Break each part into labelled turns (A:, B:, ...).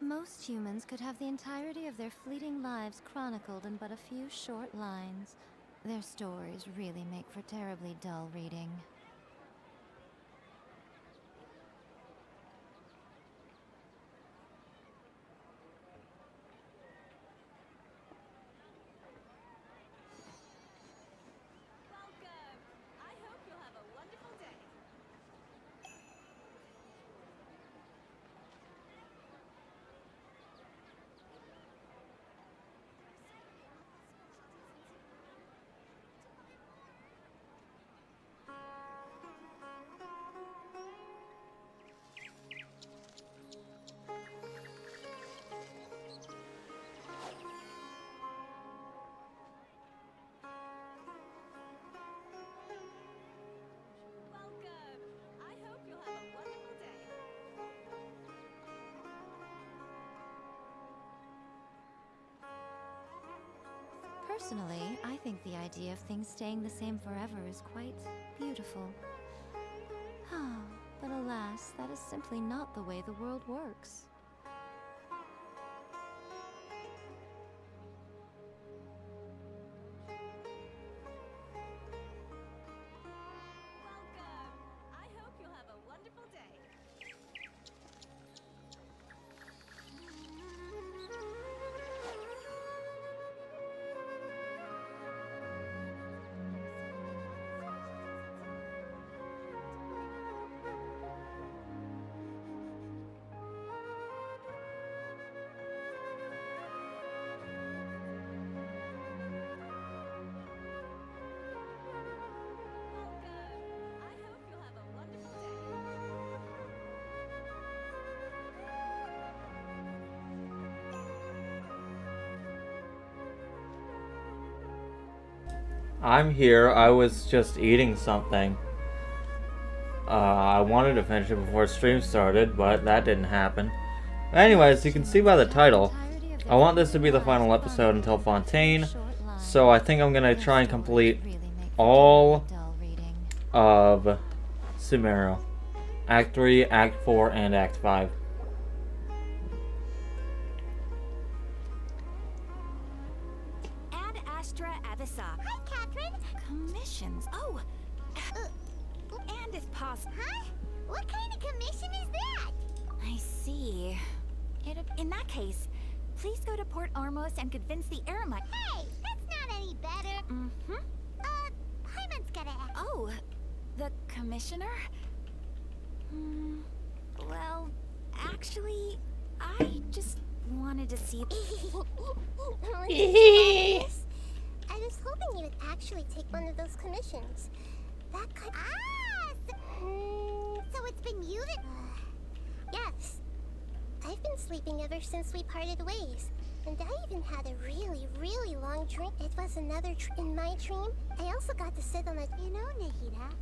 A: Most humans could have the entirety of their fleeting lives chronicled in but a few short lines. Their stories really make for terribly dull reading.
B: Welcome! I hope you'll have a wonderful day. Welcome! I hope you'll have a wonderful day.
A: Personally, I think the idea of things staying the same forever is quite beautiful. But alas, that is simply not the way the world works.
B: Welcome! I hope you'll have a wonderful day. Welcome! I hope you'll have a wonderful day.
C: I'm here. I was just eating something. I wanted to finish it before stream started, but that didn't happen. Anyways, you can see by the title, I want this to be the final episode until Fontaine, so I think I'm gonna try and complete all of Sumeru. Act 3, Act 4, and Act 5.
D: Ad Astra Avisa. Hi, Catherine. Commissions. Oh. And if possible. Huh? What kind of commission is that? I see. In that case, please go to Port Ormos and convince the Eremite. Hey, that's not any better. Mm-hmm. Hyman's gotta ask. Oh, the commissioner? Well, actually, I just wanted to see.
E: I was hoping you would actually take one of those commissions. That could. So it's been you that. Yes. I've been sleeping ever since we parted ways. And I even had a really, really long dream. It was another in my dream. I also got to sit on a. You know, Nahida,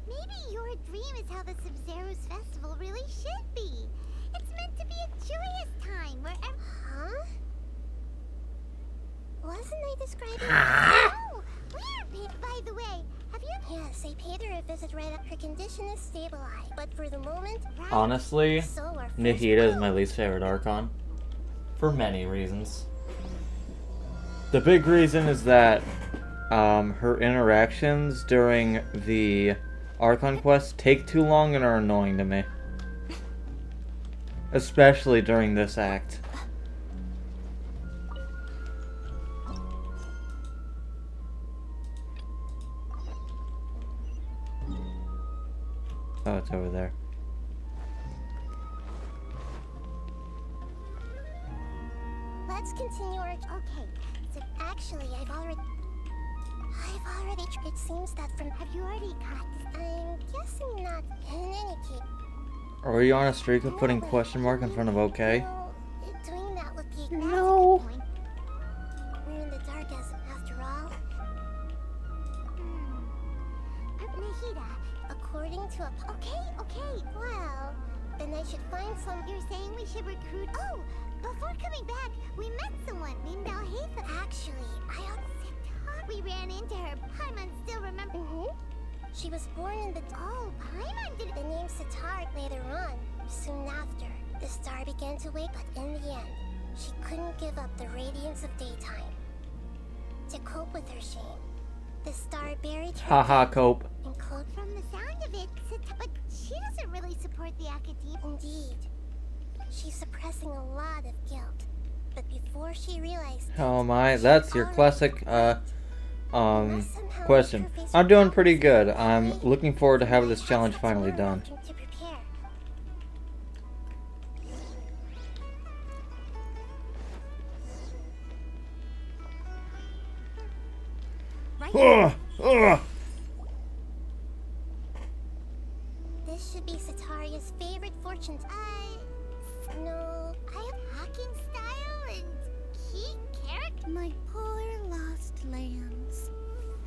E: maybe your dream is how the Sub-Zero's festival really should be. It's meant to be a joyous time where. Huh? Wasn't I describing? Oh, where, by the way? Have you? Yes, I paid her a visit right up. Her condition is stabilized, but for the moment, right,
C: Honestly,
E: so our first
C: Nahida is my least favorite Archon. For many reasons. The big reason is that her interactions during the Archon quest take too long and are annoying to me. Especially during this act. Oh, it's over there.
E: Let's continue our. Okay, so actually, I've already. It seems that from. Have you already got this? I'm guessing not. In any case.
C: Are you on a streak of putting question mark in front of okay?
E: No, doing that would be.
C: No.
E: That's a good point. We're in the dark after all. Nahida, according to a. Okay. Well, then I should find some. You're saying we should recruit. Oh, before coming back, we met someone named Alhafa. Actually, I ought to sit down. We ran into her. Paimon still remember. She was born in the. Oh, Paimon did. The name Sitar later on, soon after. The star began to wake, but in the end, she couldn't give up the radiance of daytime. To cope with her shame, the star buried her
C: Haha, cope.
E: and clothed.
F: From the sound of it, but she doesn't really support the academia.
E: Indeed, she's suppressing a lot of guilt. But before she realized,
C: Oh my, that's your classic, question. I'm doing pretty good. I'm looking forward to having this challenge finally done.
E: To prepare.
C: Ugh, ugh.
E: This should be Sataria's favorite fortune. No, I have
F: Hawking style and key character.
G: My poor lost lambs.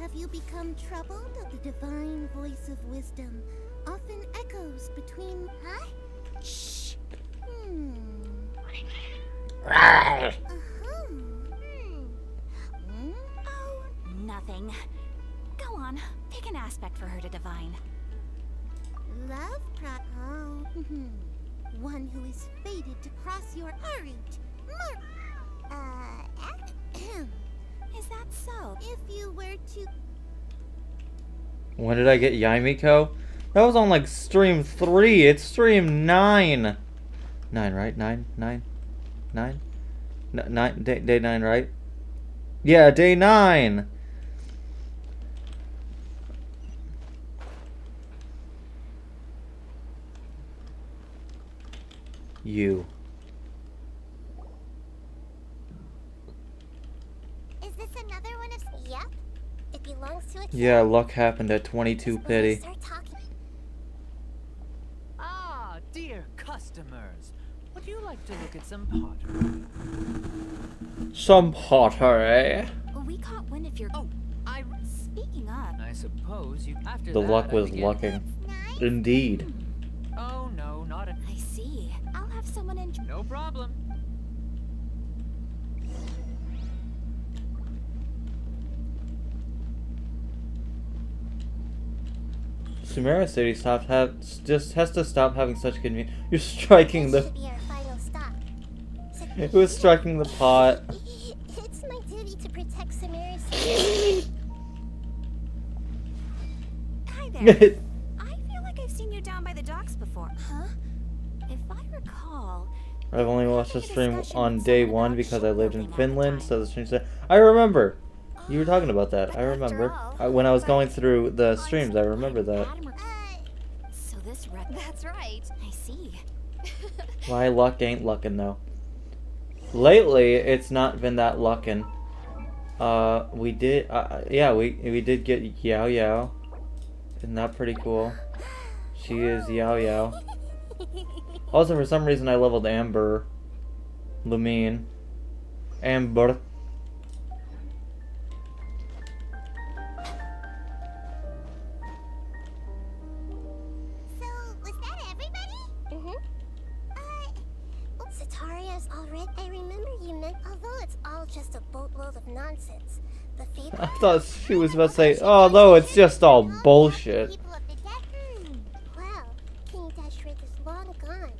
G: Have you become troubled at the divine voice of wisdom? Often echoes between.
F: Huh?
G: Shh. Hmm.
F: Hmm.
D: Oh, nothing. Go on, pick an aspect for her to divine.
G: Love Oh. One who is fated to cross your arete.
D: Is that so?
G: If you were to.
C: When did I get Yamiko? That was on like stream 3. It's stream 9. 9, right? 9? 9? 9? 9 day 9, right? Yeah, day 9. You.
F: Is this another one of?
E: Yep. It belongs to a
C: Yeah, luck happened at 22 pity.
E: Start talking.
H: Ah, dear customers, would you like to look at some pottery?
C: Some pottery.
D: We caught wind of your.
H: Oh,
D: Speaking of,
H: I suppose you. After
C: The
H: that,
C: luck
H: I
C: was
H: begin-
C: lucking.
F: Nice.
C: Indeed.
H: Oh no, not a.
D: I see. I'll have someone in.
H: No problem.
C: Sumeria City just has to stop having such convenience. You're striking
E: This
C: the.
E: should be our final stop.
C: It was striking the pot.
E: It's my duty to protect Samira's secret.
D: Hi there. I feel like I've seen you down by the docks before. Huh? If I recall.
C: I've only watched the stream on day 1 because I lived in Finland, so the stream said. I remember! You were talking about that. I remember. When I was going through the streams, I remember that.
D: So this that's right. I see.
C: My luck ain't luckin' though. Lately, it's not been that luckin'. We did, yeah, we did get Yao Yao. Isn't that pretty cool? She is Yao Yao. Also, for some reason, I leveled Amber. Lumine. Amber.
F: So, was that everybody?
E: Mm-hmm. Sataria's already. I remember you meant, although it's all just a boatload of nonsense. The fate.
C: I thought she was about to say, oh no, it's just all bullshit.
F: People of the deck.
E: Well, King Dashred is long gone,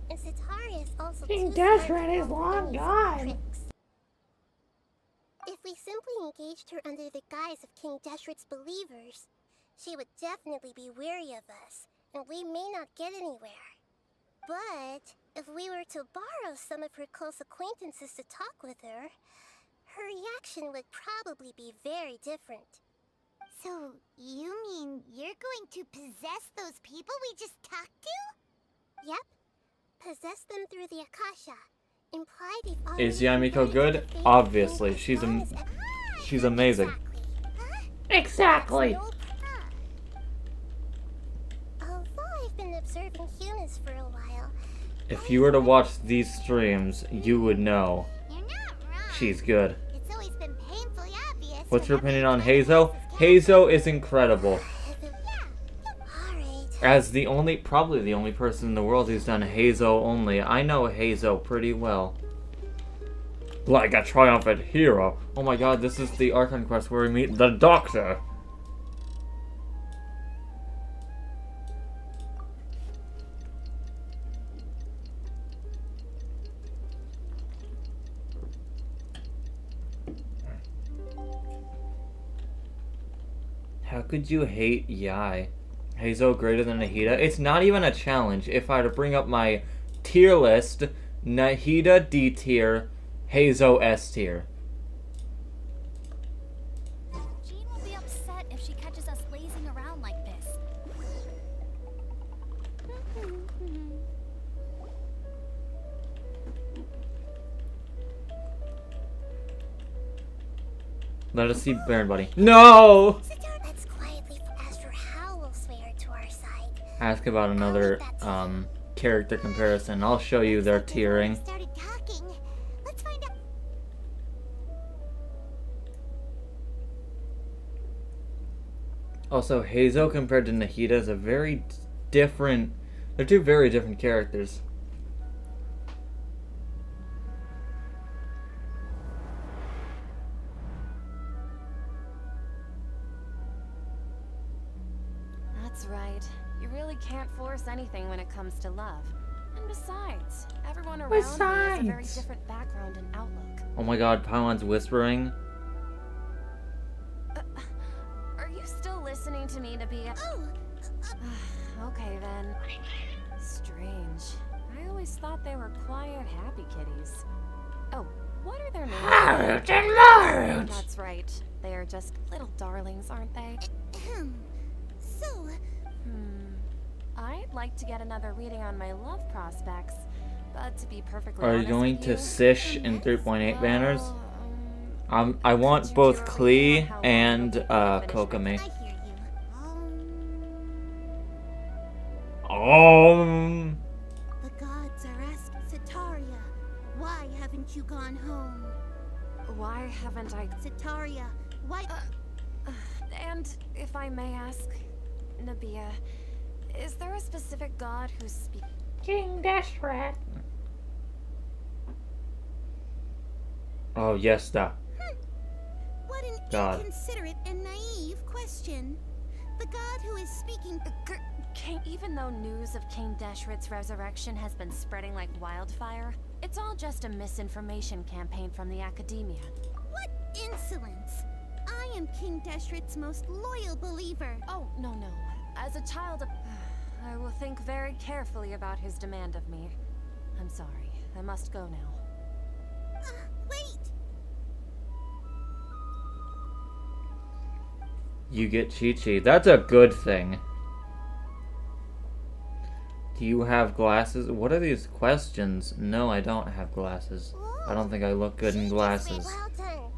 E: and Sataria is also.
G: King
E: too smart
G: Dashred
E: to
G: is
E: fall
G: long
E: for any
G: gone.
E: tricks. If we simply engaged her under the guise of King Dashred's believers, she would definitely be weary of us, and we may not get anywhere. But if we were to borrow some of her close acquaintances to talk with her, her reaction would probably be very different.
F: So, you mean you're going to possess those people we just talked to?
E: Yep. Possess them through the Akasha. Implied we've already
C: Is Yamiko
E: provided
C: good?
E: the fate of
C: Obviously,
E: King
C: she's
E: as long as-
C: she's amazing.
G: Exactly.
E: No problem. Although I've been observing humans for a while,
C: If you were to watch these streams, you would know
F: You're not wrong.
C: she's good.
F: It's always been painfully obvious.
C: What's your
F: whenever
C: opinion on
F: you try to
C: Hazo?
F: access his
C: Hazo is incredible.
E: alright.
C: As probably the only person in the world who's done Hazo only, I know Hazo pretty well. Like a triumphant hero. Oh my god, this is the Archon quest where we meet the Doctor. How could you hate Yai? Hazel greater than Nahida? It's not even a challenge. If I were to bring up my tier list, Nahida D tier, Hazel S tier.
D: Jean will be upset if she catches us lazing around like this.
C: Let us see Baron Buddy. No!
E: Let's quietly ask for how we'll sway her to our side.
C: Ask about another character comparison. I'll show you their tiering.
F: Started talking. Let's find out.
C: Also, Hazel compared to Nahida is a very different... They're two very different characters.
B: That's right. You really can't force anything when it comes to love. And besides, everyone around me has a very different background and outlook.
C: Oh my god, Paimon's whispering.
B: Are you still listening to me, Nabia?
F: Oh,
B: Okay then. Strange. I always thought they were quiet, happy kitties. Oh, what are their names? That's right. They are just little darlings, aren't they?
F: so,
B: I'd like to get another reading on my love prospects, but to be perfectly
C: Are you
B: honest
C: going
B: with
C: to
B: you,
C: Sish in 3.8 banners?
B: well,
C: I want
B: could you
C: both
B: do a reading
C: Klee
B: on how long
C: and
B: it'll take me to finish my
C: Kokomi.
F: I hear you. The gods are asking Sitaria, why haven't you gone home?
B: Why haven't I?
F: Sitaria, why?
B: And if I may ask, Nabia, is there a specific god who speaks?
C: King Dashrat. Oh, yes, da.
F: What an
C: God.
F: inconsiderate and naive question. The god who is speaking.
B: Even though news of King Deshret's resurrection has been spreading like wildfire, it's all just a misinformation campaign from the academia.
F: What insolence! I am King Deshret's most loyal believer.
B: Oh, no. As a child of... I will think very carefully about his demand of me. I'm sorry. I must go now.
F: Wait!
C: You get Chi-Chi. That's a good thing. Do you have glasses? What are these questions? No, I don't have glasses. I don't think I look good in glasses.
E: Well done.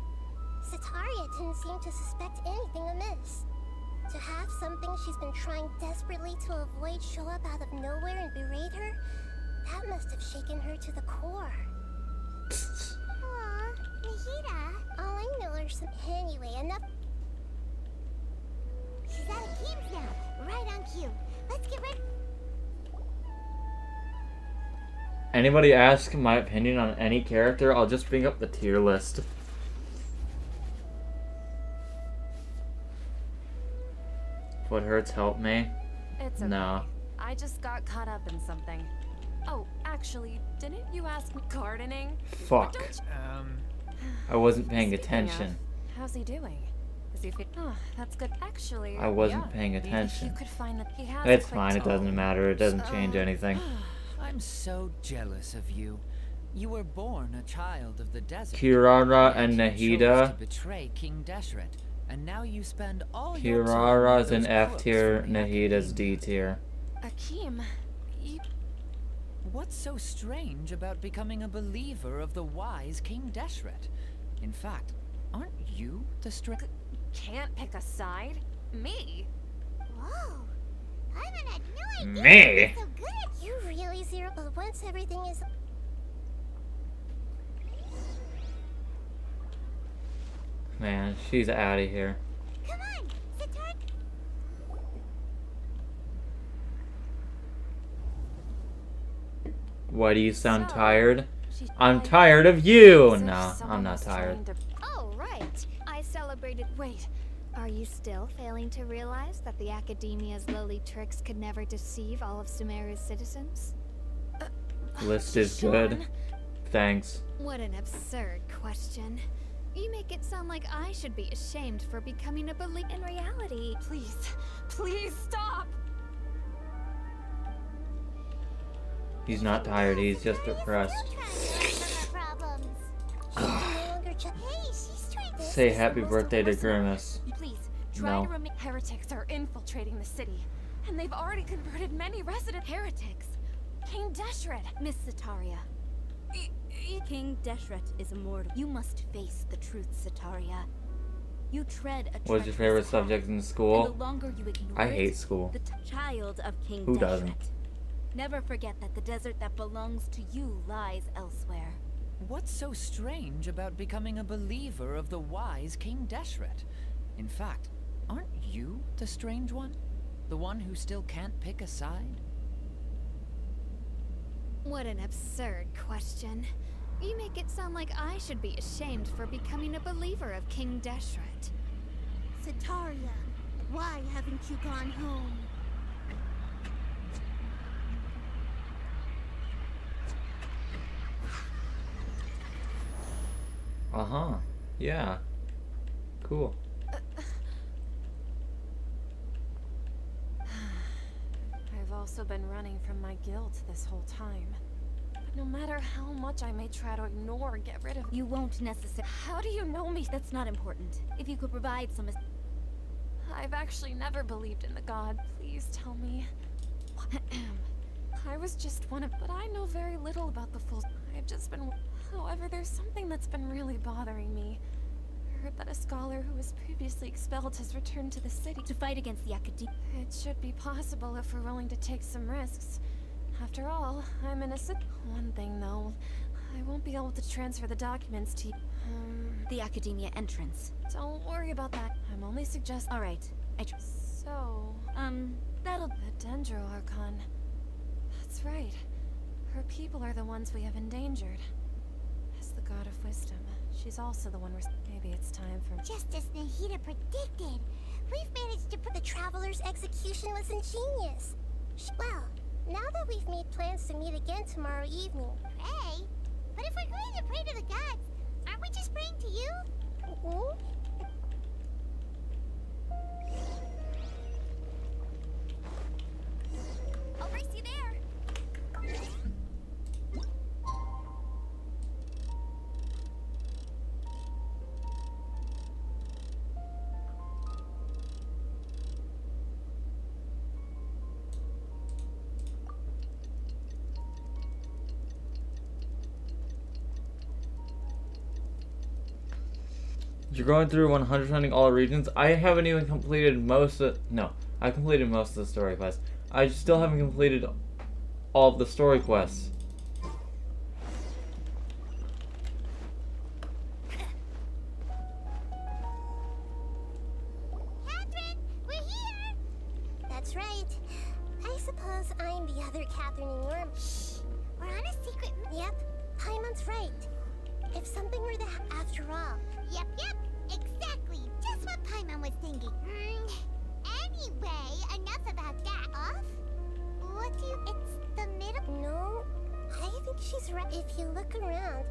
E: Sitaria didn't seem to suspect anything amiss. To have something she's been trying desperately to avoid show up out of nowhere and berate her, that must have shaken her to the core.
F: Aw, Nahida.
E: All I know are some... Anyway, enough...
F: She's out of games now. Right on cue. Let's get ready.
C: Anybody ask my opinion on any character, I'll just bring up the tier list. What hurts help me?
B: It's okay.
C: No.
B: I just got caught up in something. Oh, actually, didn't you ask me gardening?
C: Fuck.
B: Don't
C: I wasn't paying
B: Speaking
C: attention.
B: of, how's he doing? Is he fit? Oh, that's good. Actually,
C: I wasn't
B: yeah.
C: paying
B: If you
C: attention.
B: could find that he has.
C: It's
B: a quick
C: fine, it
B: talk.
C: doesn't matter. It doesn't change anything.
H: I'm so jealous of you. You were born a child of the desert.
C: Kirara
H: Yet
C: and
H: you chose
C: Nahida.
H: to betray King Deshret, and now you spend all your time with
C: Kirara's in
H: those
C: F
H: crooks
C: tier,
H: from the
C: Nahida's
H: academia.
C: D tier.
B: Akeem, you...
H: What's so strange about becoming a believer of the wise King Deshret? In fact, aren't you the
B: can't pick a side? Me?
F: Whoa. Paimon had no idea.
C: Me?
F: you were So good at
E: You really zero... But once everything is...
C: Man, she's out of here.
F: Come on, Sitaria.
C: Why do you sound
B: So,
C: tired?
B: She...
C: I'm tired of you!
B: As if
C: No,
B: someone
C: I'm not
B: was
C: tired.
B: trying to-
D: Oh, right. I celebrated. Wait, are you still failing to realize that the Academia's lowly tricks could never deceive all of Sumeru's citizens?
C: List is good.
B: Sean?
C: Thanks.
D: What an absurd question.
A: You make it sound like I should be ashamed for becoming a believer. In reality,
B: Please, please stop!
C: He's not tired, he's just depressed. Say happy birthday to Grimace.
B: Please, try
C: No.
B: to remain. Heretics are infiltrating the city, and they've already converted many resident heretics. King Deshret,
I: Miss Sataria. King Deshret is immortal. You must face the truth, Sataria. You tread a
C: What's your
I: treacherous
C: favorite
I: path,
C: subject in
I: and the
C: school?
I: longer you ignore
C: I
I: it,
C: hate school.
I: the child of King
C: Who
I: Deshret.
C: doesn't?
I: Never forget that the desert that belongs to you lies elsewhere.
H: What's so strange about becoming a believer of the wise King Deshret? In fact, aren't you the strange one? The one who still can't pick a side?
A: what an absurd question. You make it sound like I should be ashamed for becoming a believer of King Deshret.
G: Sataria, why haven't you gone home?
C: Uh-huh. Yeah. Cool.
B: I've also been running from my guilt this whole time. But no matter how much I may try to ignore or get rid of
I: You won't necessarily.
B: how do you know me?
I: That's not important. If you could provide some.
B: I've actually never believed in the god. Please tell me. I was just one of, but I know very little about the full. I've just been. However, there's something that's been really bothering me. I heard that a scholar who was previously expelled has returned to the city.
I: To fight against the academia.
B: It should be possible if we're willing to take some risks. After all, I'm innocent. One thing though, I won't be able to transfer the documents to you.
I: The academia entrance.
B: Don't worry about that. I'm only suggesting.
I: Alright,
B: So,
I: that'll.
B: the Dendro Archon. That's right. Her people are the ones we have endangered. As the god of wisdom, she's also the one maybe it's time for.
E: Just as Nahida predicted, we've managed to put the Traveler's execution was ingenious. Well, now that we've made plans to meet again tomorrow evening.
F: Pray? But if we're going to pray to the gods, aren't we just praying to you?
E: Mhm.
F: I'll race you there.
C: You're going through 100 hunting all regions. I haven't even completed most of. No, I completed most of the story quests. I still haven't completed all of the story quests.
E: Catherine, we're here! That's right. I suppose I'm the other Catherine in your...
F: Shh. We're on a secret.
E: Yep, Paimon's right. If something were to after all...
F: Yep. Exactly. Just what Paimon was thinking. Anyway, enough about that. Off? What do you... It's the middle...
E: No, I think she's right. If you look around,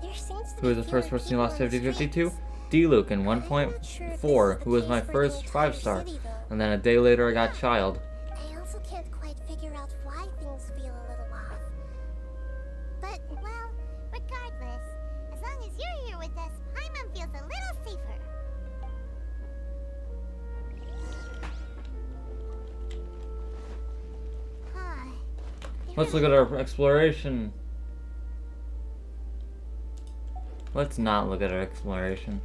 E: there seems to
C: Who was
E: be
C: the first
E: fewer
C: person you lost
E: people on the
C: 50-50 to?
E: streets.
C: D-Luke in
E: I'm not sure if this is
C: 1.4,
E: the
C: who was
E: case
C: my
E: for the
C: first
E: entire
C: 5-star.
E: city, though.
C: And then a day later I got Child.
E: I also can't quite figure out why things feel a little off.
F: But, well, regardless, as long as you're here with us, Paimon feels a little safer. Huh.
C: Let's look at our exploration. Let's not look at our exploration.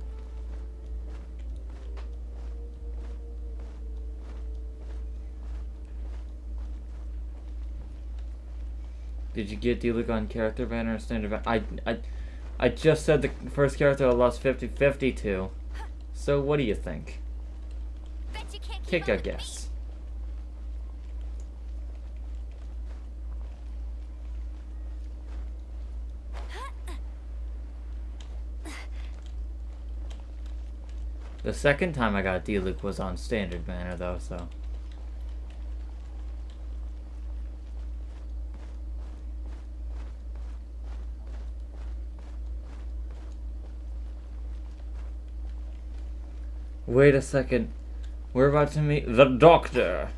C: Did you get D-Luke on character banner or standard banner? I just said the first character I lost 50-50 to. So what do you think?
F: Bet you can't
C: Take
F: keep
C: a
F: up with me.
C: guess. The second time I got D-Luke was on standard banner though, so. Wait a second. We're about to meet the Doctor.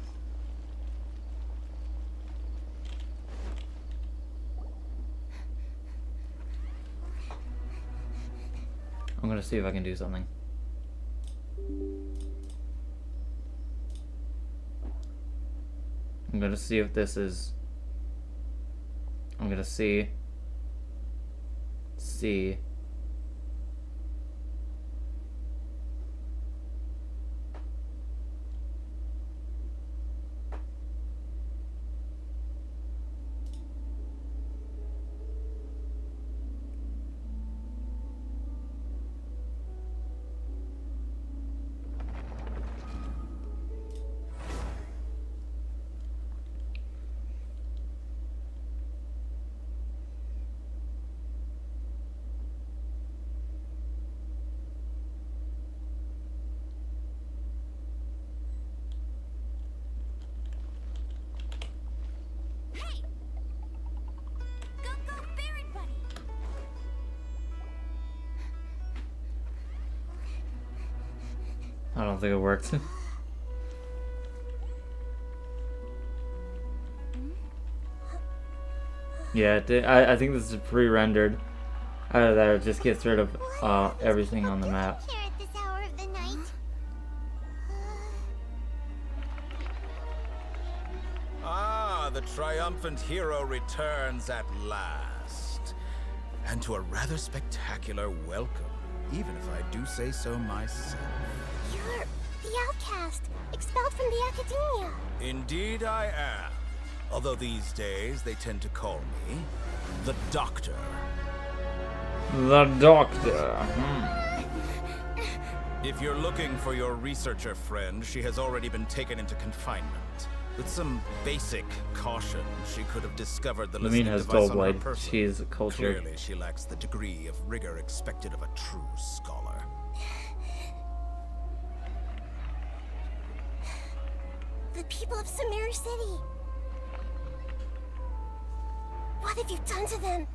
C: I'm gonna see if I can do something. I'm gonna see if this is... I'm gonna see... I don't think it worked. Yeah, it did. I think this is pre-rendered. Either that or it just gets rid of everything on the map.
F: Here at this hour of the night.
J: Ah, the triumphant hero returns at last. And to a rather spectacular welcome, even if I do say so myself.
E: You're the outcast, expelled from the academia.
J: Indeed I am. Although these days they tend to call me the Doctor.
C: The Doctor.
J: If you're looking for your researcher friend, she has already been taken into confinement. With some basic caution, she could have discovered the listening
C: Lamine has
J: device on her
C: Goldblade.
J: person.
C: She is cultured.
J: Clearly, she lacks the degree of rigor expected of a true scholar.
E: The people of Sumeru City. What have you done to them?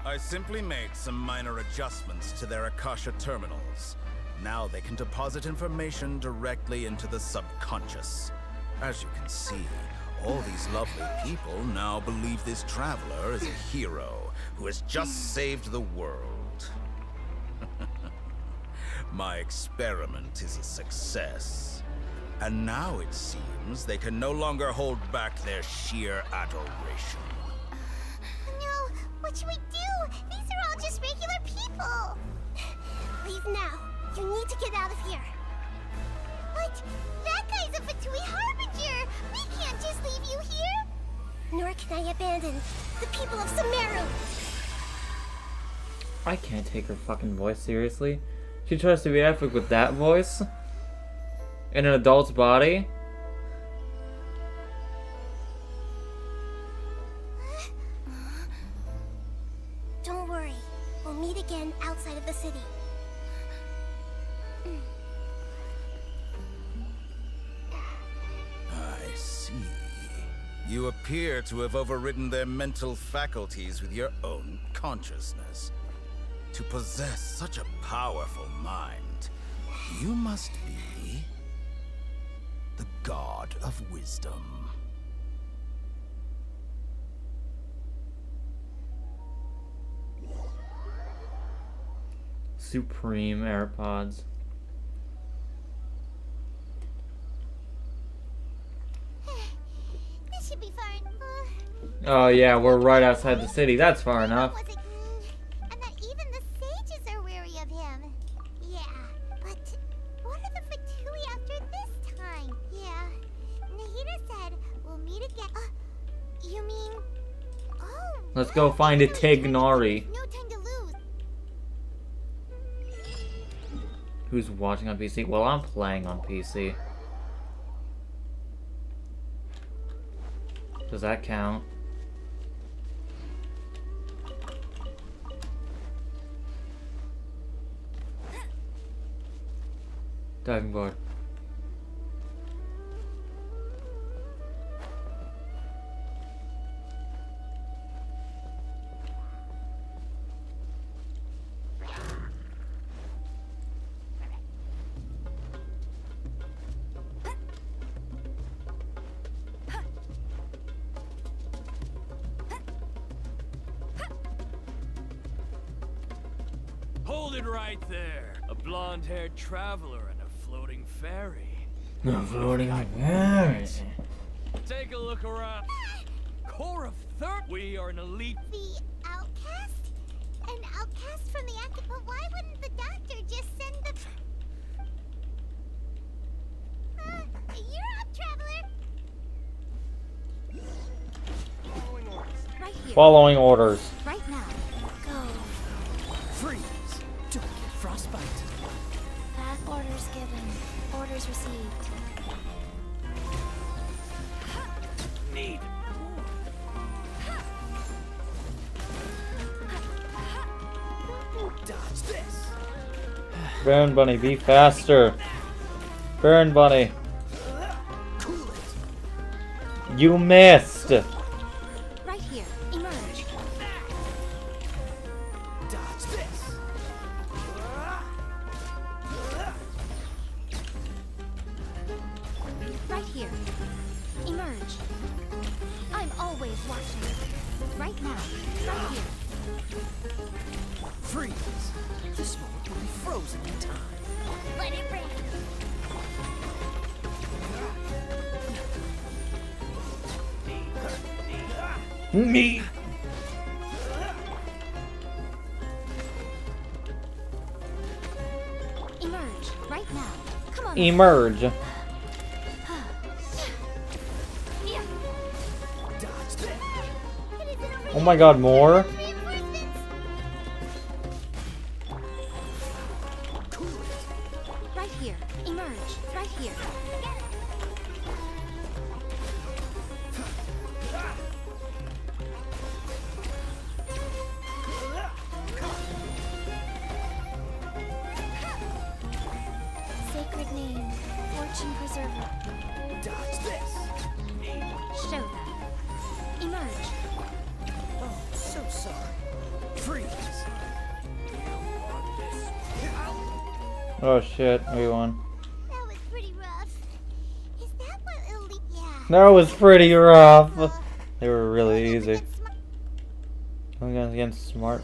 J: I simply made some minor adjustments to their Akasha terminals. Now they can deposit information directly into the subconscious. As you can see, all these lovely people now believe this traveler is a hero who has just saved the world. My experiment is a success. And now it seems they can no longer hold back their sheer adoration.
F: No, what should we do? These are all just regular people.
E: Leave now. You need to get out of here.
F: But that guy's a Fatui Harbinger. We can't just leave you here.
E: Nor can I abandon the people of Sumeru.
C: I can't take her fucking voice seriously. She tries to be epic with that voice? In an adult's body?
E: Don't worry. We'll meet again outside of the city.
J: I see. You appear to have overridden their mental faculties with your own consciousness. To possess such a powerful mind, you must be the god of wisdom.
C: Supreme AirPods.
F: This should be fun.
C: Oh yeah, we're right outside the city. That's far enough.
F: Was it? And that even the sages are weary of him. Yeah, but what are the Fatui after this time? Yeah, Nahida said we'll meet again. You mean? Oh.
C: Let's go find a Tignari.
F: No time to lose.
C: Who's watching on PC? Well, I'm playing on PC. Does that count? Diving board.
K: Hold it right there. A blonde-haired traveler and a floating fairy. Take a look around. Core of third. We are an elite.
F: The outcast? An outcast from the active. But why wouldn't the doctor just send the. You're up, traveler!
I: Right here.
C: Following orders.
I: Right now.
F: Go.
H: Freeze! Don't get frostbite.
F: Path orders given. Orders received.
K: Need.
H: Dodge this.
C: Baron Bunny, be faster. Baron Bunny.
H: Cool it.
C: You missed.
I: Right here. Emerge.
H: Dodge this.
I: Right here. Emerge. I'm always watching. Right now. Right here.
H: Freeze. This moment will be frozen in time.
F: Let it rain.
C: Me.
I: Emerge. Right now. Come on.
C: Emerge.
H: Dodge this.
C: Oh my god, more?
H: Cool it.
I: Right here. Emerge. Right here.
F: Sacred name. Fortune preserver.
H: Dodge this.
I: Show them. Emerge.
H: Oh, so sorry. Freeze.
C: Oh shit, we won.
F: That was pretty rough. Is that what elite? Yeah.
C: That was pretty rough. They were really easy. Going against smart.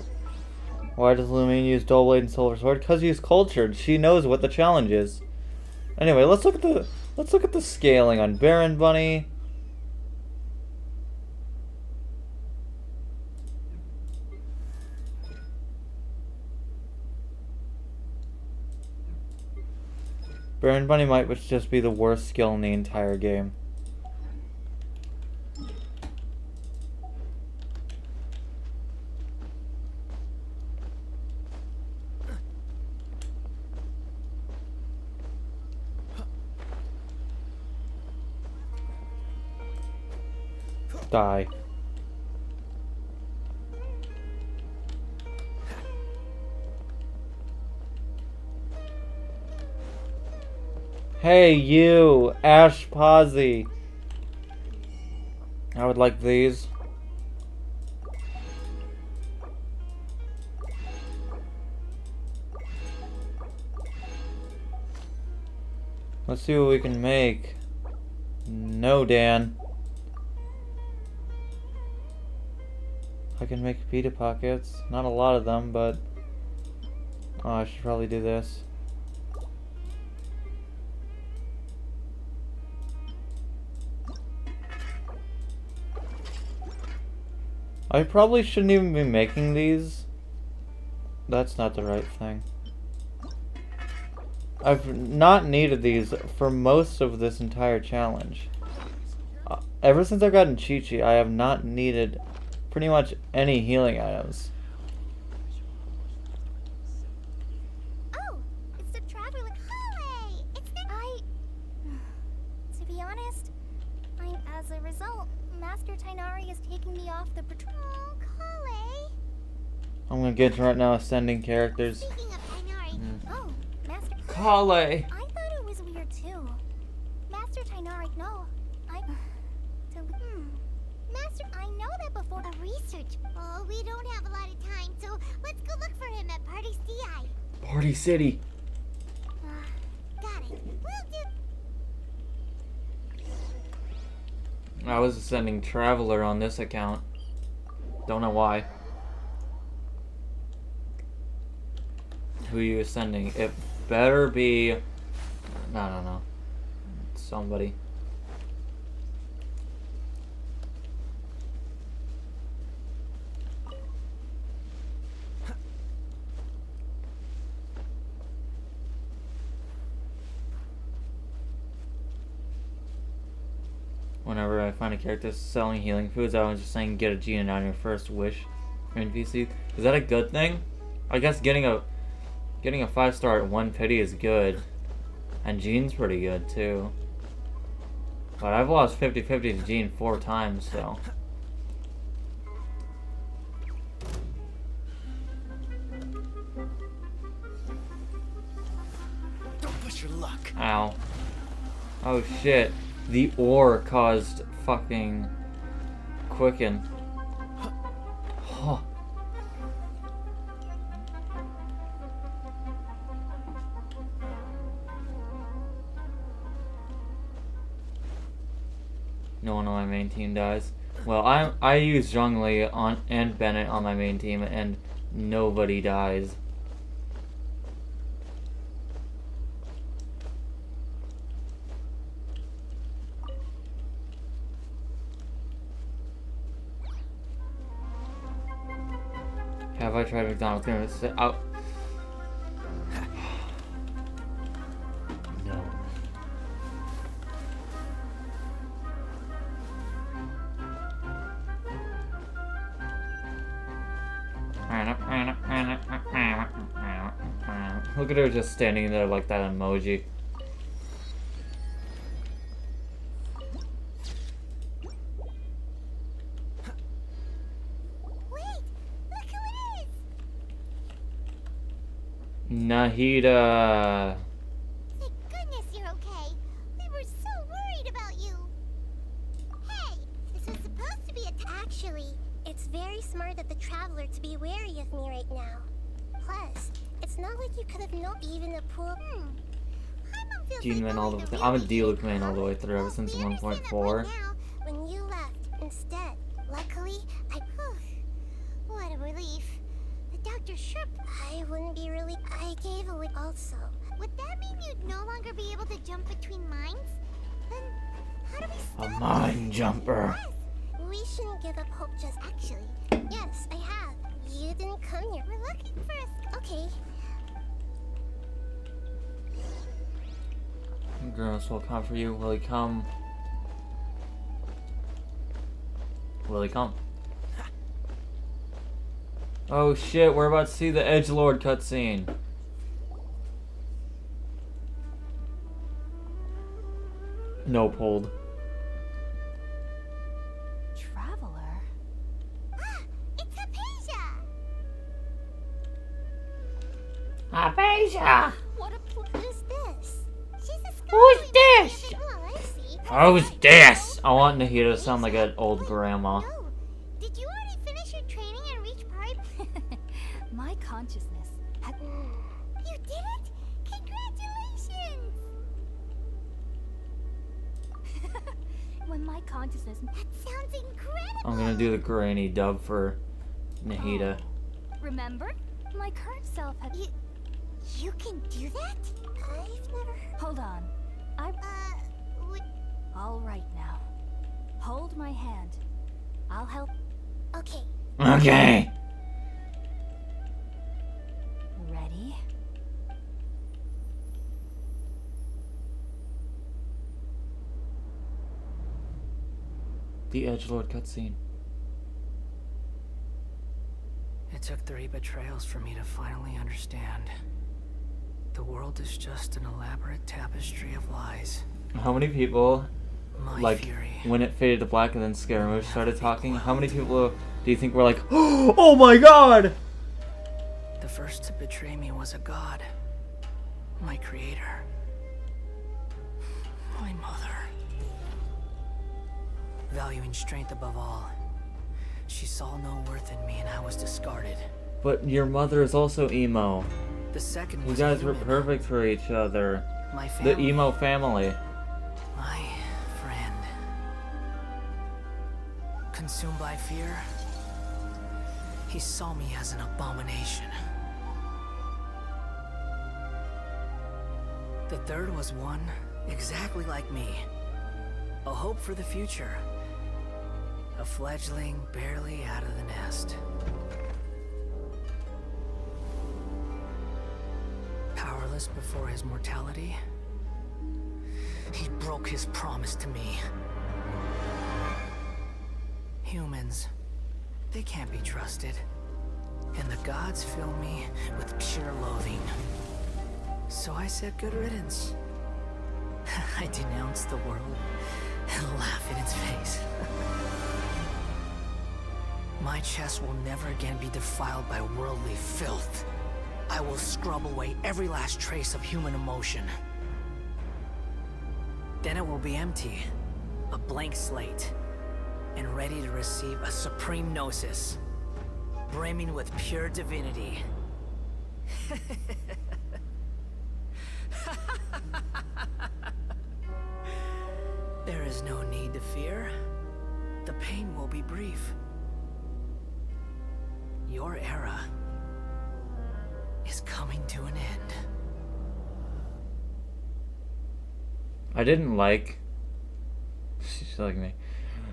C: Why does Lumine use Dull Blade and Silver Sword? Because he's cultured. She knows what the challenge is. Anyway, let's look at the scaling on Baron Bunny. Baron Bunny might just be the worst skill in the entire game. Die. Hey, you, Ash Posy. I would like these. Let's see what we can make. No, Dan. I can make pita pockets. Not a lot of them, but... Oh, I should probably do this. I probably shouldn't even be making these. That's not the right thing. I've not needed these for most of this entire challenge. Ever since I've gotten Chi-Chi, I have not needed pretty much any healing items.
F: Oh, it's the traveler. Holly! It's the. To be honest, as a result, Master Tainari is taking me off the patrol. Oh, Holly!
C: I'm gonna get to right now ascending characters.
F: Speaking of Tainari, oh, Master.
C: Kale!
F: I thought it was weird too. Master Tainari, no. Master, I know that before a research. Oh, we don't have a lot of time, so let's go look for him at Party CI.
C: Party City!
F: Got it. We'll do.
C: I was ascending Traveler on this account. Don't know why. Who are you sending? It better be... I don't know. Somebody. Whenever I find a character selling healing foods, I was just saying get a gene on your first wish for NPC. Is that a good thing? I guess getting a 5-star at 1 pity is good. And Gene's pretty good too. But I've lost 50-50 to Gene 4 times, so.
K: Don't push your luck.
C: Ow. Oh shit. The ore caused fucking quicken. Huh. No one on my main team dies. Well, I use Zhongli on and Bennett on my main team, and nobody dies. Have I tried McDonald's? Gonna say out. No. Look at her just standing there like that emoji. Nahida.
F: Thank goodness you're okay. We were so worried about you. Hey, this was supposed to be a...
E: Actually, it's very smart of the traveler to be wary of me right now. Plus, it's not like you could have known even a pool.
C: Gene man all the way. I'm a D-Luke man all the way through ever since 1.4.
E: When you left, instead, luckily,
F: What a relief. The doctor sure...
E: I wouldn't be really... I gave away also.
F: Would that mean you'd no longer be able to jump between mines? Then how do we stop
C: A mind jumper.
E: We shouldn't give up hope just...
F: Actually,
E: Yes, I have. You didn't come here.
F: we're looking for a...
E: Okay.
C: Gross will come for you. Will he come? Will he come? Oh shit, we're about to see the Edgelord cutscene. No pulled.
B: Traveler?
F: It's Hypatia!
C: Hypatia!
F: What a
E: Who's this?
F: She's a
C: Who's this?
F: Oh, I see.
C: Who's this? I want Nahida to sound like an old grandma.
F: No. Did you already finish your training and reach Pipe?
I: My consciousness had...
F: You did it! Congratulations!
I: when my consciousness...
F: That sounds incredible!
C: I'm gonna do the granny dub for Nahida.
I: Remember? My current self had...
F: You can do that?
E: I've never heard...
I: Hold on.
F: Would...
I: All right now. Hold my hand. I'll help.
E: Okay.
C: Okay.
I: Ready?
C: The Edgelord cutscene.
L: It took 3 betrayals for me to finally understand. The world is just an elaborate tapestry of lies.
C: How many people,
L: My
C: like,
L: fury.
C: when it faded to black and then Scaramouche started talking, how many people do you think were like, oh my god!
L: The first to betray me was a god. My creator. My mother. Valuing strength above all. She saw no worth in me and I was discarded.
C: But your mother is also emo.
L: The second
C: You
L: was
C: guys were
L: human.
C: perfect for each other.
L: My
C: The
L: family.
C: emo family.
L: My friend. Consumed by fear, he saw me as an abomination. The third was one exactly like me. A hope for the future. A fledgling barely out of the nest. Powerless before his mortality, he broke his promise to me. Humans, they can't be trusted. And the gods fill me with pure loathing. So I said good riddance. I denounced the world and laugh in its face. My chest will never again be defiled by worldly filth. I will scrub away every last trace of human emotion. Then it will be empty, a blank slate, and ready to receive a supreme gnosis, brimming with pure divinity. There is no need to fear. The pain will be brief. Your era is coming to an end.
C: I didn't like... She's like me.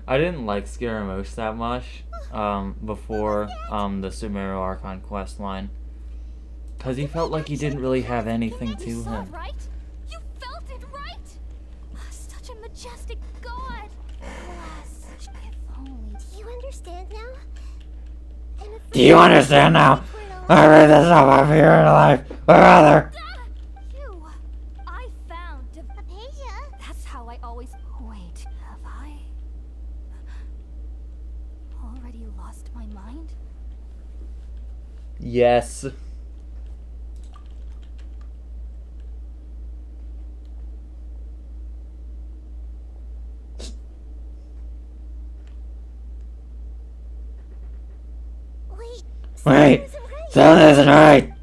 C: I didn't like Scaramouche that much before the Sumeru Archon quest line. Because he felt like he didn't really have anything to
I: You saw
C: him.
I: it, right? You felt it, right? Such a majestic god.
E: Alas, if only. Do you understand now? I'm afraid
C: Do you understand now? I read this up up here in life. Or rather...
I: You. I found
E: Apasia.
I: That's how I always... Wait, have I... already lost my mind?
C: Yes. Wait, something isn't right.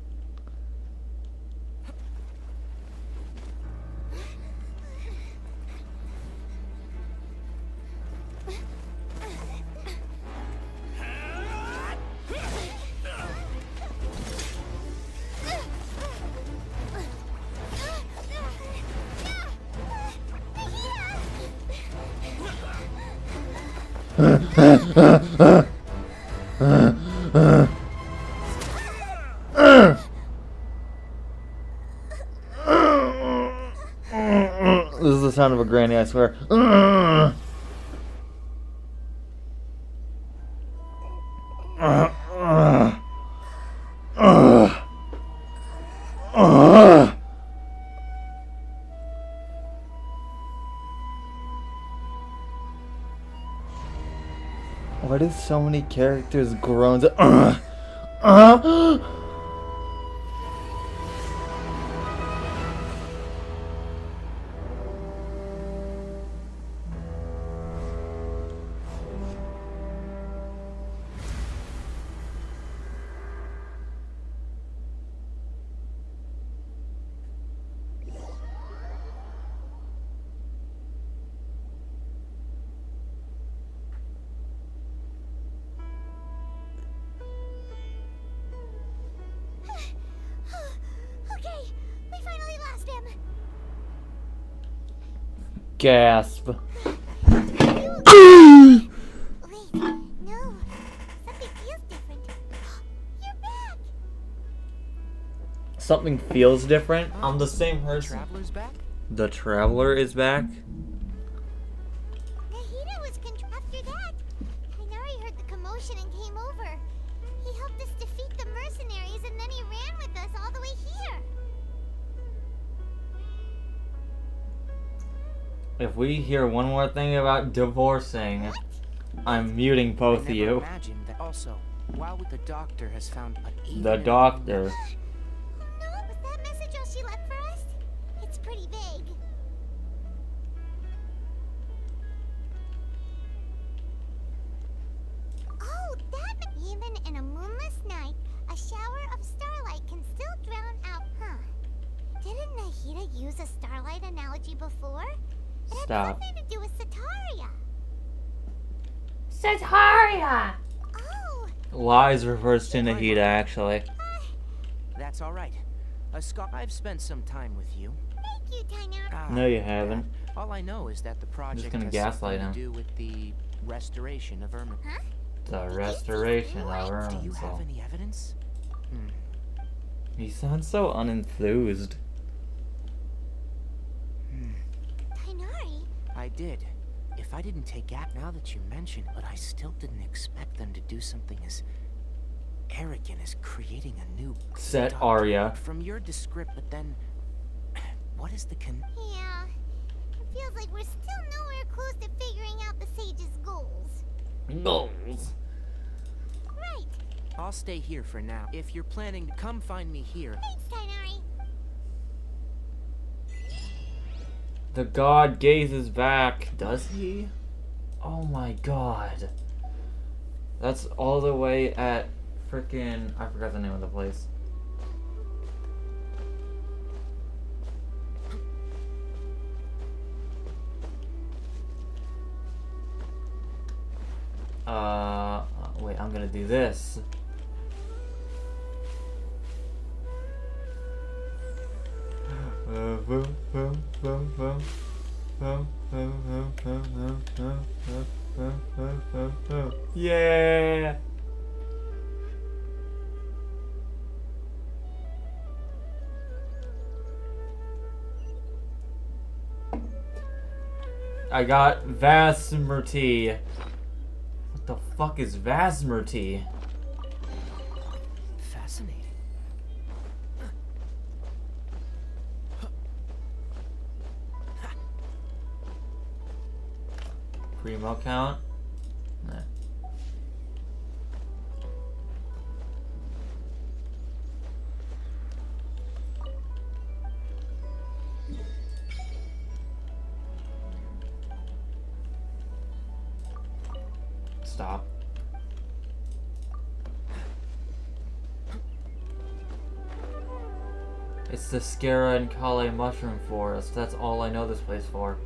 C: This is the sound of a granny, I swear. Why do so many characters groan?
E: Okay, we finally lost him.
C: Gasp.
E: Wait, no. Something feels different. You're back.
C: Something feels different? I'm the same person.
L: Traveler's back?
C: The Traveler is back?
E: Nahida was after that. Kainari heard the commotion and came over. He helped us defeat the mercenaries and then he ran with us all the way here.
C: If we hear one more thing about divorcing, I'm muting both of
M: I never
C: you.
M: imagined that also, while the doctor has found an
C: The doctor.
E: No, was that message all she left for us? It's pretty vague. Oh, that even in a moonless night, a shower of starlight can still drown out, huh? Didn't Nahida use a starlight analogy before? It had
C: Stop.
E: something to do with Sataria.
I: Sataria!
E: Oh,
C: Lies refers to Nahida, actually.
M: That's all right. Scott, I've spent some time with you.
E: thank
F: you, Tainari.
C: No, you haven't.
M: All I know is that the project
C: gonna
M: has
C: gaslight
M: something to
C: him.
M: do with the restoration of Irma.
F: Huh?
C: The restoration of
M: Do you have
C: Irma.
M: any evidence?
C: He sounds so unenthused.
F: Tainari?
M: I did. If I didn't take Gap now that you mention it, but I still didn't expect them to do something as arrogant as creating a new
C: Set
M: doc-
C: Arya.
M: From your descript, but then what is the
F: Yeah. It feels like we're still nowhere close to figuring out the sage's goals.
C: Goals.
F: Right.
M: I'll stay here for now. If you're planning to come find me here.
F: Thanks, Tainari.
C: The god gazes back. Does he? Oh my god. That's all the way at frickin' I forgot the name of the place. Wait, I'm gonna do this. Yeah. I got Vasmerty. What the fuck is Vasmerty?
M: Fascinating.
C: Primo count? Nah. Stop. It's the Scara and Kale mushroom forest. That's all I know this place for.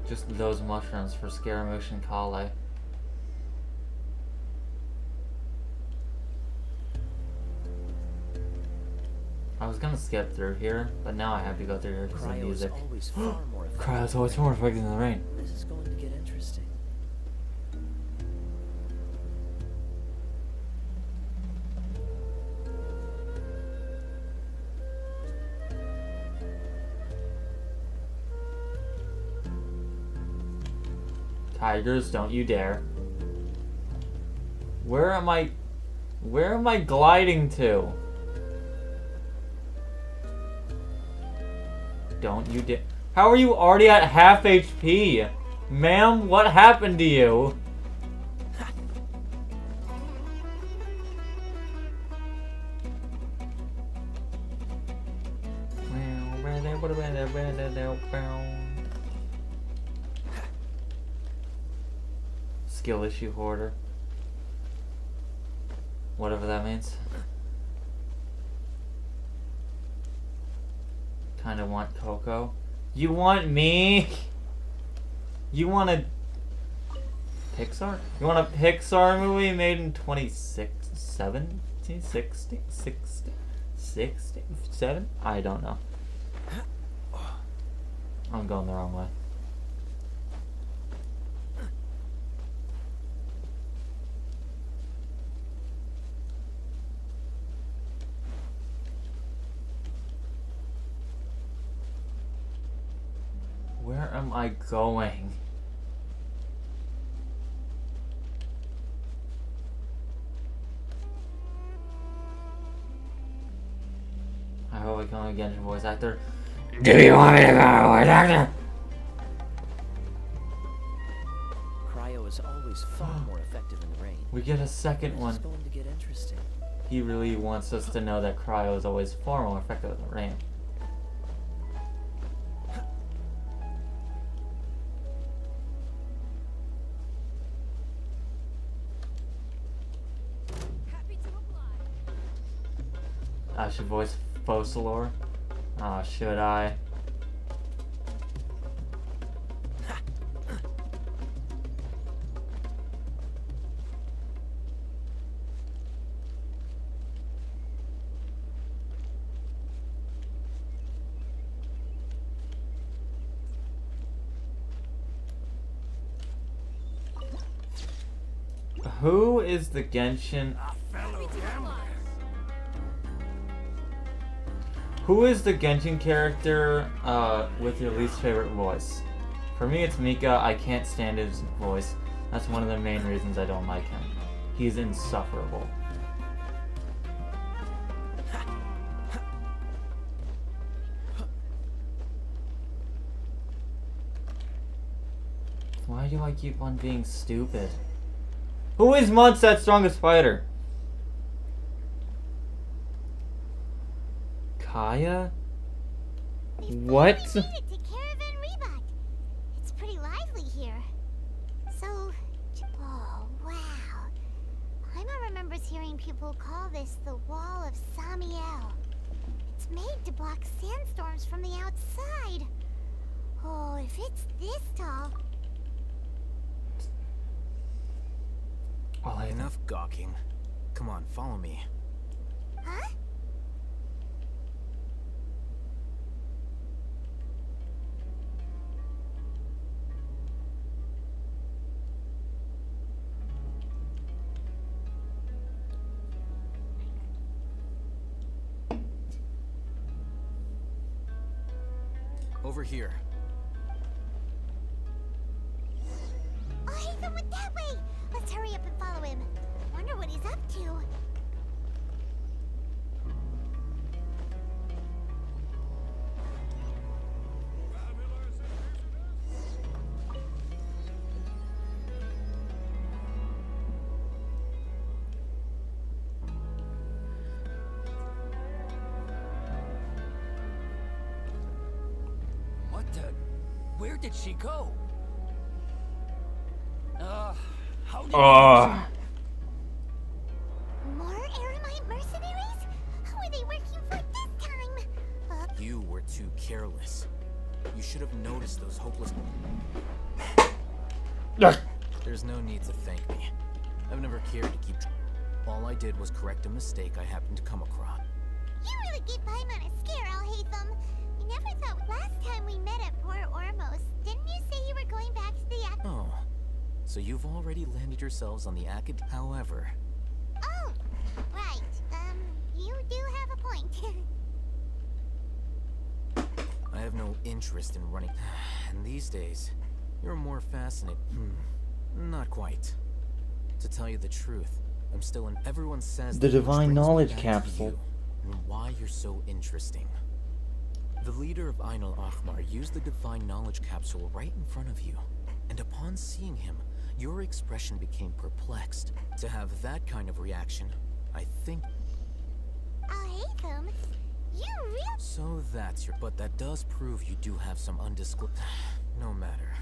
C: Just those mushrooms for Scaramouche and Kale. I was gonna skip through here, but now I have to go through here because of the
H: Cryo is
C: music.
H: always far more effective.
C: Cryo's always more effective than the rain.
H: This is going to get interesting.
C: Tigers, don't you dare. Where am I gliding to? Don't you dare. How are you already at half HP? Ma'am, what happened to you? Skill issue hoarder. Whatever that means. Kinda want Coco. You want me? You want a Pixar? You want a Pixar movie made in 67? I don't know. I'm going the wrong way. Where am I going? I hope I come again, voice actor. Do you want me to become a voice actor?
H: Cryo is always far more effective in the rain.
C: We get a second
H: This
C: one.
H: is going to get interesting.
C: He really wants us to know that Cryo is always far more effective than rain. I should voice Focalor. Oh, should I? Who is the Genshin? Who is the Genshin character with your least favorite voice? For me, it's Mika. I can't stand his voice. That's one of the main reasons I don't like him. He's insufferable. Why do I keep on being stupid? Who is Mondstadt's strongest fighter? Kaya? What?
F: It's pretty lively here. So, oh wow. Paimon remembers hearing people call this the Wall of Samiel. It's made to block sandstorms from the outside. Oh, if it's this tall.
M: Enough gawking. Come on, follow me.
F: Huh?
M: Over here.
F: Oh, Hatham went that way! Let's hurry up and follow him. Wonder what he's up to.
K: What the? Where did she go? How did
F: More Aramite mercenaries? Who are they working for this time?
M: You were too careless. You should have noticed those hopeless... There's no need to thank me. I've never cared to keep... All I did was correct a mistake I happened to come across.
F: You really gave Paimon a scare, Al-Hatham. We never thought last time we met at Port Ormos, didn't you say you were going back to the
M: Oh, so you've already landed yourselves on the acad... However...
F: Oh, right. You do have a point.
M: I have no interest in running... And these days, you're more fascinated... Not quite. To tell you the truth, I'm still in... Everyone says...
C: The
M: that which
C: divine
M: brings me
C: knowledge
M: back to
C: capsule.
M: you, and why you're so interesting. The leader of Ain al-Ahmar used the divine knowledge capsule right in front of you. And upon seeing him, your expression became perplexed. To have that kind of reaction, I think...
F: Al-Hatham, you really...
M: So that's your... But that does prove you do have some undisclosed... No matter.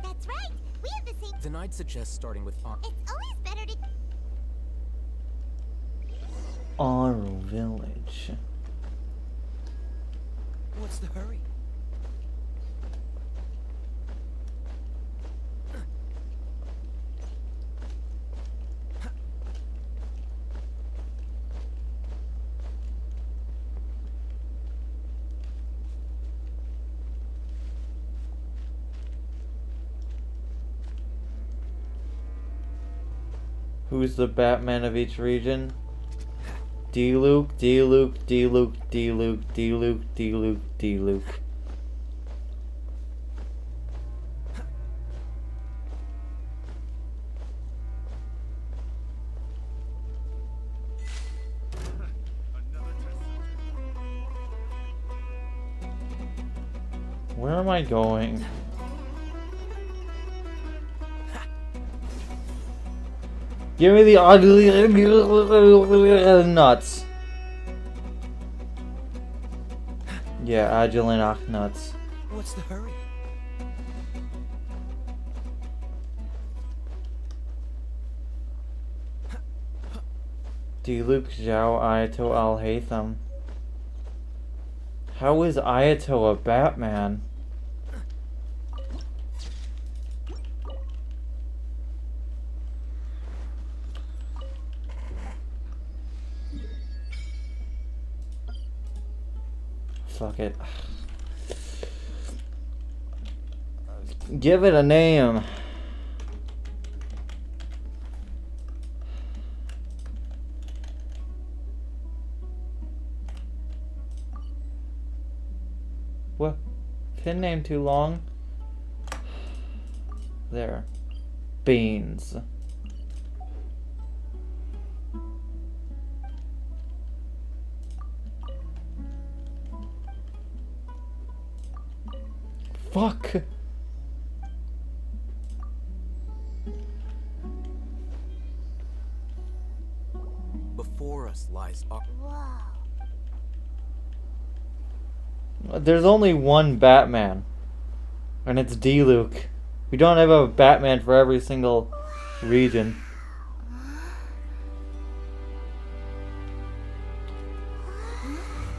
F: That's right. We have the same...
M: Then I'd suggest starting with...
F: It's always better to...
C: Aru Village.
K: What's the hurry?
C: Who's the Batman of each region? D-Luke, D-Luke, D-Luke, D-Luke, D-Luke, D-Luke, D-Luke. Where am I going? Give me the ugly nuts. Yeah, Agilin nuts.
K: What's the hurry?
C: D-Luke, Zhao, Ayato, Al-Hatham. How is Ayato a Batman? Fuck it. Give it a name. What? Pin name too long? There. Beans. Fuck.
M: Before us lies our...
C: There's only one Batman. And it's D-Luke. We don't have a Batman for every single region.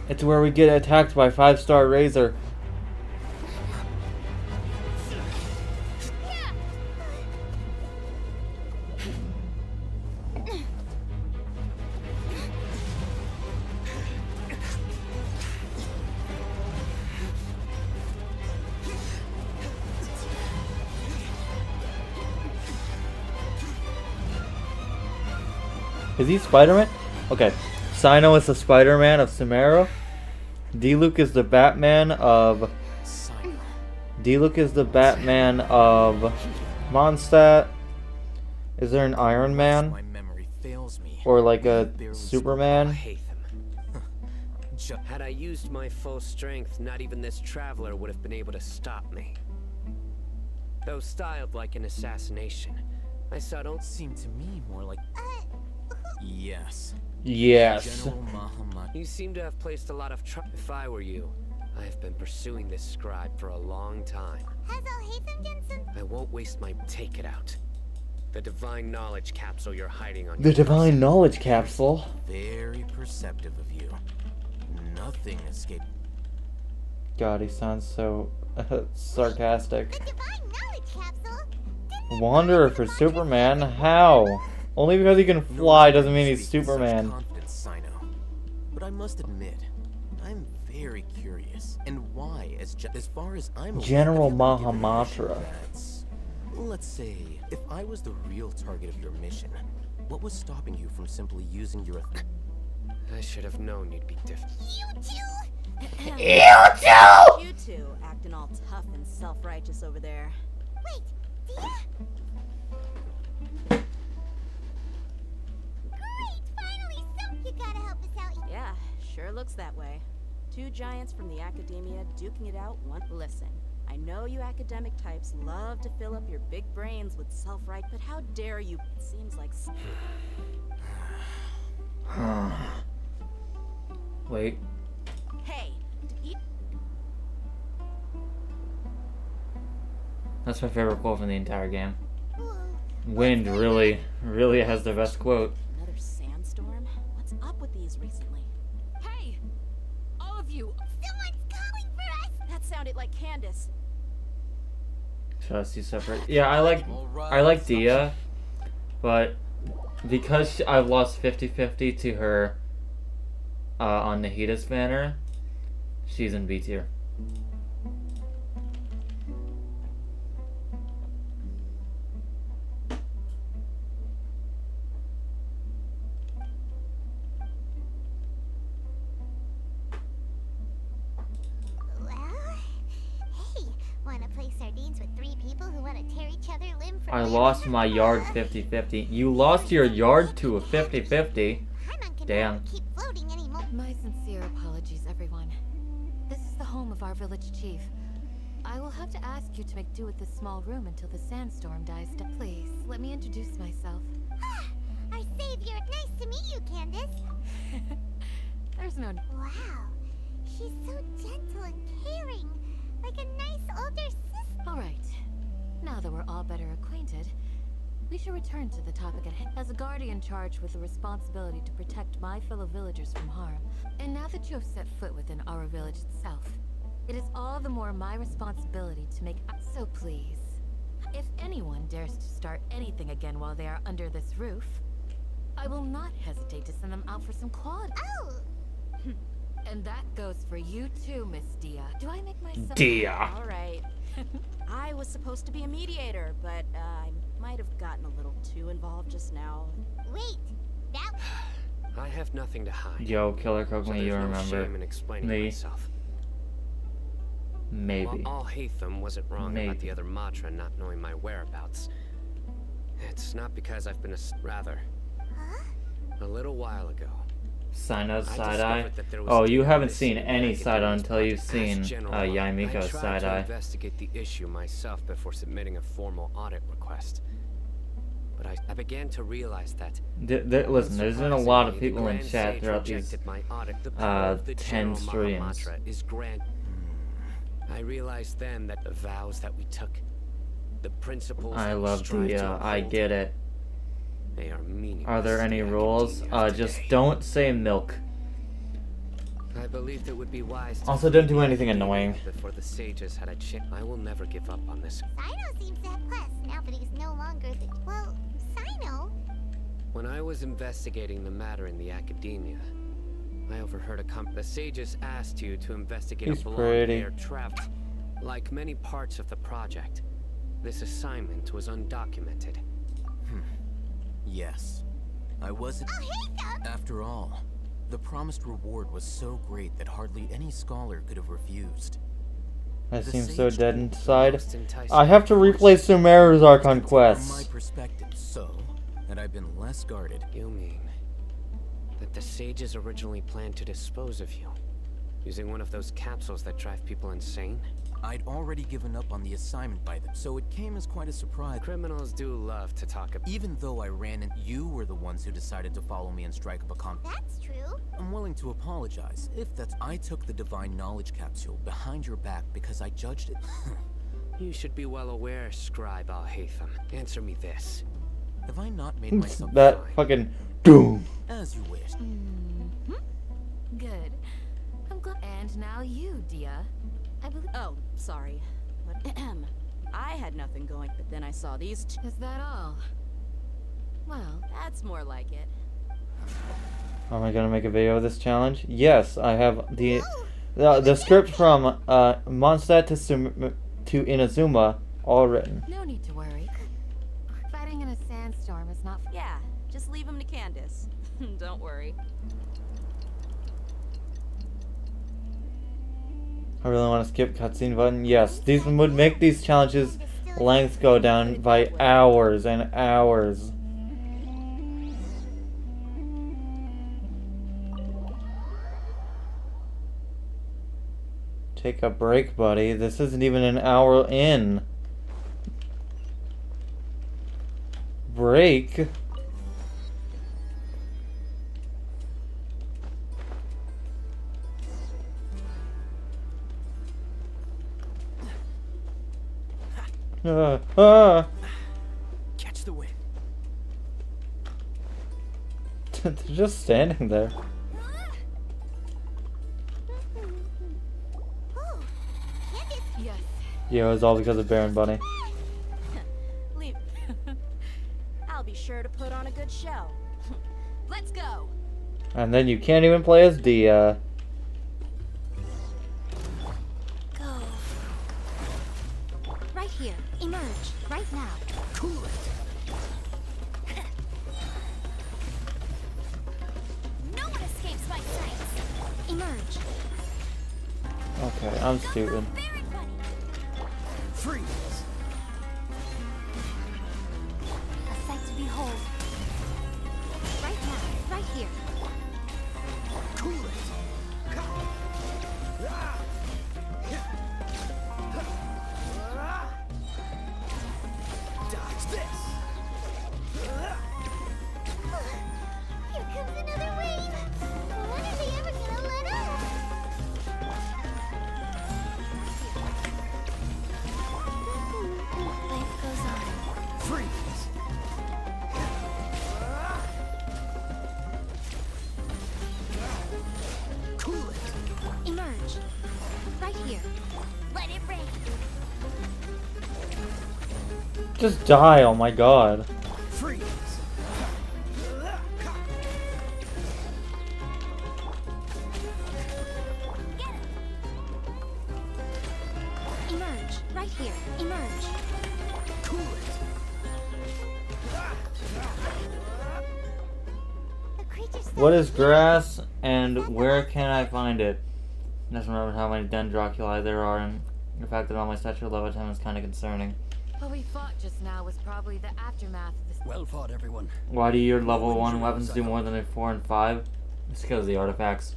C: It's where we get attacked by 5-star Razor. Is he Spider-Man? Okay. Sino is the Spider-Man of Sumeru. D-Luke is the Batman of... D-Luke is the Batman of Mondstadt. Is there an Iron Man?
M: My memory fails me.
C: Or like a Superman?
N: I hate them. Had I used my full strength, not even this traveler would have been able to stop me. Though styled like an assassination, my subtle
M: seemed to me more like... Yes.
C: Yes.
M: General Mahamad.
N: You seem to have placed a lot of trust. If I were you, I have been pursuing this scribe for a long time.
F: Has Al-Haytham Genshin?
N: I won't waste my... Take it out. The divine knowledge capsule you're hiding on
C: The
N: your
C: divine
N: person.
C: knowledge capsule?
M: Very perceptive of you. Nothing escaped.
C: God, he sounds so sarcastic.
F: The divine knowledge capsule?
C: Wanderer for Superman? How? Only because he can fly doesn't mean he's Superman.
M: Confidence, Sino. But I must admit, I'm very curious. And why, as far as I'm aware,
C: General
M: have you ever given a mission
C: Mahamatra.
M: that's, let's say, if I was the real target of your mission, what was stopping you from simply using your...
N: I should have known you'd be different.
F: You two?
I: You two acting all tough and self-righteous over there.
F: Wait, Dia? Great, finally you gotta help us out.
I: Yeah, sure looks that way. Two giants from the academia duking it out one. Listen, I know you academic types love to fill up your big brains with self-right, but how dare you? It seems like...
C: Wait.
I: Hey,
C: That's my favorite quote from the entire game. Wind really has the best quote.
I: another sandstorm? What's up with these recently? Hey! All of you!
F: Someone's calling for us!
I: That sounded like Candace.
C: Trust you separate. Yeah, I like Dia, but because I've lost 50-50 to her on Nahida's banner, she's in B tier. I lost my yard 50-50. You lost your yard to a 50-50. Damn.
A: My sincere apologies, everyone. This is the home of our village chief. I will have to ask you to make do with this small room until the sandstorm dies down. Please, let me introduce myself.
F: Our savior! Nice to meet you, Candace!
A: There's no...
F: Wow, she's so gentle and caring. Like a nice older sister.
A: Alright. Now that we're all better acquainted, we should return to the topic at hand. As a guardian charged with the responsibility to protect my fellow villagers from harm, and now that you have set foot within our village itself, it is all the more my responsibility to make... So please, if anyone dares to start anything again while they are under this roof, I will not hesitate to send them out for some quality.
F: Oh!
A: And that goes for you too, Miss Dia. Do I make myself...
C: Dia.
I: All right. I was supposed to be a mediator, but I might have gotten a little too involved just now.
F: Wait, that...
N: I have nothing to hide.
C: Yo, Killer Coke,
N: So
C: when
N: there's
C: you
N: no
C: remember
N: shame in explaining
C: me.
N: myself.
C: Maybe.
N: Well, all Hatham wasn't wrong about
C: Maybe.
N: the other Matra not knowing my whereabouts. It's not because I've been rather. A little while ago.
C: Sino's
N: I
C: side-eye?
N: discovered that there was
C: Oh, you
N: data
C: haven't
N: missing
C: seen
N: in
C: any
N: Academia's
C: side-eye until you've
N: As
C: seen
N: General,
C: Yaimiko's
N: I tried to
C: side-eye.
N: investigate the issue myself before submitting a formal audit request. But I began to realize that.
C: Listen, there's been a lot of
N: unsurprisingly,
C: people
N: the
C: in
N: Grand
C: chat
N: Sage
C: throughout these
N: rejected my audit. The power of the
C: 10
N: General
C: streams.
N: Mahamatra is grand. I realized then that the vows that we took, the principles
C: I
N: that we
C: love
N: strive to
C: Dia, I
N: uphold,
C: get it.
N: they are meaningless.
C: Are there
N: to
C: any
N: the
C: rules?
N: academia of
C: Just
N: today.
C: don't say milk.
N: I believed it would be wise to
C: Also,
N: free
C: don't do
N: the
C: anything
N: academia
C: annoying.
N: before the sages had a chance. I will never give up on this.
F: Sino seems to have plus now that he's no longer the. Well, Sino.
N: When I was investigating the matter in the academia, I overheard the sages asked you to investigate
C: He's
N: a
C: pretty.
N: blonde-haired traveler. Like many parts of the project, this assignment was undocumented.
M: Yes. I wasn't. After all, the promised reward was so great that hardly any scholar could have refused.
C: I
M: The
C: seem so
M: sage
C: dead
M: told
C: inside.
N: most enticing
C: I have to replay Sumeru's Archon
M: From my
C: quests.
M: perspective, so that I've been less guarded.
N: You mean that the sages originally planned to dispose of you, using one of those capsules that drive people insane?
M: I'd already given up on the assignment by them, so it came as quite a surprise.
N: Criminals do love to talk about.
M: Even though I ran in, you were the ones who decided to follow me and strike up a conflict.
F: That's true.
M: I'm willing to apologize if that's. I took the divine knowledge capsule behind your back because I judged it.
N: You should be well aware, Scribe Al-Haytham. Answer me this.
M: Have I not made myself
C: That
N: fine?
C: fucking doom.
M: As you wished.
A: Good. I'm glad. And now you, Dia. I believe.
I: Oh, sorry. What? I had nothing going, but then I saw these two.
A: Is that all? Well,
I: That's more like it.
C: Am I gonna make a video of this challenge? Yes, I have the script from Mondstadt to Inazuma all written.
A: no need to worry. Fighting in a sandstorm is not.
I: Yeah, just leave him to Candace. Don't worry.
C: I really want to skip cutscene button. Yes, these would make these challenges lengths go down by hours and hours. Take a break, buddy. This isn't even an hour in. Break?
M: Catch the wind.
C: They're just standing there.
A: Yes.
C: Yeah, it was all because of Baron Bunny.
I: Leave. I'll be sure to put on a good show. Let's go.
C: And then you can't even play as Dia.
F: Go. Right here. Emerge. Right now.
L: Cool it.
F: No one escapes my sight. Emerge.
C: Okay, I'm stupid.
L: Freeze.
F: A sight to behold. Right now. Right here.
L: Cool it. Dodge this.
F: Here comes another wave. When are they ever gonna let up? Life goes on.
L: Freeze. Cool it.
F: Emerge. Right here. Let it rain.
C: Just die, oh my god.
L: Freeze.
F: Emerge. Right here. Emerge.
L: Cool it.
F: The creature's
C: What is grass and where can I find it? Doesn't remember how many Dendroculi there are in The fact that all my statue level 10 is kind of concerning.
A: What we fought just now was probably the aftermath of this.
K: Well fought, everyone.
C: Why do your level
K: No
C: 1
K: injuries,
C: weapons
K: I
C: do
K: hope.
C: more than a 4 and 5? It's because of the artifacts.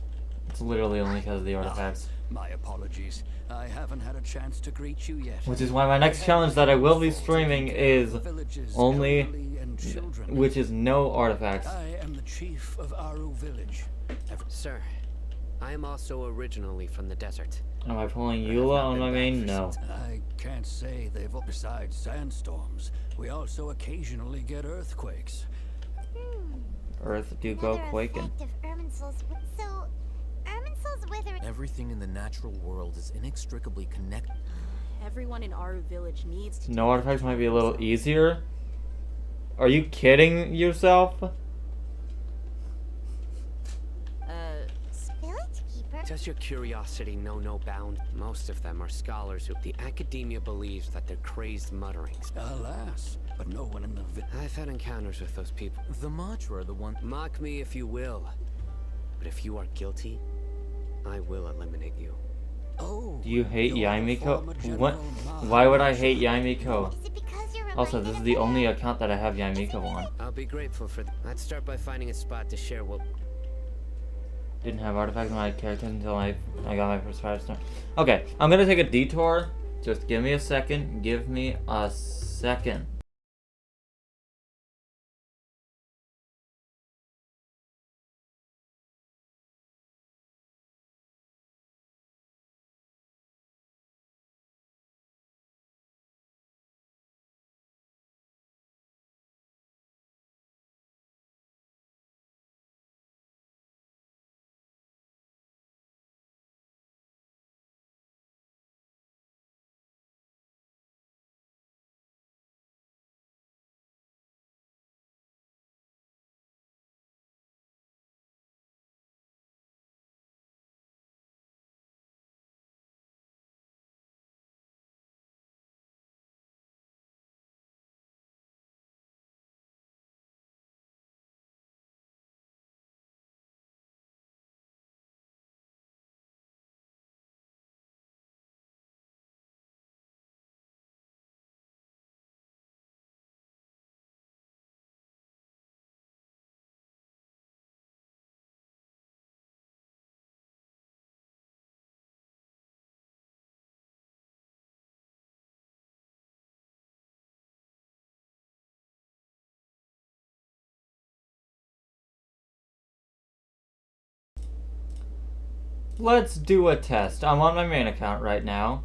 C: It's literally only because of the artifacts.
K: My apologies. I haven't had a chance to greet you yet.
C: Which is why my next challenge that I will be streaming is only, which is no artifacts.
K: I am the chief of Aru village.
N: Sir, I am also originally from the desert.
C: Am I pulling Eula on my main? No.
K: I can't say they've. Besides sandstorms, we also occasionally get earthquakes.
C: Earth do go
F: Another
C: quaking.
F: effect of Irminsul's wither.
M: Everything in the natural world is inextricably connected.
I: Everyone in Aru village needs to.
C: No artifacts might be a little easier? Are you kidding yourself?
F: Village keeper.
N: Does your curiosity know no bound? Most of them are scholars who the academia believes that they're crazed mutterings.
K: Alas, but no one in the
N: I've had encounters with those people.
M: The Matra are the one.
N: Mock me if you will, but if you are guilty, I will eliminate you.
K: Oh.
C: Do you hate
K: you're the
C: Yaimiko?
K: former
C: What?
K: General
C: Why would I hate Yaimiko?
F: Is it because you're
C: Also, this is the only account that I have Yaimiko on.
N: I'll be grateful for I'd start by finding a spot to share what.
C: Didn't have artifacts on my character until I got my first 5-star. Okay, I'm gonna take a detour. Just give me a second. Give me a second. Let's do a test. I'm on my main account right now.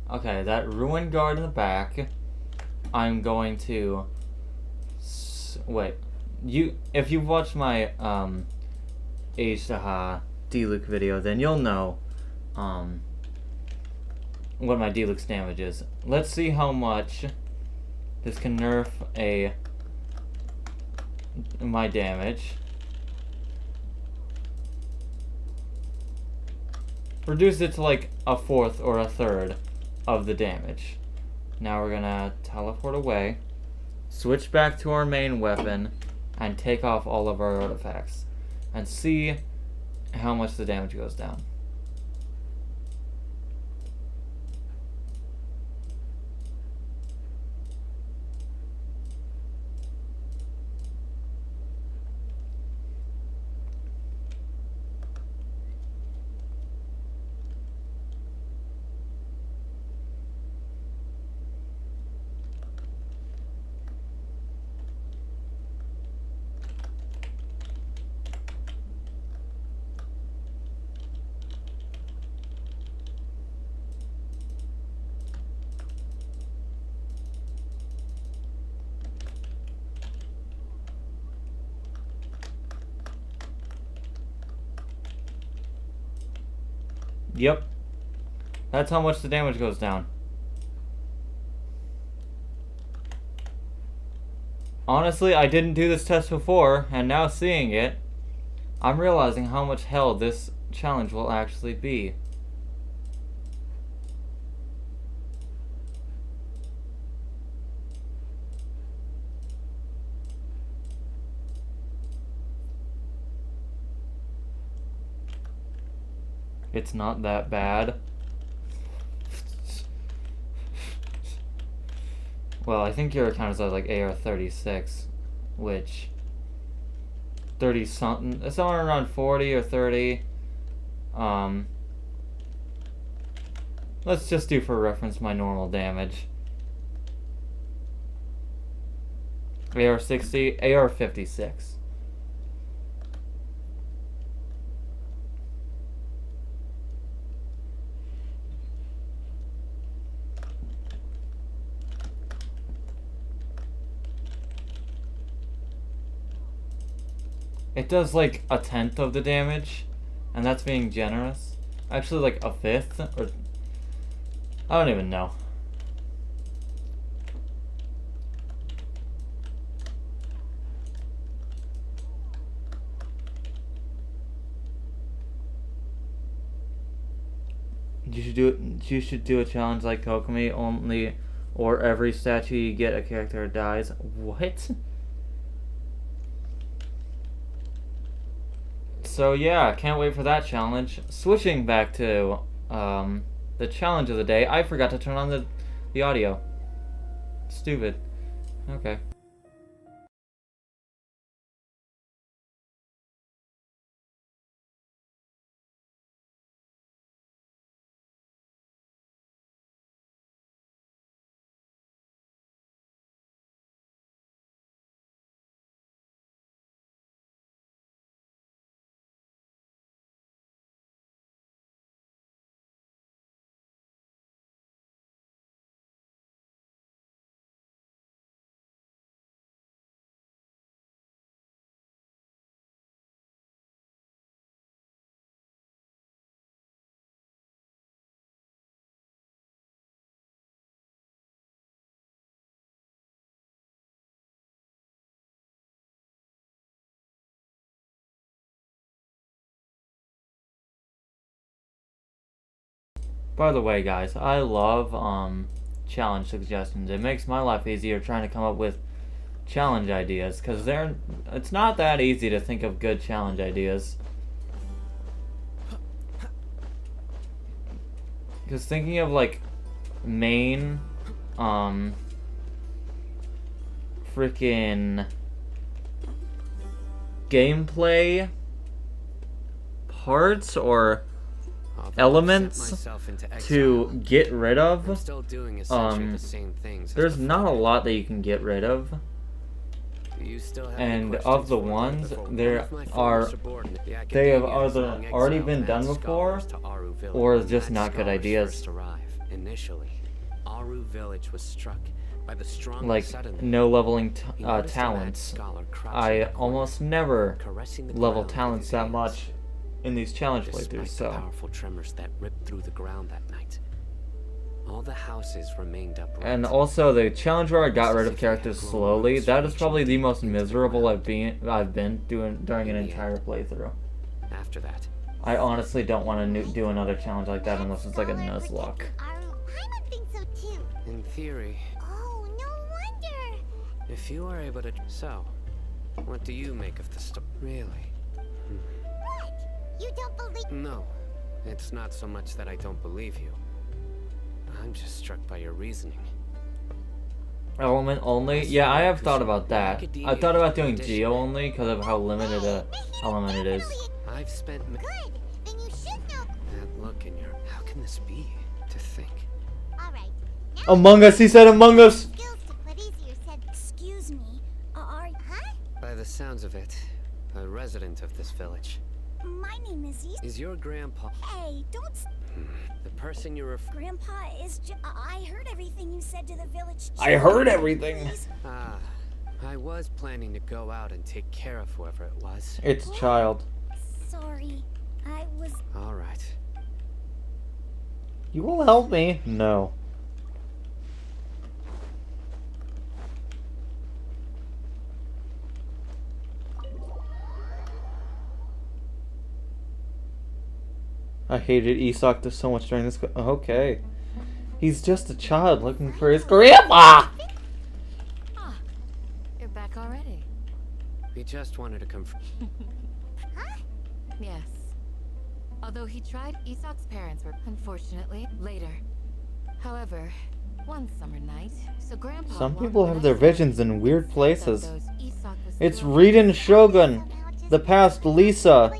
C: Okay, that ruined guard in the back. I'm going to wait. If you've watched my Age Taha D-Luke video, then you'll know what my D-Luke's damage is. Let's see how much this can nerf my damage. Reduce it to like a fourth or a third of the damage. Now we're gonna teleport away, switch back to our main weapon, and take off all of our artifacts, and see how much the damage goes down. Yep. That's how much the damage goes down. Honestly, I didn't do this test before, and now seeing it, I'm realizing how much hell this challenge will actually be. It's not that bad. Well, I think your account is at like AR 36, which 30 something, somewhere around 40 or 30. Let's just do for reference my normal damage. AR 60, AR 56. It does like a tenth of the damage, and that's being generous. Actually, like a fifth, or I don't even know. You should do a challenge like Kokomi, only or every statue you get a character dies. What? So yeah, can't wait for that challenge. Switching back to the challenge of the day, I forgot to turn on the audio. Stupid. Okay. By the way, guys, I love challenge suggestions. It makes my life easier trying to come up with challenge ideas, because it's not that easy to think of good challenge ideas. Because thinking of like main freaking gameplay parts or elements to get rid of, there's not a lot that you can get rid of. And of the ones, they have either already been done before, or just not good ideas. Like no leveling talents. I almost never level talents that much in these challenge playthroughs, so
N: powerful tremors that ripped through the ground that night. All the houses remained upright.
C: And also the challenge where I got rid of characters slowly, that is probably the most miserable I've been doing during an entire playthrough.
N: After that,
C: I honestly don't want to do another challenge like that unless it's like a Nuzlocke.
F: I think so too.
N: in theory,
F: Oh, no wonder.
N: if you are able to... So, what do you make of the story? Really?
F: What? You don't believe?
N: No, it's not so much that I don't believe you. I'm just struck by your reasoning.
C: Element only? Yeah, I have thought about that. I thought about doing Geo only because of how limited a element it is.
N: I've spent...
F: Good. Then you should know.
N: That look in your... How can this be? To think.
F: All right.
C: Among Us, he said Among Us!
F: Skills to put easier said. Excuse me. Huh?
N: By the sounds of it, a resident of this village.
F: My name is
N: Is your grandpa...
F: Hey, don't.
N: The person you're
F: Grandpa is. I heard everything you said to the village.
C: I heard everything!
N: Ah, I was planning to go out and take care of whoever it was.
C: It's a child.
F: Sorry, I was.
N: Alright.
C: You will help me? No. I hated Isak so much during this. Okay. He's just a child looking for his grandpa!
A: Ah, you're back already.
N: We just wanted to confirm.
A: Yes. Although he tried, Isak's parents were, unfortunately, later. However, One summer night, so Grandpa
C: Some
A: walked
C: people
A: the
C: have their
A: nice
C: visions in
A: and
C: weird
A: said that
C: places.
A: those Isak was
C: It's
A: still-
C: Riden Shogun, the past Lisa,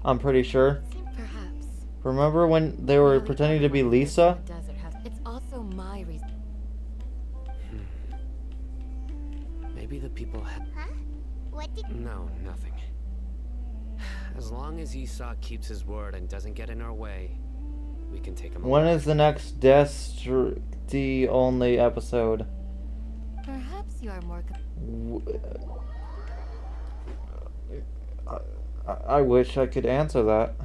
C: I'm pretty sure.
A: Perhaps.
C: Remember when they were pretending to be Lisa?
A: The desert has. It's also my reason.
N: Maybe the people have.
F: Huh? What did...
N: No, nothing. As long as Isak keeps his word and doesn't get in our way, we can take him away.
C: When is the next Destiny only episode?
A: Perhaps you are more.
C: I wish I could answer that.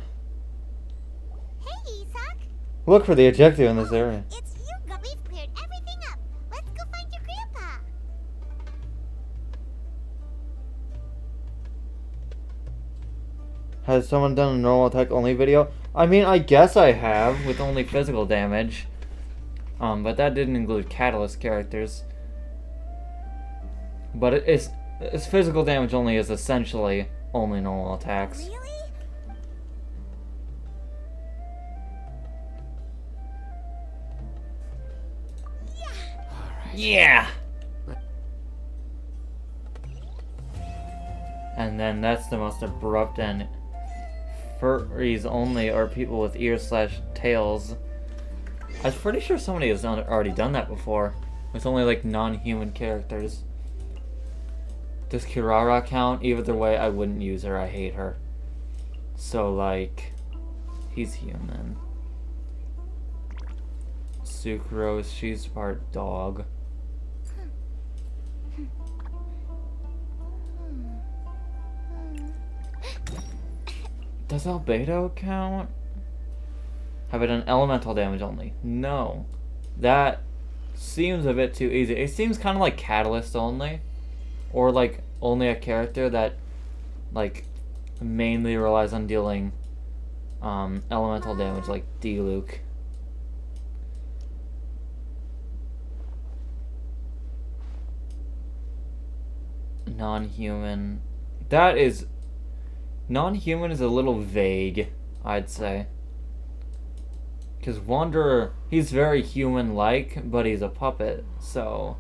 F: Hey, Isak!
C: Look for the objective in this area.
F: It's you! We've cleared everything up! Let's go find your grandpa!
C: Has someone done a normal attack only video? I mean, I guess I have, with only physical damage. But that didn't include catalyst characters. But it's physical damage only is essentially only normal attacks.
F: Really?
C: Yeah! And then that's the most abrupt end. Furries only are people with ears/tails. I was pretty sure somebody has already done that before. With only like non-human characters. Does Kirara count? Either way, I wouldn't use her. I hate her. So like, he's human. Sucrose, she's part dog. Does Albedo count? Have I done elemental damage only? No. That seems a bit too easy. It seems kind of like catalyst only. Or like only a character that like mainly relies on dealing elemental damage like D-Luke. Non-human. That is... Non-human is a little vague, I'd say. Because Wanderer, he's very human-like, but he's a puppet, so...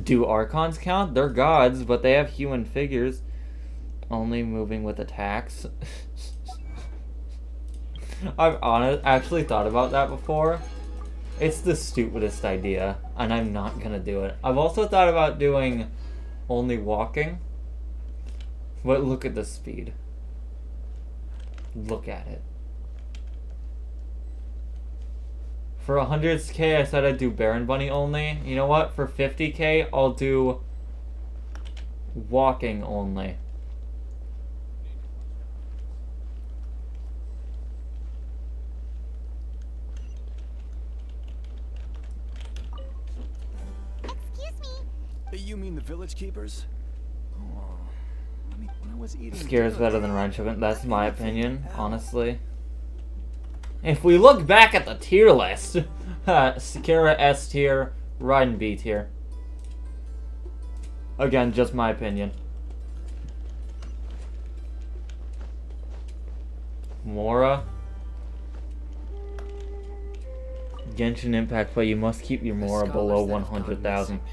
C: Do Archons count? They're gods, but they have human figures. Only moving with attacks. I've actually thought about that before. It's the stupidest idea, and I'm not gonna do it. I've also thought about doing only walking. But look at the speed. Look at it. For 100k, I said I'd do Baron Bunny only. You know what? For 50k, I'll do walking only.
F: Excuse me!
K: You mean the village keepers? Oh, when I was eating
C: Scare's
K: dinner-
C: better than Rainshogun. That's my opinion, honestly. If we look back at the tier list, Sakura S tier, Raiden B tier. Again, just my opinion. Mora. Genshin Impact, but you must keep your
N: The
C: Mora below
N: scholars that have gone
C: 100,000.
N: missing.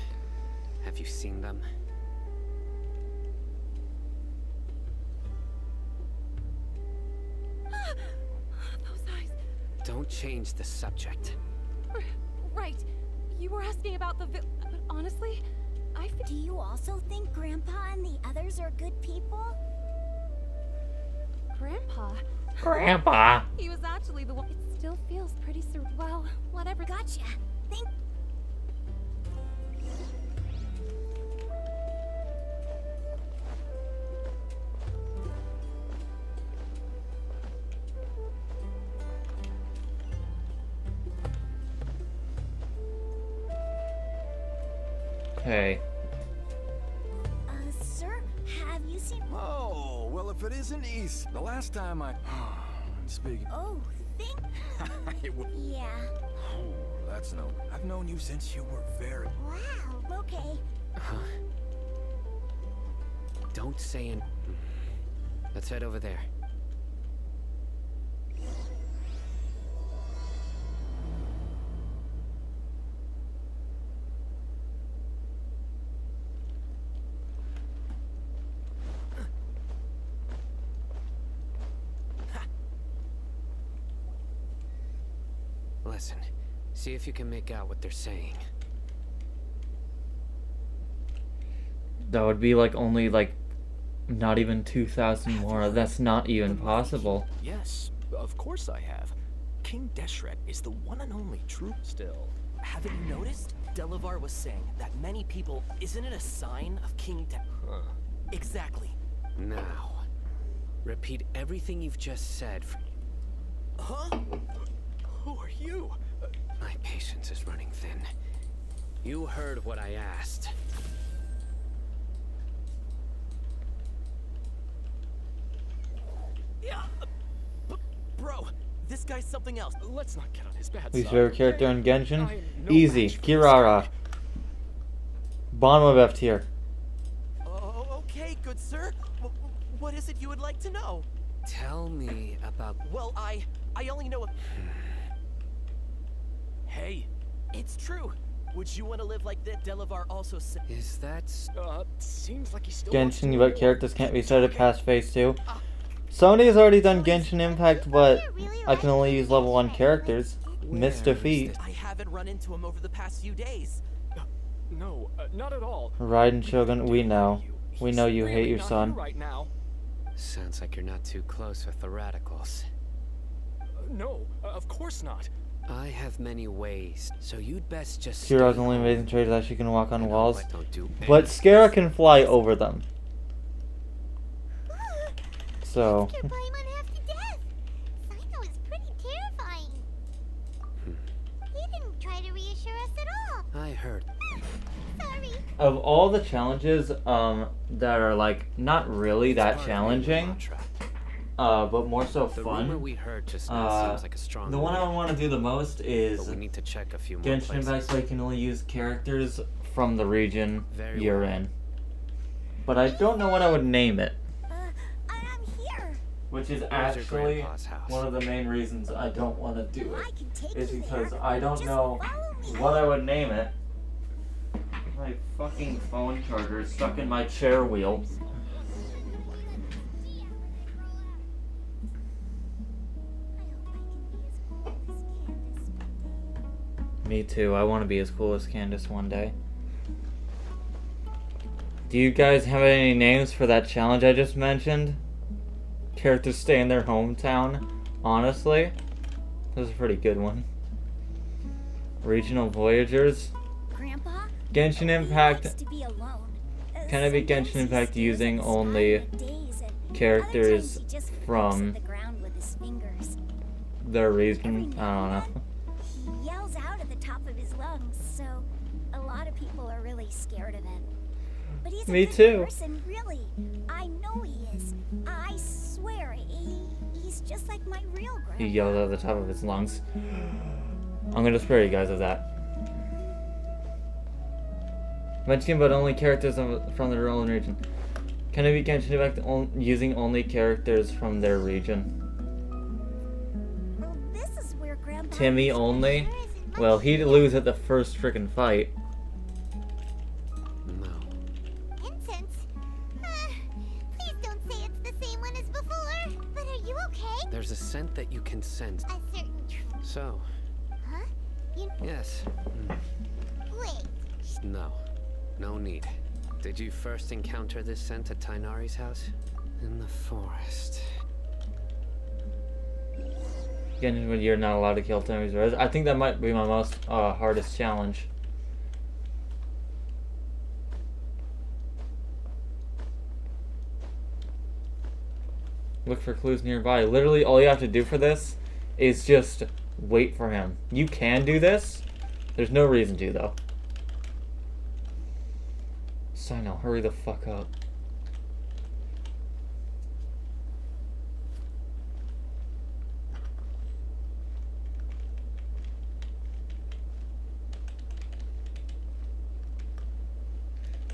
N: Have you seen them?
B: Those eyes.
N: Don't change the subject.
B: Right. You were asking about the but honestly, I feel...
F: Do you also think Grandpa and the others are good people?
B: Grandpa.
C: Grandpa!
B: He was actually the one. It still feels pretty well, whatever.
F: Gotcha. Thank...
C: Okay.
F: Sir, have you seen...
K: Oh, well, if it isn't East, the last time I... Speaking...
F: Oh, think... Yeah.
K: Oh, that's no... I've known you since you were very...
F: Wow, okay.
N: Huh? Don't say an... Let's head over there. Listen, see if you can make out what they're saying.
C: That would be like only like not even 2,000 more. That's not even possible.
O: Yes, of course I have. King Deshret is the one and only true. Still, haven't you noticed? Delavar was saying that many people. Isn't it a sign of King Huh. Exactly.
N: Now, repeat everything you've just said.
O: Huh? Who are you?
N: My patience is running thin. You heard what I asked.
O: Yeah, bro, this guy's something else. Let's not get on his bad
C: Least
O: side.
C: favorite character in Genshin?
O: I am no
C: Easy.
O: match for this
C: Kirara.
O: guy.
C: Bottom of F tier.
O: Oh, okay, good sir. What is it you would like to know?
N: Tell me about...
O: Well, I only know a... Hey, it's true. Would you want to live like that? Delavar also said...
N: Is that...
O: seems like he still wants to
C: Genshin,
O: know
C: but
O: more.
C: characters can't be started past phase 2. Sony has already done Genshin Impact, but I can only use level 1 characters. Miss defeat.
O: I haven't run into him over the past few days. No, not at all.
C: Raiden Shogun, we know. We know you hate your son.
O: Right now.
N: Sounds like you're not too close with the radicals.
O: No, of course not.
N: I have many ways, so you'd best just...
C: Kira's
N: stay
C: only
N: home.
C: amazing trait is that she can walk on walls.
N: Don't do
C: But Skara can fly over them. So...
F: You're probably one half to death. Sino is pretty terrifying. He didn't try to reassure us at all.
N: I heard.
F: Sorry.
C: Of all the challenges that are like not really that challenging, but more so
N: The rumor
C: fun,
N: we heard just now seems like a strong
C: the one I
N: word,
C: want to do the most is
N: but we need to check a few more
C: Genshin
N: places.
C: Impact, so you can only use characters from the region
N: Very
C: you're
N: well.
C: in. But I don't know what I would name it,
F: I'm here.
C: which is
N: Where's your
C: actually
N: grandpa's house?
C: one of the main reasons I don't want to do
F: I
C: it.
F: can take
C: Is
F: you
C: because
F: there.
C: I don't
F: Just
C: know
F: follow me.
C: what I would name it. My fucking phone charger is stuck in my chair wheel. Me too. I want to be as cool as Candace one day. Do you guys have any names for that challenge I just mentioned? Characters stay in their hometown? Honestly, this is a pretty good one. Regional Voyagers?
F: Grandpa?
C: Genshin
F: He
C: Impact.
F: likes to be alone.
C: Can I be
F: Sometimes
C: Genshin
F: he
C: Impact
F: stares
C: using
F: at the sky
C: only
F: for days, and
C: characters
F: other times he just pokes
C: from
F: at the ground with his fingers.
C: their
F: Every
C: region?
F: now
C: I don't
F: and
C: know.
F: then, he yells out at the top of his lungs, so a lot of people are really scared of him. But he's a
C: Me
F: good
C: too.
F: person, really. I know he is. I swear, he's just like my real grandpa.
C: He yelled at the top of his lungs. I'm gonna spare you guys of that. Mention but only characters from their own region. Can I be Genshin Impact using only characters from their region?
F: Well, this is where Grandpa
C: Timmy
F: lives.
C: only?
F: There isn't much
C: Well, he'd
F: to
C: lose at the first freaking fight.
N: No.
F: Incense? Please don't say it's the same one as before. But are you okay?
N: There's a scent that you can sense.
F: A certain
N: So,
F: Huh? You...
N: yes.
F: Wait.
N: No. No need. Did you first encounter this scent at Tainari's house? In the forest.
C: Genshin, when you're not allowed to kill enemies. I think that might be my most hardest challenge. Look for clues nearby. Literally, all you have to do for this is just wait for him. You can do this. There's no reason to, though. Sino, hurry the fuck up.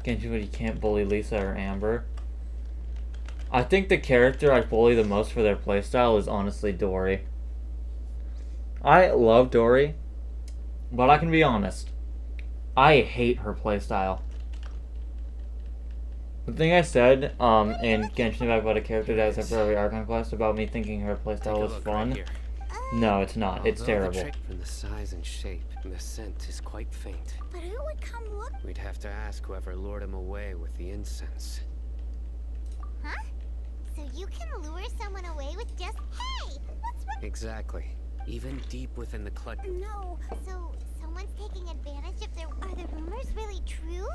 C: Genshin, but you can't bully Lisa or Amber. I think the character I bully the most for their playstyle is honestly Dory. I love Dory, but I can be honest. I hate her playstyle. The thing I said in Genshin Impact about a character that was a temporary Archon quest about me thinking her
N: Take
C: playstyle
N: a
C: was
N: look
C: fun
N: right here.
C: No, it's not. It's
N: Although
C: terrible.
N: The trick from the size and shape, and the scent is quite faint.
F: But who would come look?
N: We'd have to ask whoever lured him away with the incense.
F: Huh? So you can lure someone away with just, hey, what's wrong?
N: Exactly. Even deep within the clutch.
F: No. So someone's taking advantage of their. Are the rumors really true?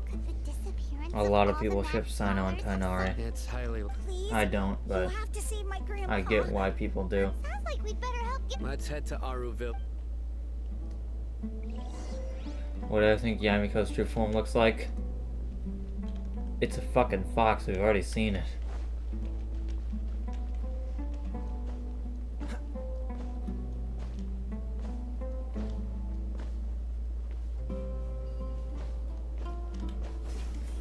F: Could the disappearance
C: A lot of
F: all the
C: people ship
F: magic
C: Sino and
F: powers of
C: Tainari.
N: It's highly.
F: Please?
C: I don't, but
F: You have to save my grandpa.
C: I get why people do.
F: Sounds like we'd better help get.
N: Let's head to Aruville.
C: What do I think Yamiko's true form looks like? It's a fucking fox. We've already seen it.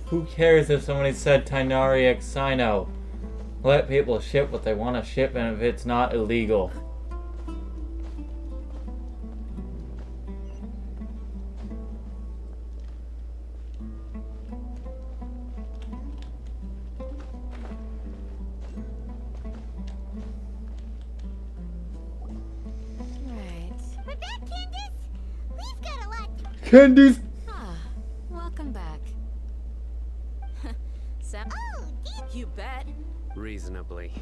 C: Who cares if somebody said Tainari X Sino? Let people ship what they want to ship, and if it's not illegal.
A: Right.
F: We're back, Candace. We've got a lot.
C: Candies!
A: Ah, welcome back.
I: Sam,
F: Oh, did
I: you bet.
N: Reasonably.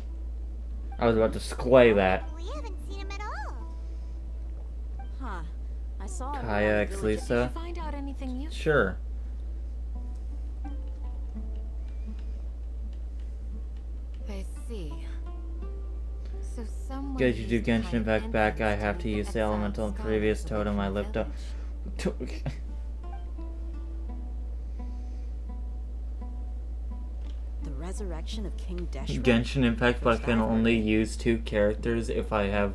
C: I was about to sklay that.
F: we haven't seen him at all.
I: Huh. I saw him
C: Kaya
I: around
C: X
I: the village.
A: Did you
C: Lisa?
A: find out anything useful?
C: Sure.
A: I see. So someone
C: Get you do
A: used kind
C: Genshin
A: of
C: Impact back, I
A: incense
C: have to use the
A: exile
C: elemental
A: scholars
C: previous
A: away
C: totem
A: from
C: I
A: the
C: lived up.
A: village.
I: The resurrection of King Deshret?
C: Genshin Impact, but I can only use 2 characters if I have.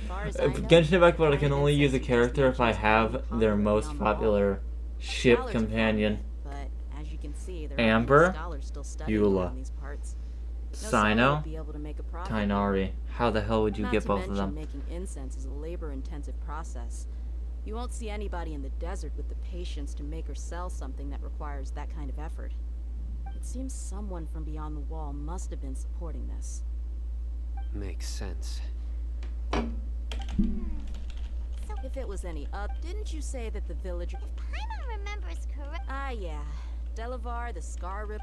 I: Far as I know,
C: Genshin Impact, but I can
I: private
C: only use a
I: incense
C: character if I
I: just
C: have
I: mentions
C: their
I: being
C: most
I: on the wall.
C: popular ship
I: Scholars are
C: companion.
I: fond of it, but as you can see, there
C: Amber,
I: are many scholars still studying
C: Eula,
I: around these parts. No scholar
C: Sino,
I: would be able to make a profit.
C: Tainari. How the hell would you
I: Not
C: get
I: to
C: both of
I: mention
C: them?
I: making incense is a labor-intensive process. You won't see anybody in the desert with the patience to make or sell something that requires that kind of effort. It seems someone from beyond the wall must have been supporting this.
N: Makes sense.
I: If it was any up, didn't you say that the villager?
F: If Paimon remembers correct.
I: Ah, yeah, Delavar, the Scar Rip.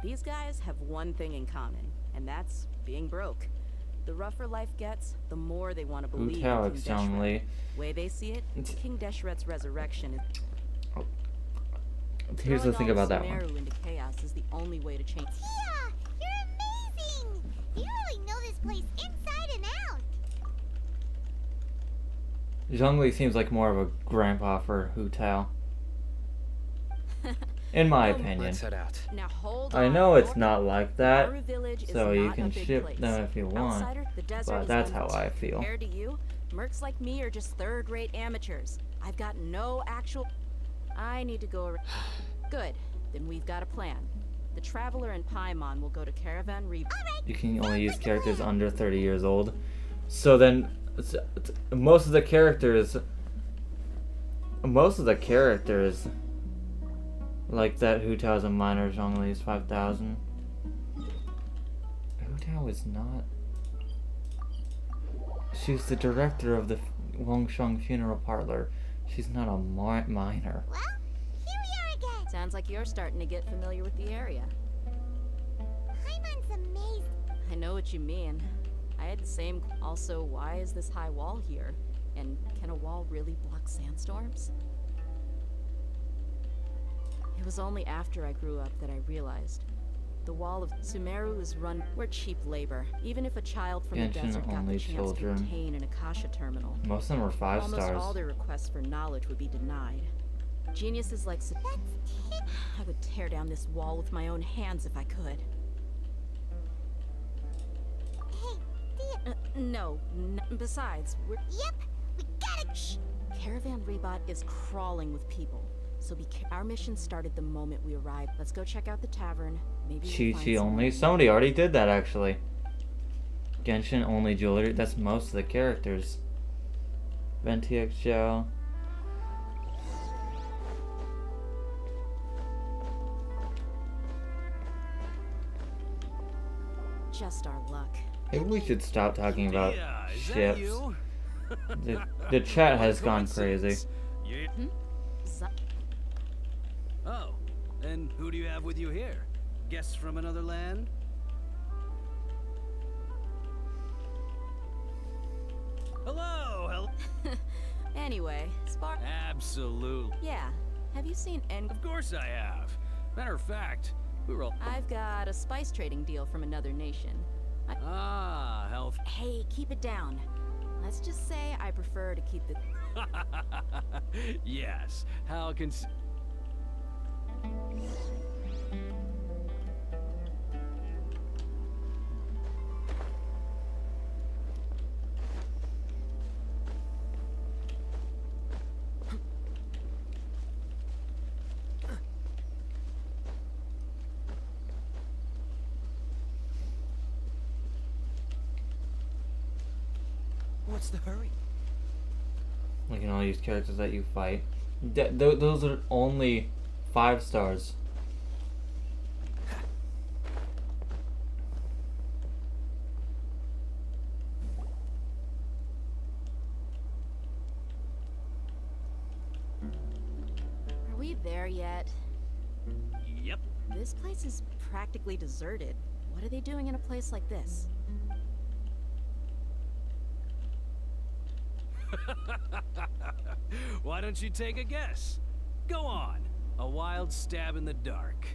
I: These guys have one thing in common, and that's being broke. The rougher life gets, the more they want to believe in
C: Wu
I: King
C: Tao
I: Deshret. Way they see it, King Deshret's resurrection is.
C: Here's the thing about that one.
I: Sumeru into chaos is the only way to change.
F: Yeah, you're amazing. You really know this place inside and out.
C: Zhongli seems like more of a grandpa for Hu Tao. In my opinion.
N: Let's head out.
I: Now hold
C: I
I: on.
C: know it's not like that,
I: Maru Village is
C: so you
I: not
C: can
I: a big
C: ship
I: place.
C: them if you want,
I: Outsider, the desert
C: but
I: is
C: that's how
I: empty.
C: I feel.
I: Compared to you, mercs like me are just third-rate amateurs. I've got no actual. I need to go. Good. Then we've got a plan. The Traveler and Paimon will go to Caravan Re.
C: You can only use characters under 30 years old. So then, most of the characters, like that Hu Tao's a minor, Zhongli is 5,000. Hu Tao is not. She's the director of the Wangsheng Funeral Parlor. She's not a minor.
F: Well, here we are again.
I: Sounds like you're starting to get familiar with the area.
F: Paimon's amazed.
I: I know what you mean. I had the same. Also, why is this high wall here? And can a wall really block sandstorms? It was only after I grew up that I realized. The wall of Sumeru is run. We're cheap labor. Even if a child from the
C: Genshin
I: desert got the
C: only
I: chance
C: children.
I: to obtain an Akasha terminal,
C: Most of them are 5
I: almost
C: stars.
I: all their requests for knowledge would be denied. Geniuses like I would tear down this wall with my own hands if I could.
F: Hey,
I: No. Besides, we're.
F: Yep, we got it.
I: Shh. Caravan Rebot is crawling with people. So our mission started the moment we arrived. Let's go check out the tavern. Maybe we'll find
C: Chi
I: some
C: only?
I: more.
C: Somebody already did that actually. Genshin only jewelry. That's most of the characters. Ventix Joe.
I: Just our luck.
C: Maybe we should stop talking about
P: Dia, is that
C: ships.
P: you?
C: The chat has
P: What a
C: gone crazy.
P: coincidence. Oh, and who do you have with you here? Guests from another land? Hello.
I: Anyway, Spark.
P: Absolutely.
I: Yeah. Have you seen
P: Of course I have. Matter of fact, we were all...
I: I've got a spice trading deal from another nation.
P: Ah, health.
I: Hey, keep it down. Let's just say I prefer to keep it.
P: Yes. How can...
O: What's the hurry?
C: We can only use characters that you fight. Those are only 5 stars.
I: Are we there yet?
P: Yep.
I: This place is practically deserted. What are they doing in a place like this?
P: Why don't you take a guess? Go on. A wild stab in the dark.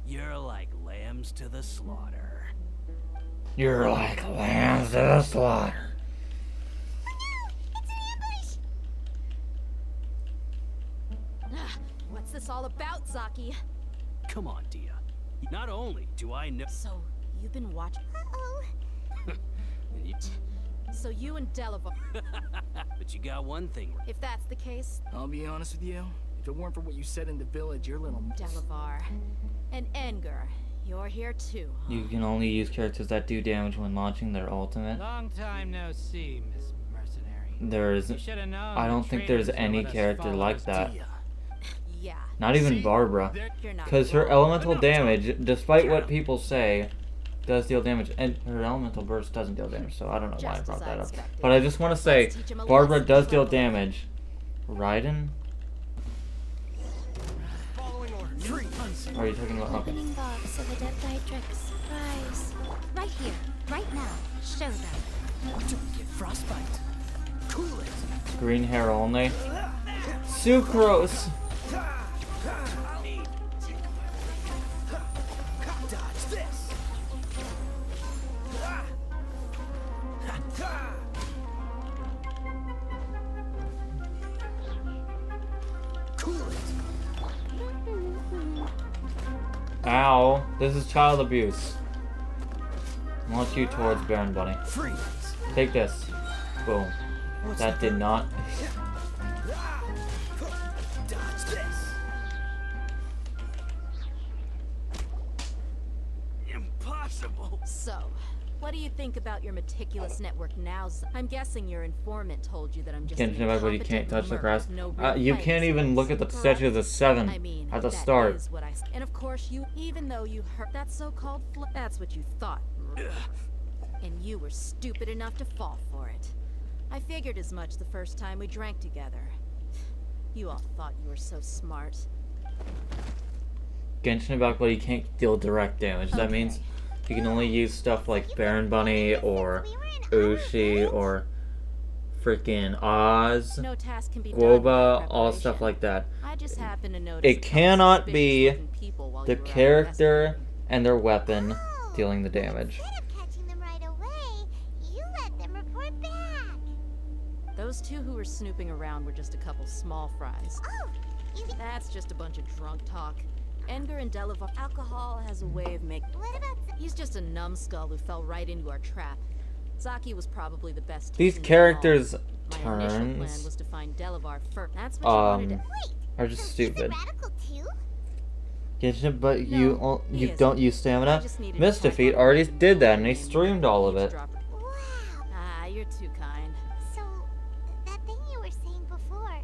P: You're like lambs to the slaughter.
C: You're like lambs to the slaughter.
I: What's this all about, Zaki?
P: Come on, Dia. Not only do I know...
I: So, you've been watching...
E: Uh-oh.
I: So you and Delavar...
P: But you got one thing.
I: If that's the case...
L: I'll be honest with you. If it weren't for what you said in the village, your little...
I: Delavar. And Enger. You're here too.
C: You can only use characters that do damage when launching their ultimate.
Q: Long time no see, Miss Mercenary.
C: There is...
Q: You should have known
C: I don't
Q: the
C: think there's
Q: traitors
C: any
Q: would let us
C: character
Q: follow
C: like
Q: us
C: that.
I: Yeah.
C: Not even Barbara.
I: You're not
C: Because her
I: wrong.
C: elemental damage, despite what people say, does deal damage. And her elemental burst doesn't deal damage, so I don't know why I
I: Just
C: brought
I: as I
C: that up.
I: expected.
C: But I just want to say,
I: Let's teach him a
C: Barbara
I: lesson,
C: does deal
I: traveler.
C: damage. Raiden?
O: Following orders.
C: Or are you talking about... Okay.
E: Opening box of a Death Nitrix surprise. Right here, right now. Show them.
O: Don't get frostbite. Cool it.
C: Green hair only. Sucrose!
O: Dodge this. Cool it.
C: Ow. This is child abuse. Launch you towards Baron Bunny.
O: Freeze.
C: Take this. Boom. That did not...
O: Dodge this.
P: Impossible.
I: So, what do you think about your meticulous network now? I'm guessing your informant told you that I'm just
C: Genshin
I: an
C: Impact, but you can't
I: incompetent
C: touch the
I: merc
C: grass.
I: with no real
C: You
I: fighting
C: can't even
I: skills,
C: look at the
I: correct?
C: statue of the 7
I: I mean,
C: at the
I: that
C: start.
I: is what I and of course you, even though you heard that so-called that's what you thought. And you were stupid enough to fall for it. I figured as much the first time we drank together. You all thought you were so smart.
C: Genshin Impact, but you can't deal direct damage. That means you can only use stuff like Baron Bunny or Ushi or freaking Oz,
I: No task can be done without
C: Guoba, all
I: preparation.
C: stuff like that.
I: I just happened to notice
C: It
I: a couple
C: cannot be
I: suspicious-looking people while
C: the
I: you were out
C: character and their weapon dealing the damage.
F: Instead of catching them right away, you let them report back.
I: Those two who were snooping around were just a couple small fries.
F: Oh,
I: That's just a bunch of drunk talk. Enger and Delavar, alcohol has a way of making...
F: what about
I: He's just a numbskull who fell right into our trap. Zaki was probably the best.
C: These
I: teacher of them all.
C: characters'
I: My initial plan
C: turns
I: was to find Delavar first. That's what you wanted to...
C: are just stupid.
F: radical too?
C: Genshin, but
I: No,
C: you
I: he
C: you
I: isn't.
C: don't use
I: I
C: stamina.
I: just needed to
C: Mist
I: type
C: Defeat
I: on
C: already
I: my
C: did that, and he
I: name
C: streamed all of it.
F: Wow.
I: Ah, you're too kind.
F: So, that thing you were saying before,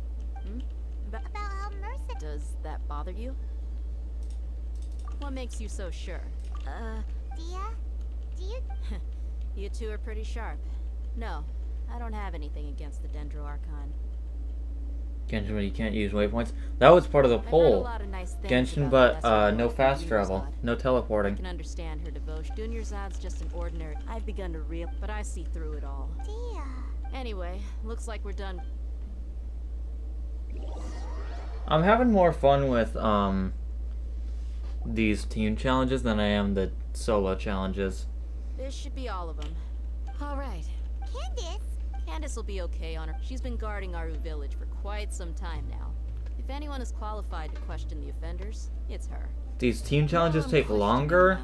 I: About
F: about how Mercer...
I: Does that bother you? What makes you so sure?
F: Dia? Do you...
I: You two are pretty sharp. No, I don't have anything against the Dendro Archon.
C: Genshin, but you can't use waypoints. That was part of the
I: I've heard a
C: poll.
I: lot of nice things
C: Genshin,
I: about the
C: but
I: lesser
C: no
I: world
C: fast
I: of
C: travel,
I: Dunyarzad.
C: no
I: I
C: teleporting.
I: can understand her devotion. Dunyarzad's just an ordinary. I've begun to real, but I see through it all.
F: Dia...
I: Anyway, looks like we're done.
C: I'm having more fun with these team challenges than I am the solo challenges.
I: This should be all of them.
A: All right.
I: Candace will be okay on her. She's been guarding Aru village for quite some time now. If anyone is qualified to question the offenders, it's her.
C: These team challenges take longer,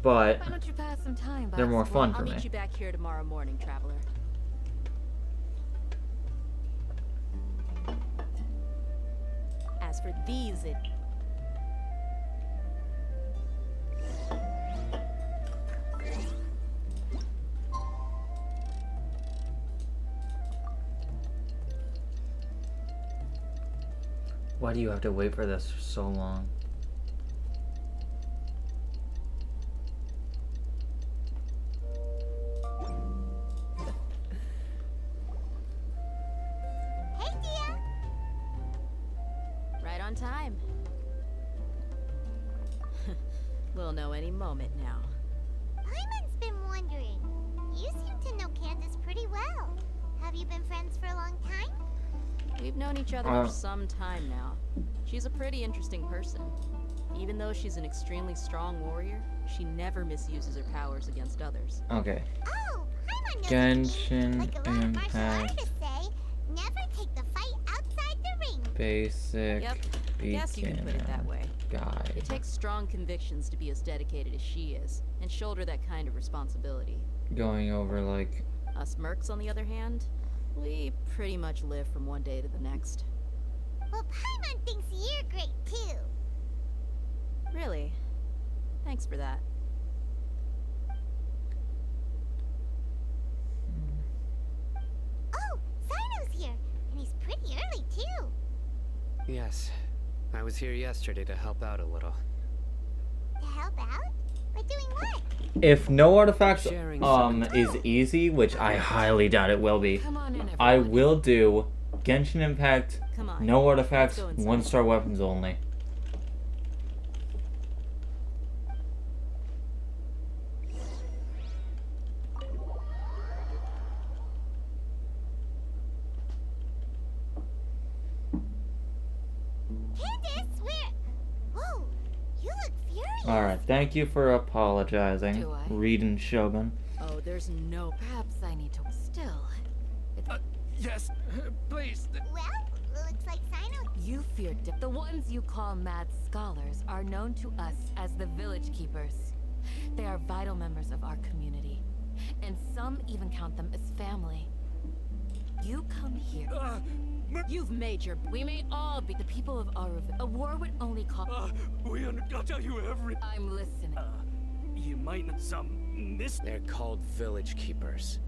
C: but
A: Why don't you pass some time by
C: they're more fun
I: I'll
C: for me.
I: meet you back here tomorrow morning, traveler. As for these,
C: Why do you have to wait for this for so long?
F: Hey, Dia!
I: right on time. We'll know any moment now.
F: Paimon's been wondering. You seem to know Candace pretty well. Have you been friends for a long time?
I: We've known each other for some time now. She's a pretty interesting person. Even though she's an extremely strong warrior, she never misuses her powers against others.
C: Okay.
F: Oh, Paimon knows
C: Genshin
F: like a lot of martial
C: Impact
F: artists say, never take the fight outside the ring.
C: Basic
I: Yep, I guess you can put it that way.
C: Guide.
I: It takes strong convictions to be as dedicated as she is, and shoulder that kind of responsibility.
C: Going over like
I: Us mercs, on the other hand, we pretty much live from one day to the next.
F: Well, Paimon thinks you're great too.
I: Really? Thanks for that.
F: Oh, Sino's here, and he's pretty early too.
N: Yes. I was here yesterday to help out a little.
F: To help out? By doing what?
C: if no artifacts
N: Sharing
C: is easy, which I highly doubt it will be,
A: Come on in,
C: I will do Genshin Impact,
I: Come on.
C: no artifacts,
I: Let's go inside.
C: 1-star weapons only.
F: Candace, where? Whoa, you look furious.
C: Alright, thank you for apologizing,
A: Do I?
C: Reed Shogun.
I: Oh, there's no.
A: Perhaps I need to. Still.
O: Yes, please.
F: Well, looks like Sino.
A: You fear the ones you call mad scholars are known to us as the village keepers. They are vital members of our community, and some even count them as family. You come here. You've made your. We may all be the people of Aruv. A war would only call.
O: I'll tell you everything.
A: I'm listening.
O: You might not
N: They're called village keepers.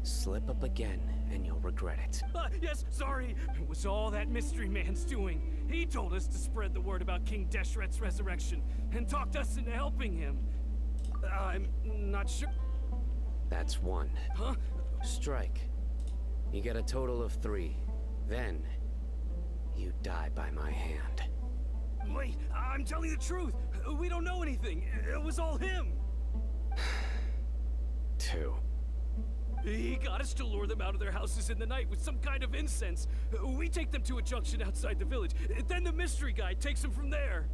N: Slip up again, and you'll regret it.
O: Yes, sorry. It was all that mystery man's doing. He told us to spread the word about King Deshret's resurrection and talked us into helping him. I'm not sure.
N: That's one.
O: Huh?
N: Strike. You get a total of 3. Then, you die by my hand.
O: Wait, I'm telling the truth. We don't know anything. It was all him.
N: 2.
O: He got us to lure them out of their houses in the night with some kind of incense. We take them to a junction outside the village. Then the mystery guy takes them from there.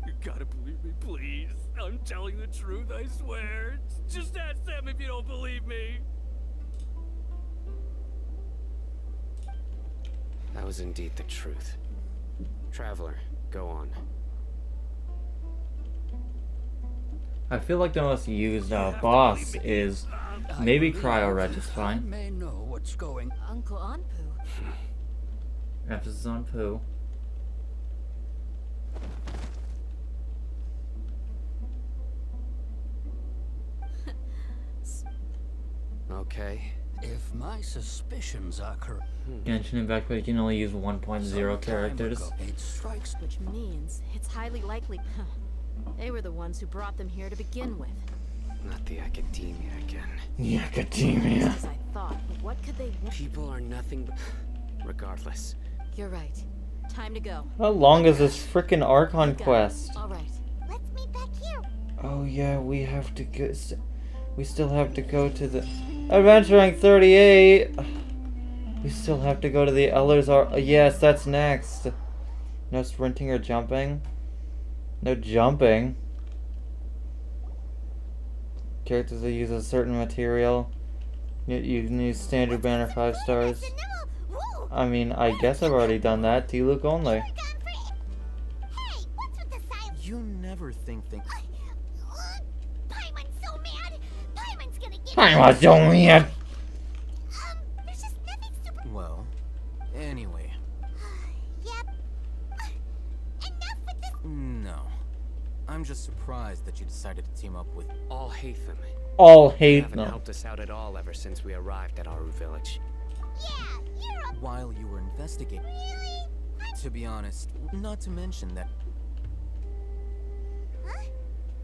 O: You gotta believe me, please. I'm telling the truth, I swear. Just ask them if you don't believe me.
N: That was indeed the truth. Traveler, go on.
C: I feel like the most used boss is maybe Cryo Wretch is fine.
K: May know what's going.
A: Uncle Anpu.
C: Emphasis on poo.
N: Okay.
K: If my suspicions are correct.
C: Genshin Impact, but you can only use 1.0 characters.
K: It strikes.
I: Which means it's highly likely. They were the ones who brought them here to begin with.
N: Not the academia again.
C: The academia.
I: Just as I thought, but what could they want?
N: People are nothing but... Regardless.
I: You're right. Time to go.
C: How long is this frickin' Archon quest?
I: All right.
F: Let's meet back here.
C: Oh yeah, we have to go. We still have to go to the Adventuring 38. We still have to go to the Elders. Yes, that's next. No sprinting or jumping. No jumping. Characters that use a certain material. You can use standard banner 5 stars. I mean, I guess I've already done that. T-Luke only.
M: You never think things.
F: Paimon's so mad. Paimon's gonna get
C: I'm so mad.
F: There's just nothing super.
M: Well, anyway.
F: Yep. Enough with this.
M: No. I'm just surprised that you decided to team up with.
N: All hate them.
C: All
N: They
C: hate
N: haven't
C: them.
N: helped us out at all ever since we arrived at Aru Village.
F: Yeah, you're a.
M: While you were investigating.
F: Really?
M: To be honest, not to mention that.
F: Huh?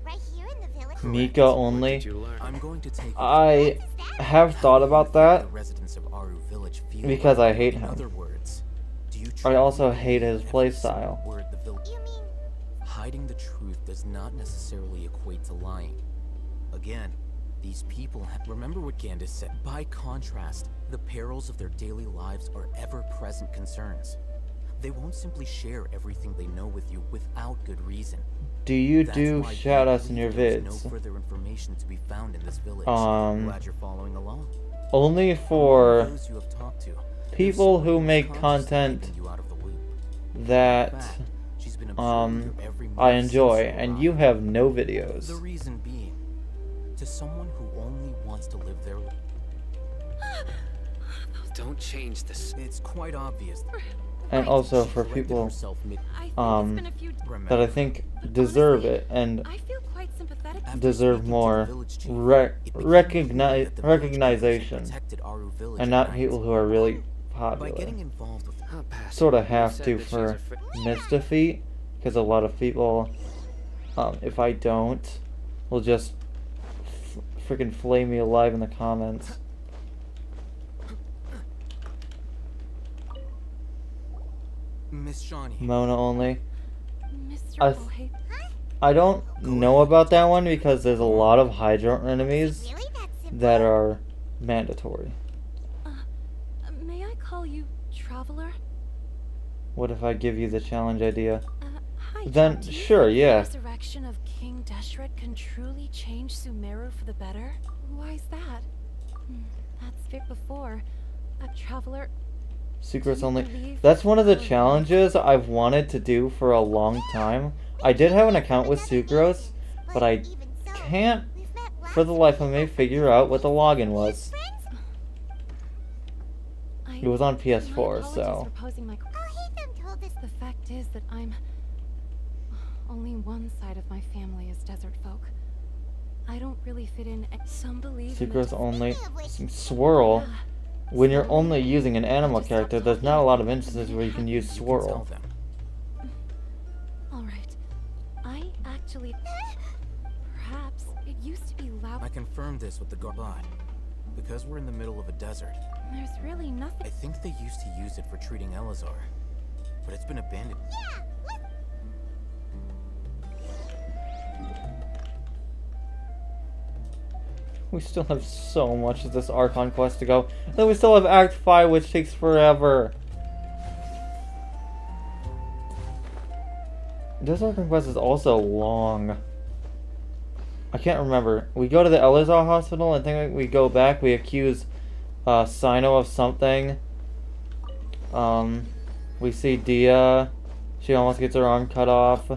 F: Right here in the village.
C: Mika only.
M: I'm going to take.
C: I have thought about that
M: The residents of Aru Village feel
C: because I hate
M: In
C: him.
M: other words, do you
C: I also hate his
M: every single
C: playstyle.
M: word the village?
F: You mean?
M: Hiding the truth does not necessarily equate to lying. Again, these people remember what Gandalf said. By contrast, the perils of their daily lives are ever-present concerns. They won't simply share everything they know with you without good reason.
C: Do you
M: That's
C: do
M: why
C: shout
M: they
C: outs in your
M: believe there's
C: vids?
M: No further information to be found in this village. Glad you're following along.
C: Only for
M: Those you have talked to,
C: people
M: there's
C: who
M: someone
C: make
M: who's
C: content
M: consciously leaving you out of the loop.
C: that
M: In fact, she's been observing your every move
C: I
M: since
C: enjoy,
M: you
C: and
M: arrived.
C: you have no videos.
M: The reason being, to someone who only wants to live their life.
N: Don't change this.
M: It's quite obvious.
C: And also for people that I think deserve it and
I: I feel quite sympathetic.
C: deserve more recognition, and not people who are really popular. Sort of have to for Misdefeat, because a lot of people, if I don't, will just freaking flame me alive in the comments.
M: Miss Shawnee.
C: Mona only.
I: Mr.
C: I don't know about that one because there's a lot of Hydra enemies that are mandatory.
I: May I call you Traveler?
C: What if I give you the challenge idea?
I: Hi,
C: Then
I: John, do you
C: sure,
I: think
C: yeah.
I: The resurrection of King Deshret can truly change Sumeru for the better? Why's that? That's bit before. A Traveler.
C: Secrets only. That's one of the challenges I've wanted to do for a long time. I did have an account with Sucrose, but I can't for the life of me figure out what the login was. It was on PS4, so.
I: The fact is that only one side of my family is desert folk. I don't really fit in. Some believe in the
C: Sucrose only. Some swirl. When you're only using an animal character, there's not a lot of instances where you can use swirl.
I: Alright. I actually. Perhaps it used to be loud.
M: I confirmed this with the guard. Because we're in the middle of a desert,
I: There's really nothing.
M: I think they used to use it for treating Elazar. But it's been abandoned.
C: We still have so much of this Archon quest to go. Then we still have Act 5, which takes forever. This Archon quest is also long. I can't remember. We go to the Elazar hospital, and then we go back, we accuse Sino of something. We see Dia. She almost gets her arm cut off.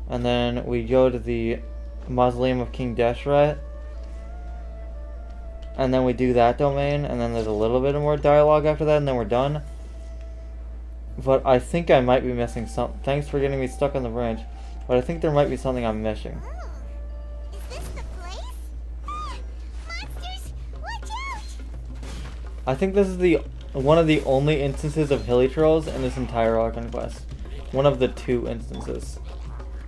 C: And then we go to the Mausoleum of King Deshret. And then we do that domain, and then there's a little bit more dialogue after that, and then we're done. But I think I might be missing something. Thanks for getting me stuck on the branch. But I think there might be something I'm missing. I think this is one of the only instances of hilly trolls in this entire Archon quest. One of the 2 instances.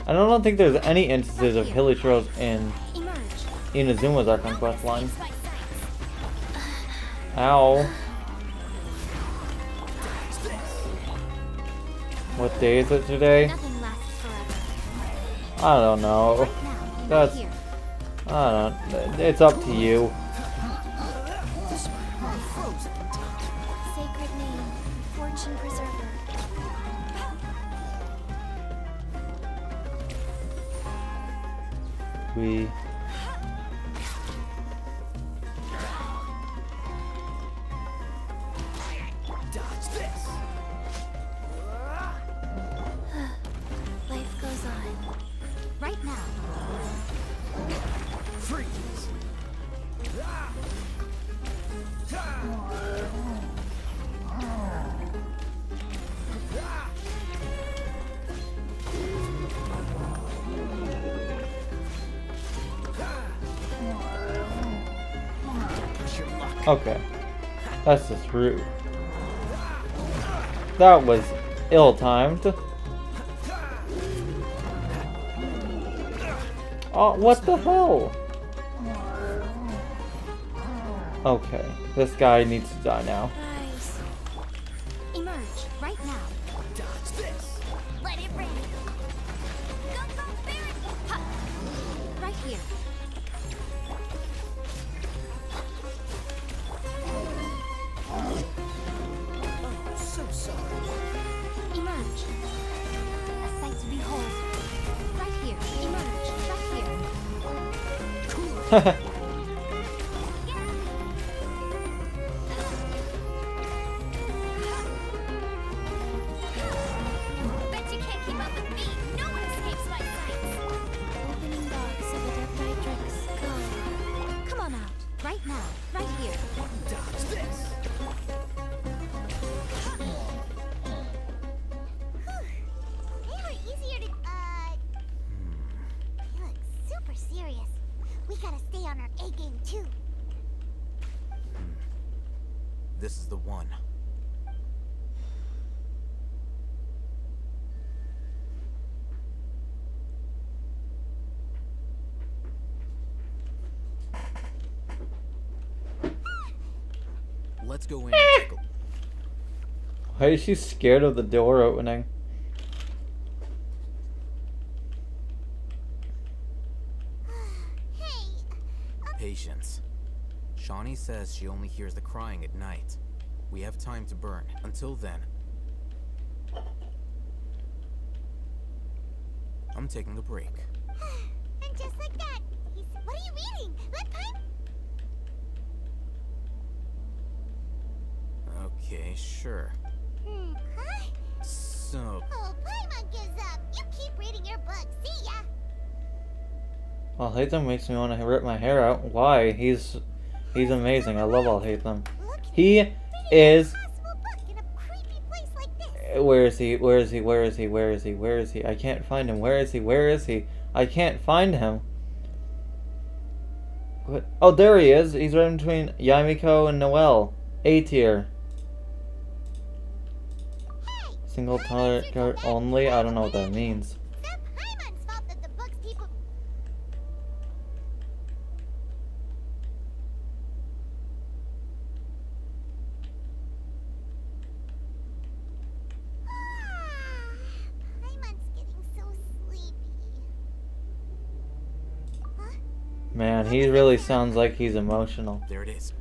C: I don't think there's any instances of Hilichurls in Inazuma's Archon quest line. Ow. What day is it today? I don't know. That's... I don't... It's up to you.
E: Sacred name, fortune preserver.
C: We...
E: Life goes on. Right now.
O: Freeze!
C: Okay. That's just rude. That was ill-timed. Oh, what the hell? Okay, this guy needs to die now.
E: Guys, emerge right now.
O: Dodge this!
F: Let it rain. Go, go, Spirit! Ha!
E: Right here.
O: Oh, so sorry.
E: Emerge. A sight to behold. Right here. Emerge. Right here.
F: Bet you can't keep up with me. No one escapes my sights.
E: Opening box of the Death Nitrix. Go. Come on out. Right now. Right here.
O: Dodge this!
F: They were easier to, You look super serious. We gotta stay on our A game too.
M: This is the one. Let's go in and take a...
C: Why is she scared of the door opening?
M: Patience. Shawnee says she only hears the crying at night. We have time to burn. Until then, I'm taking a break.
F: And just like that, what are you reading? Let Paimon...
M: Okay, sure.
F: Huh?
M: So,
F: Oh, Paimon gives up. You keep reading your book. See ya.
C: Alhaitham makes me want to rip my hair out. Why? He's amazing. I love Alhaitham. He is... Where is he? Where is he? Where is he? Where is he? Where is he? I can't find him. Where is he? Where is he? I can't find him. What? Oh, there he is. He's right in between Yamiko and Noelle. A tier. Single target only? I don't know what that means.
F: Paimon's fault that the books people... Paimon's getting so sleepy.
C: Man, he really sounds like he's emotional.
M: there it is.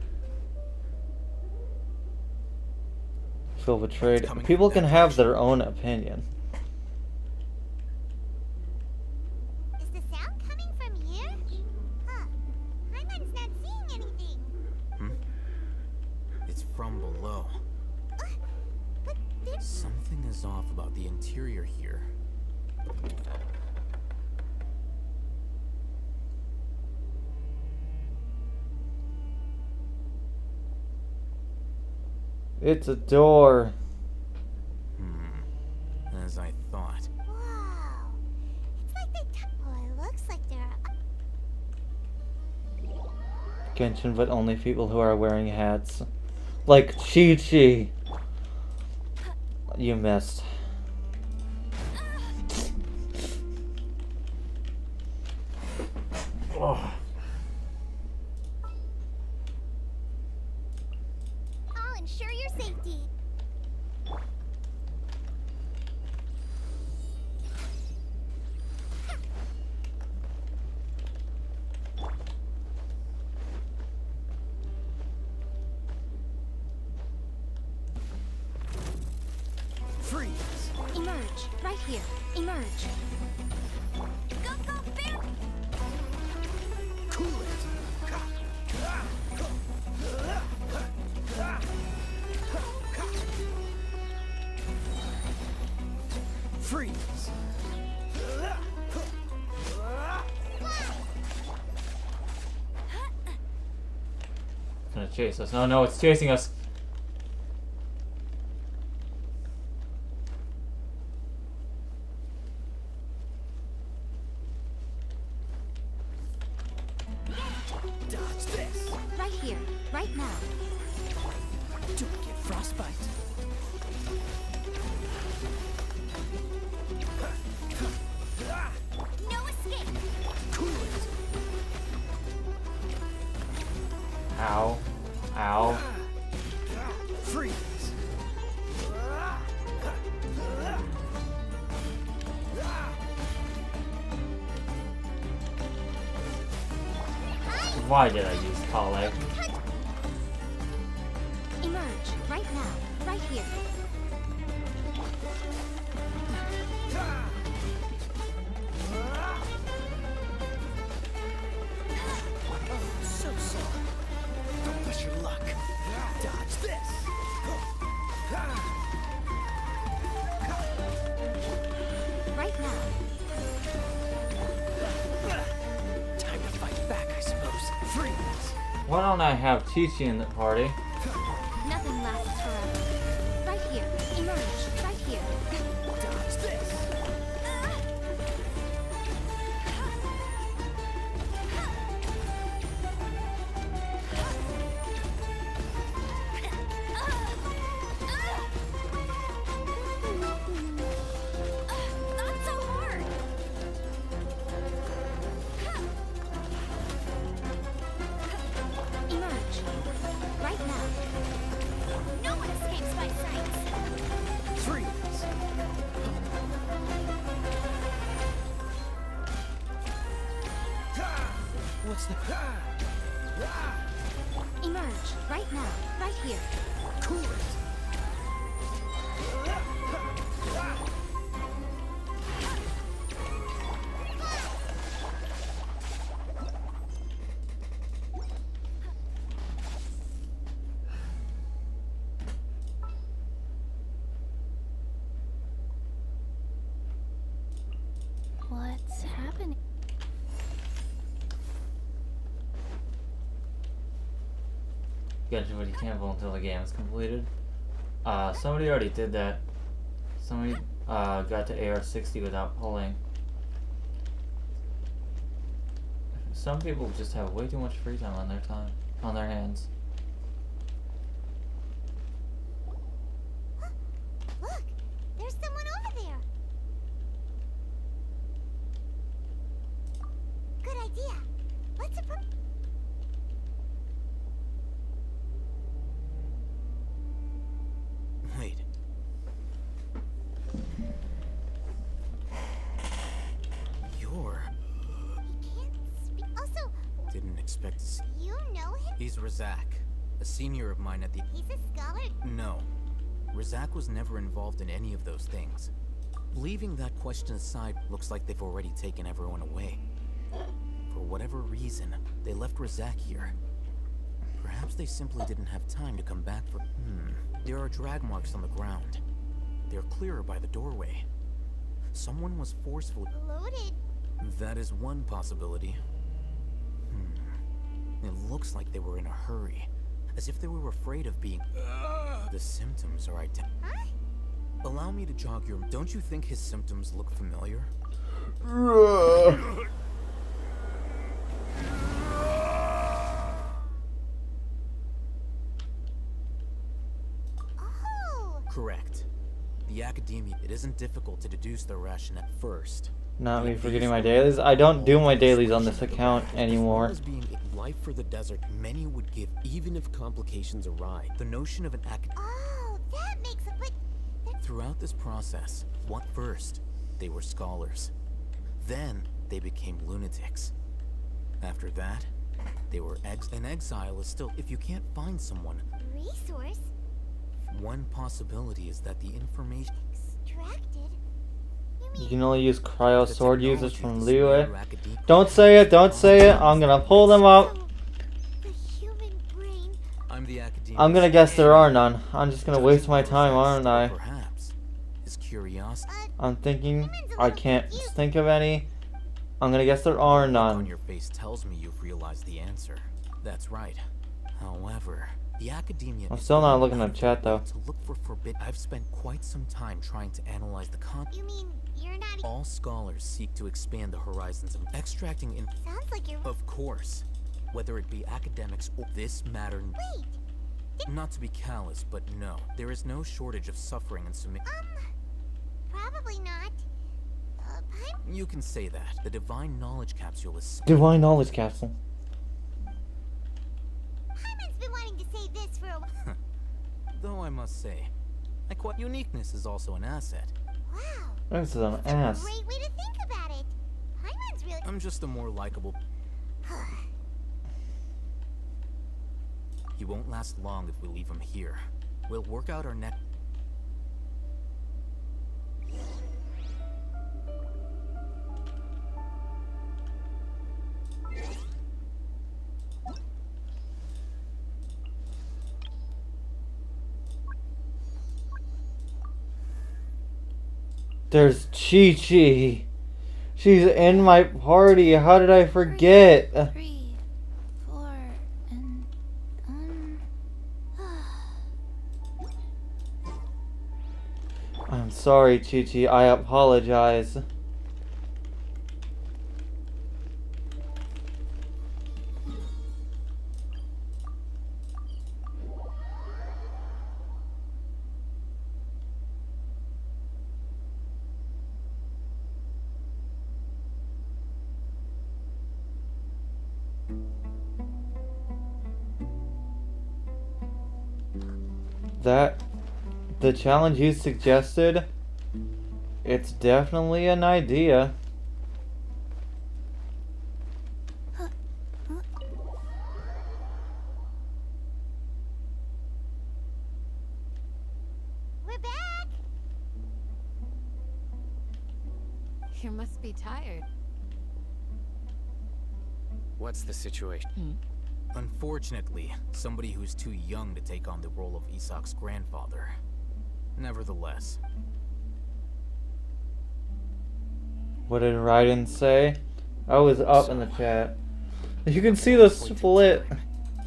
C: Feel betrayed. People can have their own opinion.
F: Is the sound coming from here? Huh. Paimon's not seeing anything.
M: It's from below.
F: But there's...
M: Something is off about the interior here.
C: It's a door.
M: As I thought.
F: Wow. It's like they... Oh, it looks like they're...
C: Genshin, but only people who are wearing hats. Like Chi-Chi. You missed.
D: Emerge. Right here. Emerge. Go, go, Bear!
K: Cool it. Freeze.
C: It's gonna chase us. No, no, it's chasing us.
K: Dodge this.
D: Right here. Right now.
L: Don't get frostbite.
D: No escape!
K: Cool it.
C: Ow. Ow.
K: Freeze.
C: Why did I use Kale?
D: Emerge. Right now. Right here.
K: So sorry. Don't push your luck. Dodge this.
D: Right now.
L: Time to fight back, I suppose.
K: Freeze.
C: Why don't I have Chi-Chi in the party?
D: Nothing lasts forever. Right here. Emerge. Right here.
K: Dodge this.
D: Not so hard! Emerge. Right now. No one escapes my sight.
K: Freeze.
L: What's the...
D: Emerge. Right now. Right here.
K: Cool it.
D: What's happening?
C: Genshin, but you can't vote until the game is completed. Somebody already did that. Somebody got to AR-60 without pulling. Some people just have way too much free time on their hands.
F: Look! There's someone over there! Good idea. Let's approach.
M: Wait. You're...
F: He can't speak. Also,
M: Didn't expect to see...
F: you know him?
M: He's Razak, a senior of mine at the...
F: He's a scholar.
M: No. Razak was never involved in any of those things. Leaving that question aside, looks like they've already taken everyone away. For whatever reason, they left Razak here. Perhaps they simply didn't have time to come back for... There are drag marks on the ground. They're clearer by the doorway. Someone was forcefully...
F: Loaded.
M: That is one possibility. It looks like they were in a hurry. As if they were afraid of being... The symptoms are identical.
F: Huh?
M: Allow me to jog your... Don't you think his symptoms look familiar?
F: Oh!
M: Correct. The academia, it isn't difficult to deduce their rationale first.
C: Not me forgetting my dailies. I don't do my dailies on this account anymore.
O: As being life for the desert, many would give even if complications arise.
M: The notion of an
F: Oh, that makes a... But...
M: Throughout this process, first, they were scholars. Then, they became lunatics. After that, they were an exile is still... If you can't find someone,
F: Resource?
M: one possibility is that the information...
F: Extracted?
C: You can only use cryo sword users from Liyue. Don't say it, don't say it. I'm gonna pull them up. I'm gonna guess there are none. I'm just gonna waste my time, aren't I?
M: Perhaps his curiosity.
C: I'm thinking I can't think of any. I'm gonna guess there are
M: On
C: none.
M: your face tells me you've realized the answer. That's right. However, the academia.
C: I'm still not looking at chat though.
M: To look for forbidden. I've spent quite some time trying to analyze the
F: You mean you're not?
M: All scholars seek to expand the horizons of extracting in.
F: Sounds like you're.
M: Of course, whether it be academics or this matter.
F: Wait.
M: Not to be callous, but no, there is no shortage of suffering and submit.
F: Probably not.
M: You can say that. The divine knowledge capsule is.
C: Divine knowledge capsule.
F: Paimon's been wanting to say this for a while.
M: Though I must say, uniqueness is also an asset.
F: Wow.
C: This is an ass.
F: Great way to think about it. Paimon's really.
M: I'm just a more likable. He won't last long if we leave him here. We'll work out our next.
C: There's Chi-Chi. She's in my party. How did I forget?
G: 3, 4, and
C: I'm sorry, Chi-Chi. I apologize. The challenge you suggested, it's definitely an idea.
F: We're back.
A: You must be tired.
N: What's the situation?
M: Unfortunately, somebody who's too young to take on the role of Isak's grandfather. Nevertheless.
C: What did Raiden say? I was up in the chat. You can see the split.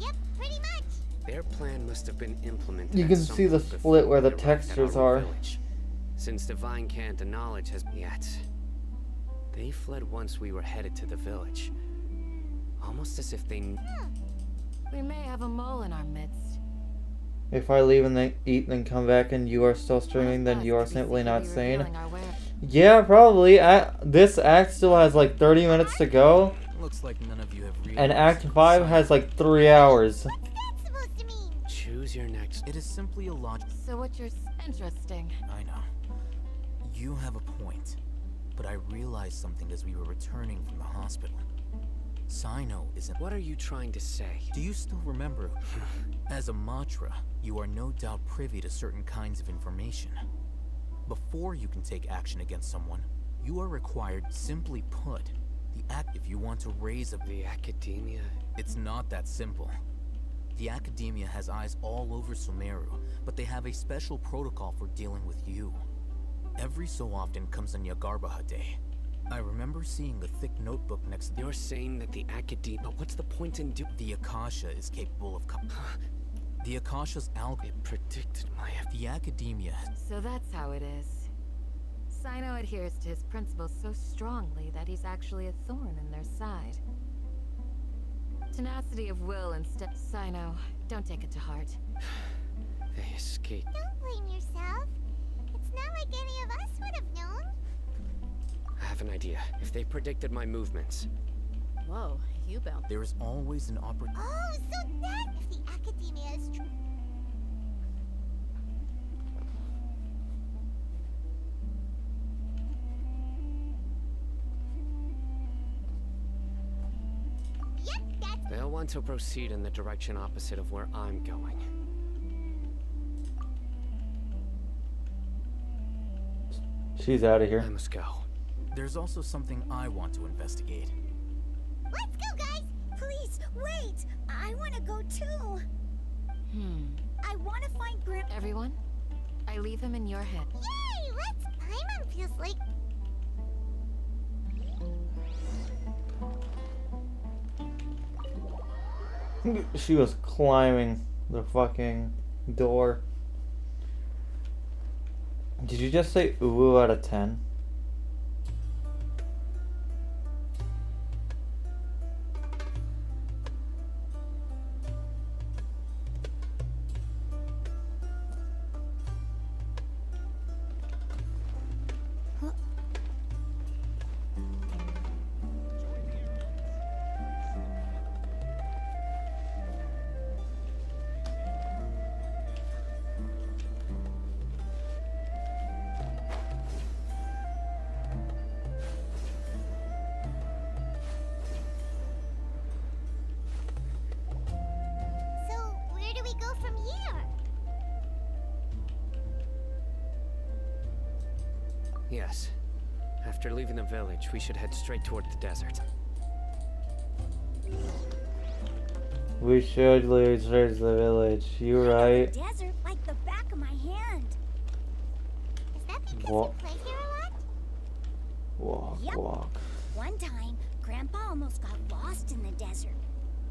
F: Yep, pretty much.
N: Their plan must have been implemented.
C: You
N: at
C: can
N: some
C: see the
N: point
C: split
N: before
C: where the
N: we arrived at
C: textures
N: our
C: are.
N: village. Since divine cant and knowledge has yet. They fled once we were headed to the village. Almost as if they knew.
A: We may have a mole in our midst.
C: If I leave and then eat and come back and you are still streaming, then you are simply not sane. Yeah, probably. This act still has like 30 minutes to go.
M: Looks like none of you have realized.
C: And Act 5 has like 3 hours.
F: What's that supposed to mean?
N: Choose your next.
M: It is simply a logic.
A: So what you're interesting.
M: I know. You have a point. But I realized something as we were returning from the hospital. Sino isn't.
N: What are you trying to say?
M: Do you still remember? As a Matra, you are no doubt privy to certain kinds of information. Before you can take action against someone, you are required, simply put, the act if you want to raise a...
N: The academia?
M: It's not that simple. The academia has eyes all over Sumeru, but they have a special protocol for dealing with you. Every so often comes on Yagarbaha Day. I remember seeing a thick notebook next to...
N: You're saying that the academia... But what's the point in
M: The Akasha is capable of... The Akasha's algorithm...
N: It predicted my...
M: The academia...
A: So that's how it is. Sino adheres to his principles so strongly that he's actually a thorn in their side. Tenacity of will instead... Sino, don't take it to heart.
N: They escaped.
F: Don't blame yourself. It's not like any of us would have known.
N: I have an idea. If they predicted my movements.
I: Whoa, you bounced.
M: There is always an opportunity.
F: Oh, so that if the academia is true. Yep, that's.
N: They'll want to proceed in the direction opposite of where I'm going.
C: she's out of here.
N: I must go.
M: There's also something I want to investigate.
F: Let's go, guys! Please, wait! I want to go too! I want to find Grandpa.
A: Everyone, I leave him in your hands.
F: Yay! Let's... Paimon feels like...
C: She was climbing the fucking door. Did you just say ooh out of 10?
F: So, where do we go from here?
N: Yes. After leaving the village, we should head straight toward the desert.
C: We should leave straight to the village. You right.
F: Desert like the back of my hand. Is that because
C: Walk,
F: you play here a lot?
C: walk,
F: Yep.
C: walk.
F: One time, Grandpa almost got lost in the desert,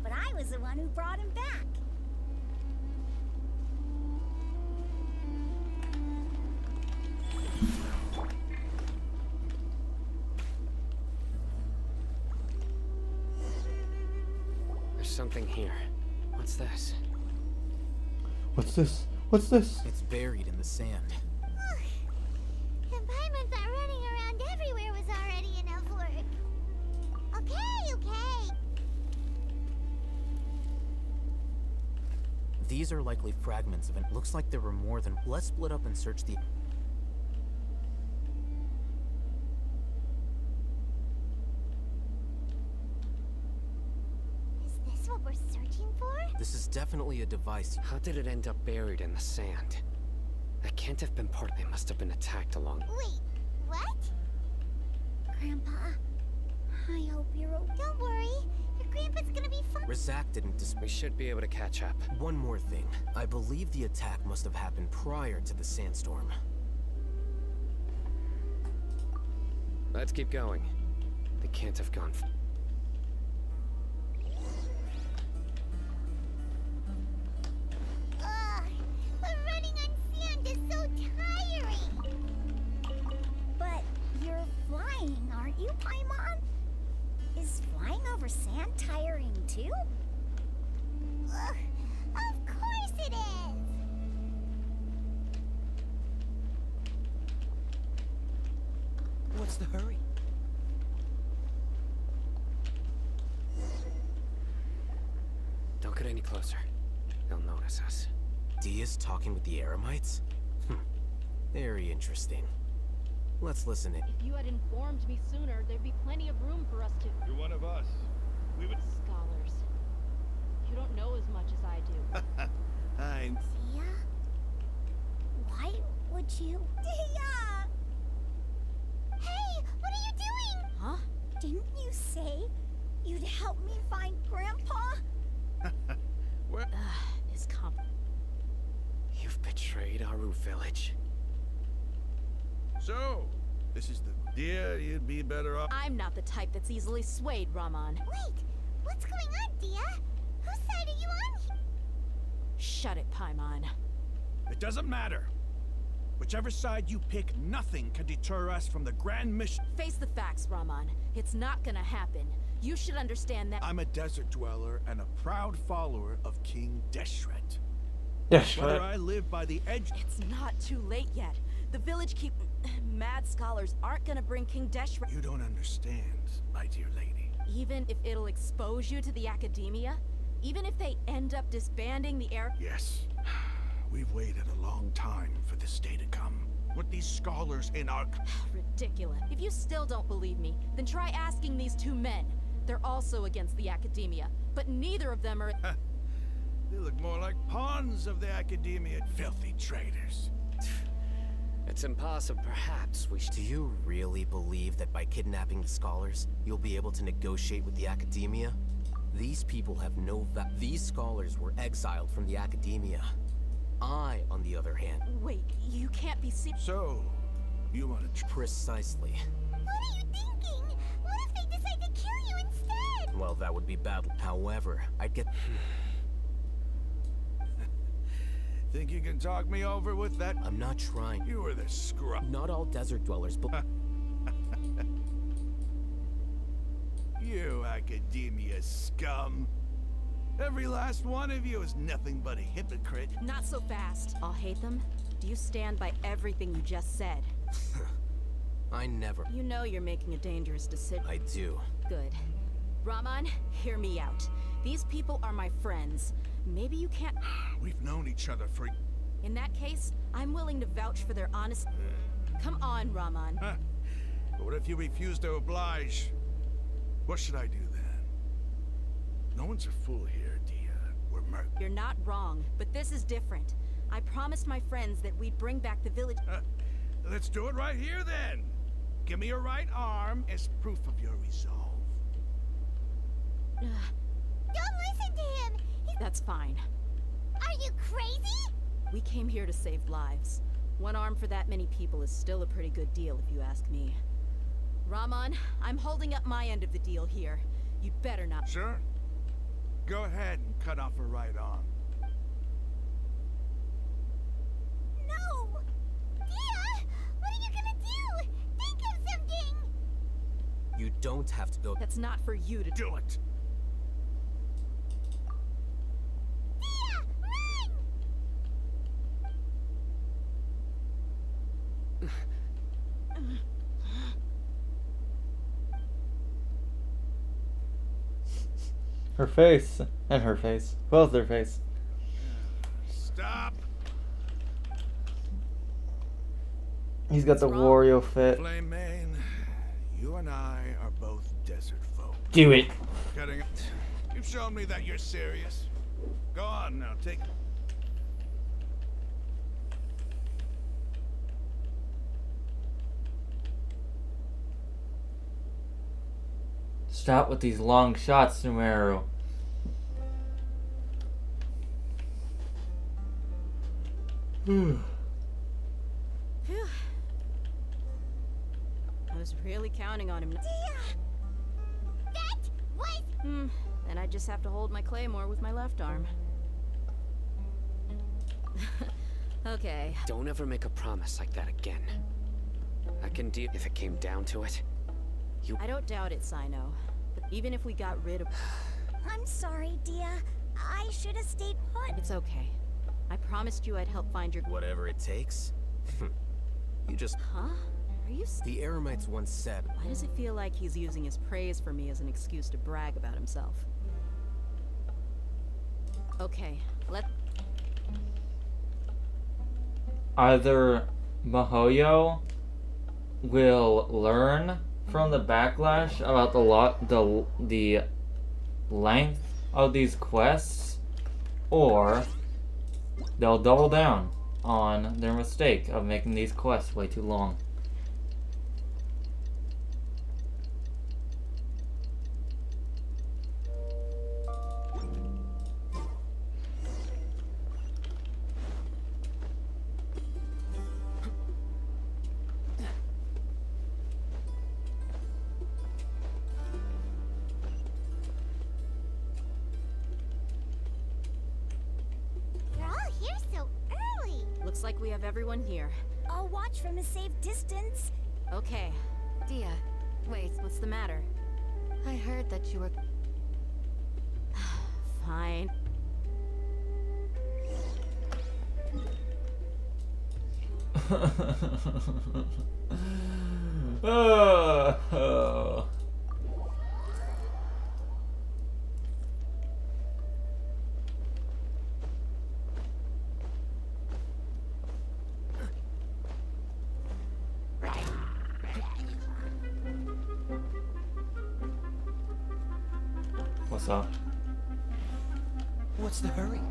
F: but I was the one who brought him back.
N: There's something here. What's this?
C: What's this? What's this?
M: It's buried in the sand.
F: And Paimon thought running around everywhere was already enough work. Okay.
M: These are likely fragments of it. Looks like there were more than... Let's split up and search the...
F: Is this what we're searching for?
M: This is definitely a device.
N: How did it end up buried in the sand? That can't have been part. They must have been attacked along.
F: Wait, what? Grandpa, I hope you're okay. Don't worry, your grandpa's gonna be fine.
M: Razak didn't
N: We should be able to catch up.
M: One more thing. I believe the attack must have happened prior to the sandstorm.
N: Let's keep going. They can't have gone.
F: Ugh, but running on sand is so tiring. But you're flying, aren't you, Paimon? Is flying over sand tiring too? Ugh, of course it is.
O: What's the hurry?
N: Don't get any closer. They'll notice us.
M: Dia's talking with the Eremites? Very interesting. Let's listen in.
R: If you had informed me sooner, there'd be plenty of room for us to...
S: You're one of us. We would...
R: Scholars. You don't know as much as I do.
S: I'm...
F: Dia? Why would you... Dia! Hey, what are you doing?
R: Huh?
F: Didn't you say you'd help me find Grandpa?
S: What?
R: This comp...
N: You've betrayed Aru village.
S: So, this is the... Dear, you'd be better off...
R: I'm not the type that's easily swayed, Raman.
F: Wait, what's going on, Dia? Whose side are you on?
R: Shut it, Paimon.
S: It doesn't matter. Whichever side you pick, nothing can deter us from the grand mission.
R: Face the facts, Raman. It's not gonna happen. You should understand that...
S: I'm a desert dweller and a proud follower of King Deshret.
C: Deshret.
S: Whether I live by the edge...
R: It's not too late yet. The village keep... Mad scholars aren't gonna bring King Deshret...
S: You don't understand, my dear lady.
R: Even if it'll expose you to the academia? Even if they end up disbanding the air...
S: Yes. We've waited a long time for this day to come. With these scholars in our...
R: Ridiculous. If you still don't believe me, then try asking these two men. They're also against the academia, but neither of them are...
S: They look more like pawns of the academia. Filthy traitors.
N: It's impossible. Perhaps we should.
M: Do you really believe that by kidnapping the scholars, you'll be able to negotiate with the academia? These people have no These scholars were exiled from the academia. I, on the other hand...
R: Wait, you can't be serious.
S: So, you want to...
M: Precisely.
F: What are you thinking? What if they decide to kill you instead?
M: Well, that would be bad. However, I'd get...
S: Think you can talk me over with that?
M: I'm not trying.
S: You were the scrub.
M: Not all desert dwellers, but...
S: You academia scum. Every last one of you is nothing but a hypocrite.
R: Not so fast. I'll hate them. Do you stand by everything you just said?
M: I never...
R: You know you're making a dangerous decision.
M: I do.
R: Good. Rahman, hear me out. These people are my friends. Maybe you can't...
S: We've known each other for...
R: In that case, I'm willing to vouch for their honest... Come on, Rahman.
S: Huh. What if you refuse to oblige? What should I do then? No one's a fool here, Dia. We're merc...
R: You're not wrong, but this is different. I promised my friends that we'd bring back the village...
S: Let's do it right here, then. Give me your right arm as proof of your resolve.
F: Don't listen to him!
R: That's fine.
F: Are you crazy?
R: We came here to save lives. One arm for that many people is still a pretty good deal, if you ask me. Rahman, I'm holding up my end of the deal here. You'd better not...
S: Sure. Go ahead and cut off her right arm.
F: No! Dia! What are you gonna do? Think of something!
M: You don't have to go...
R: That's not for you to
S: do it!
F: Dia! Run!
C: Her face. And her face. Both their face.
S: Stop!
C: He's got the Wario fit.
S: Flame Mane, you and I are both desert folk.
C: Do it.
S: Cutting it. You've shown me that you're serious. Go on now, take it.
C: Stop with these long shots, Sumeru.
R: Phew. I was really counting on him.
F: Dia! That was...
R: Then I just have to hold my claymore with my left arm. Okay.
N: Don't ever make a promise like that again. I can deal if it came down to it.
R: I don't doubt it, Sino. But even if we got rid of...
F: I'm sorry, Dia. I should have stayed put.
R: It's okay. I promised you I'd help find your...
M: Whatever it takes. You just...
R: Huh? Are you...
M: The Eremites once said...
R: Why does it feel like he's using his praise for me as an excuse to brag about himself? Okay,
C: Either Mihoyo will learn from the backlash about the length of these quests, or they'll double down on their mistake of making these quests way too long.
F: You're all here so early.
R: looks like we have everyone here.
F: I'll watch from a safe distance.
R: Okay.
A: Dia, wait,
R: What's the matter?
A: I heard that you were...
R: Fine.
C: Oh. What's up?
O: What's the hurry?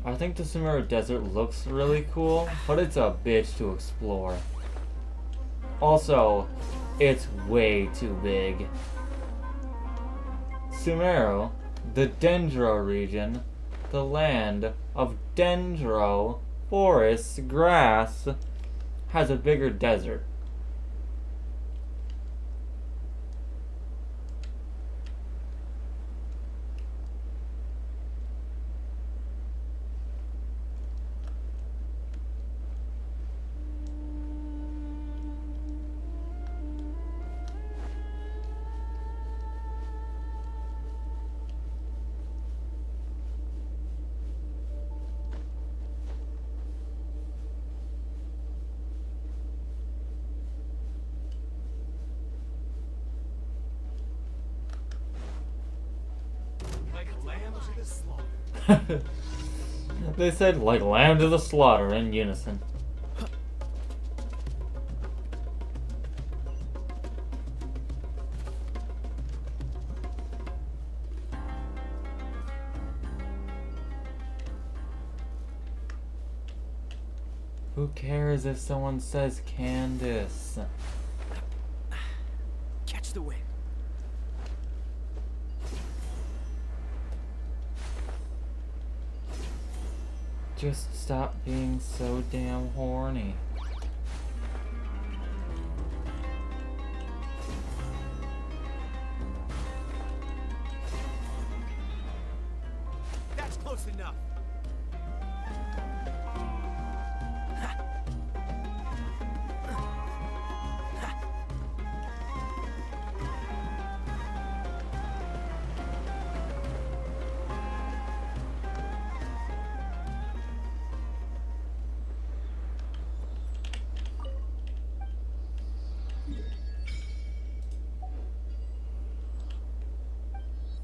C: I think the Sumeru Desert looks really cool, but it's a bitch to explore. Also, it's way too big. Sumeru, the Dendro region, the land of dendro, forests, grass, has a bigger desert. They said like lamb to the slaughter in unison. Who cares if someone says Candace?
O: Catch the wind.
C: Just stop being so damn horny.
O: That's close enough.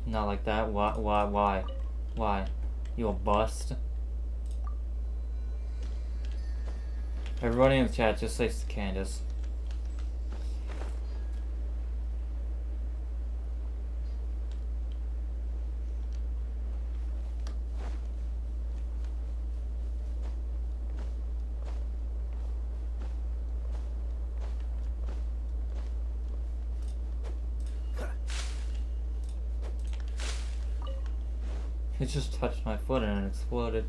C: Not like that. Why? You a bust? Everybody in the chat, just say Candace. It just touched my foot and it exploded.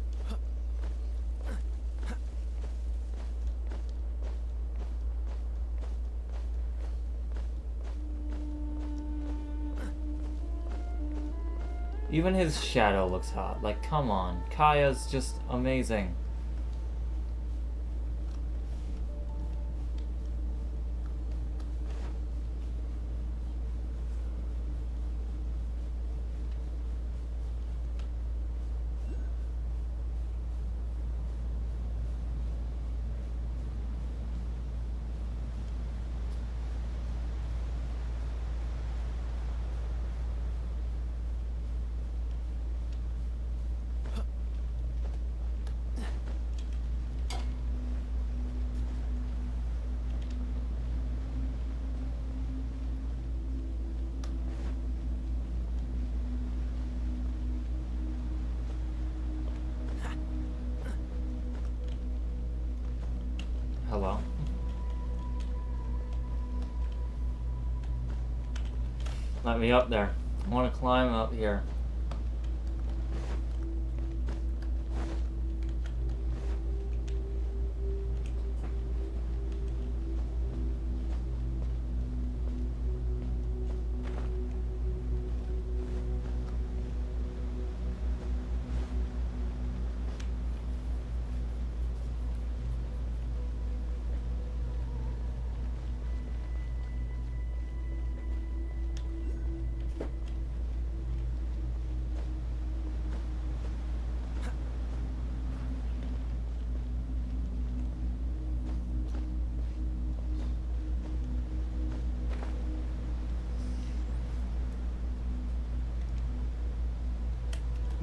C: Even his shadow looks hot. Like, come on. Kaya's just amazing. Hello? Let me up there. I want to climb up here.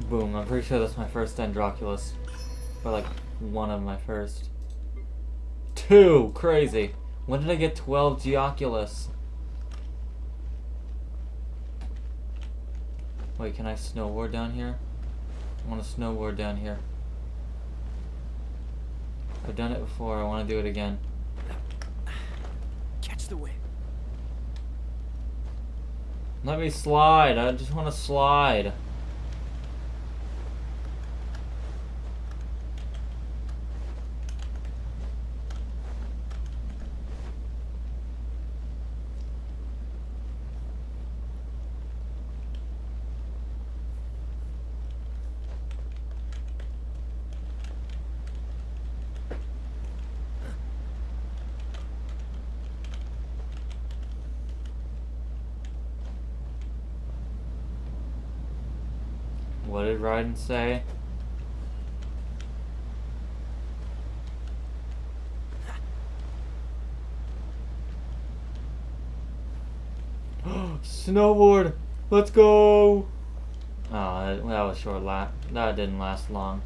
C: Boom, I'm pretty sure that's my first Dendroculus. Or like, one of my first. 2! Crazy! When did I get 12 Geoculus? Wait, can I snowboard down here? I want to snowboard down here. I've done it before. I want to do it again.
O: Catch the wind.
C: Let me slide. I just want to slide. What did Raiden say? Snowboard! Let's go! Oh, that was short. That didn't last long.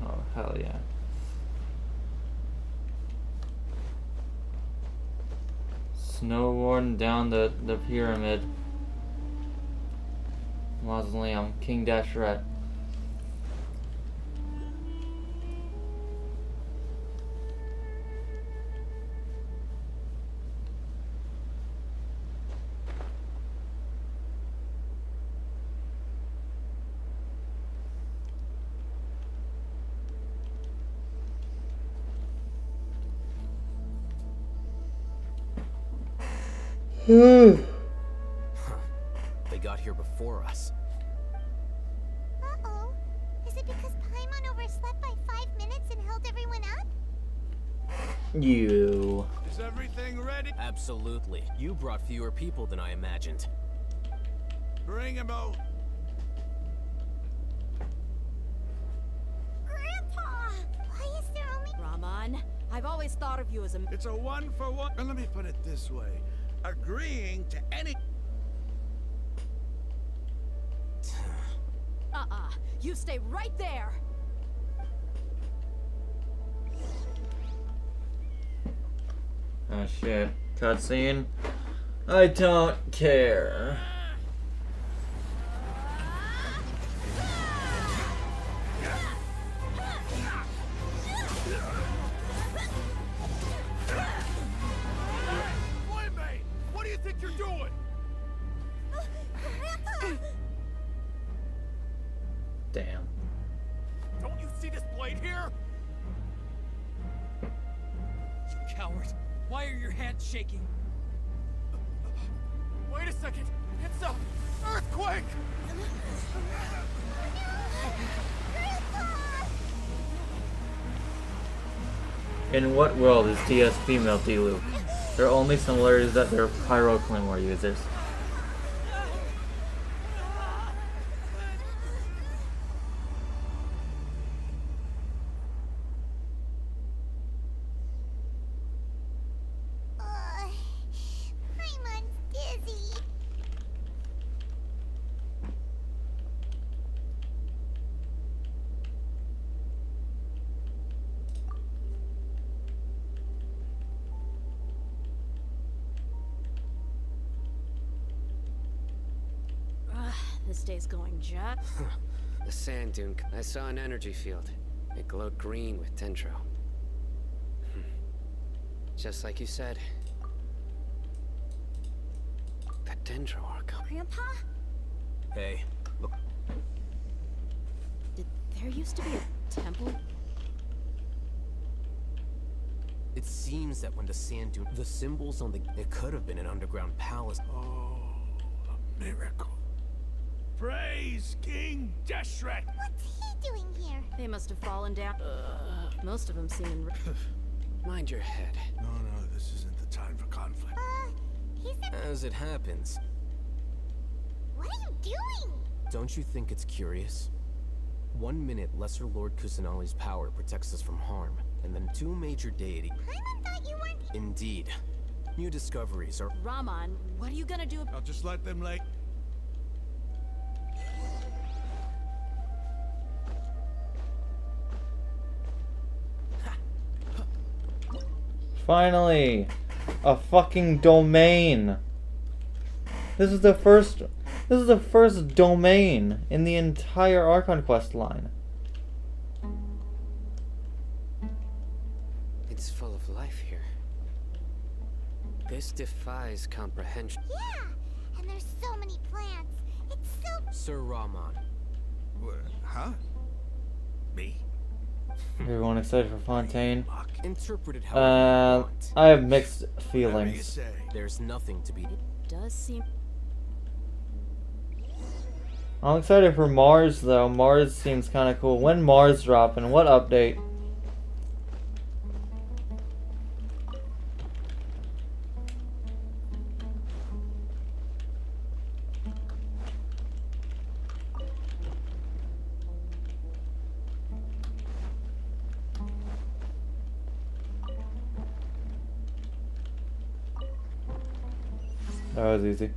C: Oh, hell yeah. Snowboarding down the pyramid. Mausoleum. King Deshret.
O: They got here before us.
F: Uh-oh. Is it because Paimon overslept by 5 minutes and held everyone up?
C: You.
S: Is everything ready?
M: Absolutely. You brought fewer people than I imagined.
S: Bring him out.
F: Grandpa! Why is there only...
R: Raman, I've always thought of you as a...
S: It's a 1-for-1. And let me put it this way. Agreeing to any...
R: You stay right there!
C: Oh shit. Cutscene. I don't care.
S: Playmate! What do you think you're doing?
C: Damn.
O: Don't you see this blade here? You coward. Why are your hands shaking? Wait a second. It's a earthquake!
C: In what world is TS female Diluc? Their only similarity is that they're pyro claymore users.
F: Paimon's dizzy.
R: This day's going just...
N: The sand dune. I saw an energy field. It glowed green with dendro. Just like you said. That dendro arc.
F: Grandpa?
M: Hey, look.
R: There used to be a temple?
M: It seems that when the sand dune... The symbols on the... It could have been an underground palace.
S: Oh, a miracle. Praise King Deshret!
F: What's he doing here?
R: They must have fallen down. Most of them seem in...
N: Mind your head.
S: No, this isn't the time for conflict.
F: He's a...
M: As it happens.
F: What are you doing?
M: Don't you think it's curious? 1 minute, Lesser Lord Kusanali's power protects us from harm, and then 2 major deities...
F: Paimon thought you weren't...
M: Indeed. New discoveries are...
R: Raman, what are you gonna do?
S: I'll just let them lay...
C: Finally! A fucking domain! This is the first domain in the entire Archon quest line.
N: It's full of life here. This defies comprehension.
F: Yeah, and there's so many plants. It's so...
N: Sir Rahman.
S: Huh? Me?
C: Everyone excited for Fontaine?
M: Interpreted however you want.
C: I have mixed feelings.
M: There's nothing to be.
I: It does seem.
C: I'm excited for Mars though. Mars seems kind of cool. When Mars dropping? What update? That was easy.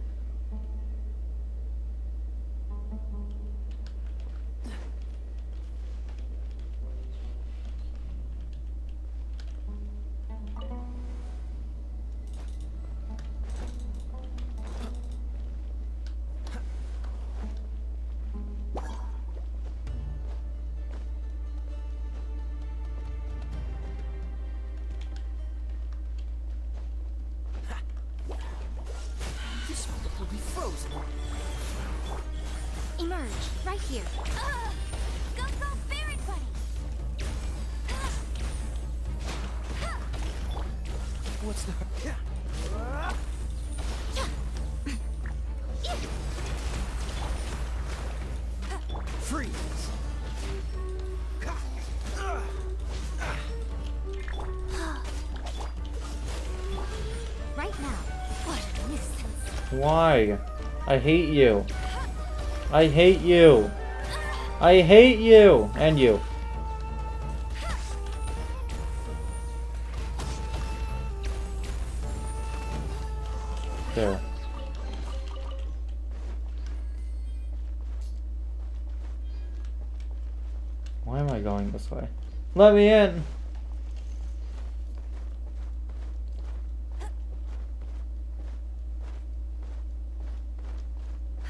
L: Will be frozen.
F: Emerge, right here. Go, go, Barret Buddy!
L: What's the... Freeze!
F: Right now. What a nuisance.
C: Why? I hate you. I hate you. I hate you. And you. There. Why am I going this way? Let me in.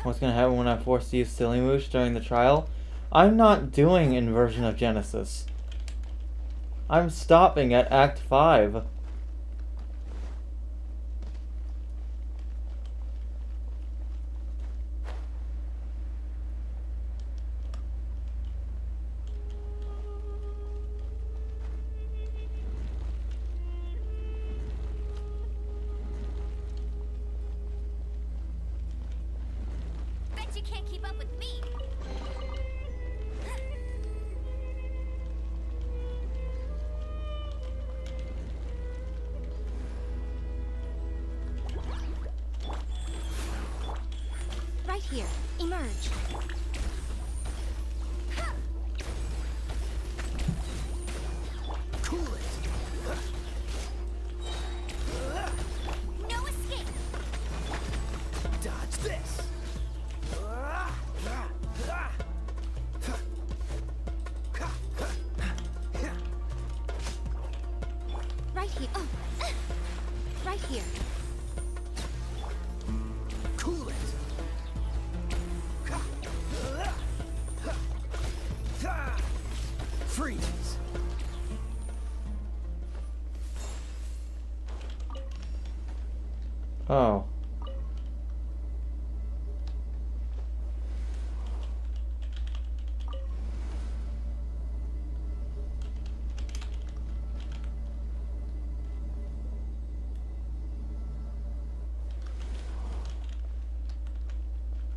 C: What's gonna happen when I force to use Silly Moosh during the trial? I'm not doing Inversion of Genesis. I'm stopping at Act 5.
F: Bet you can't keep up with me. Right here. Emerge.
L: Cool it.
F: No escape.
L: Dodge this.
F: Right here. Oh. Right here.
L: Cool it. Freeze.
C: Oh.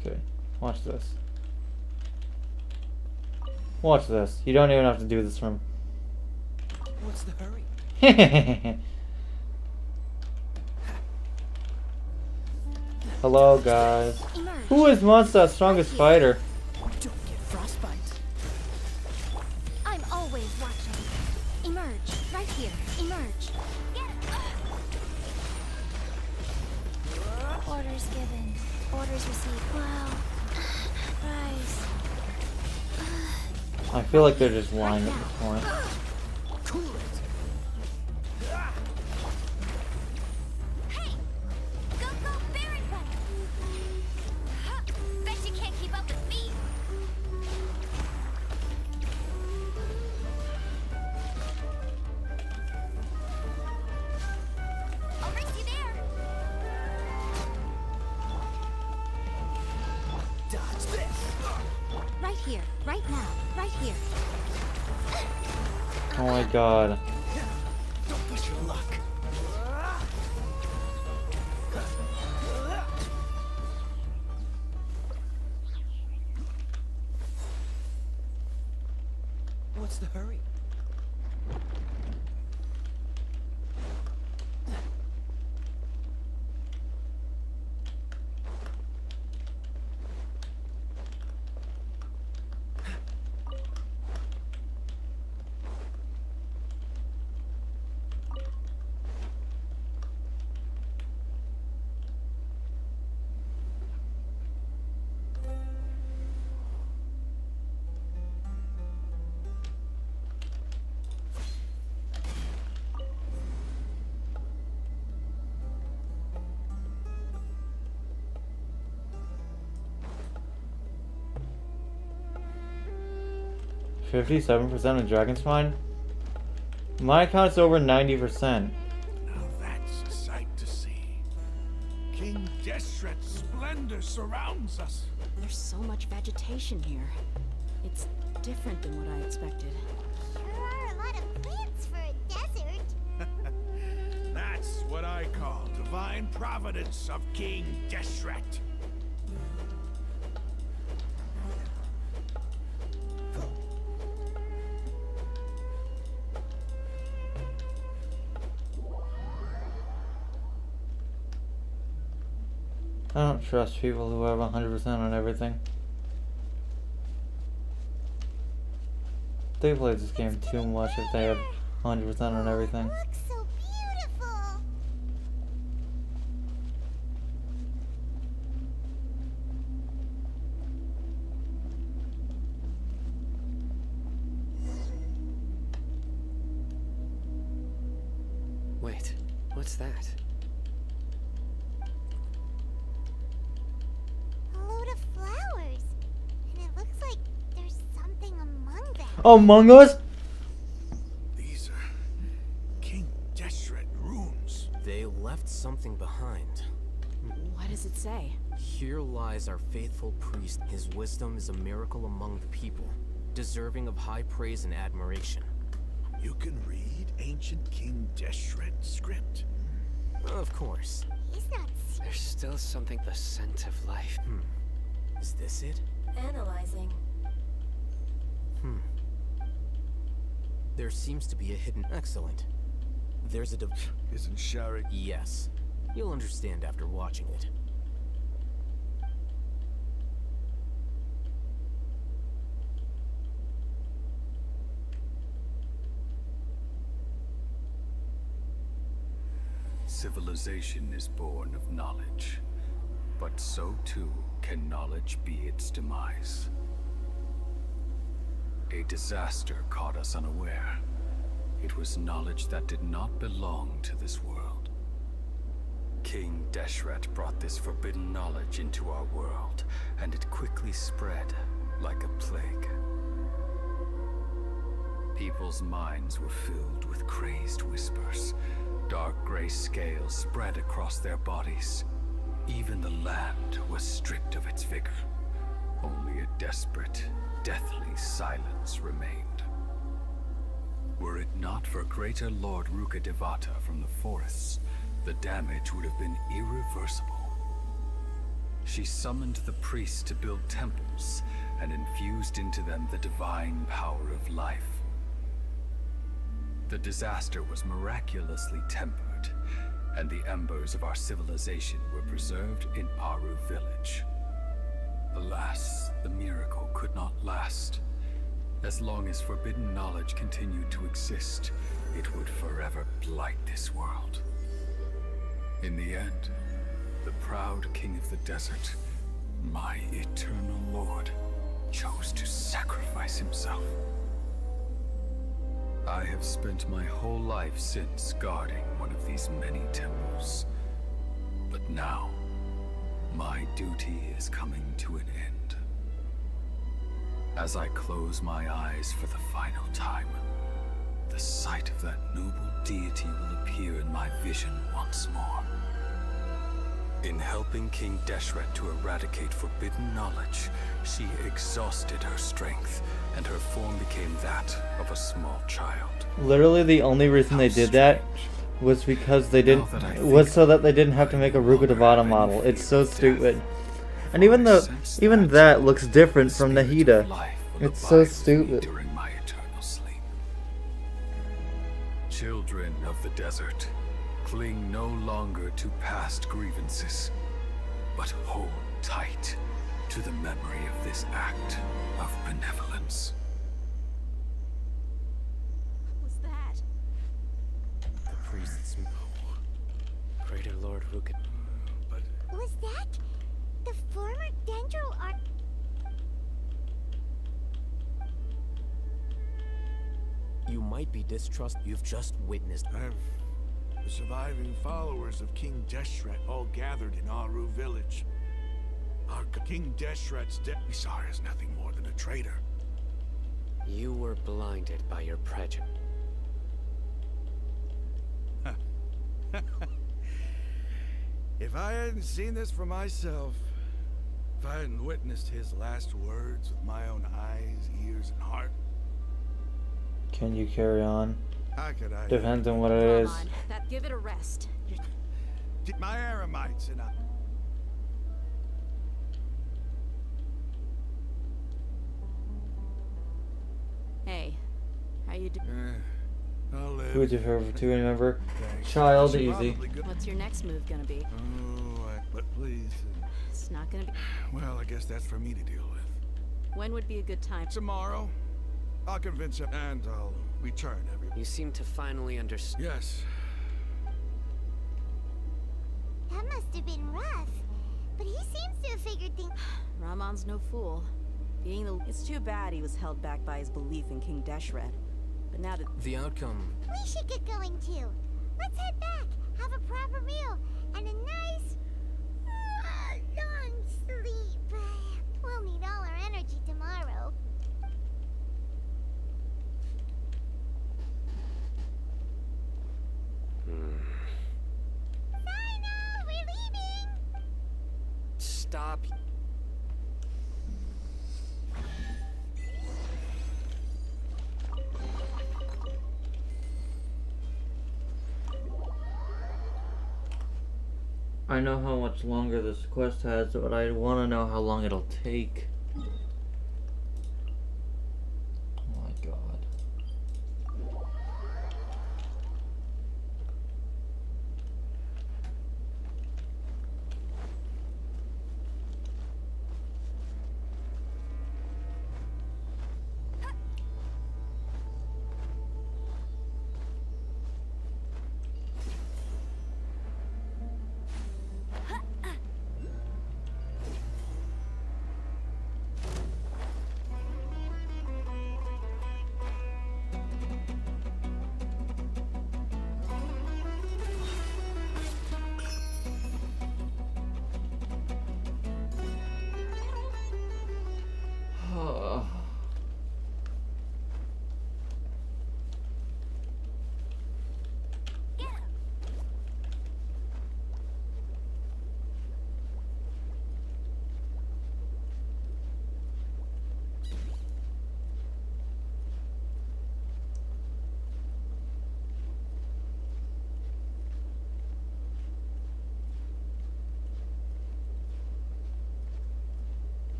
C: Okay, watch this. Watch this. You don't even have to do this from.
L: What's the hurry?
C: Hello, guys. Who is Mondstadt strongest fighter?
L: Don't get frostbite.
F: I'm always watching. Emerge. Right here. Emerge. Get it. Orders given. Orders received. Wow. Rise.
C: I feel like they're just lying at this point.
L: Cool it.
F: Hey! Go, go, Barret Buddy!
E: here, right now, right here.
C: Oh my god.
O: Don't push your luck. What's the hurry?
C: %57% of Dragon's Spine? My account's over 90%.
S: Now that's a sight to see. King Deshret's splendor surrounds us.
R: There's so much vegetation here. It's different than what I expected.
F: Sure are a lot of plants for a desert.
S: That's what I call divine providence of King Deshret.
C: I don't trust people who have 100% on everything. They play this game too much if they have 100% on everything.
F: Looks so beautiful.
N: Wait, what's that?
F: A load of flowers. And it looks like there's something among them.
C: Among Us?
S: These are King Deshret runes.
M: They left something behind.
R: What does it say?
M: Here lies our faithful priest. His wisdom is a miracle among the people, deserving of high praise and admiration.
S: You can read ancient King Deshret script.
M: Of course.
F: He's not
N: There's still something, the scent of life.
M: Is this it?
A: Analyzing.
M: There seems to be a hidden... Excellent. There's a
S: Isn't Shari?
M: Yes. You'll understand after watching it.
K: Civilization is born of knowledge, but so too can knowledge be its demise. A disaster caught us unaware. It was knowledge that did not belong to this world. King Deshret brought this forbidden knowledge into our world, and it quickly spread like a plague. People's minds were filled with crazed whispers. Dark gray scales spread across their bodies. Even the land was stripped of its vigor. Only a desperate, deathly silence remained. Were it not for greater Lord Ruka Devata from the forests, the damage would have been irreversible. She summoned the priests to build temples and infused into them the divine power of life. The disaster was miraculously tempered, and the embers of our civilization were preserved in Aru village. Alas, the miracle could not last. As long as forbidden knowledge continued to exist, it would forever blight this world. In the end, the proud king of the desert, my eternal lord, chose to sacrifice himself. I have spent my whole life since guarding one of these many temples. But now, my duty is coming to an end. As I close my eyes for the final time, the sight of that noble deity will appear in my vision once more. In helping King Deshret to eradicate forbidden knowledge, she exhausted her strength, and her form became that of a small child.
C: Literally, the only reason they did that was because they didn't so that they didn't have to make a Ruka Devata model. It's so stupid. And even that looks different from Nahida. It's so stupid.
K: During my eternal sleep. Children of the desert, cling no longer to past grievances, but hold tight to the memory of this act of benevolence.
I: What was that?
N: The priest's... Greater Lord Ruka...
F: Was that the former Dendro Arc?
M: You might be distrustful. You've just witnessed.
S: The surviving followers of King Deshret all gathered in Aru village. Our King Deshret's death we saw her as nothing more than a traitor.
N: You were blinded by your prejudice.
S: If I hadn't seen this for myself, if I hadn't witnessed his last words with my own eyes, ears, and heart,
C: Can you carry on?
S: how could I?
C: Depends on what it is.
I: Come on, that give it a rest.
S: My Aramites and I.
I: Hey, how you doing?
S: I'll live.
C: Who would you favorite to remember? Child, easy.
I: What's your next move gonna be?
S: But please.
I: It's not gonna be.
S: Well, I guess that's for me to deal with.
I: When would be a good time?
S: Tomorrow, I'll convince him, and I'll return everyone.
N: You seem to finally understand.
S: Yes.
F: That must have been rough. But he seems to have figured things.
I: Ramon's no fool. It's too bad he was held back by his belief in King Deshret. But now that
M: the outcome...
F: We should get going too. Let's head back, have a proper meal, and a nice, long sleep. We'll need all our energy tomorrow. Final, we're leaving!
N: Stop.
C: I know how much longer this quest has, but I want to know how long it'll take. Oh my god.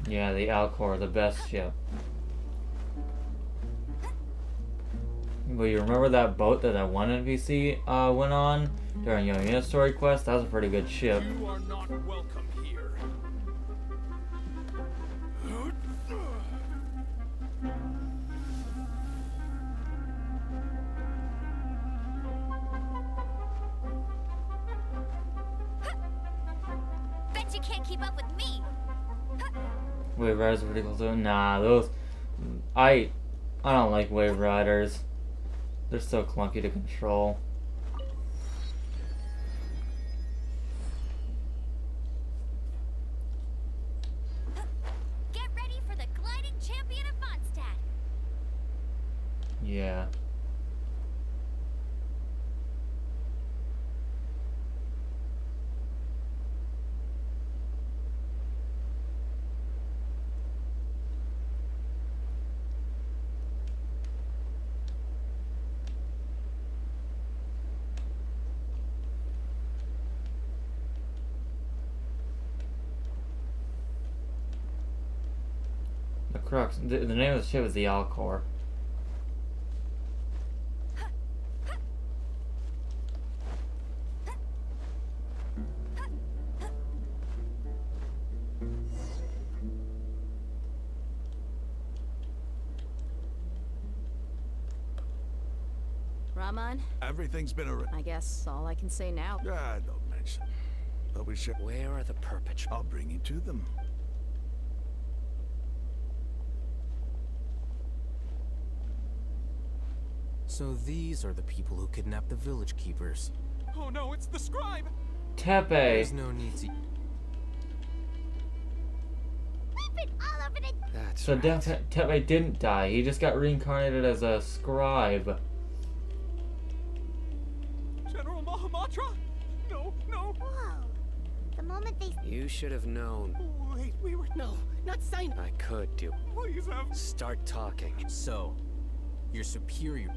C: Yeah, the Alcor, the best ship. But you remember that boat that one NPC went on during Yomina's story quest? That was a pretty good ship.
K: You are not welcome here.
F: can't keep up with me.
C: Wave Riders are pretty cool too. Nah, those... I don't like Wave Riders. They're so clunky to control.
F: Get ready for the gliding champion of Mondstadt.
C: Yeah. The Crux. The name of the ship is the Alcor.
R: Rahman,
S: Everything's been
R: I guess all I can say now.
S: Ah, don't mention. But we should.
N: Where are the perpetrators?
S: I'll bring you to them.
M: So these are the people who kidnapped the village keepers.
T: Oh no, it's the scribe!
C: Tepe.
M: There's no need to...
F: We've been all over the...
N: That's
C: So
N: right.
C: Tepe didn't die. He just got reincarnated as a scribe.
T: General Mahamatra? No, no.
F: Whoa. The moment they...
N: You should have known.
T: Wait, we were...
L: No, not sign.
N: I could do.
T: Please have...
N: Start talking.
M: So, your superior...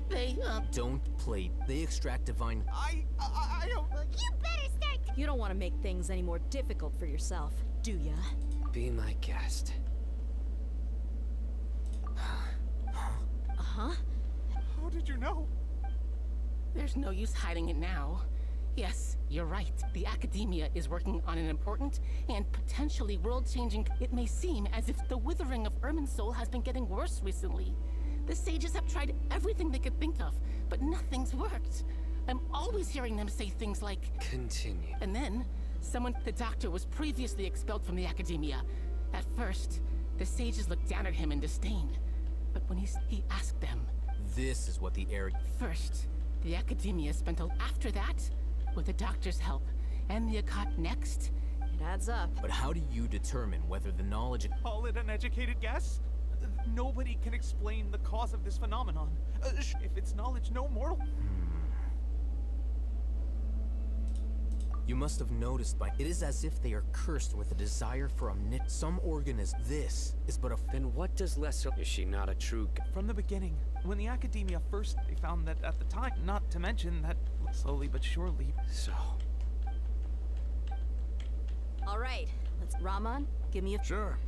L: They,
M: Don't play. They extract divine...
T: I don't...
F: Well, you better start...
R: You don't want to make things any more difficult for yourself, do ya?
N: Be my guest.
R: Uh-huh.
T: How did you know?
L: There's no use hiding it now. Yes, you're right. The Academia is working on an important and potentially world-changing... It may seem as if the withering of Irminsul has been getting worse recently. The sages have tried everything they could think of, but nothing's worked. I'm always hearing them say things like...
N: Continue.
L: And then, the doctor was previously expelled from the Academia. At first, the sages looked down at him in disdain. But when he asked them...
M: This is what the air...
L: First, the Academia spent after that, with the doctor's help, and the Akkad next.
R: It adds up.
M: But how do you determine whether the knowledge...
T: Call it an educated guess? Nobody can explain the cause of this phenomenon. If it's knowledge, no mortal...
M: You must have noticed by... It is as if they are cursed with a desire for omnipotence. Some organism. This is but a...
N: Then what does Lesser... Is she not a true...
T: From the beginning, when the Academia first, they found that at the time, not to mention that slowly but surely...
N: So...
R: All right, let's... Rahman, give me a...
S: Sure.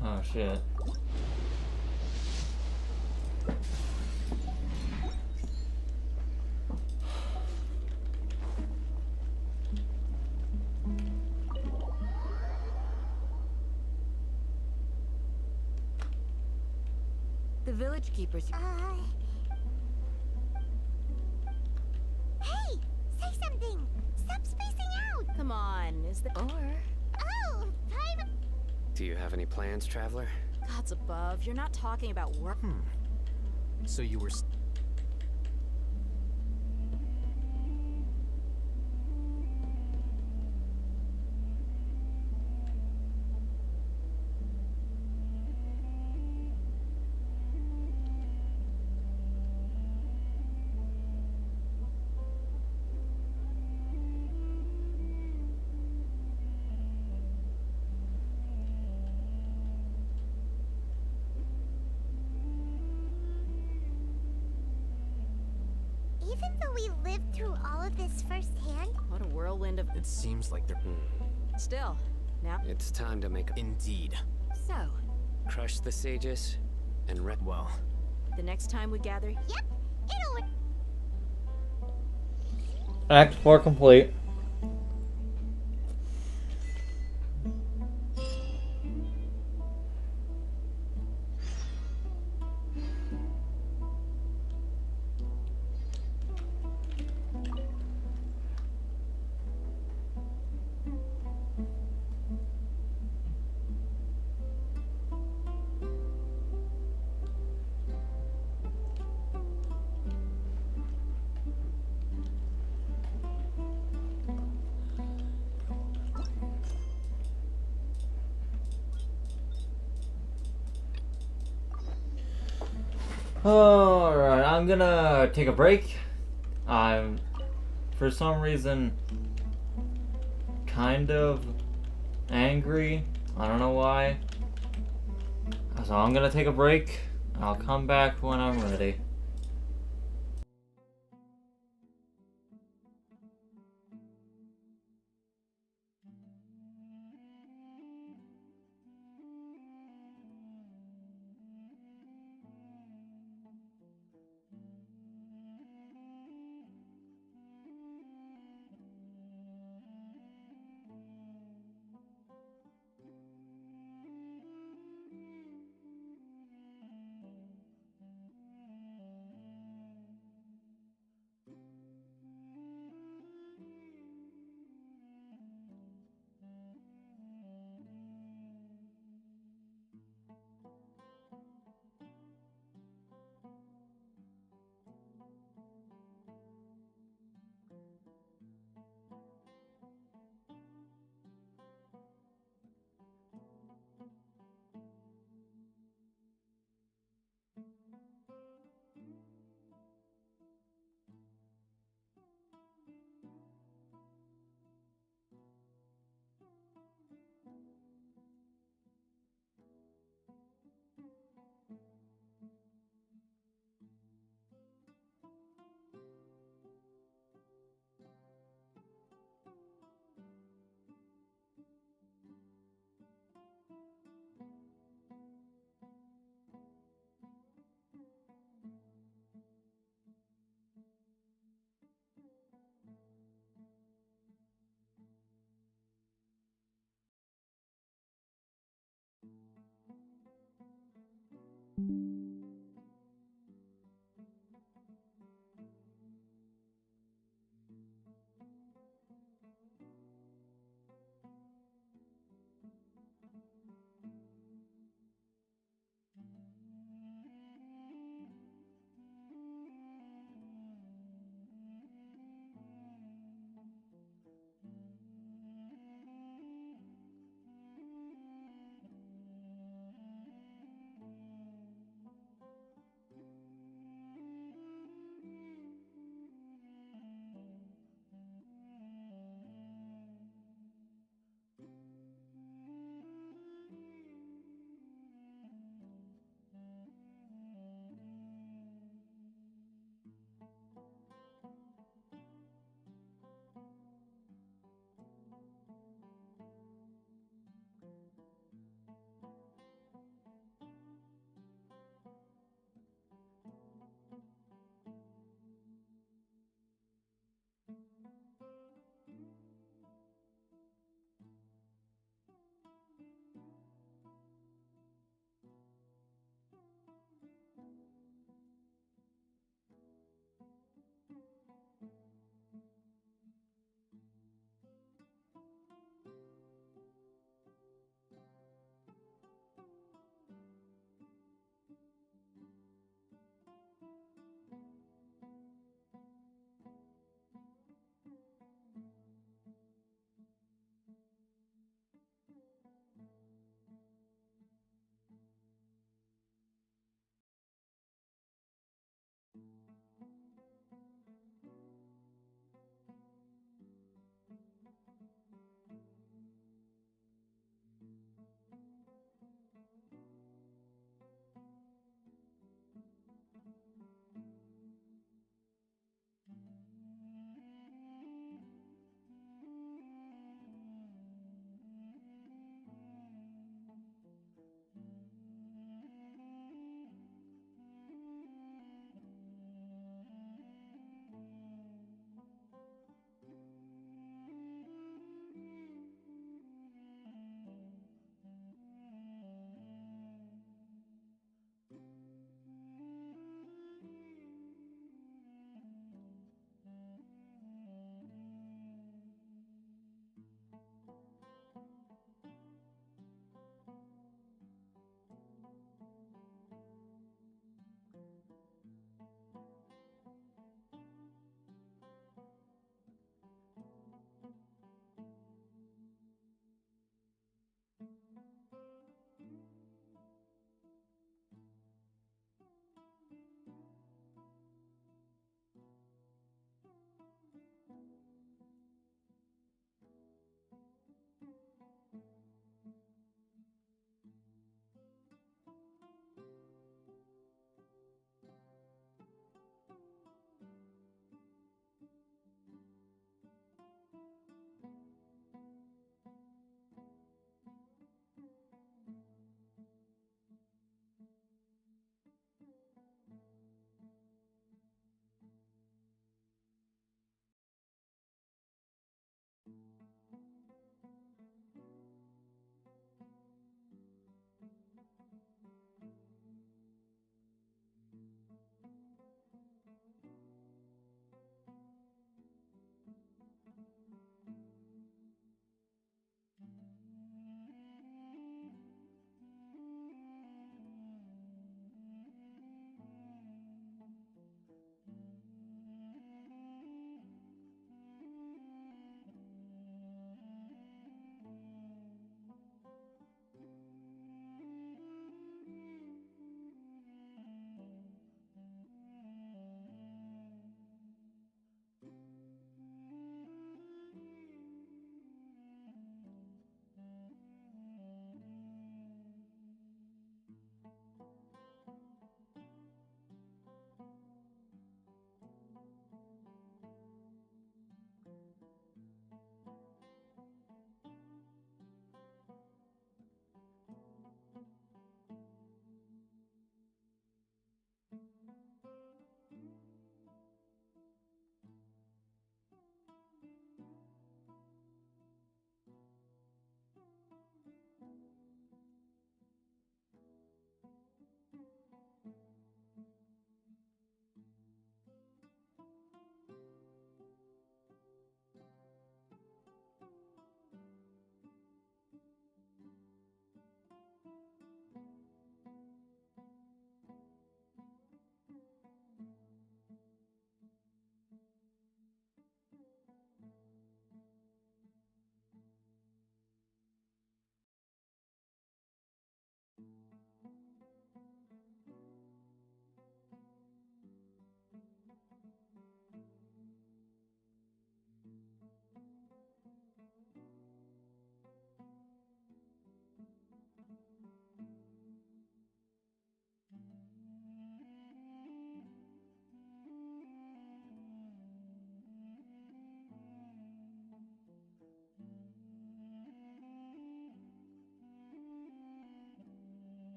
C: Oh shit.
A: The village keepers...
F: Hey! Say something! Stop spacing out!
R: Come on, is the...
A: Or...
F: Oh! Time...
N: Do you have any plans, Traveler?
R: Gods above, you're not talking about work.
M: So you were...
F: Even though we lived through all of this firsthand,
I: What a whirlwind of.
M: It seems like they're.
I: Still, now.
N: It's time to make a...
M: Indeed.
A: So,
N: Crush the sages and
M: Well,
I: The next time we gather.
F: yep, it'll.
C: Act 4 complete. Alright, I'm gonna take a break. I'm, for some reason, kind of angry. I don't know why. So I'm gonna take a break. I'll come back when I'm ready.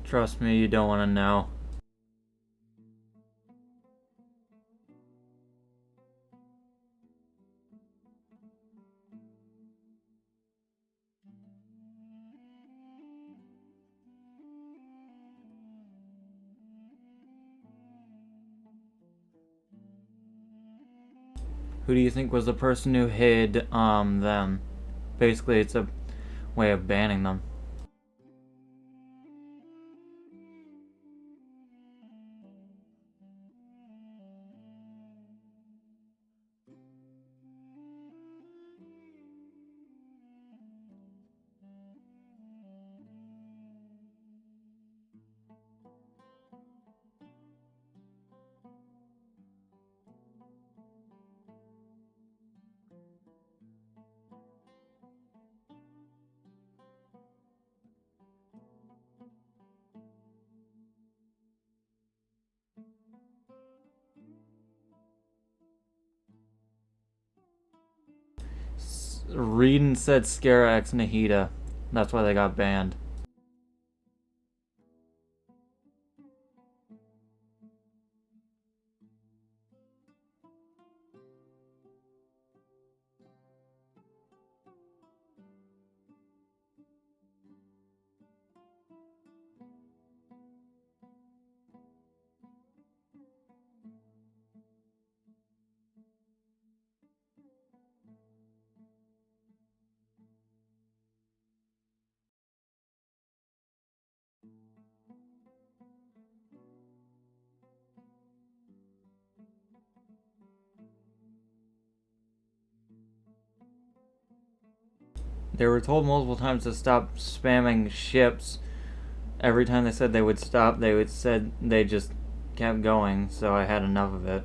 C: Trust me, you don't want to know. Who do you think was the person who hid them? Basically, it's a way of banning them. Reedon said Scara X Nahida. That's why they got banned. They were told multiple times to stop spamming ships. Every time they said they would stop, said they just kept going, so I had enough of it.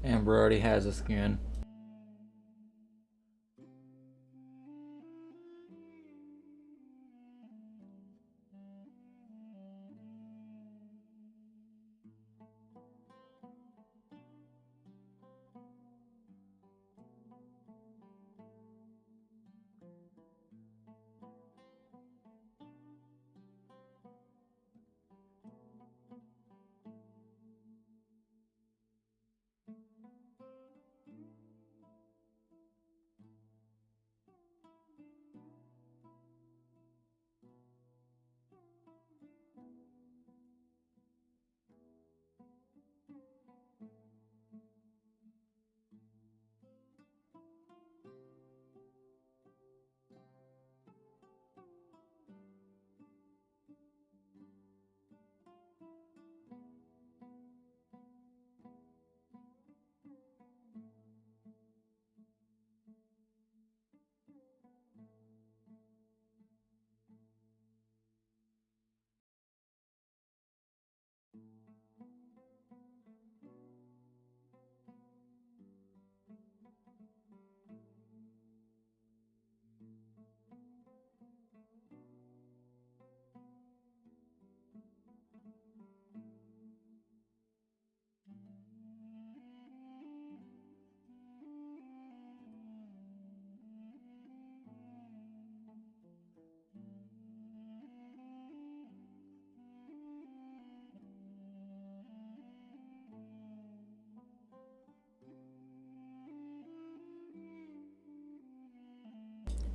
C: Amber already has a skin.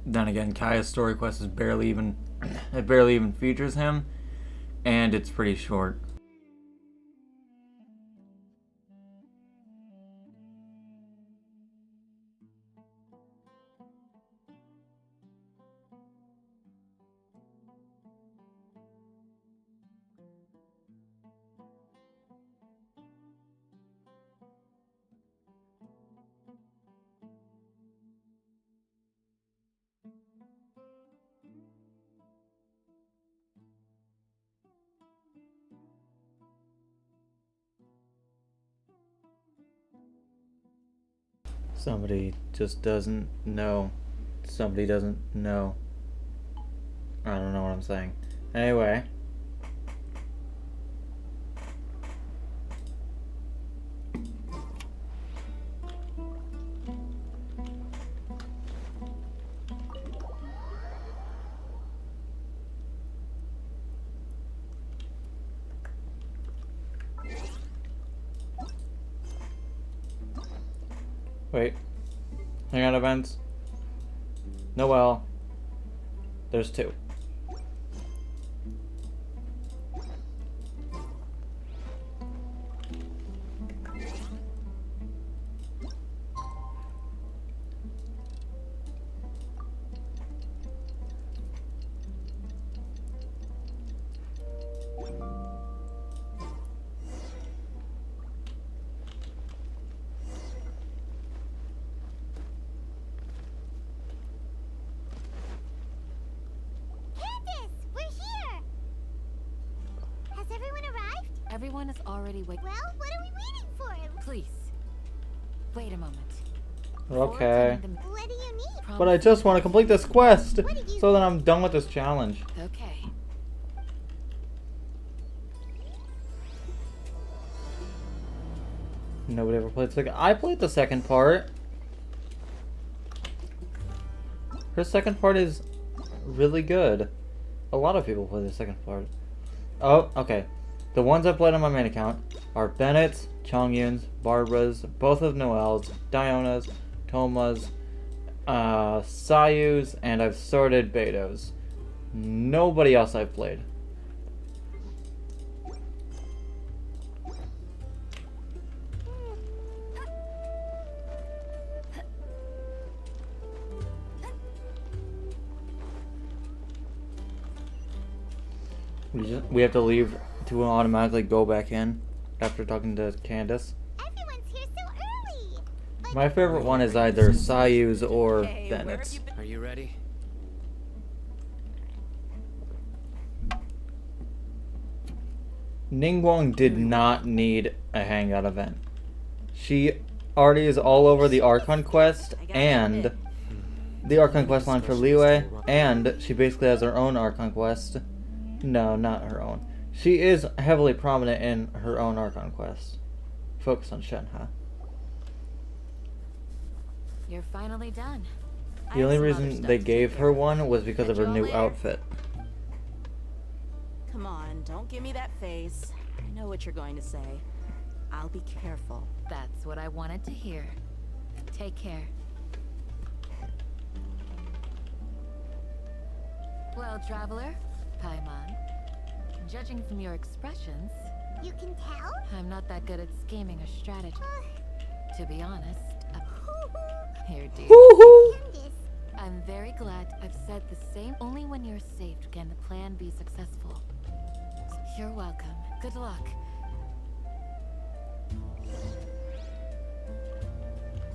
C: Then again, Kaya's story quest is barely even it barely even features him, and it's pretty short. Somebody just doesn't know. Somebody doesn't know. I don't know what I'm saying. Anyway. Wait. Hang on, events. Noel. There's two.
A: Everyone is already waiting.
F: Well, what are we waiting for?
A: Please. Wait a moment.
C: Okay.
F: What do you need?
C: But I just want to complete this quest so that I'm done with this challenge.
A: Okay.
C: Nobody ever played the second. I played the second part. Her second part is really good. A lot of people play the second part. Oh, okay. The ones I played on my main account are Bennett's, Chongyun's, Barbara's, both of Noel's, Diona's, Toma's, Sayu's, and I've started Beto's. Nobody else I've played. We have to leave to automatically go back in after talking to Candace.
F: Everyone's here so early.
C: My favorite one is either Sayu's or Bennett's.
N: Are you ready?
C: Ningguang did not need a hangout event. She already is all over the Archon quest and the Archon quest line for Liyue, and she basically has her own Archon quest. No, not her own. She is heavily prominent in her own Archon quest. Focus on Shenhe.
A: You're finally done.
C: The only reason they gave her one was because of her new outfit.
I: Come on, don't give me that face. I know what you're going to say. I'll be careful.
A: That's what I wanted to hear. Take care. Well, traveler, Paimon, judging from your expressions,
F: You can tell?
A: I'm not that good at scheming or strategy. To be honest, here, dear. I'm very glad I've said the same. Only when you're saved can the plan be successful. You're welcome. Good luck.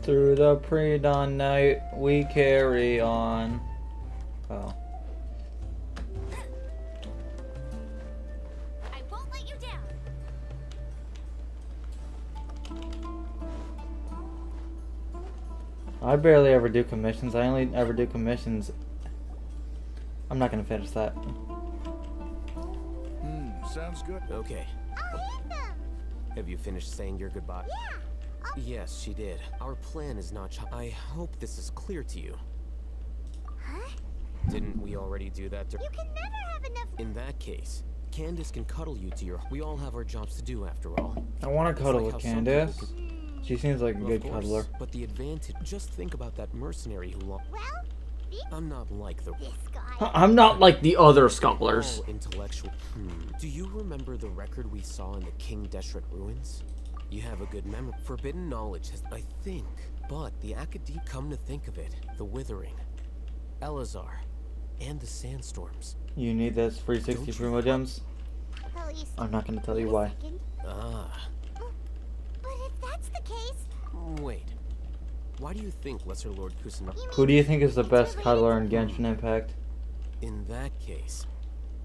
C: Through the pre-dawn night, we carry on. Oh.
F: I won't let you down.
C: I barely ever do commissions. I only ever do commissions. I'm not gonna finish that.
S: Sounds good.
K: Okay. Have you finished saying your goodbye?
F: Yeah.
M: Yes, she did. Our plan is not I hope this is clear to you.
F: Huh?
M: Didn't we already do that?
F: You can never have enough.
M: In that case, Candace can cuddle you to your... We all have our jobs to do after all.
C: I want to
M: It's
C: cuddle
M: like
C: with
M: how some people
C: Candace.
M: could-
C: She seems like a good
M: Of course,
C: cuddler.
M: But the advantage... Just think about that mercenary who lost...
F: Well,
M: I'm not like the...
F: this guy.
C: I'm not like the other scholars.
M: All intellectual... Do you remember the record we saw in the King Deshret ruins? You have a good memory. Forbidden knowledge has... I think. But the Academe... Come to think of it. The Withering. Elazar. And the Sandstorms.
C: You need this free 60 Primo Gems?
F: Police.
C: I'm not gonna tell you why.
M: Ah.
F: But if that's the case,
M: Wait. Why do you think Lesser Lord Kusanagi...
C: Who do you think is the best cuddler in Genshin Impact?
M: In that case,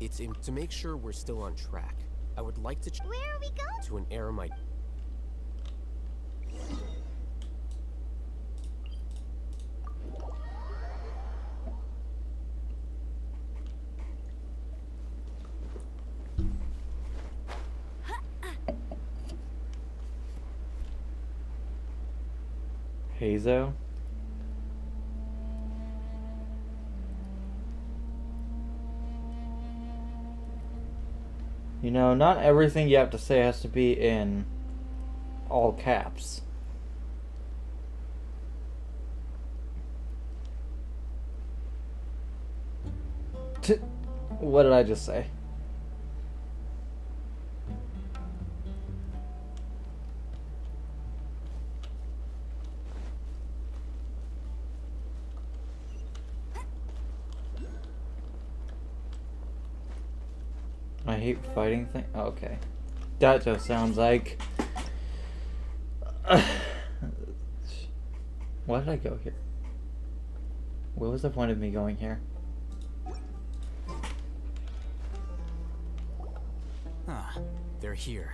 M: it's to make sure we're still on track. I would like to...
F: where are we going?
M: To an eremite...
C: Hazo? You know, not everything you have to say has to be in all caps. What did I just say? I hate fighting things. Okay. That just sounds like... Why did I go here? What was the point of me going here?
M: Ah, they're here.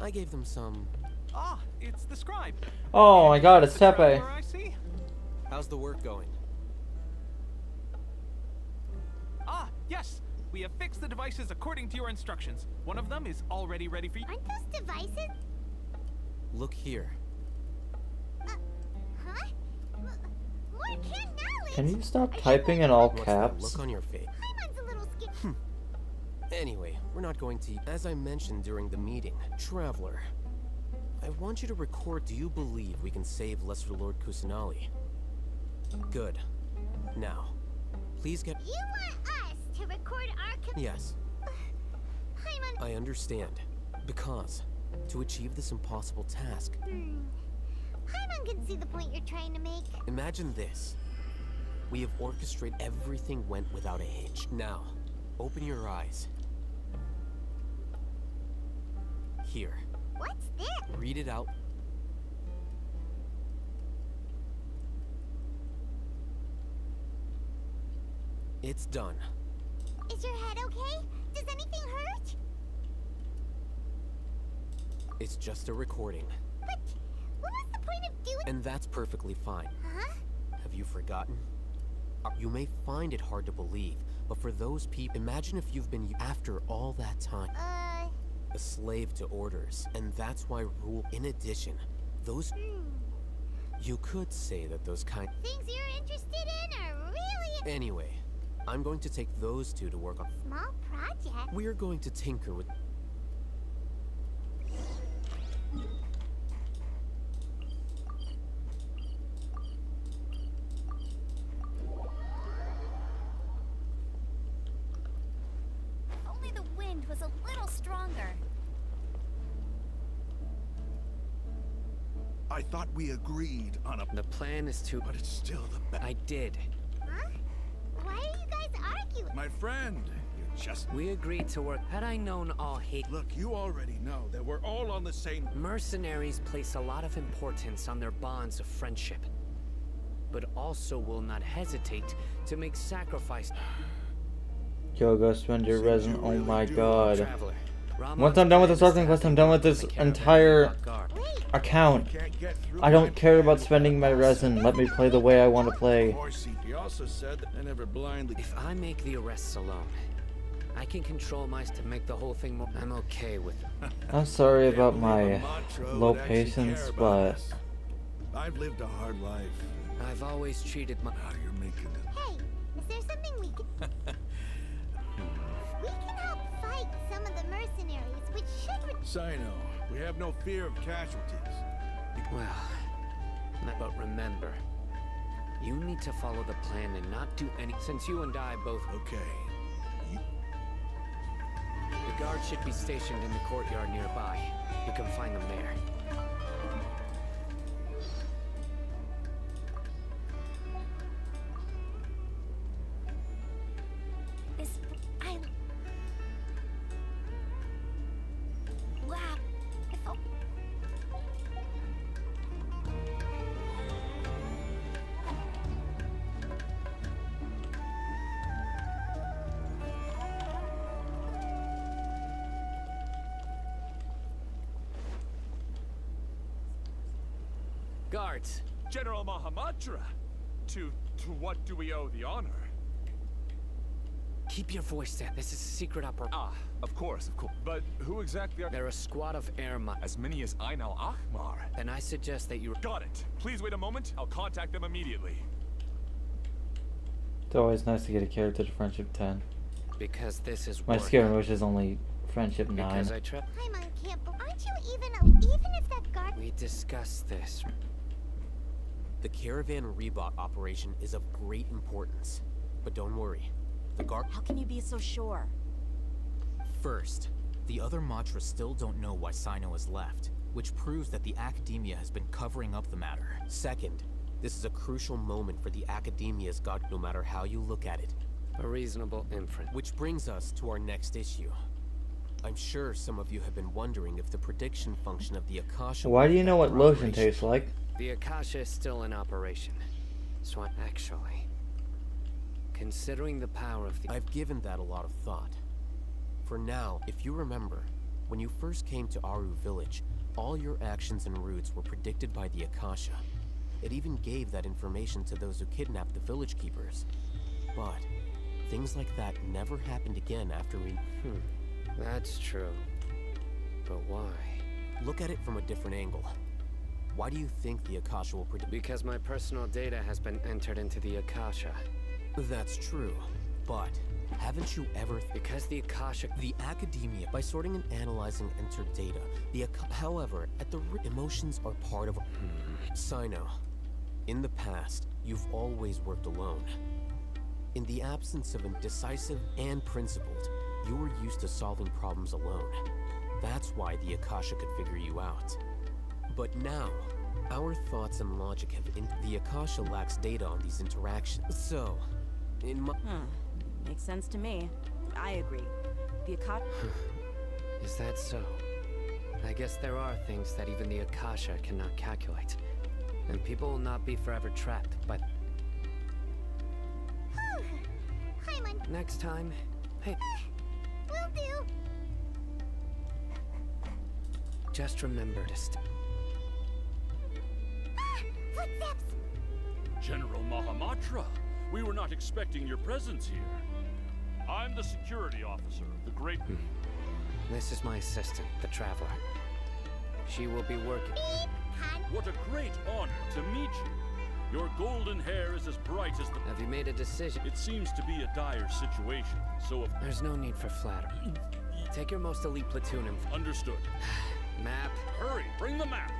M: I gave them some...
T: Ah, it's the scribe.
C: Oh my god, it's Tepe.
T: I see.
M: How's the work going?
T: Ah, yes. We have fixed the devices according to your instructions. One of them is already ready for you.
F: Aren't those devices?
M: Look here.
F: Huh? More Ken knowledge.
C: Can you stop typing in all
M: What's that
C: caps?
M: look on your face?
F: Paimon's a little scared.
M: Anyway, we're not going to... As I mentioned during the meeting, Traveler, I want you to record, do you believe we can save Lesser Lord Kusanali? Good. Now, please get...
F: You want us to record our
M: Yes,
F: Paimon.
M: I understand. Because, to achieve this impossible task,
F: Paimon can see the point you're trying to make.
M: imagine this. We have orchestrated everything went without a hitch. Now, open your eyes. Here.
F: What's this?
M: Read it out. It's done.
F: Is your head okay? Does anything hurt?
M: It's just a recording.
F: But
M: And that's perfectly fine.
F: Huh?
M: Have you forgotten? You may find it hard to believe, but for those people, imagine if you've been after all that time. A slave to orders, and that's why rule. In addition, those. You could say that those kind.
F: Things you're interested in are really.
M: Anyway, I'm going to take those two to work on.
F: Small project.
M: We're going to tinker with.
F: Only the wind was a little stronger.
S: I thought we agreed on a...
N: The plan is to...
S: But it's still the best.
N: I did.
F: Huh? Why are you guys arguing?
S: My friend, you're just...
N: We agreed to work. Had I known all hate...
S: Look, you already know that we're all on the same...
N: Mercenaries place a lot of importance on their bonds of friendship, but also will not hesitate to make sacrifice.
C: Yo, go spend your resin. Oh my god.
N: Traveler,
C: Once I'm done with this Arkham quest, I'm done with this entire account. I don't care about spending my resin. Let me play the way I want to play.
S: He also said that I never blindly...
N: If I make the arrests alone, I can control my to make the whole thing more... I'm okay with it.
C: I'm sorry about my low patience, but...
S: I've lived a hard life.
N: I've always treated my...
S: Now you're making it.
F: Hey, is there something we can... We can help fight some of the mercenaries, which should...
S: Sino, we have no fear of casualties.
N: Well, but remember, you need to follow the plan and not do any... Since you and I both...
S: Okay.
N: The guards should be stationed in the courtyard nearby. You can find them there. Guards!
T: General Mahamatra! To what do we owe the honor?
N: Keep your voice down. This is a secret operation.
T: Ah, of course. But who exactly are...
N: They're a squad of airmen.
T: As many as Ainal Ahmar.
N: Then I suggest that you...
T: Got it. Please wait a moment. I'll contact them immediately.
C: It's always nice to get a character to friendship 10.
N: Because this is
C: My
N: work.
C: scare wish is only friendship 9.
N: Because I tried...
F: I'm on camp. Aren't you even if that guard...
N: We discussed this.
M: The caravan rebot operation is of great importance. But don't worry. The guard...
I: How can you be so sure?
M: First, the other Matra still don't know why Sino has left, which proves that the Academia has been covering up the matter. Second, this is a crucial moment for the Academia's god, no matter how you look at it.
N: A reasonable inference.
M: Which brings us to our next issue. I'm sure some of you have been wondering if the prediction function of the Akasha...
C: Why do you know what lotion tastes like?
N: The Akasha is still in operation. So actually, considering the power of the...
M: I've given that a lot of thought. For now, if you remember, when you first came to Aru Village, all your actions and routes were predicted by the Akasha. It even gave that information to those who kidnapped the village keepers. But things like that never happened again after we...
N: That's true. But why?
M: Look at it from a different angle. Why do you think the Akasha will predict...
N: Because my personal data has been entered into the Akasha.
M: That's true, but haven't you ever...
N: Because the Akasha...
M: The Academia, by sorting and analyzing entered data, however, at the emotions are part of... Sino, in the past, you've always worked alone. In the absence of a decisive and principled, you were used to solving problems alone. That's why the Akasha could figure you out. But now, our thoughts and logic have... The Akasha lacks data on these interactions. So, in my...
I: Makes sense to me. I agree. The Akasha...
N: Is that so? I guess there are things that even the Akasha cannot calculate. And people will not be forever trapped, but... Next time, hey...
F: Will do.
N: Just remember to
U: General Mahamatra, we were not expecting your presence here. I'm the security officer of the Great...
N: This is my assistant, the Traveler. She will be working...
U: What a great honor to meet you. Your golden hair is as bright as the...
N: Have you made a decision?
U: It seems to be a dire situation, so if...
N: There's no need for flattery. Take your most elite platoon and...
U: Understood.
N: Map.
U: Hurry, bring the map.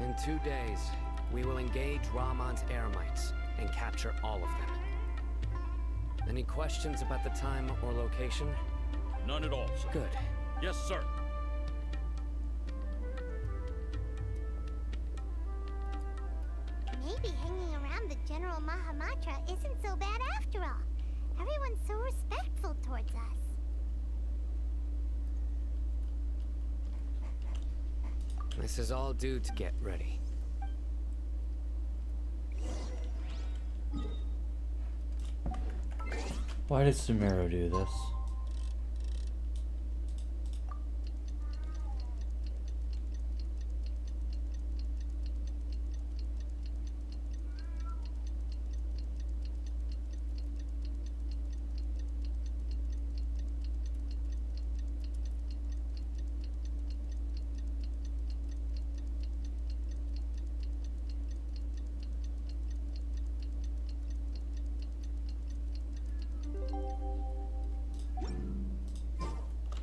N: In 2 days, we will engage Ramon's Eremites and capture all of them. Any questions about the time or location?
U: None at all, sir.
N: Good.
U: Yes, sir.
F: Maybe hanging around the General Mahamatra isn't so bad after all. Everyone's so respectful towards us.
N: This is all due to get ready.
C: Why did Sumero do this?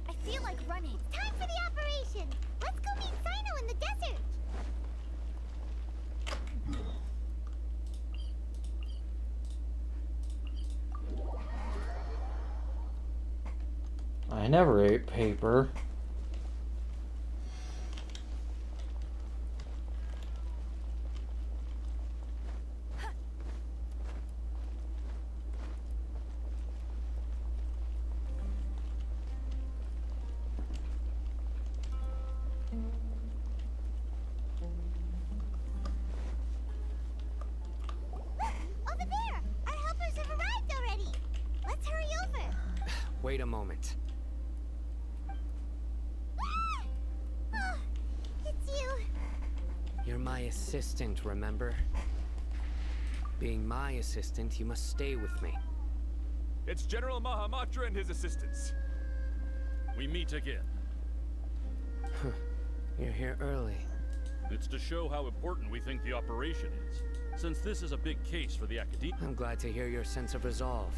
F: I feel like running. Time for the operation! Let's go meet Sino in the desert!
C: I never ate paper.
F: Over there! Our helpers have arrived already! Let's hurry over!
N: Wait a moment.
F: Oh, it's you!
N: You're my assistant, remember? Being my assistant, you must stay with me.
T: It's General Mahamatra and his assistants.
U: We meet again.
N: You're here early.
U: It's to show how important we think the operation is, since this is a big case for the Academy.
N: I'm glad to hear your sense of resolve.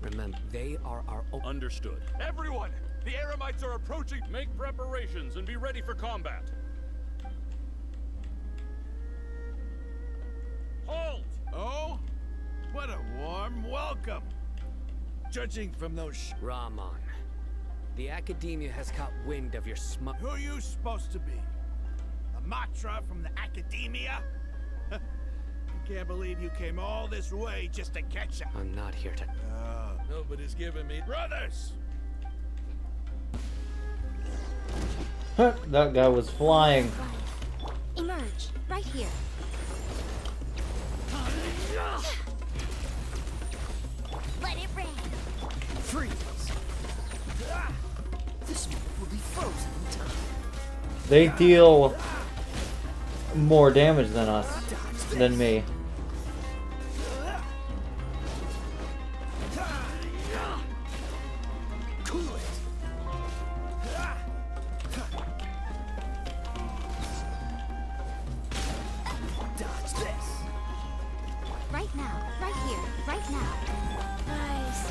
N: Remember, they are our own...
U: Understood.
T: Everyone! The Eremites are approaching!
U: Make preparations and be ready for combat. Halt!
S: Oh? What a warm welcome! Judging from those
N: Ramon, the Academia has caught wind of your smug...
S: Who are you supposed to be? A Matra from the Academia? I can't believe you came all this way just to catch up.
N: I'm not here to...
S: Nobody's giving me... Brothers!
C: That guy was flying.
F: Emerge, right here. Let it rain.
L: Freeze! This one will be frozen in time.
C: They deal more damage than us, than me.
L: Cool it. Dodge this.
F: Right now, right here, right now. Nice.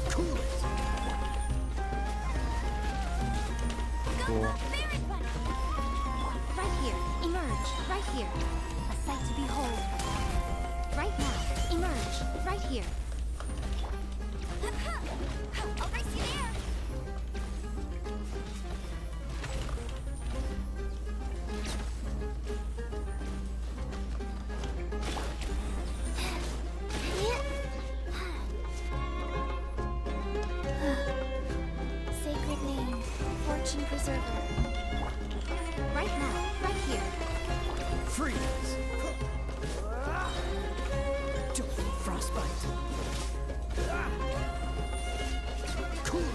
L: Cool it.
C: Cool.
F: Right here, emerge, right here. A sight to behold. Right now, emerge, right here. I'll race you there. Sacred name, fortune preserver. Right now, right here.
L: Freeze! Do frostbite. Cool it.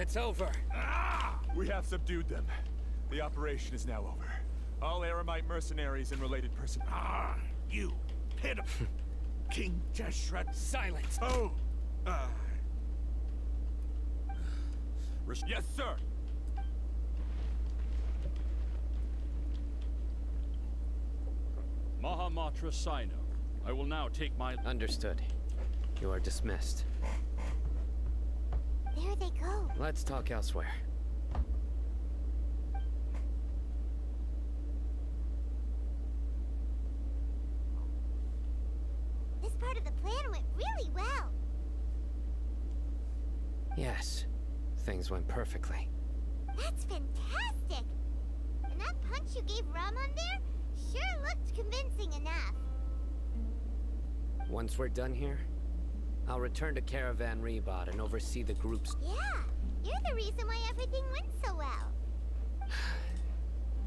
N: It's over.
T: We have subdued them. The operation is now over. All Aramite mercenaries and related personnel.
S: You pitiful King Deshret.
N: Silence!
S: Oh!
T: Yes, sir!
U: Mahamatra Sino. I will now take my...
N: Understood. You are dismissed.
F: There they go.
N: Let's talk elsewhere.
F: This part of the plan went really well.
N: Yes, things went perfectly.
F: That's fantastic! And that punch you gave Ramon there sure looked convincing enough.
N: Once we're done here, I'll return to Caravan Rebot and oversee the group's...
F: Yeah, you're the reason why everything went so well.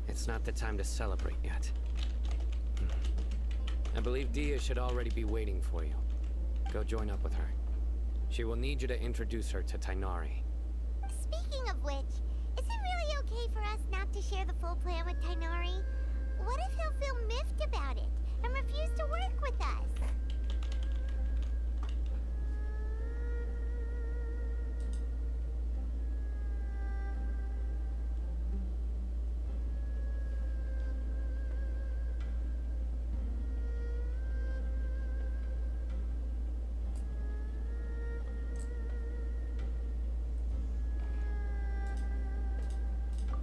N: It's not the time to celebrate yet. I believe Dia should already be waiting for you. Go join up with her. She will need you to introduce her to Tainari.
F: Speaking of which, is it really okay for us not to share the full plan with Tainari? What if he'll feel miffed about it and refuse to work with us?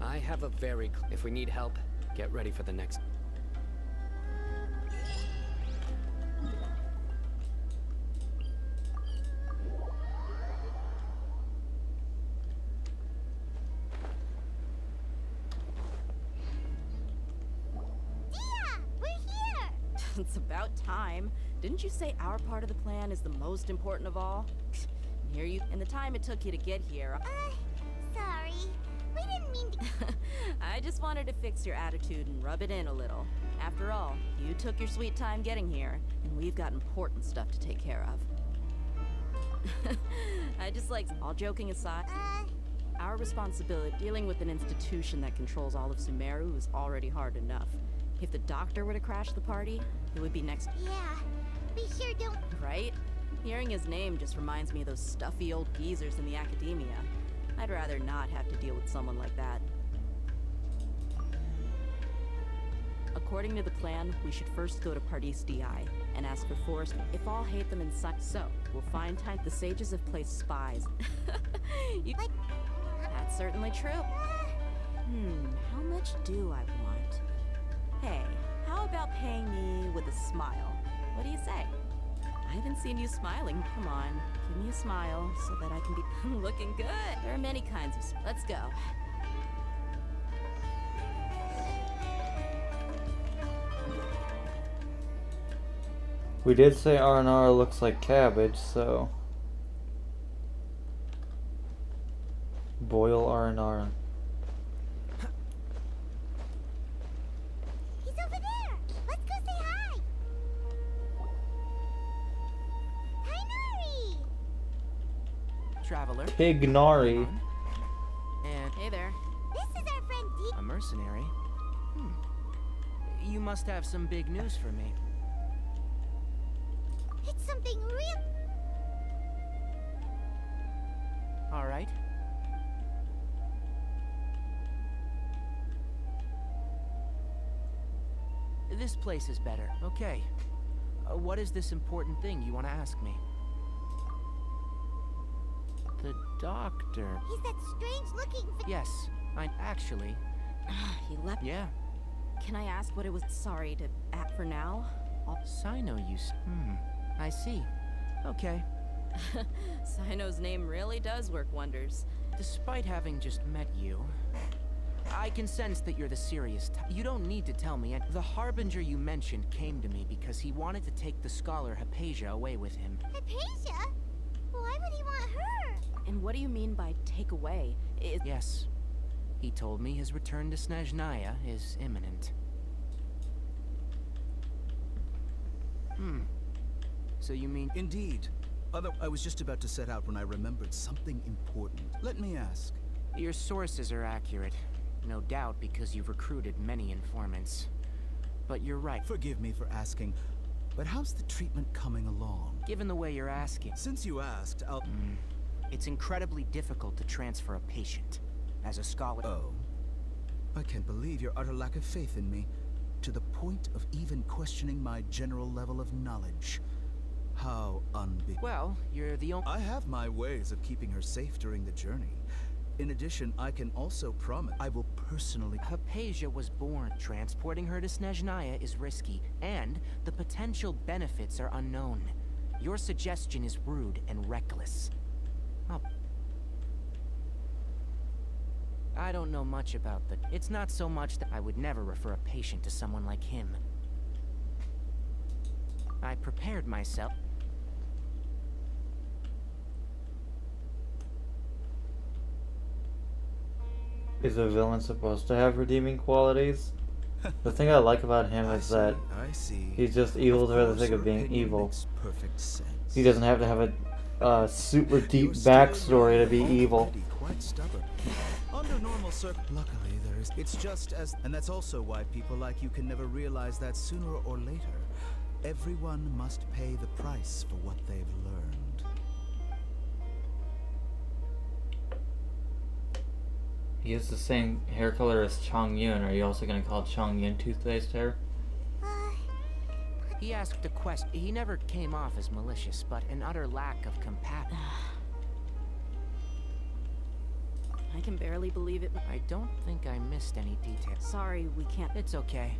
N: I have a very... If we need help, get ready for the next...
I: It's about time. Didn't you say our part of the plan is the most important of all? Here you... And the time it took you to get here...
F: Sorry. We didn't mean to...
I: I just wanted to fix your attitude and rub it in a little. After all, you took your sweet time getting here, and we've got important stuff to take care of. I just like... All joking aside... Our responsibility dealing with an institution that controls all of Sumeru is already hard enough. If the doctor were to crash the party, it would be next...
F: Yeah, we sure don't...
I: Right? Hearing his name just reminds me of those stuffy old geezers in the academia. I'd rather not have to deal with someone like that. According to the plan, we should first go to Pardis DI and ask for Forrest if all hate them inside. So, we'll find time. The sages have placed spies. That's certainly true. How much do I want? Hey, how about paying me with a smile? What do you say? I haven't seen you smiling. Come on, give me a smile so that I can be looking good. There are many kinds of... Let's go.
C: We did say R&R looks like cabbage, so... Boil R&R.
F: He's over there! Let's go say hi! Tainari!
L: Traveler.
C: Tignari.
L: And
I: hey there.
F: This is our friend D.
L: A mercenary? You must have some big news for me.
F: It's something real...
L: All right. This place is better. Okay. What is this important thing you want to ask me? The doctor.
F: He's that strange-looking...
L: Yes, I actually...
I: He left...
L: Yeah.
I: Can I ask what it was? Sorry to act for now.
L: Sino use... I see. Okay.
I: Sino's name really does work wonders.
L: Despite having just met you, I can sense that you're the serious type. You don't need to tell me. The Harbinger you mentioned came to me because he wanted to take the scholar Hypatia away with him.
F: Hypatia? Why would he want her?
I: And what do you mean by take away?
L: Yes. He told me his return to Snezhnaya is imminent.
O: So you mean... Indeed.
J: I was just about to set out when I remembered something important. Let me ask.
L: Your sources are accurate. No doubt because you've recruited many informants. But you're right.
J: Forgive me for asking, but how's the treatment coming along?
L: Given the way you're asking.
J: Since you asked, I'll...
L: It's incredibly difficult to transfer a patient. As a scholar...
J: Oh. I can't believe your utter lack of faith in me, to the point of even questioning my general level of knowledge. How
L: Well, you're the only...
J: I have my ways of keeping her safe during the journey. In addition, I can also promise I will personally...
L: Hypatia was born. Transporting her to Snezhnaya is risky, and the potential benefits are unknown. Your suggestion is rude and reckless. I don't know much about the... It's not so much that I would never refer a patient to someone like him. I prepared myself.
C: Is a villain supposed to have redeeming qualities? The thing I like about him is that he's just evil for the sake of being evil. He doesn't have to have a super deep backstory to be evil.
J: Quite stubborn. Under normal luckily there is... It's just as... And that's also why people like you can never realize that sooner or later, everyone must pay the price for what they've learned.
C: He has the same hair color as Chong Yun. Are you also going to call Chong Yun toothpaste hair?
L: He asked a question. He never came off as malicious, but an utter lack of compassion.
I: I can barely believe it.
L: I don't think I missed any details.
I: Sorry, we can't.
L: It's okay.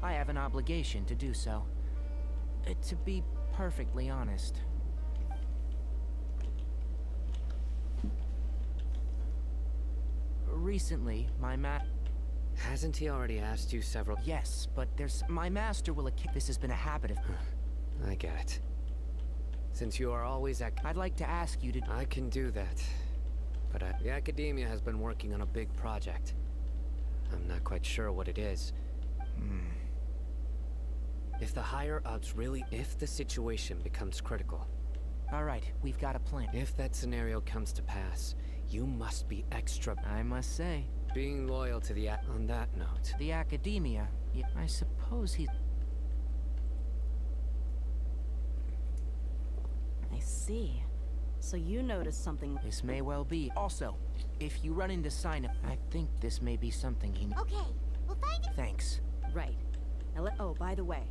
L: I have an obligation to do so. To be perfectly honest. Recently, my
N: Hasn't he already asked you several...
L: Yes, but my master will... This has been a habit of...
N: I get it. Since you are always
L: I'd like to ask you to...
N: I can do that. But the Academia has been working on a big project. I'm not quite sure what it is. If the higher-ups really... If the situation becomes critical...
L: Alright, we've got a plan.
N: If that scenario comes to pass, you must be extra...
L: I must say.
N: Being loyal to the... On that note...
L: The Academia... Yeah, I suppose he...
I: I see. So you noticed something...
L: This may well be. Also, if you run into sign-up, I think this may be something he...
F: Okay, we'll find it.
L: Thanks.
I: Right. Oh, by the way.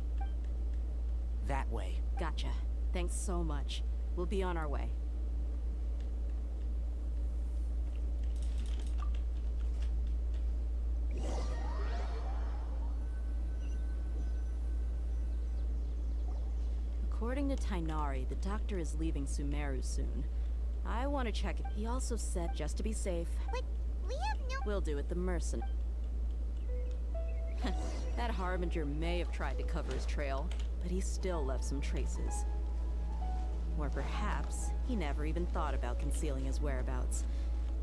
L: That way.
I: Gotcha. Thanks so much. We'll be on our way. According to Tainari, the doctor is leaving Sumeru soon. I want to check it. He also said, just to be safe...
F: But we have no...
I: We'll do it the mercen... That Harbinger may have tried to cover his trail, but he still left some traces. Or perhaps he never even thought about concealing his whereabouts.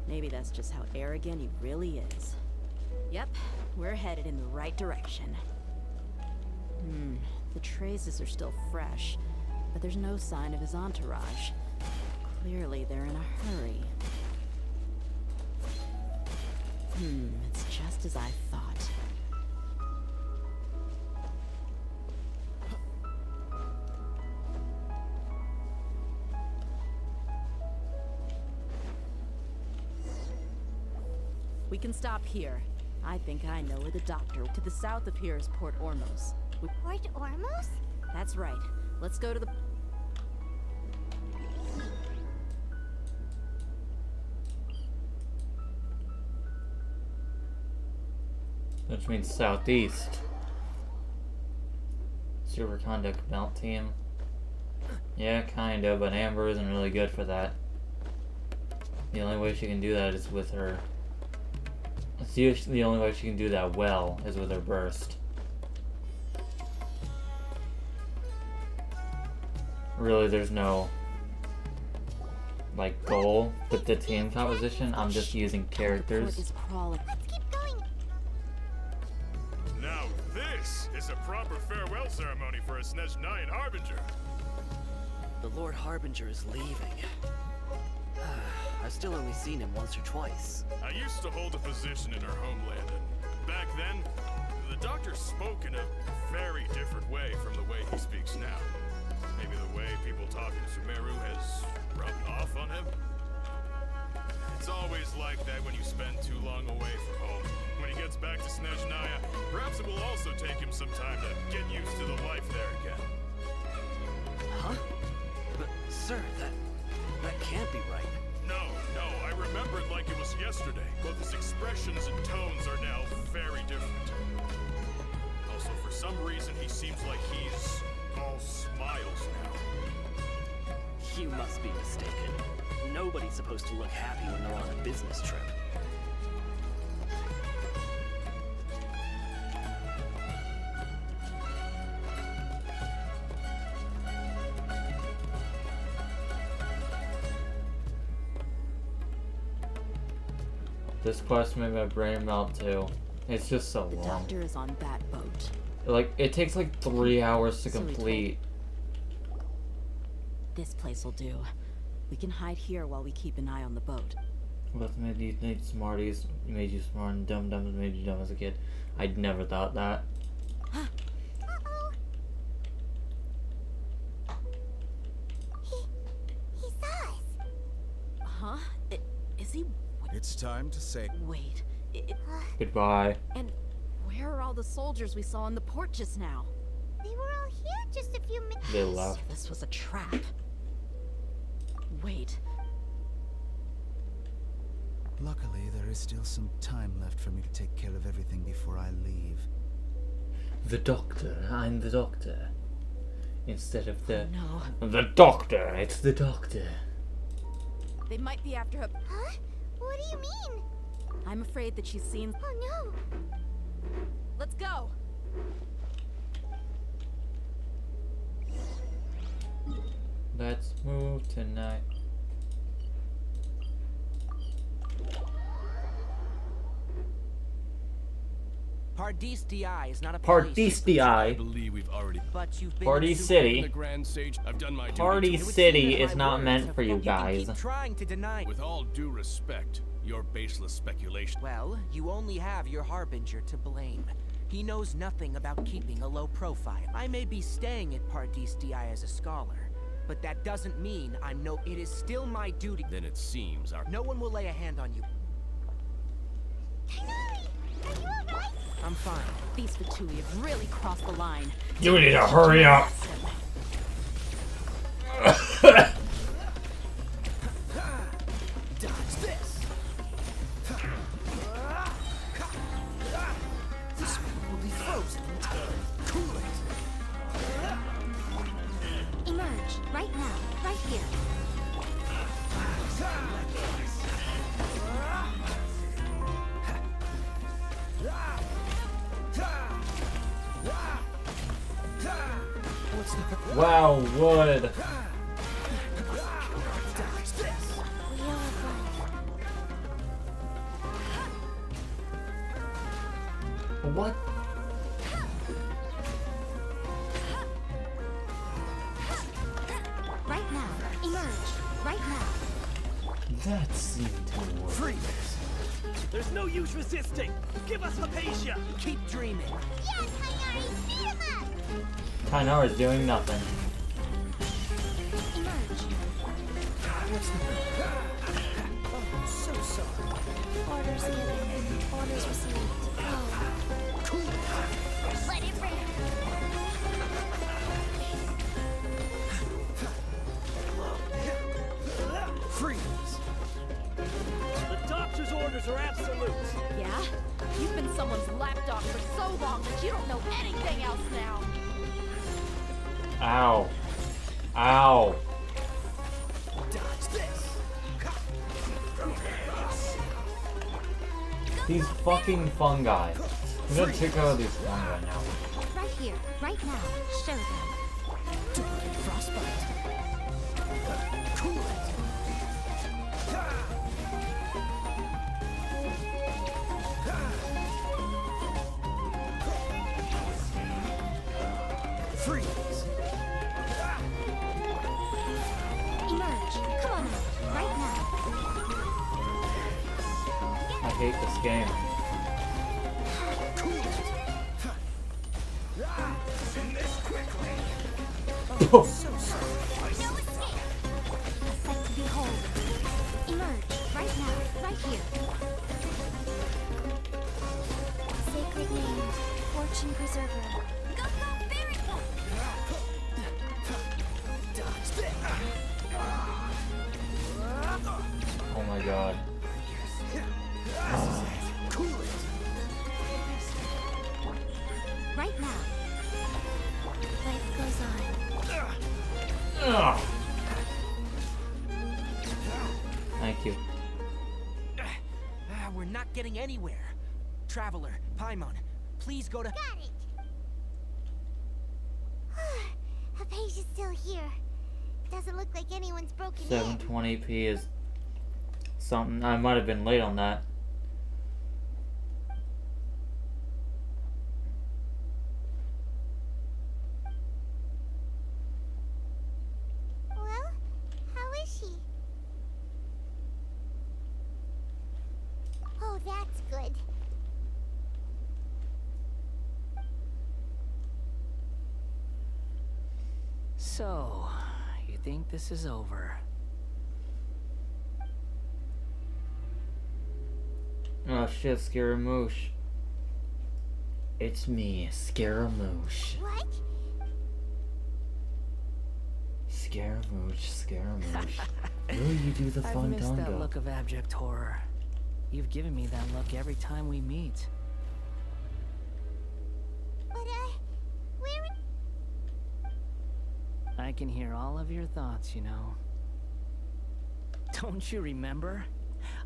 I: Maybe that's just how arrogant he really is. Yep, we're headed in the right direction. The traces are still fresh, but there's no sign of his entourage. Clearly they're in a hurry. It's just as I thought. We can stop here. I think I know where the doctor... To the south of here is Port Ormos.
F: Port Ormos?
I: That's right. Let's go to the...
C: Which means southeast. Superconduct melt team. Yeah, kinda, but Amber isn't really good for that. The only way she can do that is with her... The only way she can do that well is with her burst. Really, there's no like goal with the team composition. I'm just using characters.
U: Now this is a proper farewell ceremony for a Snezhnayan Harbinger.
O: The Lord Harbinger is leaving. I've still only seen him once or twice.
U: I used to hold a position in our homeland, and back then, the doctor spoke in a very different way from the way he speaks now. Maybe the way people talk in Sumeru has rubbed off on him? It's always like that when you spend too long away from home. When he gets back to Snezhnaya, perhaps it will also take him some time to get used to the life there again.
O: Huh? But, sir, that can't be right.
U: No, I remember it like it was yesterday. Both his expressions and tones are now very different. Also, for some reason, he seems like he's all smiles now.
O: You must be mistaken. Nobody's supposed to look happy when they're on a business trip.
C: This quest made my brain melt too. It's just so
R: The
C: long.
R: doctor is on that boat.
C: Like, it takes like 3 hours to
R: So he told-
C: complete.
R: This place will do. We can hide here while we keep an eye on the boat.
C: What made you think Smarties made you smart and Dum Dums made you dumb as a kid? I'd never thought that.
F: He saw us.
R: Huh? Is he?
J: It's time to say.
R: Wait.
C: Goodbye.
R: And where are all the soldiers we saw in the port just now?
F: They were all here just a few minutes.
C: They left.
R: This was a trap. Wait.
J: Luckily, there is still some time left for me to take care of everything before I leave.
C: The doctor. I'm the doctor. Instead of the...
R: No.
C: The doctor. It's the doctor.
R: They might be after her.
F: Huh? What do you mean?
R: I'm afraid that she's seen.
F: Oh no.
R: Let's go.
C: Let's move tonight.
L: Pardistii is not a
C: Pardistii.
L: I
S: believe we've already.
L: But you've been
C: Party
L: in
C: City.
S: The Grand Sage, I've done my
C: Party
S: duty.
C: City is not meant for you guys.
L: Keep trying to deny.
S: With all due respect, your baseless speculation.
L: Well, you only have your Harbinger to blame. He knows nothing about keeping a low profile. I may be staying at Pardistii as a scholar, but that doesn't mean I'm no. It is still my duty.
S: Then it seems our.
L: No one will lay a hand on you. I'm fine.
R: These Fatui have really crossed the line.
C: You need to hurry up.
L: Dodge this. This one will be frozen in time. Cool it.
E: Emerge, right now, right here.
C: Wow, wood. What?
E: Right now, emerge, right now.
C: That seemed to work.
O: Freeze! There's no use resisting! Give us Hypatia!
L: Keep dreaming.
F: Yes, Hainari, beat him up.
C: Kainara is doing nothing.
L: What's the matter? Oh, so sorry.
E: Orders given, orders received. Oh.
L: Cool.
F: Let it rip.
O: Freeze! The doctor's orders are absolute!
R: Yeah? You've been someone's lapdog for so long that you don't know anything else now.
C: Ow. Ow.
L: Dodge this.
C: These fucking fungi. I'm gonna take out these fungi now.
E: Right here, right now. Show them.
L: Duplicate frostbite. Cool it. Freeze.
F: Right now.
C: I hate this game.
F: No escape. A sight to behold. Emerge. Right now. Right here. Sacred name. Fortune preserver. Go, go, very go.
C: Oh my god.
F: Right now. Life goes on.
C: Ugh. Thank you.
L: We're not getting anywhere. Traveler, Paimon, please go to...
F: Got it. Hypatia's still here. Doesn't look like anyone's broken in.
C: 720p is something. I might have been late on that.
F: Well, how is she? Oh, that's good.
L: So, you think this is over?
C: Oh shit, Scaramouche. It's me, Scaramouche.
F: What?
C: Scaramouche, Scaramouche. Will you do the
L: I've missed that
C: fandango?
L: look of abject horror. You've given me that look every time we meet.
F: But, where...
L: I can hear all of your thoughts, you know. Don't you remember?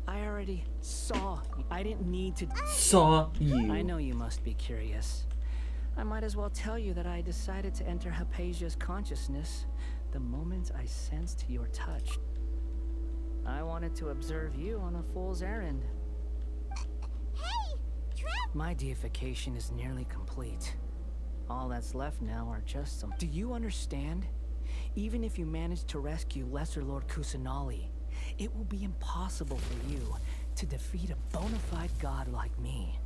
L: I already saw you. I didn't need to...
C: Saw you.
L: I know you must be curious. I might as well tell you that I decided to enter Hypatia's consciousness the moment I sensed your touch. I wanted to observe you on a fool's errand. My deification is nearly complete. All that's left now are just some... Do you understand? Even if you manage to rescue Lesser Lord Kusanali, it will be impossible for you to defeat a bona fide god like me.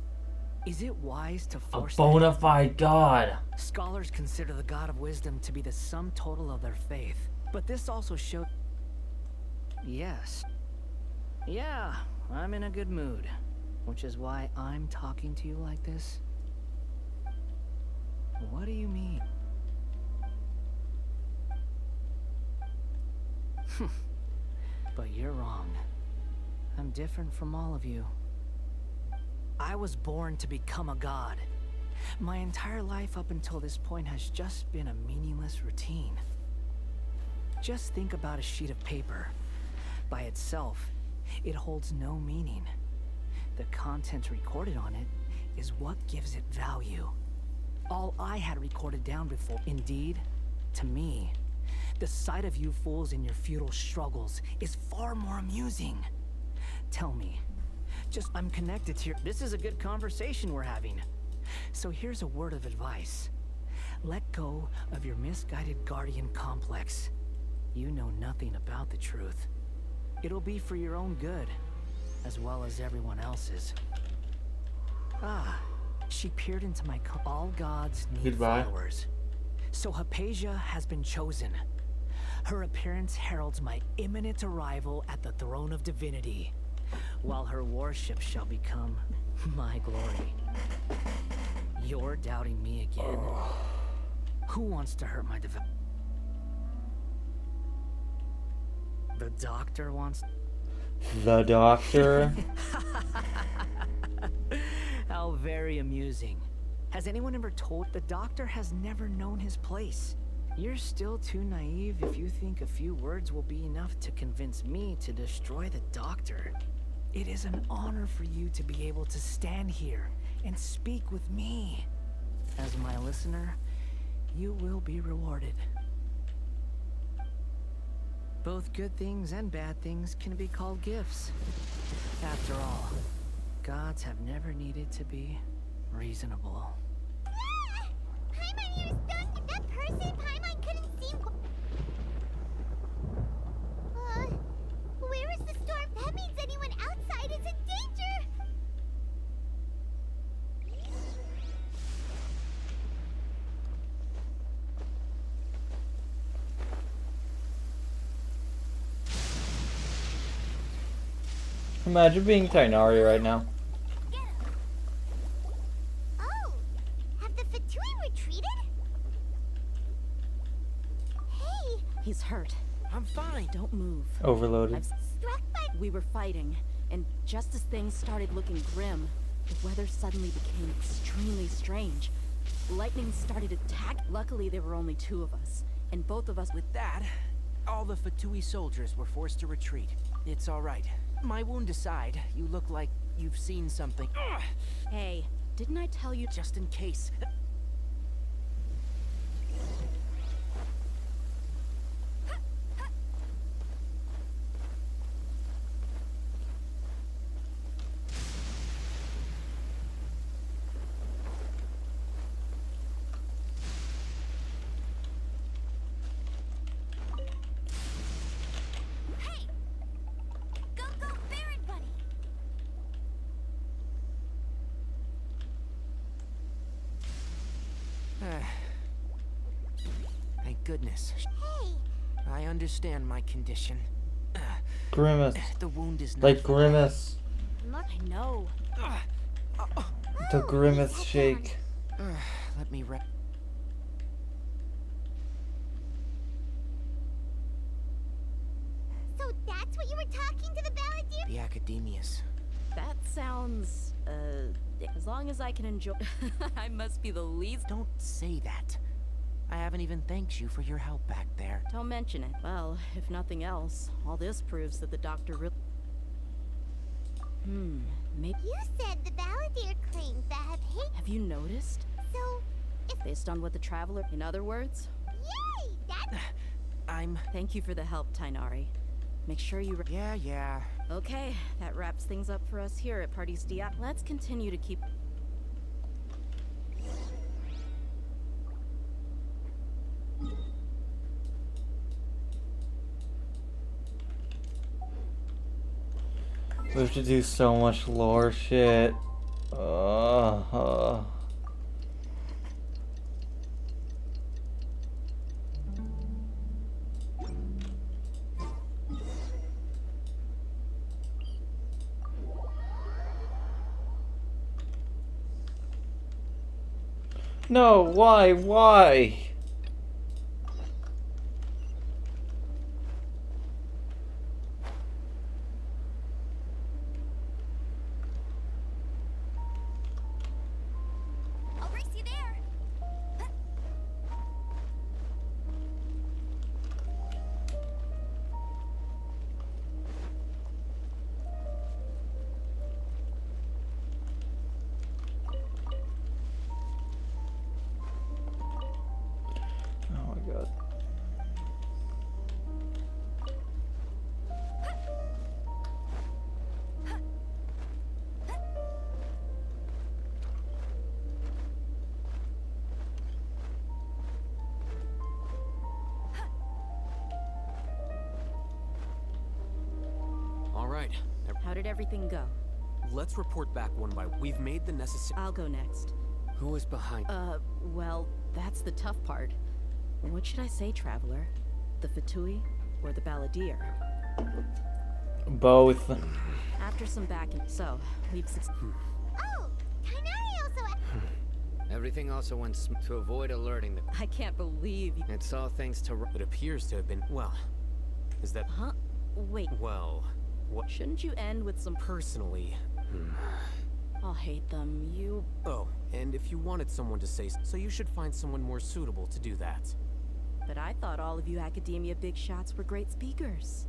L: Is it wise to
C: A
L: force...
C: bona fide god.
L: Scholars consider the god of wisdom to be the sum total of their faith. But this also showed... Yes. Yeah, I'm in a good mood. Which is why I'm talking to you like this. What do you mean? But you're wrong. I'm different from all of you. I was born to become a god. My entire life up until this point has just been a meaningless routine. Just think about a sheet of paper. By itself, it holds no meaning. The content recorded on it is what gives it value. All I had recorded down before. Indeed, to me, the sight of you fools in your futile struggles is far more amusing. Tell me, I'm connected to your... This is a good conversation we're having. So here's a word of advice. Let go of your misguided guardian complex. You know nothing about the truth. It'll be for your own good, as well as everyone else's. Ah, she peered into my... All gods need followers. So Hypatia has been chosen. Her appearance heralds my imminent arrival at the throne of divinity, while her worship shall become my glory. You're doubting me again? Who wants to hurt my divinity? The doctor wants...
C: The doctor?
L: How very amusing. Has anyone ever told... The doctor has never known his place. You're still too naive if you think a few words will be enough to convince me to destroy the doctor. It is an honor for you to be able to stand here and speak with me. As my listener, you will be rewarded. Both good things and bad things can be called gifts. After all, gods have never needed to be reasonable.
F: Paimon, you're stunned! That person Paimon couldn't seem...
C: Imagine being Tainari right now.
F: Oh, have the Fatui retreated? Hey,
R: He's hurt.
L: I'm fine.
R: Don't move.
C: Overloaded.
R: I've
F: struck by...
R: We were fighting, and just as things started looking grim, the weather suddenly became extremely strange. Lightning started to attack. Luckily, there were only 2 of us, and both of us with...
L: With that, all the Fatui soldiers were forced to retreat. It's all right. My wound aside, you look like you've seen something. Ugh!
R: Hey, didn't I tell you...
L: Just in case.
F: Go, Baron Buddy!
L: Thank goodness.
F: Hey!
L: I understand my condition.
C: Grimace.
L: The wound is not
C: Like Grimace.
R: I know.
C: The Grimace shake.
L: Let me
F: So that's what you were talking to the Balladeer?
L: The academias.
R: That sounds, as long as I can enjoy... I must be the least...
L: Don't say that. I haven't even thanked you for your help back there.
R: Don't mention it. Well, if nothing else, all this proves that the doctor really... Maybe...
F: You said the Balladeer claimed that hate...
R: Have you noticed?
F: So, if...
R: Based on what the Traveler... In other words?
F: Yay! That's...
R: Thank you for the help, Tainari. Make sure you...
L: Yeah.
R: Okay, that wraps things up for us here at Party's Dia. Let's continue to keep...
C: We have to do so much lore shit. No, why?
F: I'll race you there!
C: Oh my god.
M: All right.
R: How did everything go?
M: Let's report back one by one. We've made the necessary...
R: I'll go next.
M: Who is behind?
R: Well, that's the tough part. What should I say, Traveler? The Fatui or the Balladeer?
C: Both.
R: After some back and... So, we've...
F: Oh! Tainari also...
N: Everything also went to avoid alerting the...
R: I can't believe you...
N: It's all thanks to...
M: It appears to have been... Well, is that...
R: Huh? Wait.
M: Well, what...
R: Shouldn't you end with some...
M: Personally...
R: I'll hate them. You...
M: Oh, and if you wanted someone to say so, you should find someone more suitable to do that.
R: But I thought all of you academia big shots were great speakers.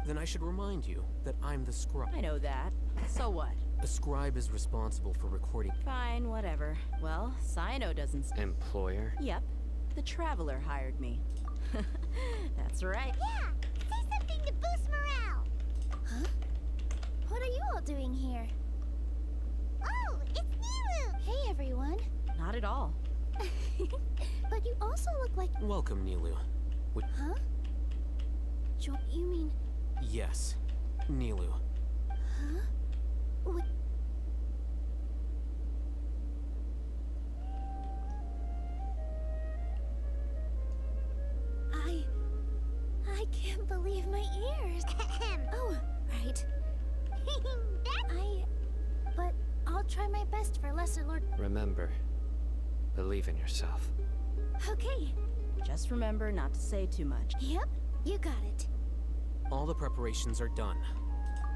M: Then I should remind you that I'm the scribe.
R: I know that. So what?
M: A scribe is responsible for recording...
R: Fine, whatever. Well, Cyno doesn't...
N: Employer?
R: Yep. The Traveler hired me. That's right.
F: Yeah! Say something to boost morale!
E: Huh? What are you all doing here?
F: Oh, it's Nilu!
E: Hey, everyone.
R: Not at all.
E: But you also look like...
M: Welcome, Nilu.
E: Huh? You mean...
M: Yes, Nilu.
E: Huh? What? I can't believe my ears. Oh, right. try my best for Lesser Lord.
N: Remember, believe in yourself.
E: Okay.
R: Just remember not to say too much.
E: Yep, you got it.
M: All the preparations are done.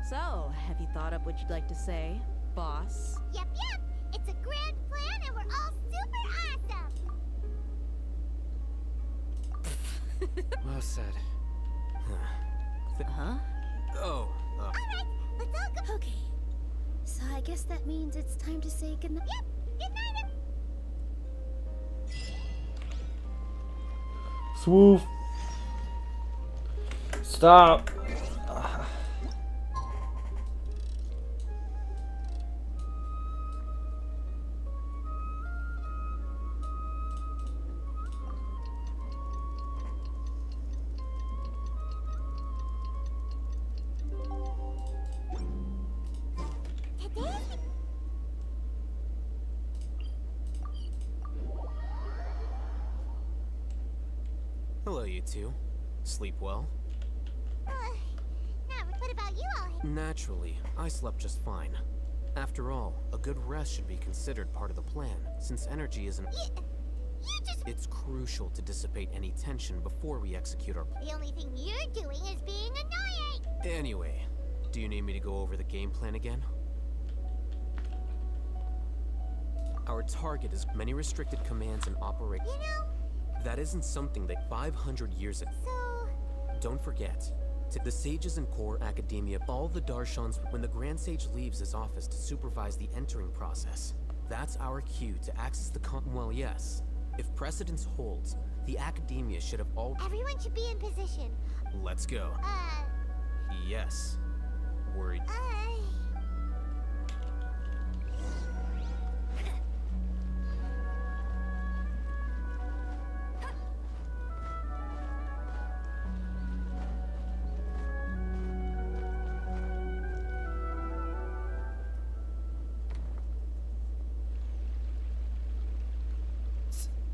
R: So, have you thought up what you'd like to say, boss?
F: Yep. It's a grand plan and we're all super awesome.
N: Well said.
R: Huh?
M: Oh,
F: Alright, let's all go.
E: Okay. So I guess that means it's time to say goodnight.
F: Yep, good night.
C: Swoof. Stop.
M: hello, you two. Sleep well?
F: What about you all?
M: Naturally, I slept just fine. After all, a good rest should be considered part of the plan, since energy isn't... It's crucial to dissipate any tension before we execute our...
F: The only thing you're doing is being annoying.
M: Anyway, do you need me to go over the game plan again? Our target is many restricted commands and operate...
F: You know...
M: That isn't something that 500 years ago...
F: So...
M: Don't forget, the sages in core academia, all the Darshans, when the Grand Sage leaves his office to supervise the entering process, that's our cue to access the well, yes. If precedence holds, the academia should have all...
F: Everyone should be in position.
M: Let's go. Yes. Worried.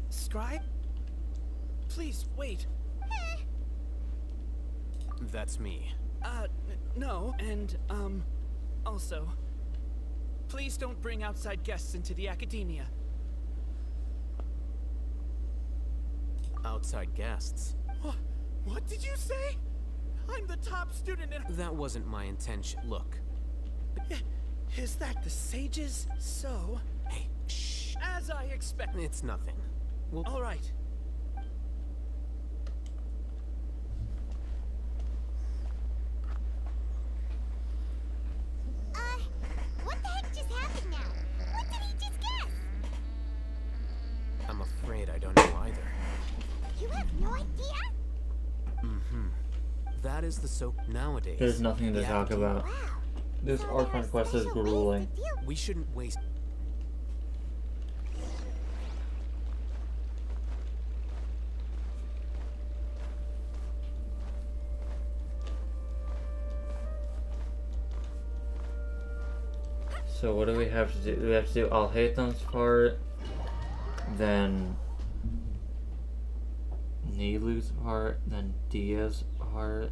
O: Scribe? Please, wait.
M: That's me.
O: No, and, also, please don't bring outside guests into the academia.
M: Outside guests?
O: What did you say? I'm the top student in...
M: That wasn't my intention. Look.
O: Is that the sages? So...
M: Hey, shh.
O: As I expect...
M: It's nothing. Well,
O: all right.
F: What the heck just happened now? What did he just guess?
M: I'm afraid I don't know either.
F: You have no idea?
M: That is the nowadays.
C: There's nothing to talk about. This Archon quest is grueling.
M: We shouldn't waste...
C: So what do we have to do? Do we have to do Alhaitham's part, then Nilu's part, then Dia's part,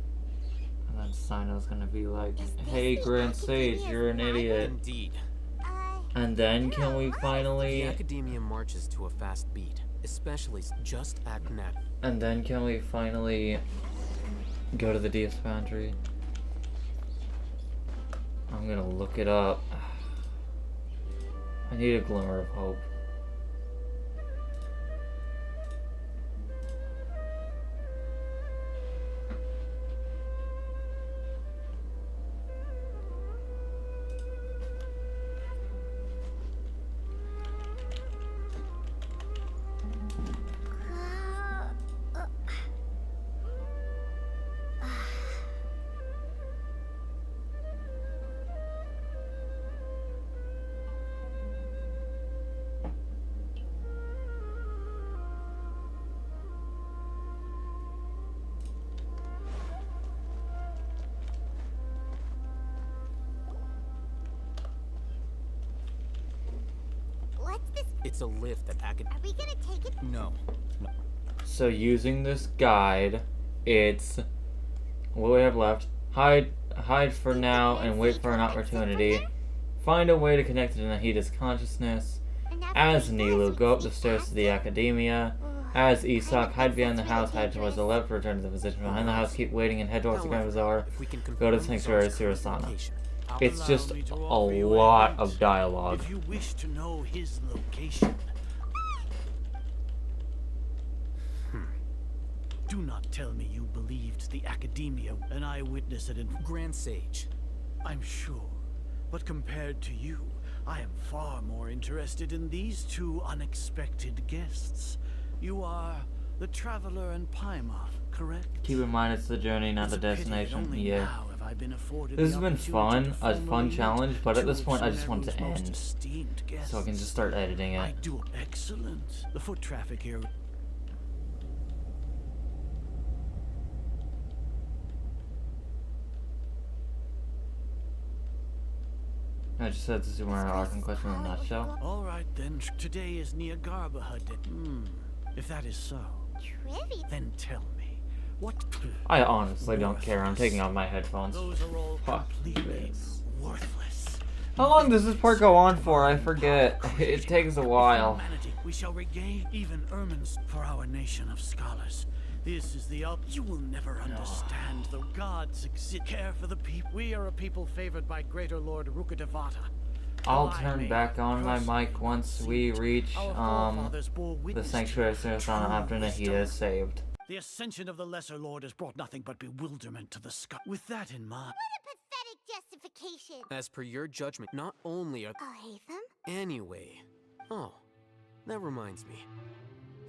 C: and then Sino's gonna be like, "Hey, Grand Sage, you're an idiot."
M: Indeed.
C: And then can we
M: The
C: finally?
M: academia marches to a fast beat, especially just at net.
C: And then can we finally go to the Dia's Foundry? I'm gonna look it up. I need a glimmer of hope.
M: It's a lift that
F: Are we gonna take it?
M: No.
C: So using this guide, it's what we have left. Hide for now and wait for an opportunity. Find a way to connect to Nahida's consciousness. As Nilu, go up the stairs to the academia. As Isak, hide behind the house, hide towards the left, return to the position behind the house, keep waiting and head towards the Grand Bazaar. Go to the Sanctuary Surasana. It's just a lot of dialogue.
P: If you wish to know his location. Do not tell me you believed the academia, an eyewitness at
M: Grand Sage.
P: I'm sure, but compared to you, I am far more interested in these two unexpected guests. You are the traveler and Paimon, correct?
C: Keep in mind it's the journey, not the destination. Yeah. This has been fun, a fun challenge, but at this point I just want it to end. So I can just start editing it.
P: I do excellent. The foot traffic here.
C: I just said this is where our Arkham question in a nutshell.
P: All right then. Today is Niagarbaha Day. If that is so, then tell me what.
C: I honestly don't care. I'm taking off my headphones.
P: Those are all
C: Fuck
P: completely
C: this.
P: worthless.
C: How long does this part go on for? I forget. It takes a while.
P: We shall regain even ermines for our nation of scholars. This is the you will never understand. The gods exist. Care for the people. We are a people favored by Greater Lord Rukadevata.
C: I'll turn back on my mic once we reach the Sanctuary Surasana after Nahida is saved.
P: The ascension of the Lesser Lord has brought nothing but bewilderment to the sky. With that in mind.
F: What a pathetic justification.
M: As per your judgment, not only are...
F: Hatham?
M: Anyway. Oh, that reminds me.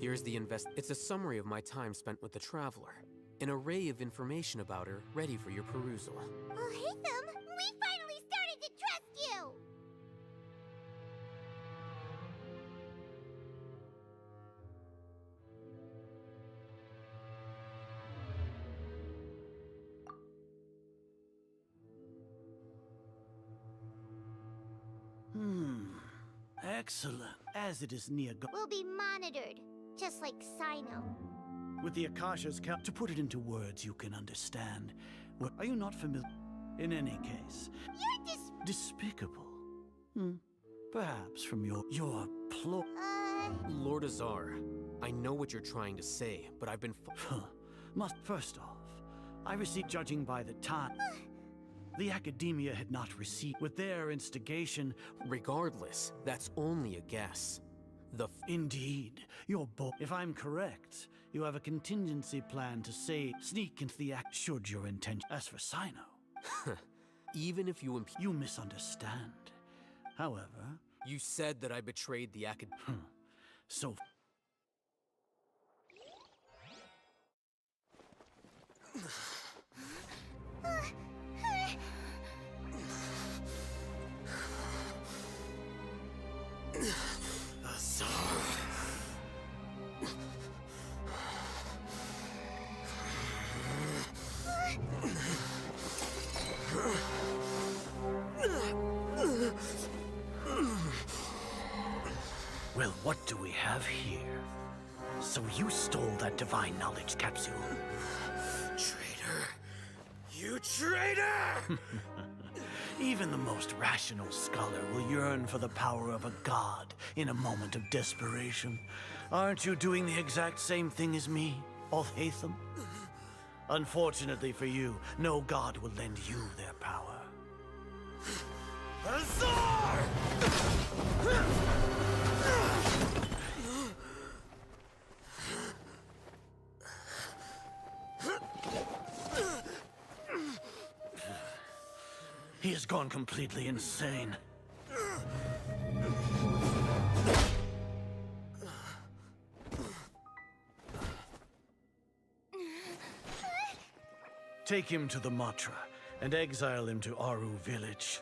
M: Here's the It's a summary of my time spent with the Traveler. An array of information about her, ready for your perusal.
F: Oh, Hatham, we finally started to trust you!
P: Excellent. As it is near
F: We'll be monitored, just like Sino.
P: with the Akasha's count. To put it into words you can understand. Are you not familiar? In any case,
F: You're
P: despicable. Perhaps from your
M: Lord Azar, I know what you're trying to say, but I've been
P: First off, I received judging by the time. The academia had not received with their instigation.
M: Regardless, that's only a guess.
P: Indeed, you're both. If I'm correct, you have a contingency plan to sneak into the act should your intention. As for Sino,
M: even if you
P: misunderstand. However,
M: you said that I betrayed the
P: So. Well, what do we have here? So you stole that divine knowledge capsule.
M: Traitor! You traitor!
P: Even the most rational scholar will yearn for the power of a god in a moment of desperation. Aren't you doing the exact same thing as me, Alhaitham? Unfortunately for you, no god will lend you their power.
M: Azar!
P: He has gone completely insane. Take him to the Matra and exile him to Aru village.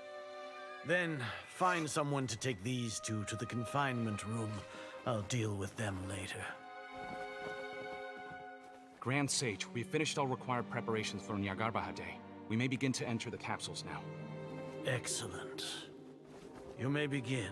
P: Then find someone to take these two to the confinement room. I'll deal with them later.
H: Grand Sage, we've finished all required preparations for Niagarbaha Day. We may begin to enter the capsules now.
P: Excellent. You may begin.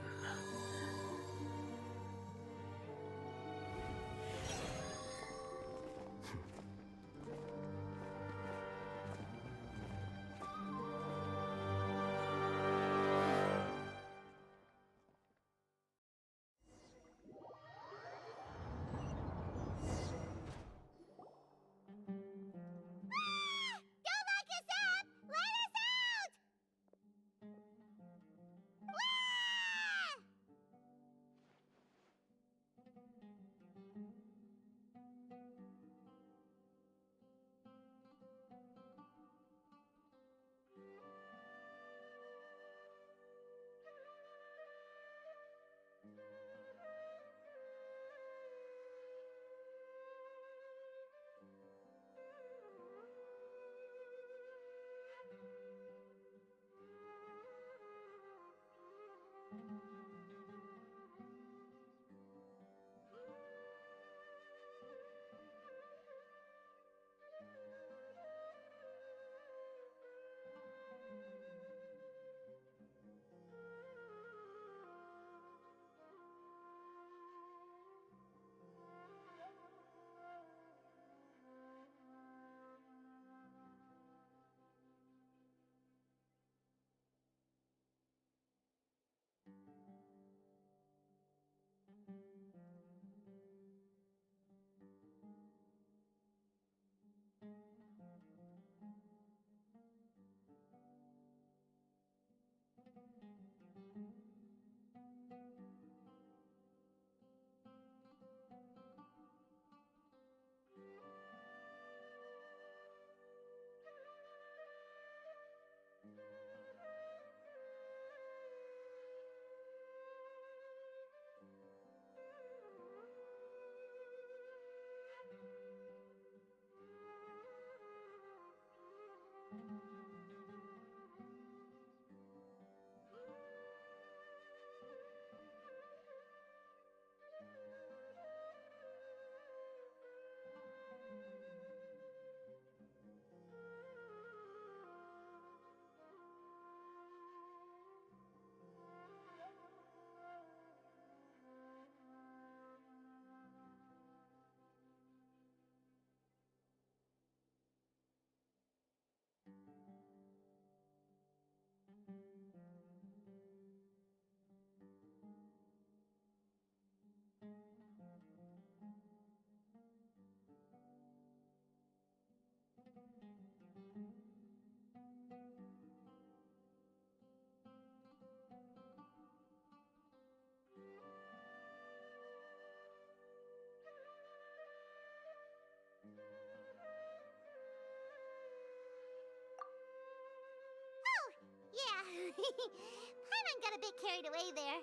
F: Paimon got a bit carried away there.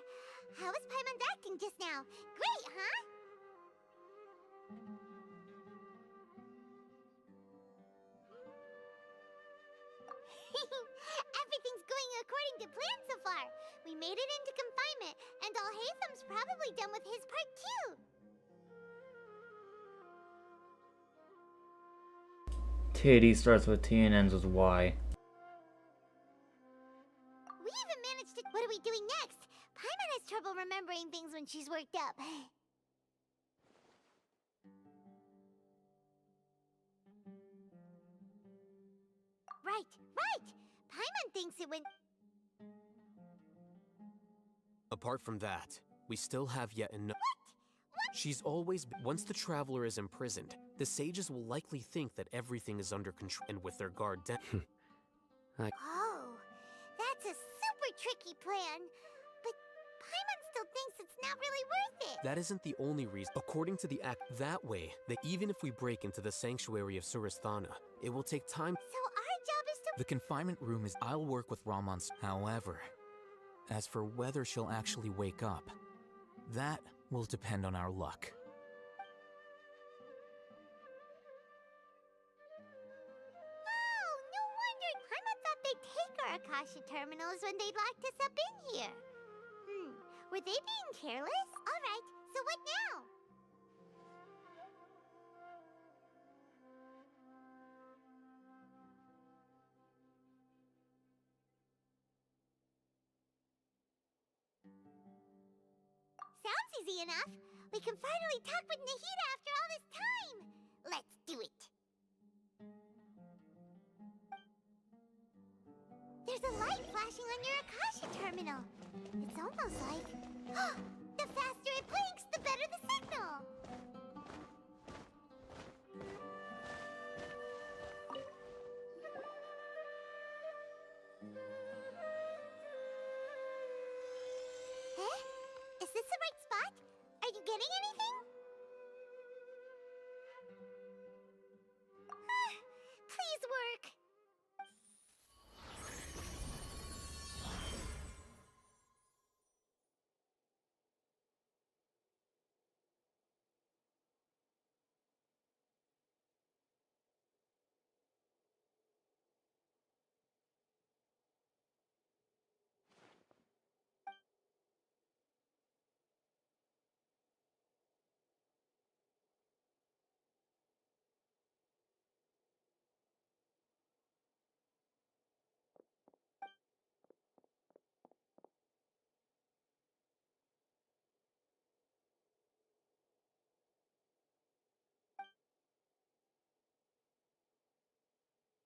F: How was Paimon's acting just now? Great, huh? Everything's going according to plan so far. We made it into confinement, and Alhaitham's probably done with his part too.
C: TAD starts with T and ends with Y.
F: We even managed to... What are we doing next? Paimon has trouble remembering things when she's worked up. Right! Paimon thinks it went...
M: Apart from that, we still have yet another. She's always. Once the traveler is imprisoned, the sages will likely think that everything is under control and with their guard down.
F: Oh, that's a super tricky plan. But Paimon still thinks it's not really worth it.
M: That isn't the only reason. According to the act, that way, that even if we break into the sanctuary of Surasthana, it will take time.
F: So our job is to...
M: The confinement room is. I'll work with Ramon's. However, as for whether she'll actually wake up, that will depend on our luck.
F: Oh, no wonder. Paimon thought they'd take our Akasha terminals when they locked us up in here. Were they being careless? All right, so what now? Sounds easy enough. We can finally talk with Nahida after all this time. Let's do it. There's a light flashing on your Akasha terminal. It's almost like... the faster it blinks, the better the signal. Is this the right spot? Are you getting anything? Please work.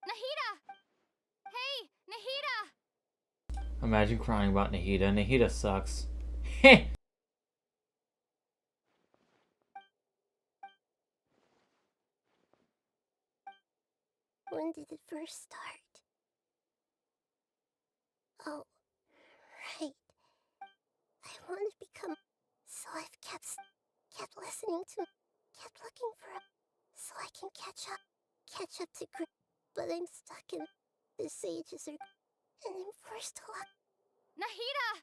A: Nahida! Hey, Nahida!
C: Imagine crying about Nahida. Nahida sucks. Heh!
E: When did it first start? Oh, right. I want to become... So I've kept listening to... Kept looking for a... So I can catch up to but I'm stuck in... The sages are... And I'm forced to lock...
A: Nahida!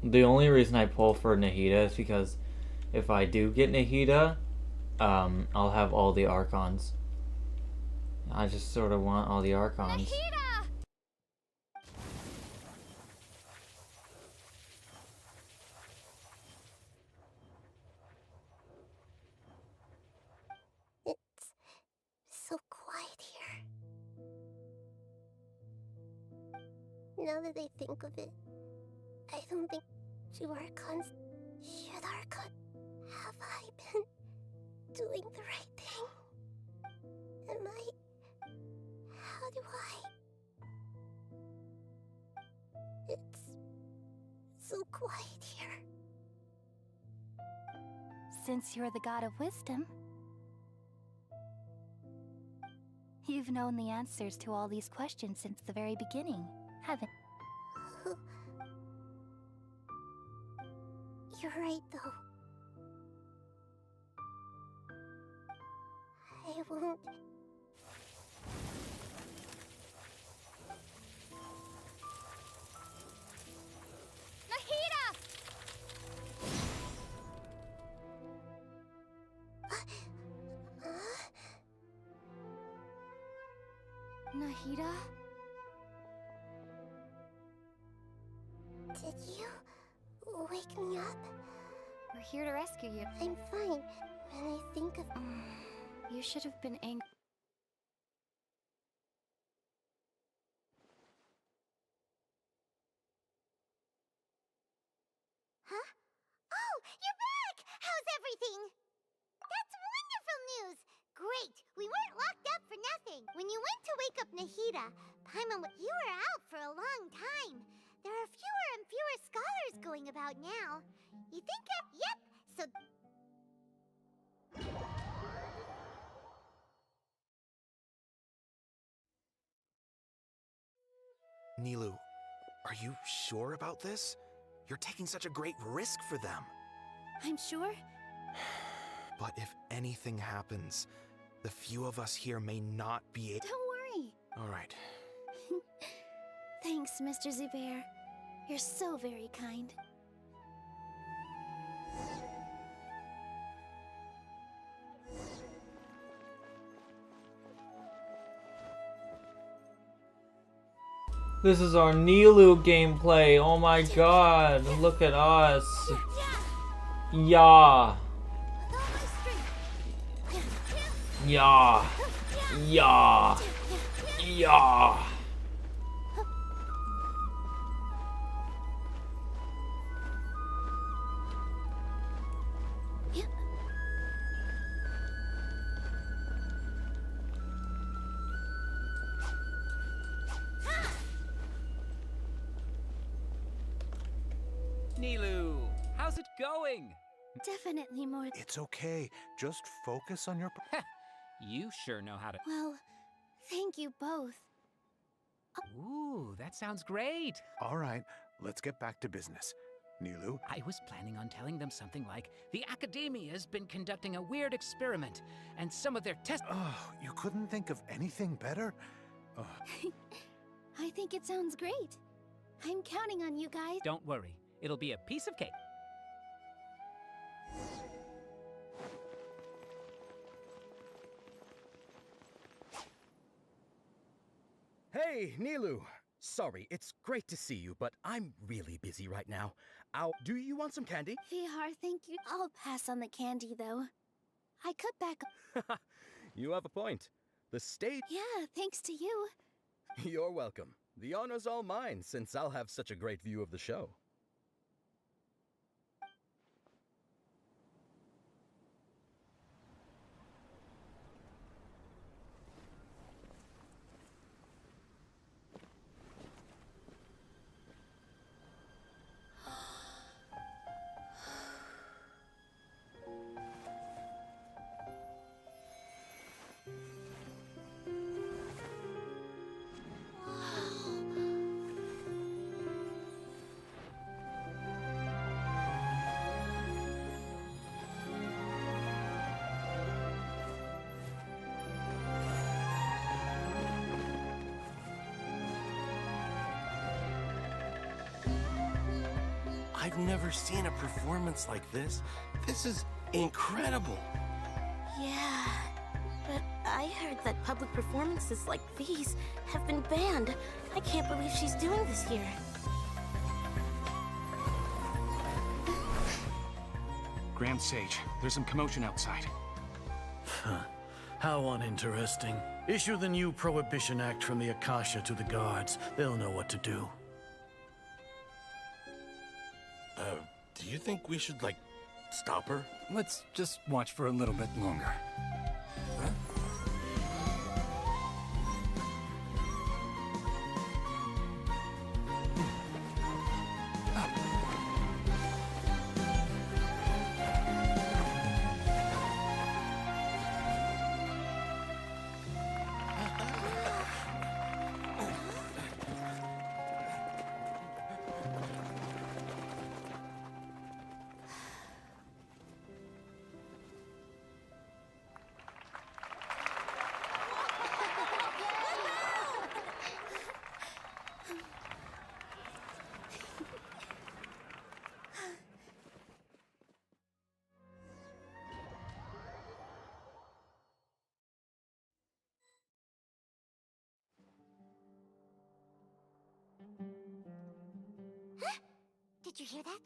C: The only reason I pull for Nahida is because if I do get Nahida, I'll have all the Archons. I just sort of want all the Archons.
A: Nahida!
E: It's so quiet here. Now that I think of it, I don't think two Archons should Archon. Have I been doing the right thing? Am I... How do I... It's so quiet here.
D: Since you're the god of wisdom, you've known the answers to all these questions since the very beginning, haven't you?
E: You're right, though. I won't... Nahida? Did you wake me up?
A: We're here to rescue you.
E: I'm fine. When I think of...
A: You should have been angry.
F: Huh? Oh, you're back! How's everything? That's wonderful news! Great! We weren't locked up for nothing. When you went to wake up Nahida, Paimon, you were out for a long time. There are fewer and fewer scholars going about now. You think yep, so...
B: Nilu, are you sure about this? You're taking such a great risk for them.
G: I'm sure.
B: But if anything happens, the few of us here may not be able...
G: Don't worry.
B: All right.
G: Thanks, Mr. Zubair. You're so very kind.
C: This is our Nilu gameplay. Oh my god, look at us. Yeah. Yeah. Yeah. Yeah.
O: Nilu, how's it going?
G: Definitely more.
J: It's okay. Just focus on your...
O: You sure know how to...
G: Well, thank you both.
O: Ooh, that sounds great.
J: All right, let's get back to business. Nilu?
O: I was planning on telling them something like, the Academia has been conducting a weird experiment, and some of their tests...
J: Oh, you couldn't think of anything better?
G: I think it sounds great. I'm counting on you guys.
O: Don't worry, it'll be a piece of cake.
V: Hey, Nilu! Sorry, it's great to see you, but I'm really busy right now. Do you want some candy?
G: Vihar, thank you. I'll pass on the candy, though. I cut back...
V: You have a point. The stage...
G: Yeah, thanks to you.
V: You're welcome. The honor's all mine, since I'll have such a great view of the show.
P: I've never seen a performance like this. This is incredible.
G: Yeah, but I heard that public performances like these have been banned. I can't believe she's doing this here.
H: Grand Sage, there's some commotion outside.
P: Huh. How uninteresting. Issue the new Prohibition Act from the Akasha to the guards. They'll know what to do.
S: Do you think we should, like, stop her?
K: Let's just watch for a little bit longer.
F: Did you hear that?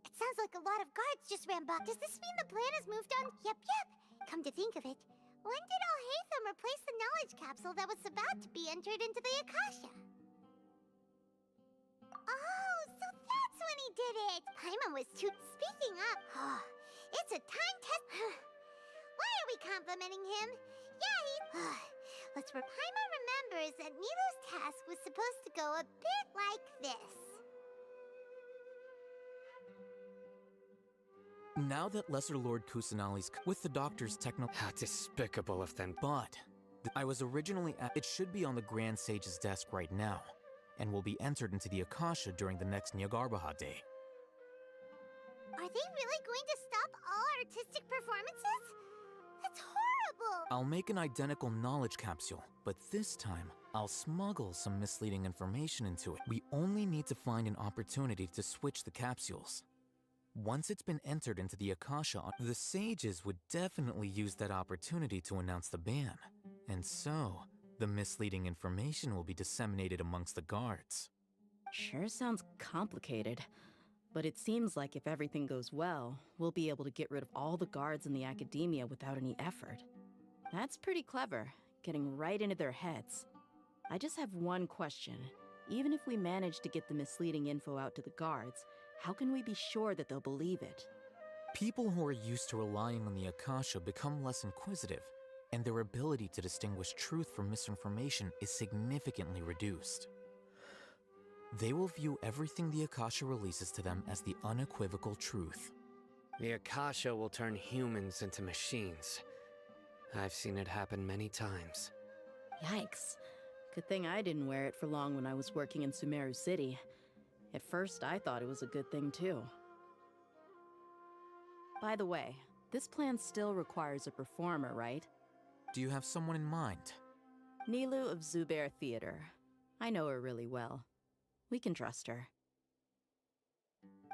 F: It sounds like a lot of guards just ran by. Does this mean the plan has moved on? Yep. Come to think of it, when did Alhaitham replace the knowledge capsule that was about to be entered into the Akasha? Oh, so that's when he did it! Paimon was too... Speaking up, it's a time test... Why are we complimenting him? Yeah, he... Let's Paimon remembers that Nilou's task was supposed to go a bit like this.
M: Now that Lesser Lord Kusanali's with the doctor's techno— How despicable of them. But I was originally it should be on the Grand Sage's desk right now, and will be entered into the Akasha during the next Nyargarbaha Day.
F: Are they really going to stop all artistic performances? That's horrible!
M: I'll make an identical knowledge capsule, but this time, I'll smuggle some misleading information into it. We only need to find an opportunity to switch the capsules. Once it's been entered into the Akasha, the sages would definitely use that opportunity to announce the ban. And so, the misleading information will be disseminated amongst the guards.
I: Sure sounds complicated, but it seems like if everything goes well, we'll be able to get rid of all the guards in the academia without any effort. That's pretty clever, getting right into their heads. I just have one question. Even if we manage to get the misleading info out to the guards, how can we be sure that they'll believe it?
M: People who are used to relying on the Akasha become less inquisitive, and their ability to distinguish truth from misinformation is significantly reduced. They will view everything the Akasha releases to them as the unequivocal truth.
N: The Akasha will turn humans into machines. I've seen it happen many times.
I: Yikes. Good thing I didn't wear it for long when I was working in Sumeru City. At first, I thought it was a good thing too. By the way, this plan still requires a performer, right?
M: Do you have someone in mind?
I: Nilou of Zubair Theater. I know her really well. We can trust her.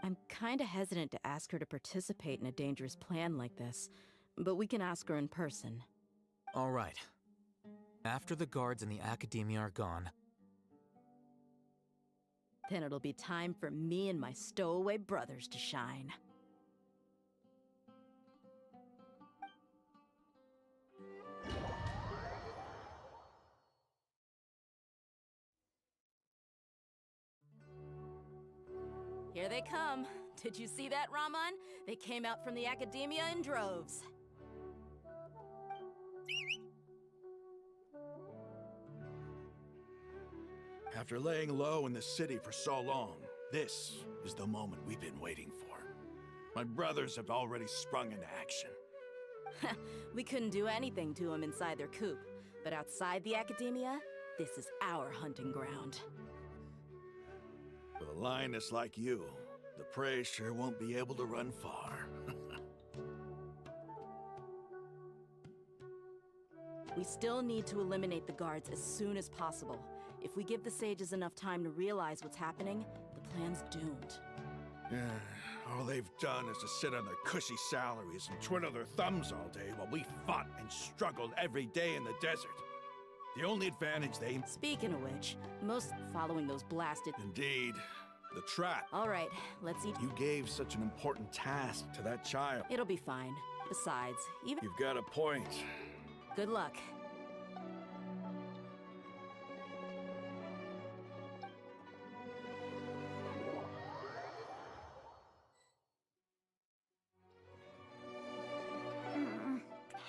I: I'm kinda hesitant to ask her to participate in a dangerous plan like this, but we can ask her in person.
M: All right. After the guards and the academia are gone,
I: then it'll be time for me and my stowaway brothers to shine. Here they come. Did you see that, Raman? They came out from the academia in droves.
S: After laying low in the city for so long, this is the moment we've been waiting for. My brothers have already sprung into action.
I: We couldn't do anything to them inside their coop, but outside the academia, this is our hunting ground.
S: With a lioness like you, the prey sure won't be able to run far.
I: We still need to eliminate the guards as soon as possible. If we give the sages enough time to realize what's happening, the plan's doomed.
S: Yeah, all they've done is to sit on their cushy salaries and twiddle their thumbs all day while we fought and struggled every day in the desert. The only advantage they...
I: Speaking of which, most following those blasted...
S: Indeed. The trap.
I: All right, let's eat...
S: You gave such an important task to that child.
I: It'll be fine. Besides, even...
S: You've got a point.
I: Good luck.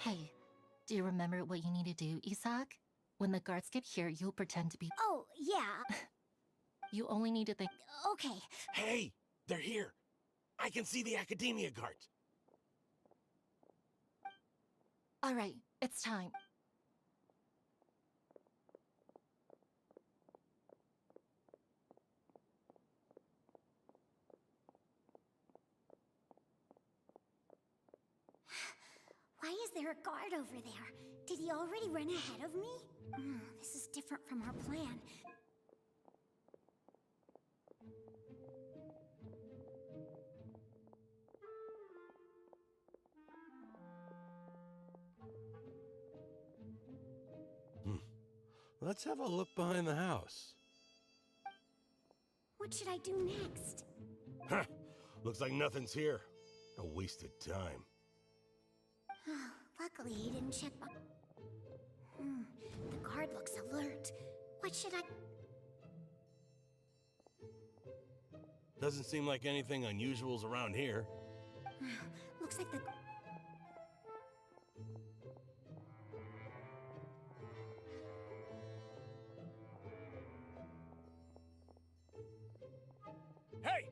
Q: Hey, do you remember what you need to do, Isaac? When the guards get here, you'll pretend to be...
F: Oh, yeah.
Q: You only need to think...
F: Okay.
B: Hey, they're here. I can see the academia guards.
Q: All right, it's time.
F: Why is there a guard over there? Did he already run ahead of me? This is different from our plan.
T: Let's have a look behind the house.
F: What should I do next?
T: Huh. Looks like nothing's here. A wasted time.
E: Luckily, he didn't check my... The guard looks alert. What should I...
T: Doesn't seem like anything unusual's around here.
E: Looks like the...
S: Hey!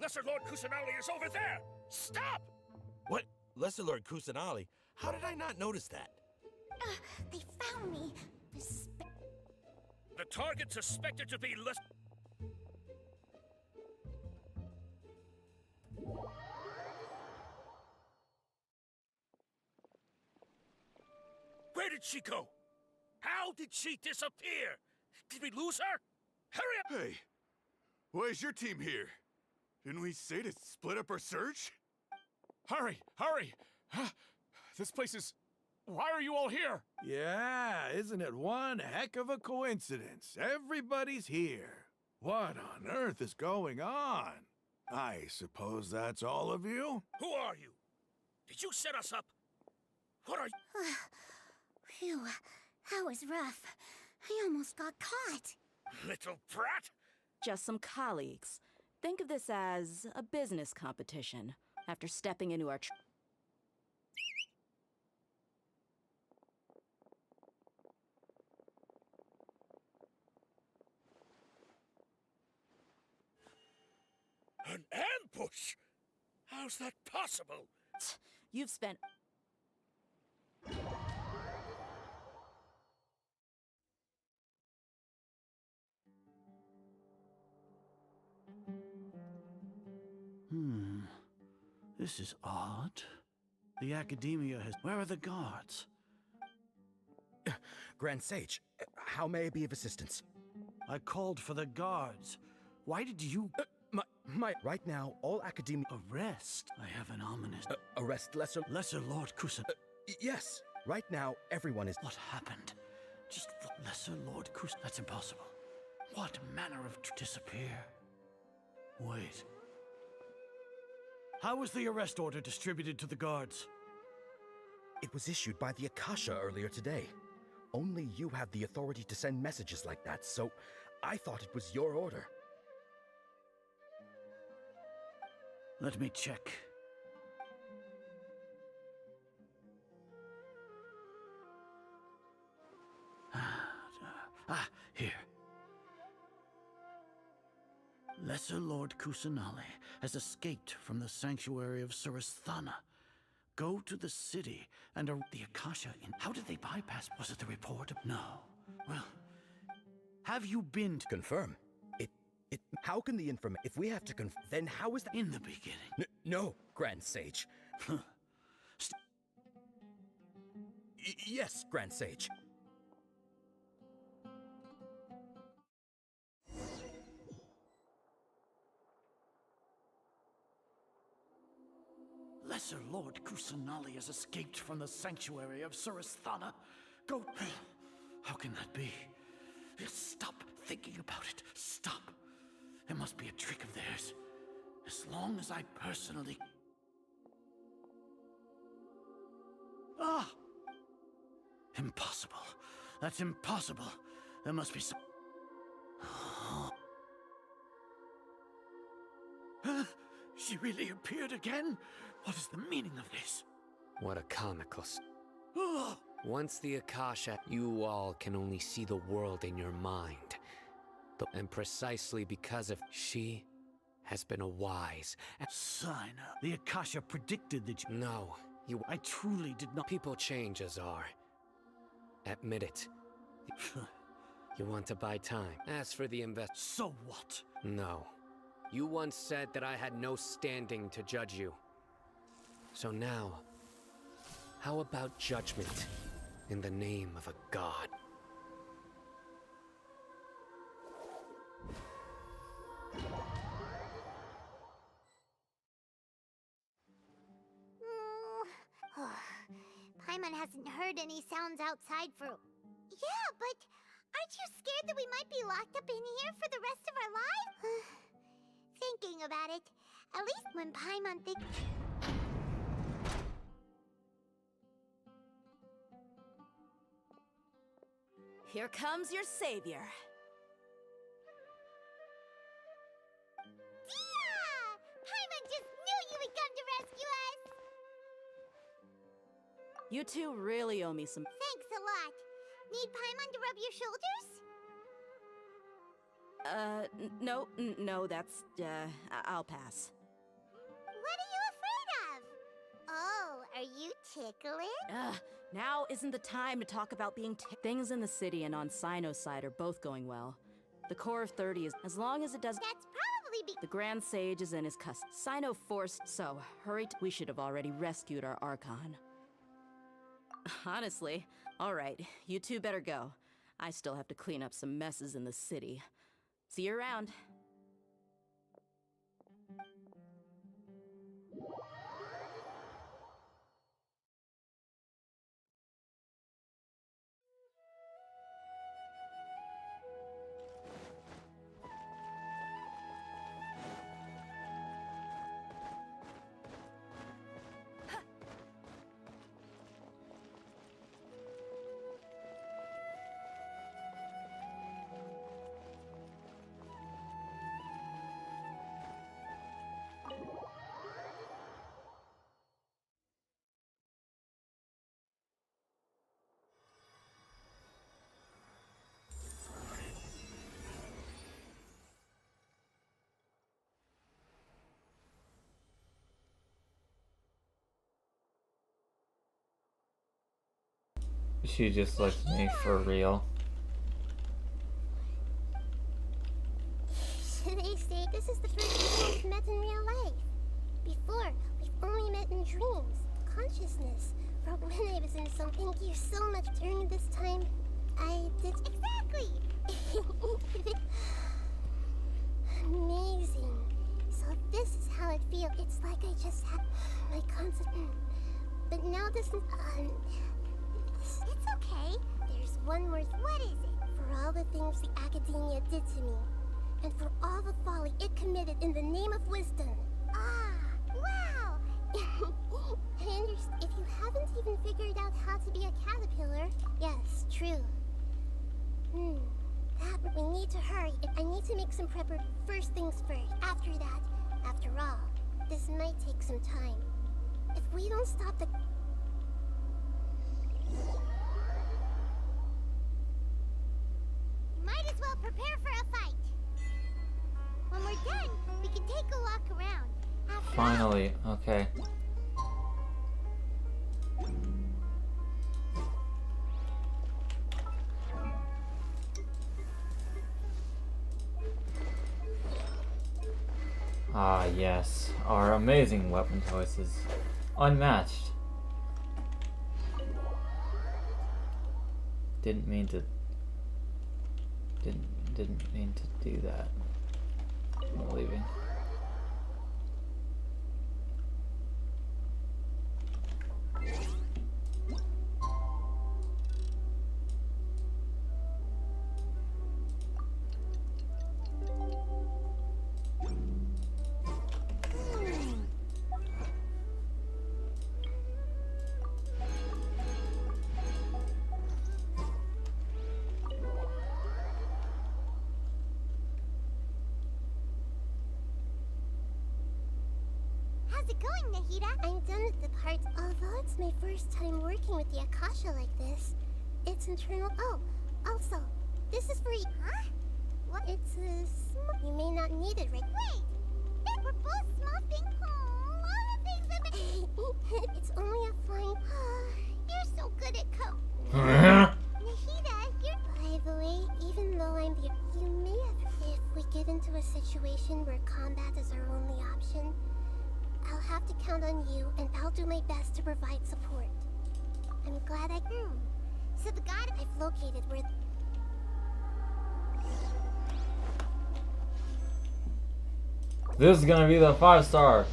S: Lesser Lord Kusanali is over there! Stop!
T: What? Lesser Lord Kusanali? How did I not notice that?
E: They found me.
S: The target suspected to be less... Where did she go? How did she disappear? Did we lose her? Hurry up!
U: Hey, why is your team here? Didn't we say to split up our search?
W: Hurry! Hurry! This place is... Why are you all here?
S: Yeah, isn't it one heck of a coincidence? Everybody's here. What on earth is going on? I suppose that's all of you? Who are you? Did you set us up? What are you?
E: Phew, that was rough. I almost got caught.
S: Little brat?
I: Just some colleagues. Think of this as a business competition. After stepping into our
S: An ambush? How's that possible?
I: You've spent...
P: This is odd. The Academia has... Where are the guards?
V: Grand Sage, how may I be of assistance?
P: I called for the guards. Why did you...
V: Right now, all Academia...
P: Arrest? I have an ominous...
V: Arrest
P: Lesser Lord Kusan...
V: Yes. Right now, everyone is...
P: What happened? Just Lesser Lord Kusan... That's impossible. What manner of... Disappear? Wait. How was the arrest order distributed to the guards?
V: It was issued by the Akasha earlier today. Only you have the authority to send messages like that, so I thought it was your order.
P: Let me check. Here. Lesser Lord Kusanali has escaped from the sanctuary of Surasthana. Go to the city and the Akasha in... How did they bypass? Was it the report? No. Well, have you been to...
V: Confirm. How can the information... If we have to confirm... Then how is that...
P: In the beginning.
V: No, Grand Sage. Yes, Grand Sage.
P: Lesser Lord Kusanali has escaped from the sanctuary of Surasthana. Go... How can that be? Stop thinking about it. Stop. It must be a trick of theirs. As long as I personally... Ah! Impossible. That's impossible. There must be some... She really appeared again? What is the meaning of this?
N: What a comical... Once the Akasha, you all can only see the world in your mind. And precisely because of... She has been a wise...
P: Sign up. The Akasha predicted that you...
N: No, you...
P: I truly did not...
N: People change, Azar. Admit it. You want to buy time. As for the
P: So what?
N: No. You once said that I had no standing to judge you. So now, how about judgment in the name of a god?
F: Paimon hasn't heard any sounds outside for... Yeah, but aren't you scared that we might be locked up in here for the rest of our lives? Thinking about it, At least when Paimon thinks...
I: Here comes your savior.
F: Yeah! Paimon just knew you would come to rescue us!
I: You two really owe me some.
F: Thanks a lot. Need Paimon to rub your shoulders?
I: No, that's, I'll pass.
F: What are you afraid of? Oh, are you ticklish?
I: Now isn't the time to talk about being things in the city and on Sino's side are both going well. The core of 30 is, as long as it does.
F: That's probably
I: The Grand Sage is in his custody. Sino forced, so hurry. We should have already rescued our Archon. Honestly, alright, you two better go. I still have to clean up some messes in the city. See you around.
C: She just likes me for real.
E: Should I say this is the first time we've met in real life? Before, we've only met in dreams, consciousness, or when I was in some. Thank you so much. During this time, I did
F: exactly.
E: Amazing. So this is how it feels. It's like I just had my concept. But now this is
F: It's okay.
E: There's one more.
F: What is it?
E: For all the things the Academia did to me, and for all the folly it committed in the name of wisdom.
F: Ah, wow!
E: I understand. If you haven't even figured out how to be a caterpillar, yes, true. That we need to hurry. I need to make some prepper. First things first. After that, after all, this might take some time. If we don't stop the.
F: Might as well prepare for a fight. When we're done, we can take a walk around.
C: Finally, okay. Ah, yes. Our amazing weapon choices. Unmatched. Didn't mean to do that. I'm leaving.
E: How's it going, Nahida? I'm done with the parts. Although it's my first time working with the Akasha like this, it's internal. Oh, also, this is for you.
F: Huh?
E: What? It's a you may not need it right.
F: Wait! We're both small things. All the things that
E: It's only a flying.
F: You're so good at
E: Nahida, you're. By the way, even though I'm the. You may have. If we get into a situation where combat is our only option, I'll have to count on you, and I'll do my best to provide support. I'm glad I...
F: So the god
E: I've located where...
C: This is gonna be the 5-star.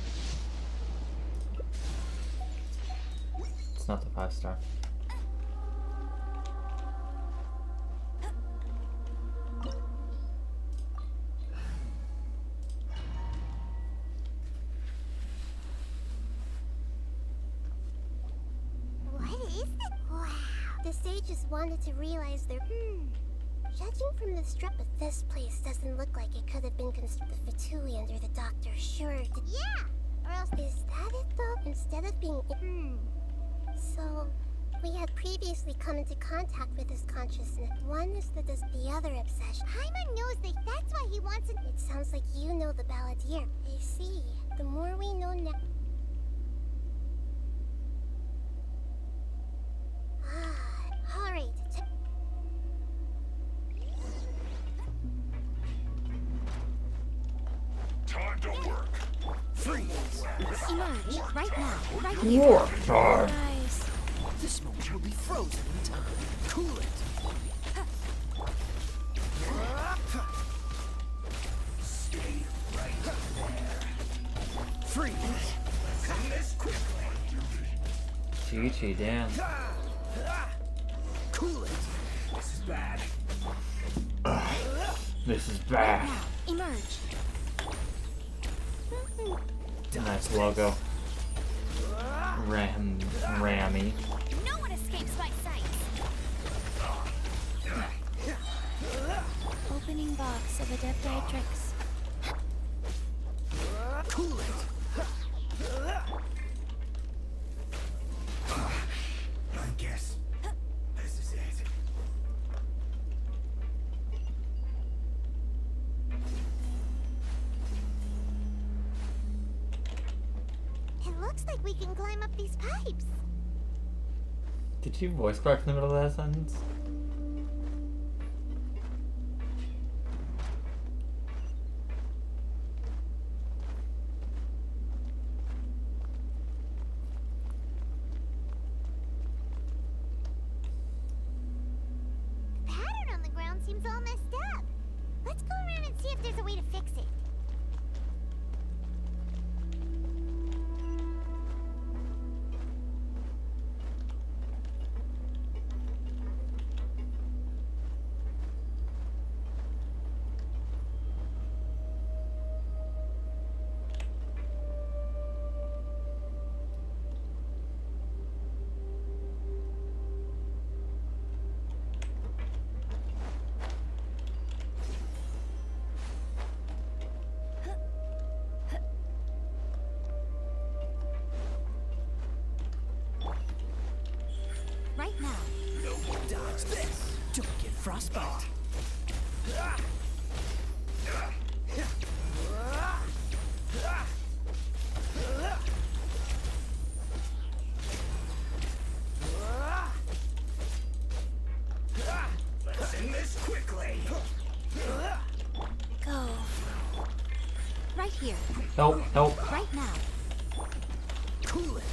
C: It's not the 5-star.
E: is that? Wow. The sages wanted to realize their. Judging from the strip, but this place doesn't look like it could have been constructed. The Fatui under the doctor, sure.
F: Yeah. Or else.
E: Is that it though? Instead of being. So. We had previously come into contact with his consciousness. One is the other obsession.
F: Paimon knows that. That's why he wants it.
E: It sounds like you know the balladeer. I see. The more we know now. Alright.
S: Time to work.
E: Freeze.
F: Emerge right now. Right
C: here. War time.
F: Nice.
O: This moment will be frozen in time. Cool it. Stay right there. Freeze. Send this quickly.
C: Chi-Chi, damn.
O: Cool it. This is bad.
C: This is bad.
F: Emerge.
C: Nice logo. Rammy.
F: No one escapes my sight.
E: Opening box of Adepti-Trix.
O: Cool it. I guess this is it.
F: It looks like we can climb up these pipes.
C: Did you voice crack in the middle of that sentence?
F: The pattern on the ground seems all messed up. Let's go around and see if there's a way to fix it. Right now.
O: No one dodge this. Don't get frostbite. Let's end this quickly.
F: Go. Right here.
C: Help, help.
F: Right now.
O: Cool it.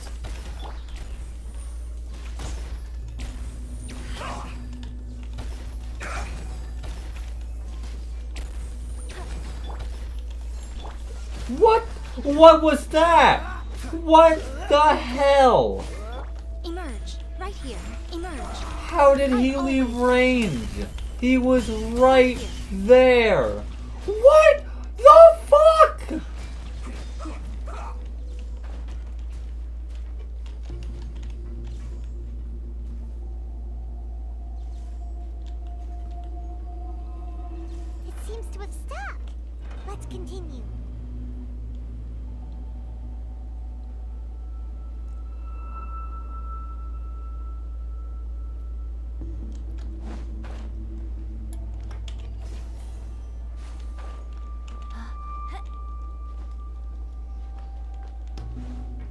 C: What? What was that? What the hell?
F: Emerge. Right here. Emerge.
C: How did he leave range? He was right there. What the fuck?
F: It seems to have stuck. Let's continue.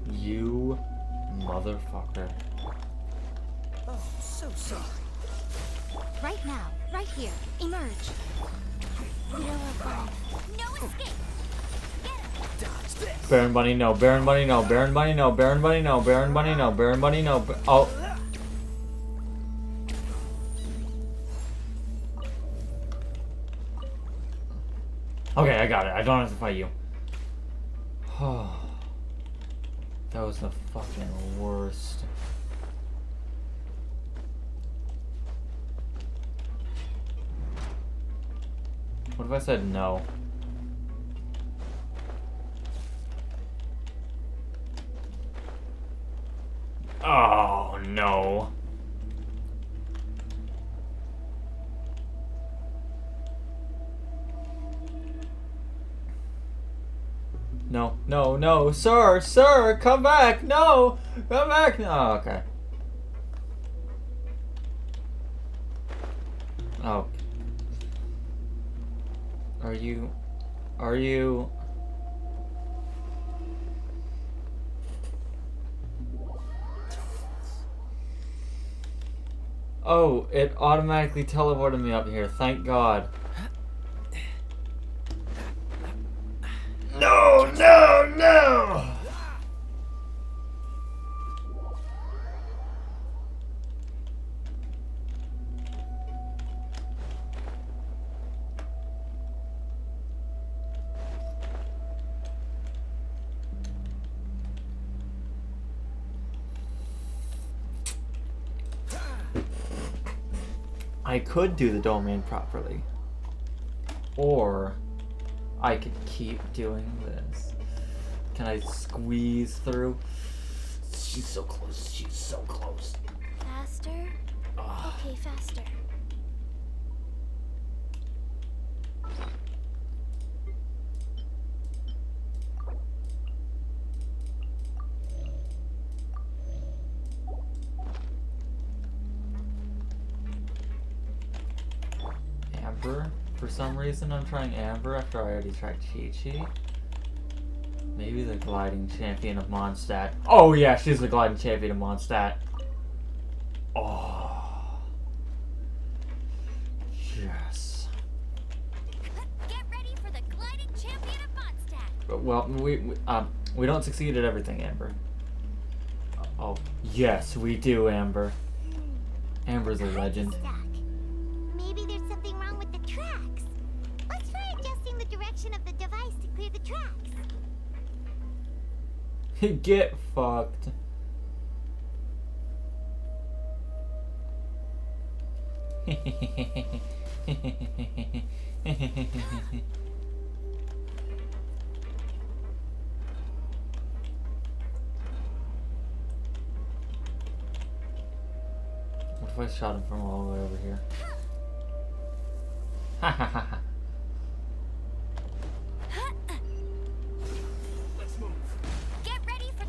C: You motherfucker.
O: Oh, so sorry.
F: Right now. Right here. Emerge. No escape.
O: Dodge this.
C: Baron Bunny, no. Baron Bunny, no. Baron Bunny, no. Baron Bunny, no. Baron Bunny, no. Baron Bunny, no. Oh. Okay, I got it. I don't have to fight you. That was the fucking worst. What if I said no? Oh no. No, no, no, sir, sir, come back, no, come back, no, oh, okay. Oh. Are you... Oh, it automatically teleported me up here, thank God. No, no, no! I could do the domain properly. Or I could keep doing this. Can I squeeze through? She's so close. She's so close.
E: Faster? Okay, faster.
C: Amber? For some reason I'm trying Amber after I already tried Chi-Chi. Maybe the gliding champion of Mondstadt. Oh yeah, she's the gliding champion of Mondstadt. Oh. Yes.
F: Get ready for the gliding champion of Mondstadt.
C: Well, we don't succeed at everything, Amber. Oh, yes, we do, Amber. Amber's a legend.
F: Maybe there's something wrong with the tracks. Let's try adjusting the direction of the device to clear the tracks.
C: Get fucked. What if I shot him from all the way over here? Ha ha ha ha.
F: Let's move. Get ready for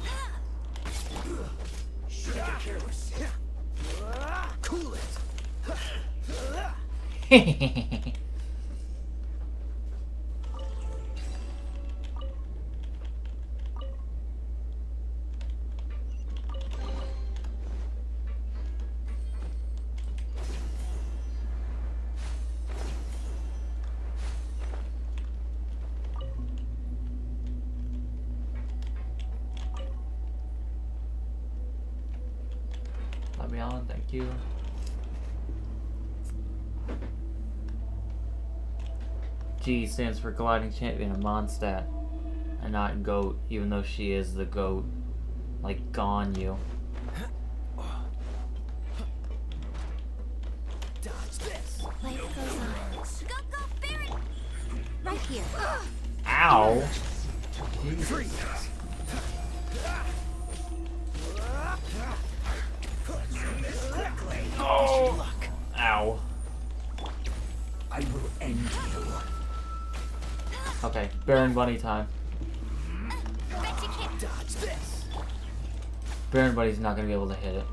O: Careless. Cool it.
C: Let me on, thank you. G stands for gliding champion of Mondstadt, and not goat, even though she is the goat. Like Ganyu.
O: Dodge this.
E: Life goes on.
F: Go, Baron!
E: Right here.
C: Ow!
O: Freeze.
C: Oh! Ow.
O: I will end you.
C: Okay, Baron Bunny time.
O: Dodge this.
C: Baron Bunny's not gonna be able to hit it.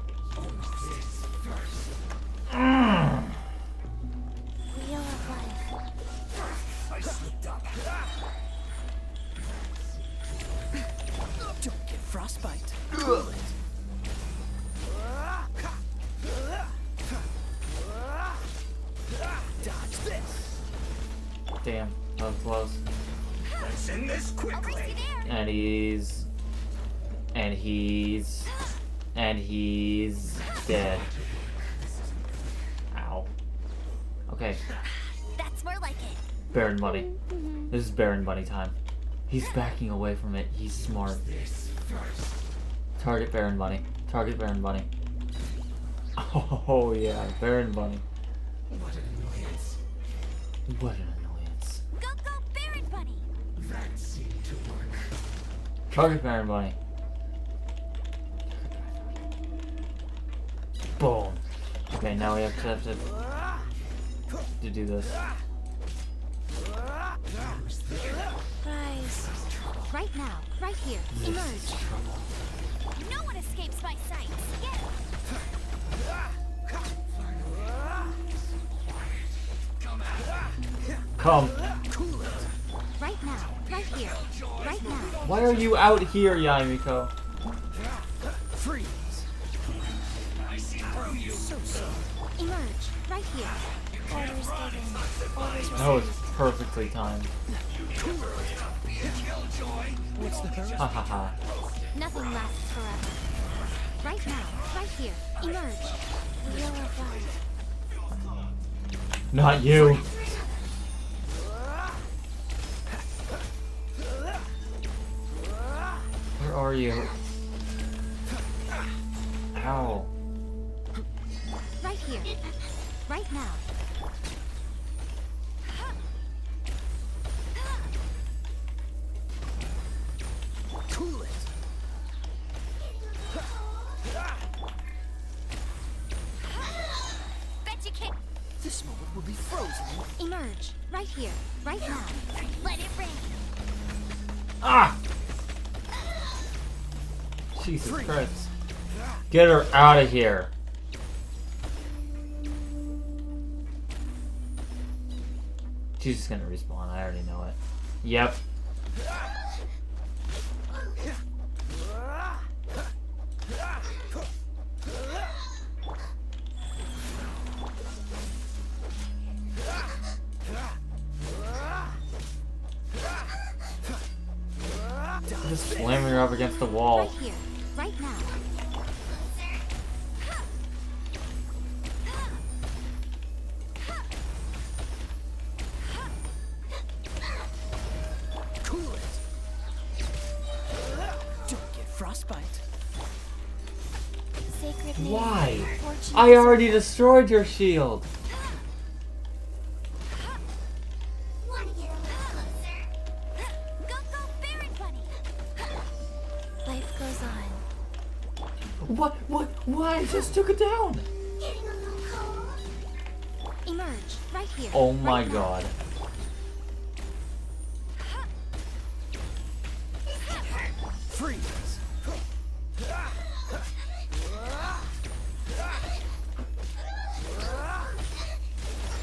E: Wheel of life.
O: I slipped up. Don't get frostbite. Cool it. Dodge this.
C: Damn, that was close.
O: Let's end this quickly.
C: And he's dead. Ow. Okay,
F: That's more like it.
C: Baron Bunny. This is Baron Bunny time. He's backing away from it. He's smart. Target Baron Bunny. Target Baron Bunny. Oh yeah, Baron Bunny.
O: What an annoyance.
C: What an annoyance.
F: Go, Baron Bunny!
O: That seemed to work.
C: Target Baron Bunny. Boom. Okay, now we have to do this.
F: Rise. Right now, right here. Emerge. No one escapes my sight. Get
C: Come.
F: right now, right here. Right now.
C: Why are you out here, Yamiko?
O: Freeze.
F: Emerge. Right here. Orders given. Orders
C: That was
F: received.
C: perfectly timed.
O: What's the hurry?
C: Ha ha ha.
F: Nothing lasts forever. Right now, right here. Emerge. Wheel of life.
C: Not you. Where are you? Ow.
F: Right here. Right now.
O: Cool it.
F: Bet you can't.
O: This moment will be frozen.
F: Emerge. Right here. Right now. Let it rain.
C: Ah! Jesus Christ. Get her out of here. She's just gonna respawn, I already know it. Yep. Just slamming her up against the wall.
F: Right here. Right now.
O: Cool it. Don't get frostbite.
F: Sacred name.
C: Why?
F: Fortune
C: I already destroyed your shield.
F: Life goes on.
C: What? Why? I just took it down.
F: Emerge. Right here.
C: Oh my
F: right now.
C: god.
O: Freeze.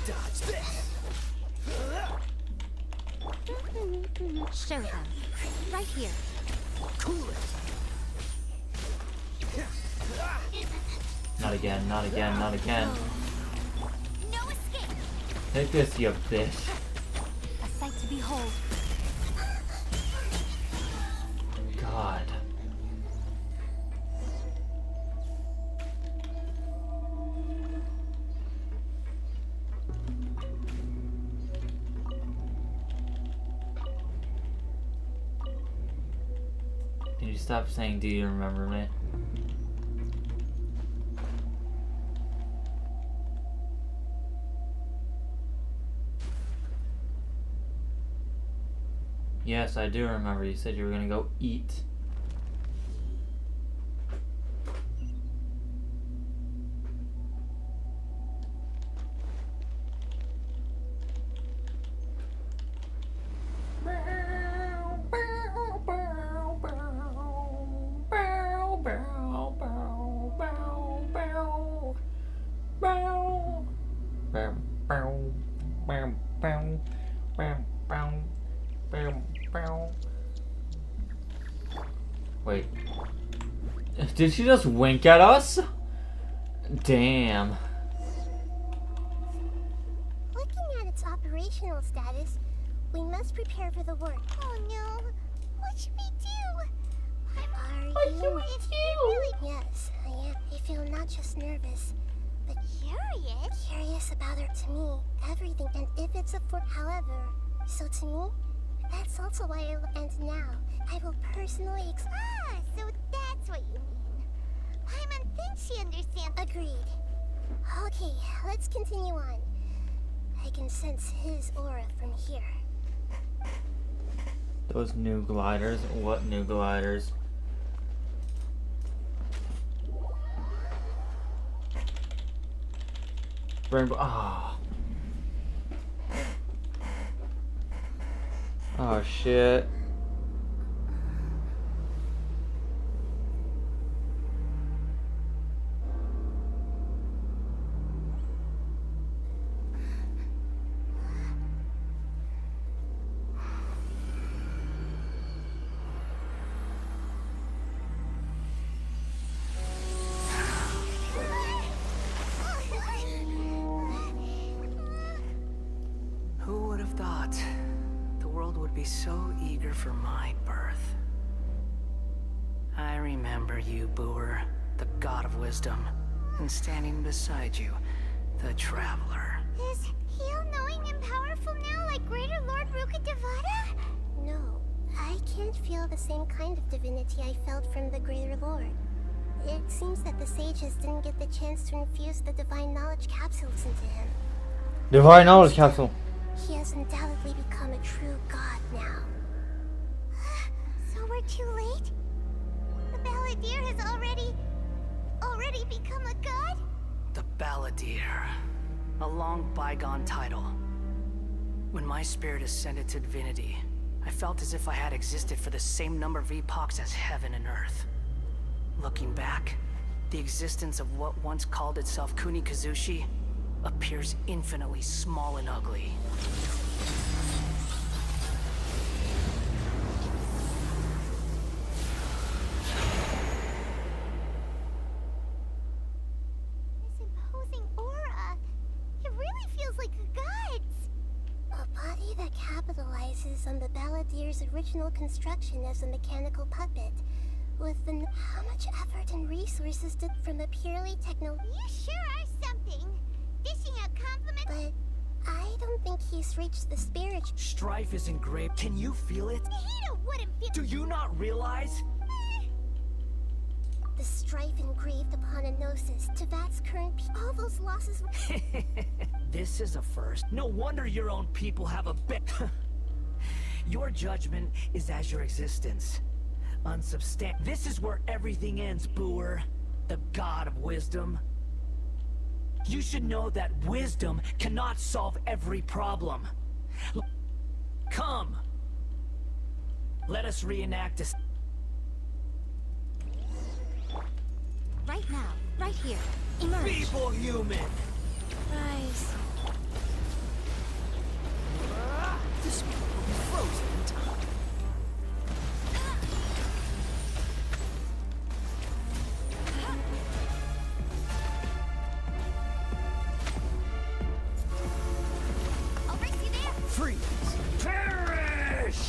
O: Dodge this.
F: Show them. Right here.
O: Cool it.
C: Not again, not again, not again.
F: No escape.
C: Take this, you bitch.
F: A sight to behold.
C: God. Can you stop saying, do you remember me? Yes, I do remember. You said you were gonna go eat. Wait. Did she just wink at us? Damn.
E: Looking at its operational status, we must prepare for the work.
F: Oh no. What should we do?
E: Are you? Yes, I am. I feel not just nervous, but
F: Curious?
E: curious about her. To me, everything, and if it's a however, so to me, that's also why and now, I will personally
F: Ah, so that's what you mean. Paimon thinks she understands.
E: Agreed. Okay, let's continue on. I can sense his aura from here.
C: Those new gliders? What new gliders? spring. Oh. Oh shit.
D: Who would have thought the world would be so eager for my birth? I remember you, Booer, the god of wisdom, and standing beside you, the traveler.
F: Is he all-knowing and powerful now, like Greater Lord Rukkhadevata?
E: No, I can't feel the same kind of divinity I felt from the Greater Lord. It seems that the sages didn't get the chance to infuse the divine knowledge capsules into him.
C: Divine knowledge capsule.
E: He has undoubtedly become a true god now.
F: So we're too late? The Balladeer has already become a god?
D: The Balladeer. A long bygone title. When my spirit ascended to divinity, I felt as if I had existed for the same number of epochs as heaven and earth. Looking back, the existence of what once called itself Kunikazushi appears infinitely small and ugly.
F: This imposing aura. It really feels like a god's.
E: A body that capitalizes on the Balladeer's original construction as a mechanical puppet, with how much effort and resources did from a purely
F: You sure are something. Dishing out compliments.
E: But I don't think he's reached the spirit.
D: Strife is engraved. Can you feel it?
F: Nahida wouldn't feel.
D: Do you not realize?
E: The strife engraved upon a gnosis, Tevat's current all those losses.
D: This is a first. No wonder your own people have a bit. Your judgment is as your existence. Unsubstantiated. This is where everything ends, Booer. The god of wisdom. You should know that wisdom cannot solve every problem. Come! Let us reenact this.
A: Right now, right here. Emerge.
D: Feeble human!
A: Rise.
D: This will be frozen in time.
F: I'll race you there.
D: Freeze! Perish!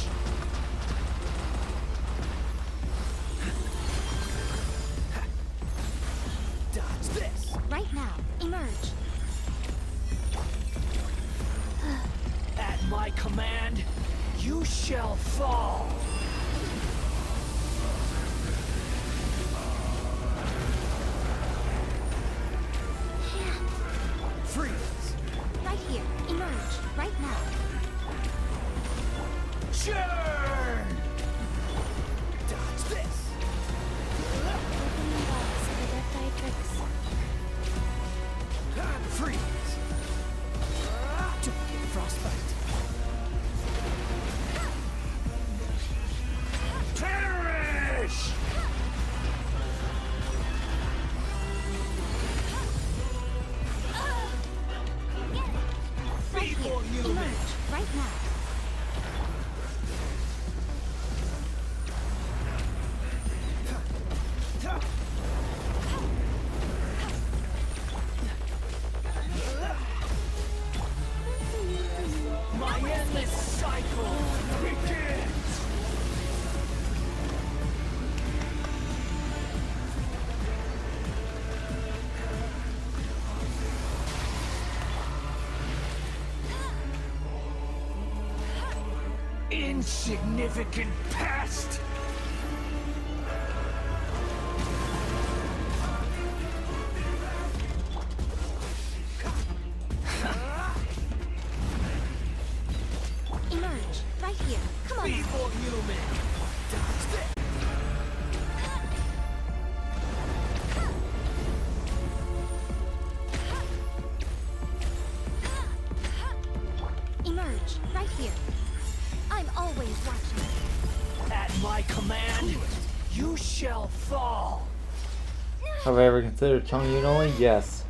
D: Dodge this!
A: Right now. Emerge.
D: At my command, you shall fall! Freeze!
A: Right here. Emerge. Right now.
D: Churn! Dodge this! Freeze! Don't get frostbite. Perish! Feeble human!
A: Emerge. Right now.
D: My endless cycle begins! Insignificant pest!
A: Emerge. Right here. Come on.
D: Feeble human! Dodge this!
F: Emerge, right here. I'm always watching.
D: At my command, you shall fall.
C: Have I ever considered Chongyun only? Yes.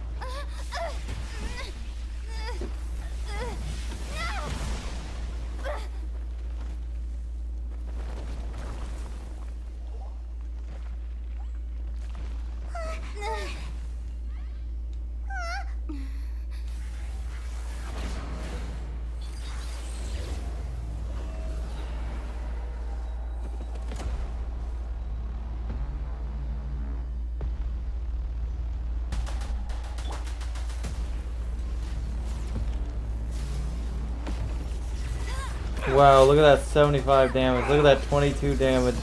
C: Wow, look at that 75 damage. Look at that 22 damage.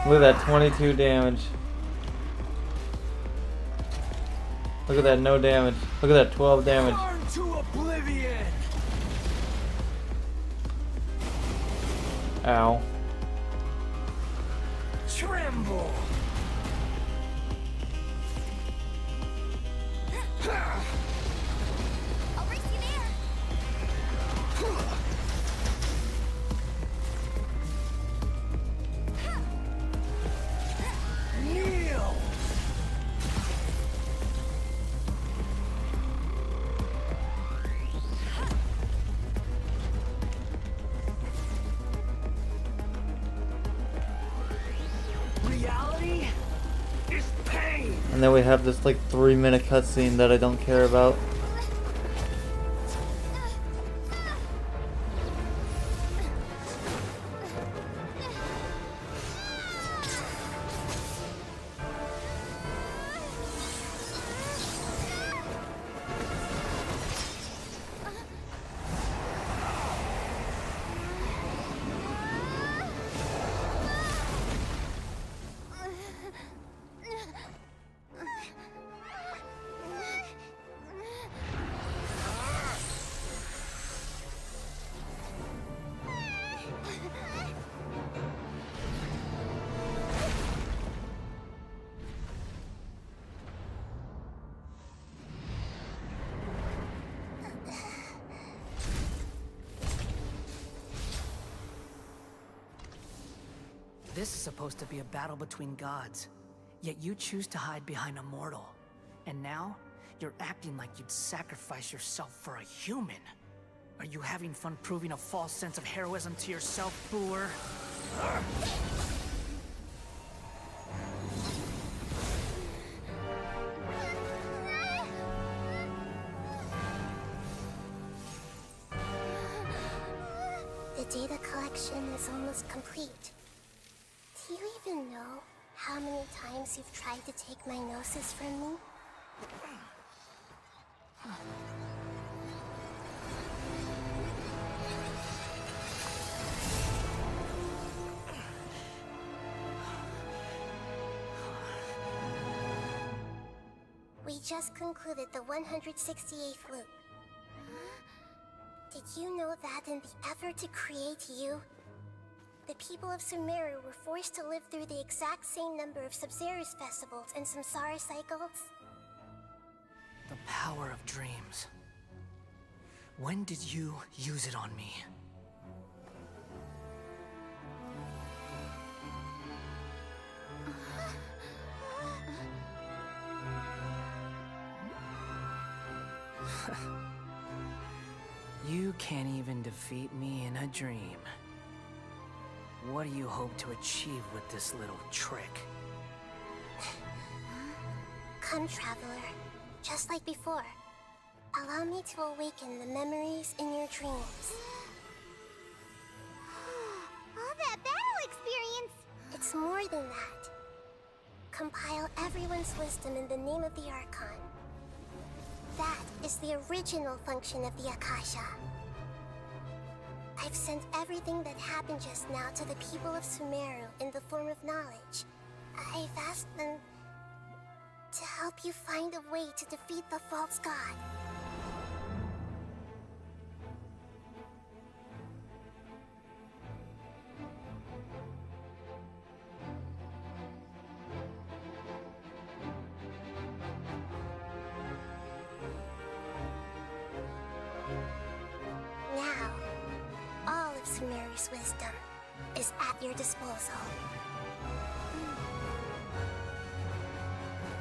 C: Look at that 22 damage. Look at that no damage. Look at that 12 damage.
D: Burn to oblivion.
C: Ow.
D: Tremble.
F: I'll race you there.
D: Kneel. Reality is pain.
C: And then we have this like 3-minute cutscene that I don't care about.
D: This is supposed to be a battle between gods, yet you choose to hide behind a mortal. And now, you're acting like you'd sacrifice yourself for a human. Are you having fun proving a false sense of heroism to yourself, Boor?
E: The data collection is almost complete. Do you even know how many times you've tried to take my gnosis from me? We just concluded the 168th loop. Did you know that in the effort to create you, the people of Sumeru were forced to live through the exact same number of Sabzerus festivals and Samsara cycles?
D: The power of dreams. When did you use it on me? You can't even defeat me in a dream. What do you hope to achieve with this little trick?
E: Come, Traveler. Just like before. Allow me to awaken the memories in your dreams.
F: All that battle experience!
E: It's more than that. Compile everyone's wisdom in the name of the Archon. That is the original function of the Akasha. I've sent everything that happened just now to the people of Sumeru in the form of knowledge. I've asked them to help you find a way to defeat the false god. Father's wisdom is at your disposal.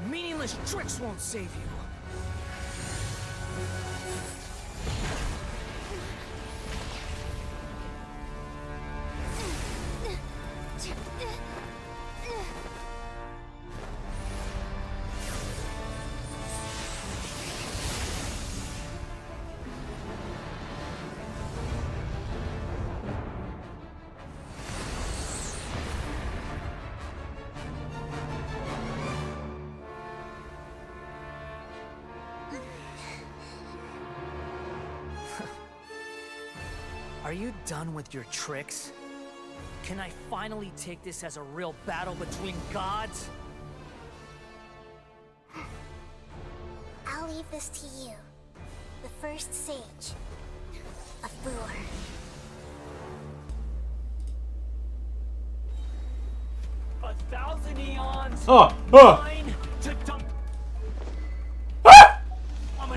D: Meaningless tricks won't save you. Are you done with your tricks? Can I finally take this as a real battle between gods?
E: I'll leave this to you. The first sage of Boor.
D: A thousand eons.
C: Oh!
D: Mine to dump.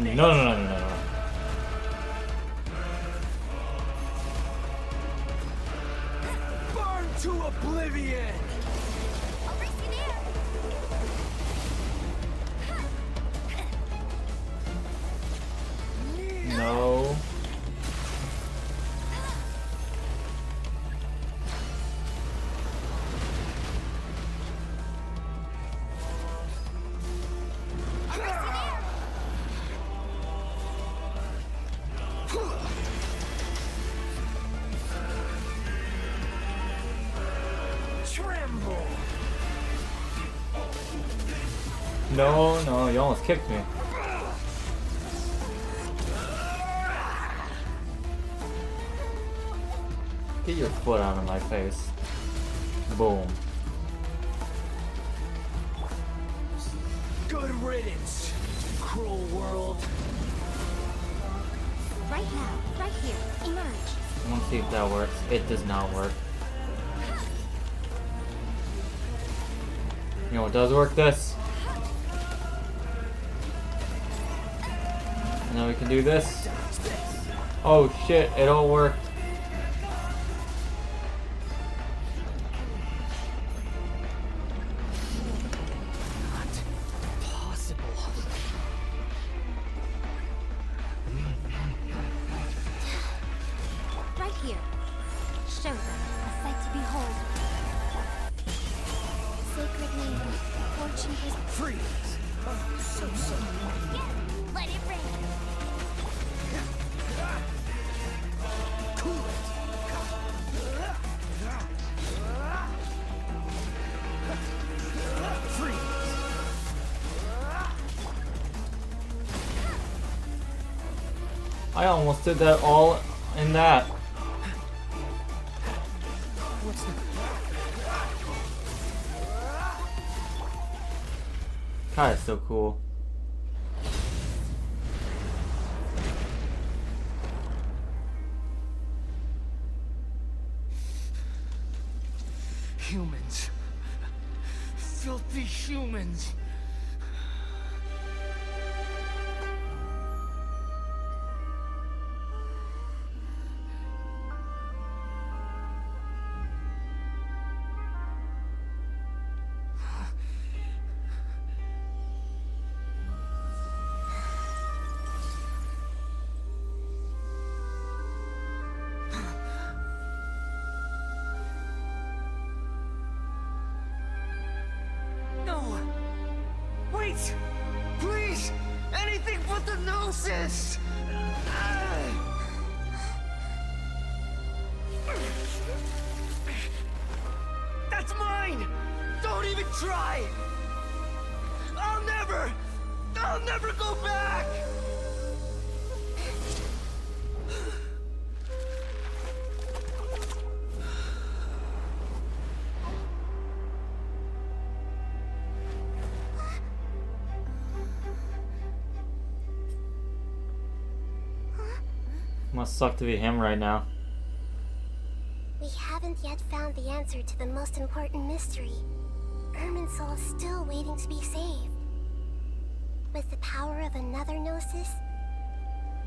C: No.
D: Burn to oblivion.
C: No.
D: Tremble.
C: No, you almost kicked me. Get your foot out of my face. Boom.
D: Good riddance, cruel world.
F: Right now, right here, emerge.
C: I want to see if that works. It does not work. You know what does work? This. And then we can do this. Oh shit, it all worked.
F: Right here. Show them a sight to behold. Sacred name, fortune is
D: free. Oh, so.
F: Yeah, let it rain.
D: Cool it. Free.
C: I almost did that all in that.
D: What's the...
C: God, it's so cool.
D: Humans. Filthy humans. No! Wait! Please! Anything but the gnosis! That's mine! Don't even try! I'll never go back!
C: Must suck to be him right now.
E: We haven't yet found the answer to the most important mystery. Irminsul is still waiting to be saved. With the power of another gnosis,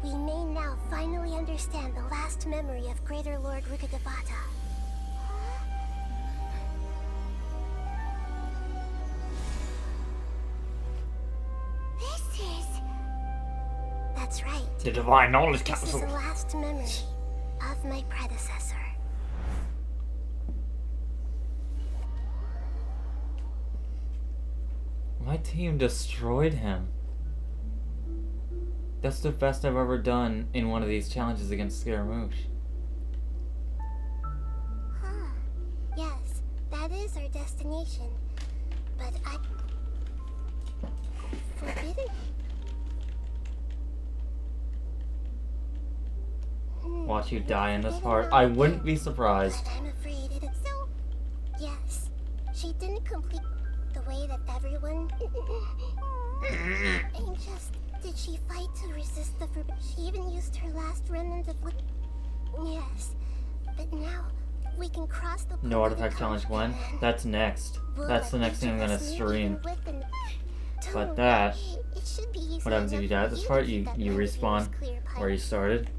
E: we may now finally I understand the last memory of Greater Lord Rukkhadevata.
F: This is...
E: That's right.
C: The Divine Knowledge
E: This
C: Capsule.
E: is the last memory of my predecessor.
C: My team destroyed him. That's the best I've ever done in one of these challenges against Scaramouche.
E: Huh. Yes, that is our destination. But I... Forbidden?
C: Watch you die in this part. I wouldn't be surprised.
E: But I'm afraid it's so... Yes, she didn't complete the way that everyone... And just... Did she fight to resist the forbidden? She even used her last remnant of... Yes, but now we can cross the...
C: No artifact challenge when? That's next. That's the next thing I'm gonna stream. But that... What happens if you die at this part? You respawn where you started.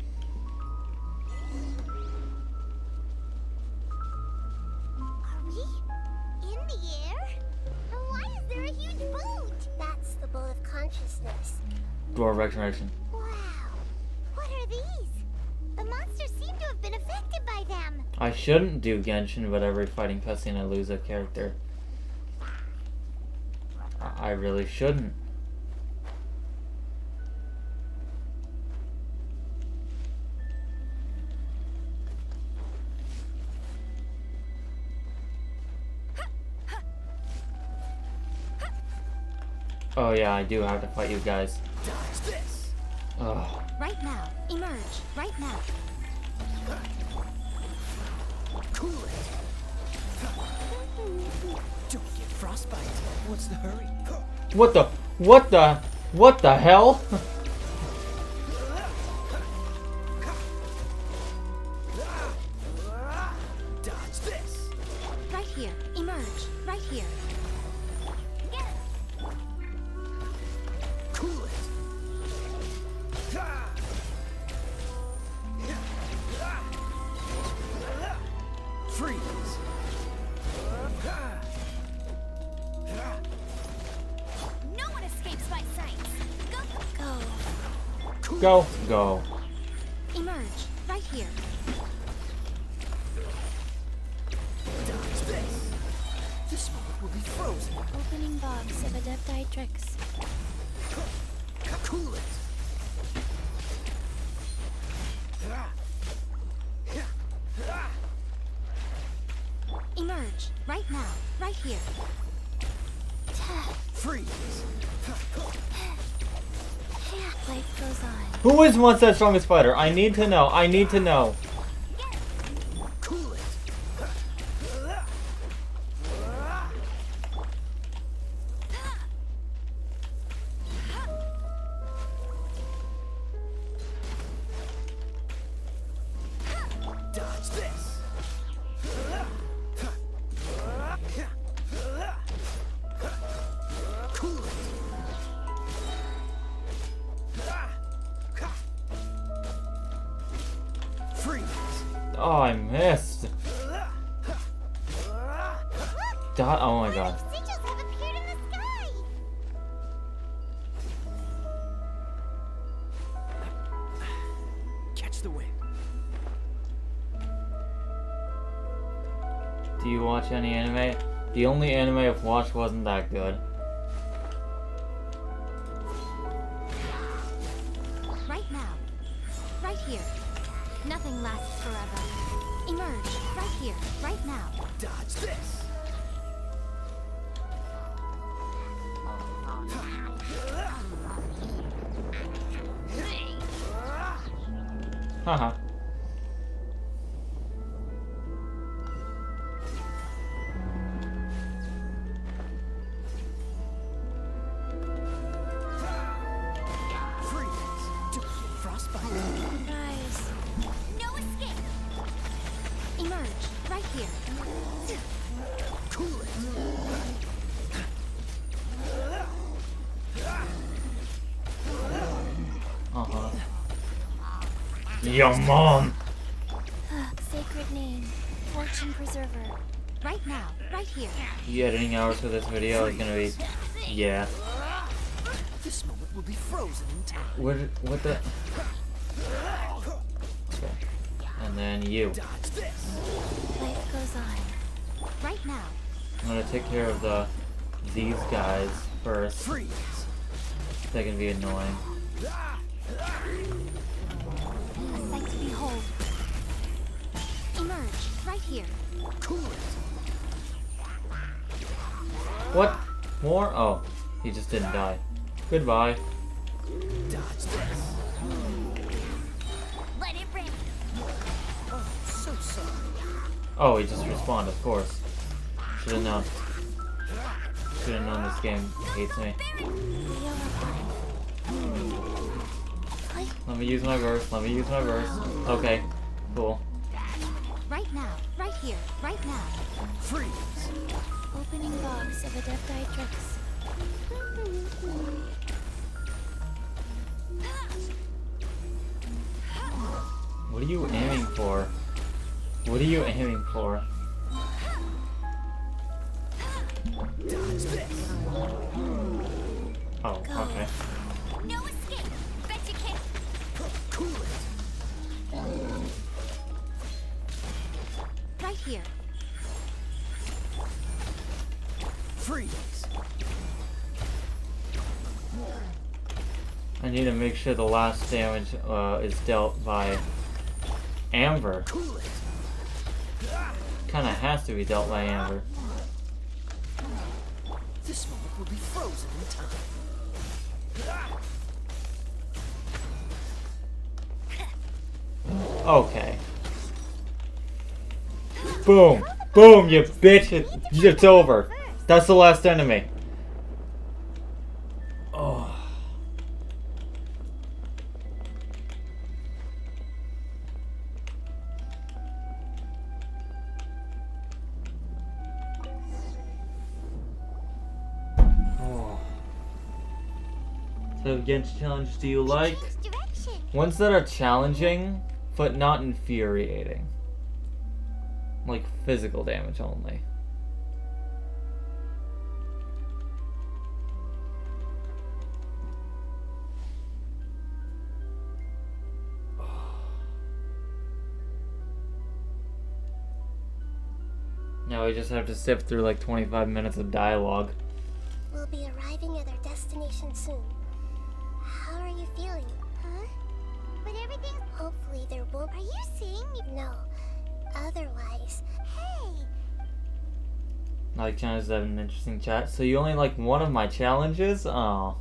F: Are we in the air? And why is there a huge boat?
E: That's the boat of consciousness.
C: Door of Resurrection.
F: Wow. What are these? The monsters seem to have been affected by them.
C: I shouldn't do Genshin, but every fighting cutscene I lose a character. I really shouldn't. Oh yeah, I do have to fight you guys. Oh.
F: Right now. Emerge. Right now.
O: Cool it. Don't get frostbite. What's the hurry?
C: What the hell?
O: Dodge this.
F: Right here. Emerge. Right here.
O: Cool it. Freeze.
F: No one escapes my sight. Go.
C: Go.
F: Emerge. Right here.
O: Dodge this. This moment will be frozen.
F: Opening box of Adepti tricks.
O: Cool it.
F: Emerge. Right now. Right here.
O: Freeze.
F: Life goes on.
C: Who is once that strongest fighter? I need to know. I need to know.
O: Cool it. Dodge this. Cool it. Freeze.
C: Oh, I missed. Oh my god.
F: Sigils have appeared in the sky.
O: Catch the wind.
C: Do you watch any anime? The only anime I've watched wasn't that good.
F: Right now. Right here. Nothing lasts forever. Emerge. Right here. Right now.
O: Dodge this.
C: Haha.
O: Freeze. Don't get frostbite.
F: Guys. No escape. Emerge. Right here.
O: Cool it.
C: Your mom.
F: Sacred name, fortune preserver. Right now, right here.
C: The editing hours for this video is gonna be, yeah.
D: This moment will be frozen in time.
C: What the? Okay. And then you.
F: Life goes on. Right now.
C: I'm gonna take care of these guys first. They can be annoying.
F: A sight to behold. Emerge, right here.
C: What? More? Oh, he just didn't die. Goodbye.
F: Let it rip.
D: Oh, so sorry.
C: Oh, he just respawned, of course. Should have known. Should have known this game hates me. Let me use my verse. Let me use my verse. Okay, cool.
F: Right now, right here, right now.
D: Freeze.
F: Opening box of Adepti
C: What are you aiming for? What are you aiming for? Oh, okay.
F: No escape. Bet you can't.
D: Cool it.
F: Right here.
D: Freeze.
C: I need to make sure the last damage is dealt by Amber. Kinda has to be dealt by Amber.
D: This moment will be frozen in time.
C: Okay. Boom! Boom, you bitch! It's over. That's the last enemy. Oh. So Genshin challenge do you like? Ones that are challenging, but not infuriating. Like physical damage only. Now we just have to sift through like 25 minutes of dialogue.
E: We'll be arriving at our destination soon. How are you feeling?
F: Huh? But everything.
E: Hopefully there won't.
F: Are you seeing me?
E: No. Otherwise.
F: Hey.
C: I like challenges that have an interesting chat. So you only like one of my challenges? Oh.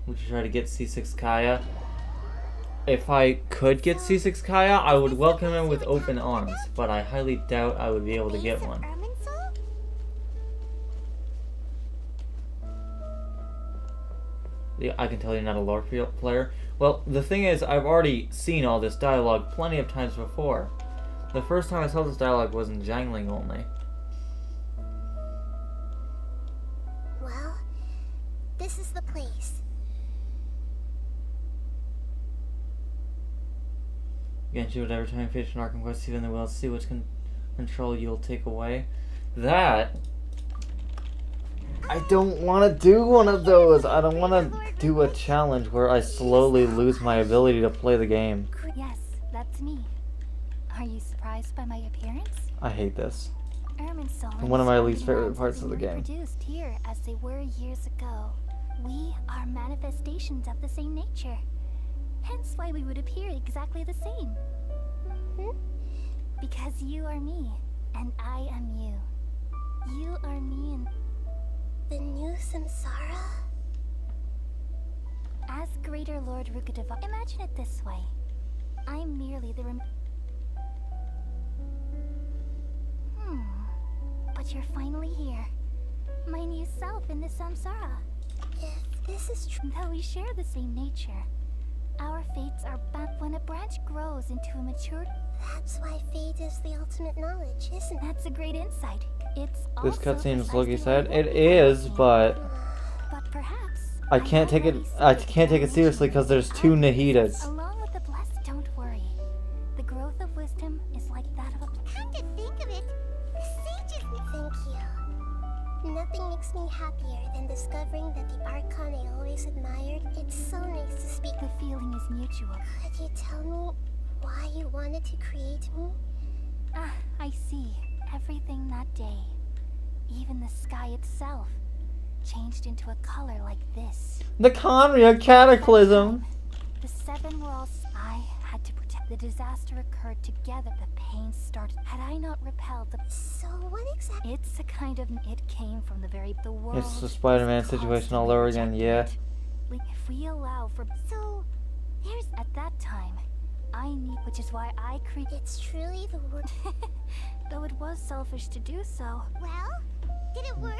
C: Would you try to get C6 Kaya? If I could get C6 Kaya, I would welcome him with open arms, but I highly doubt I would be able to get one. Yeah, I can tell you're not a lore player. Well, the thing is, I've already seen all this dialogue plenty of times before. The first time I saw this dialogue was in Jangling only.
E: Well, this is the place.
C: Genshin, whatever time you finish an Arkham Quest, even the will see which control you'll take away. That... I don't want to do one of those. I don't want to do a challenge where I slowly lose my ability to play the game.
F: Yes, that's me. Are you surprised by my appearance?
C: I hate this.
F: And
C: one of my least favorite parts of the game.
F: Produced here as they were years ago. We are manifestations of the same nature. Hence why we would appear exactly the same. Because you are me, and I am you. You are me and...
E: The new Samsara?
F: As Greater Lord Rukadeva, imagine it this way. I'm merely the But you're finally here. My new self in the Samsara.
E: If this is true...
F: Though we share the same nature, our fates are back when a branch grows into a mature...
E: That's why fate is the ultimate knowledge, isn't it?
F: That's a great insight. It's
C: This
F: also
C: cutscene is
F: precisely
C: Loki said.
F: why
C: It is, but...
F: But perhaps
C: I can't take it seriously because there's two Nahidas.
F: Along with the blessed, don't worry. The growth of wisdom is like that of a... Come to think of it, the sages...
E: Thank you. Nothing makes me happier than discovering that the Archon I always admired, it's so nice to speak.
F: The feeling is mutual.
E: Could you tell me why you wanted to create me?
F: Ah, I see. Everything that day, even the sky itself, changed into a color like this.
C: The Conria Cataclysm!
F: The seven were all... I had to protect... The disaster occurred together. The pain started. Had I not repelled the...
E: So what exactly...
F: It's a kind of... It came from the very... The world...
C: It's the Spider-Man situation all over again, yeah.
F: If we allow for... So, there's... At that time, I need... Which is why I created...
E: It's truly the word...
F: Though it was selfish to do so.
E: Well, did it work?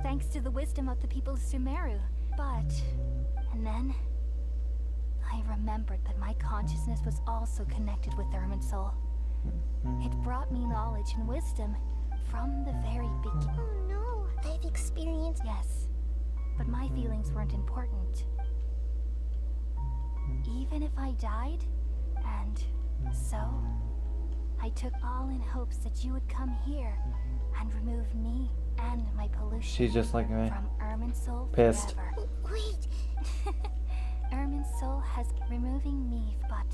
F: Thanks to the wisdom of the people of Sumeru. But... And then... I remembered that my consciousness was also connected with Irminsul. It brought me knowledge and wisdom from the very beginning.
E: Oh no, I've experienced...
F: Yes, but my feelings weren't important. Even if I died, and so, I took all in hopes that you would come here and remove me and my pollution.
C: She's just like me.
F: From Irminsul
C: Pissed.
F: forever.
E: Wait.
F: Irminsul has removing me, but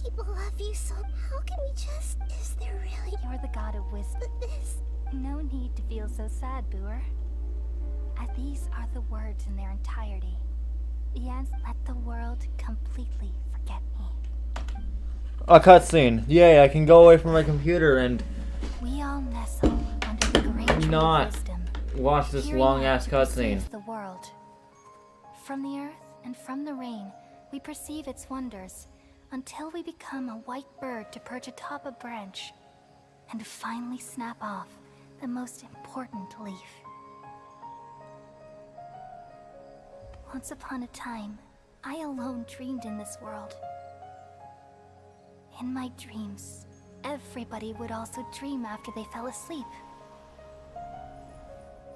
E: people love you so. How can we just... Is there really...
F: You're the god of wisdom.
E: But this...
F: No need to feel so sad, Boer. These are the words in their entirety. The answer: let the world completely forget me.
C: A cutscene. Yay, I can go away from my computer and
F: We all nestle under the great tree
C: not
F: of wisdom,
C: watch this
F: peering
C: long
F: out
C: ass
F: to
C: cutscene.
F: perceive the world. From the earth and from the rain, we perceive its wonders, until we become a white bird to perch atop a branch, and finally snap off the most important leaf. Once upon a time, I alone dreamed in this world. In my dreams, everybody would also dream after they fell asleep.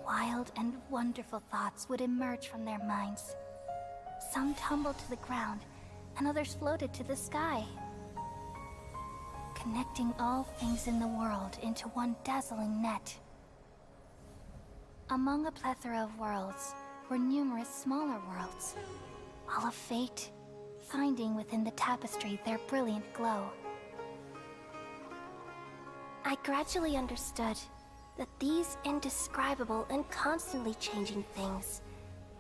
F: Wild and wonderful thoughts would emerge from their minds. Some tumbled to the ground, and others floated to the sky, connecting all things in the world into one dazzling net. Among a plethora of worlds were numerous smaller worlds, all of fate, finding within the tapestry their brilliant glow. I gradually understood that these indescribable and constantly changing things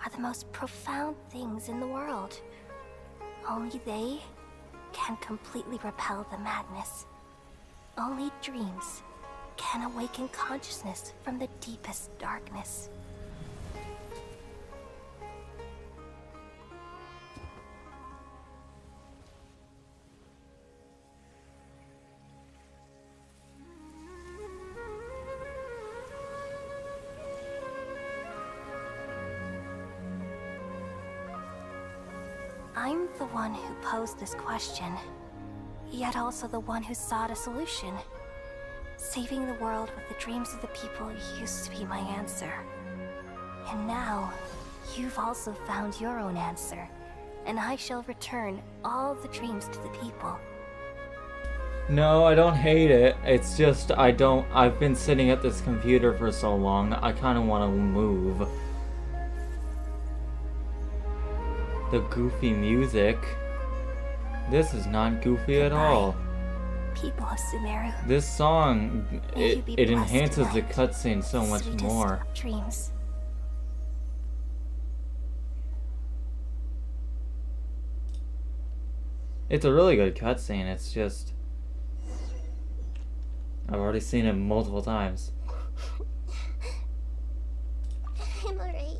F: are the most profound things in the world. Only they can completely repel the madness. Only dreams can awaken consciousness from the deepest darkness. I'm the one who posed this question, yet also the one who sought a solution. Saving the world with the dreams of the people used to be my answer. And now, you've also found your own answer, and I shall return all the dreams to the people.
C: No, I don't hate it. It's just I've been sitting at this computer for so long, I kind of want to move. The goofy music. This is not goofy at all.
F: People of Sumeru.
C: This song, it enhances the cutscene so much
F: Sweetest
C: more.
F: of dreams.
C: It's a really good cutscene, it's just... I've already seen it multiple times.
E: I'm alright.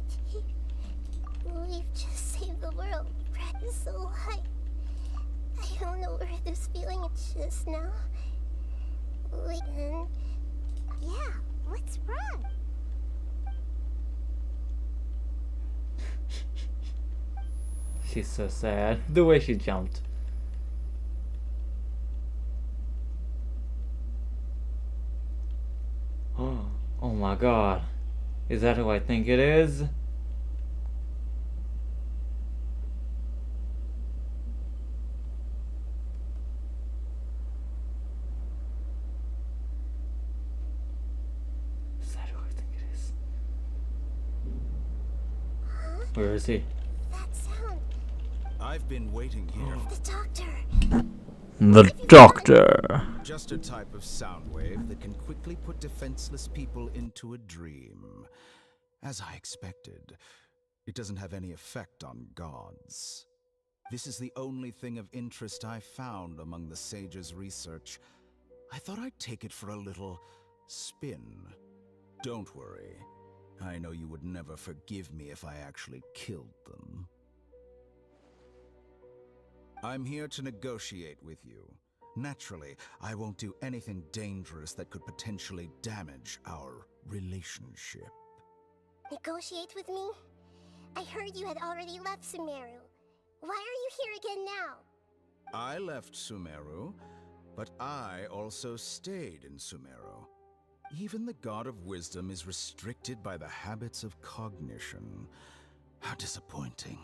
E: We've just saved the world. Brad is so high. I don't know where this feeling is just now. Wait,
F: Yeah, what's wrong?
C: She's so sad. The way she jumped. Oh my god. Is that who I think it is? Where is he?
E: That sound.
J: I've been waiting here.
E: The doctor.
C: The doctor.
J: Just a type of sound wave that can quickly put defenseless people into a dream. As I expected, it doesn't have any effect on gods. This is the only thing of interest I found among the sage's research. I thought I'd take it for a little spin. Don't worry. I know you would never forgive me if I actually killed them. I'm here to negotiate with you. Naturally, I won't do anything dangerous that could potentially damage our relationship.
E: Negotiate with me? I heard you had already left Sumeru. Why are you here again now?
J: I left Sumeru, but I also stayed in Sumeru. Even the God of Wisdom is restricted by the habits of cognition. How disappointing.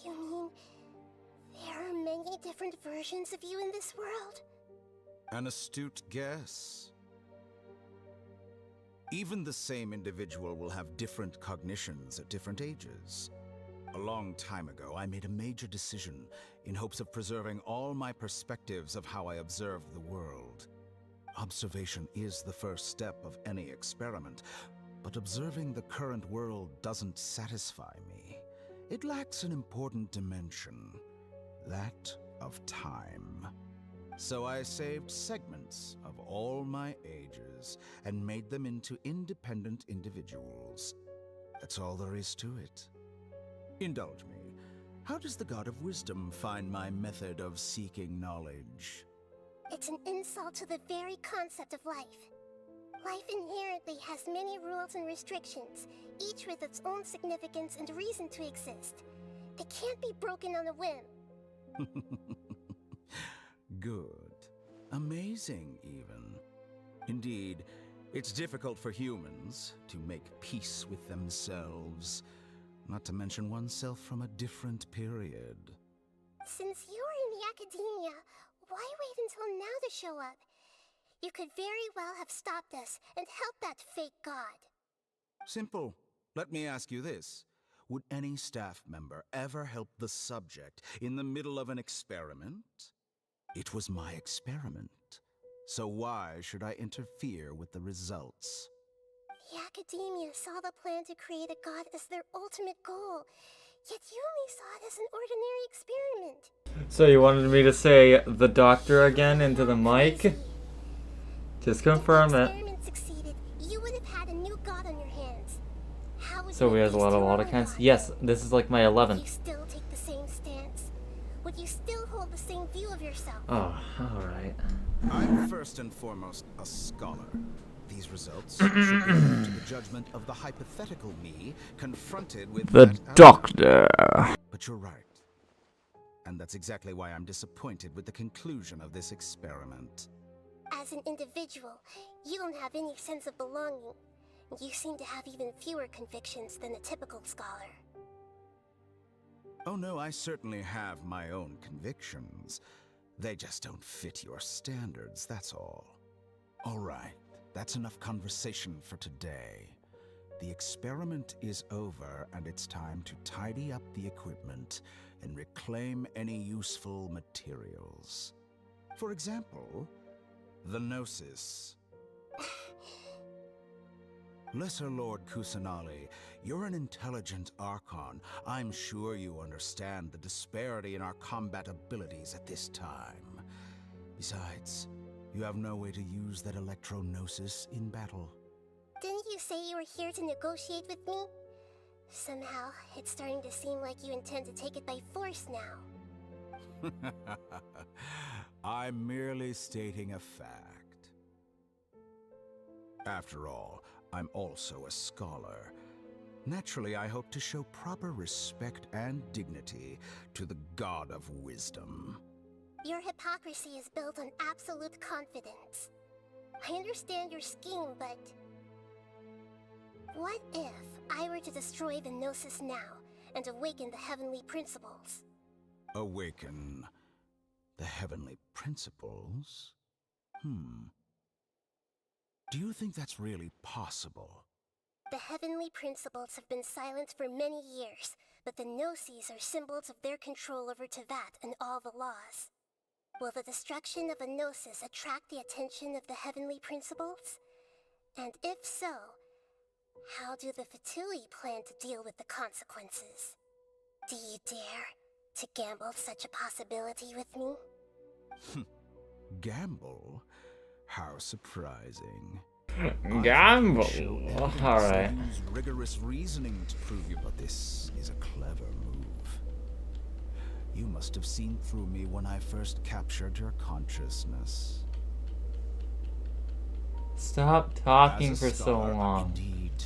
E: You mean there are many different versions of you in this world?
J: An astute guess. Even the same individual will have different cognitions at different ages. A long time ago, I made a major decision in hopes of preserving all my perspectives of how I observe the world. Observation is the first step of any experiment, but observing the current world doesn't satisfy me. It lacks an important dimension, that of time. So I saved segments of all my ages and made them into independent individuals. That's all there is to it. Indulge me. How does the God of Wisdom find my method of seeking knowledge?
E: It's an insult to the very concept of life. Life inherently has many rules and restrictions, each with its own significance and reason to exist. They can't be broken on a whim.
J: Good. Amazing, even. Indeed, it's difficult for humans to make peace with themselves, not to mention oneself from a different period.
E: Since you're in the academia, why wait until now to show up? You could very well have stopped us and helped that fake god.
J: Simple. Let me ask you this. Would any staff member ever help the subject in the middle of an experiment? It was my experiment. So why should I interfere with the results?
E: The academia saw the plan to create a god as their ultimate goal, yet you only saw it as an ordinary experiment.
C: So you wanted me to say the doctor again into the mic? Just confirm it.
E: Experiment succeeded, you would have had a new god on your hands. How would
C: So
E: you
C: we have a lot of
E: appease to
C: autocans.
E: our god?
C: Yes, this is like my
E: Would
C: 11th.
E: you still take the same stance? Would you still hold the same view of yourself?
C: Oh, alright.
J: I'm first and foremost a scholar. These results should be left to the judgment of the hypothetical me confronted with
C: The
J: that
C: doctor.
J: But you're right. And that's exactly why I'm disappointed with the conclusion of this experiment.
E: As an individual, you don't have any sense of belonging. You seem to have even fewer convictions than a typical scholar.
J: Oh no, I certainly have my own convictions. They just don't fit your standards, that's all. All right, that's enough conversation for today. The experiment is over, and it's time to tidy up the equipment and reclaim any useful materials. For example, the Gnosis. Lesser Lord Kusanali, you're an intelligent Archon. I'm sure you understand the disparity in our combat abilities at this time. Besides, you have no way to use that Electro-Gnosis in battle.
E: Didn't you say you were here to negotiate with me? Somehow, it's starting to seem like you intend to take it by force now.
J: I'm merely stating a fact. After all, I'm also a scholar. Naturally, I hope to show proper respect and dignity to the God of Wisdom.
E: Your hypocrisy is built on absolute confidence. I understand your scheme, but... what if I were to destroy the Gnosis now and awaken the heavenly principles?
J: Awaken the heavenly principles? Do you think that's really possible?
E: The heavenly principles have been silent for many years, but the Gnosis are symbols of their control over Tevat and all the laws. Will the destruction of a Gnosis attract the attention of the heavenly principles? And if so, how do the Fatui plan to deal with the consequences? Do you dare to gamble such a possibility with me?
J: Gamble? How surprising.
C: Gamble. Alright.
J: Use rigorous reasoning to prove you, but this is a clever move. You must have seen through me when I first captured your consciousness.
C: Stop talking
J: As a
C: for so
J: scholar,
C: long.
J: Indeed,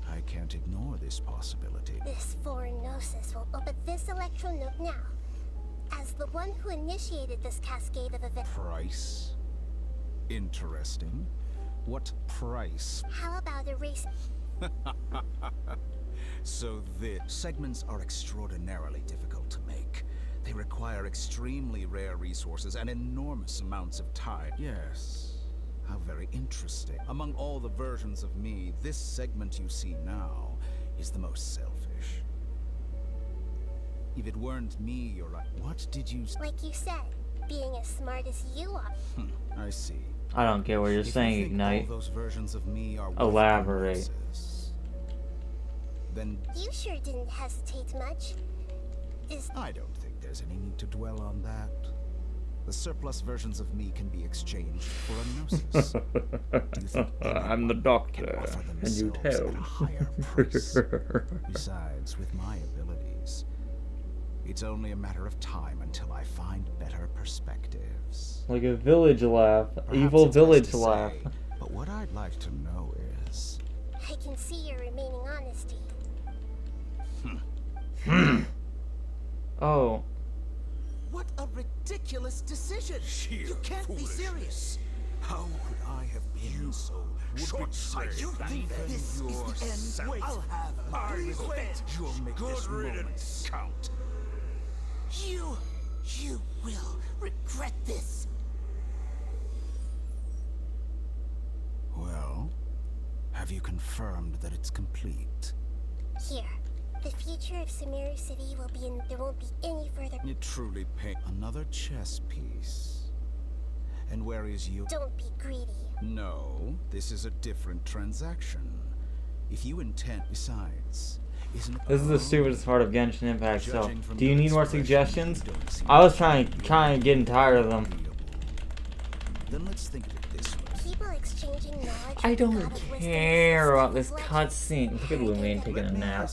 J: I can't ignore this possibility.
E: This foreign Gnosis will open this electronote now. As the one who initiated this cascade of events.
J: Price? Interesting. What price?
E: How about erasing?
J: So the segments are extraordinarily difficult to make. They require extremely rare resources and enormous amounts of time. Yes. How very interesting. Among all the versions of me, this segment you see now is the most selfish. If it weren't me, you're right. What did you...
E: Like you said, being as smart as you are.
J: I see.
C: I don't get what you're saying, Ignite.
J: All those versions of me are
C: Elaborate.
J: Then
E: you sure didn't hesitate much.
J: I don't think there's any need to dwell on that. The surplus versions of me can be exchanged for a Gnosis. Do you think
C: I'm the doctor, and you tell.
J: at a higher price? Besides, with my abilities, it's only a matter of time until I find better perspectives.
C: Like a village laugh.
J: Perhaps
C: Evil
J: it's less
C: village
J: to
C: laugh.
J: say, but what I'd like to know is...
E: I can see your remaining honesty.
C: Oh.
O: What a ridiculous decision! You can't be serious!
J: How could I have been so short-sighted?
O: You think this is the end? Wait, I'll have my revenge!
J: You'll make this moment count.
O: You will regret this!
J: Well, have you confirmed that it's complete?
E: Here. The future of Sumeru City will be in... There won't be any further...
J: It truly another chess piece. And where is you?
E: Don't be greedy.
J: No, this is a different transaction. If you intend... Besides, isn't...
C: This is the stupidest part of Genshin Impact, so... Do you need more suggestions? I was trying getting tired of them.
J: Then let's think of it this way.
E: People exchanging knowledge...
C: I don't care about this cutscene. Look at Lumine taking a nap.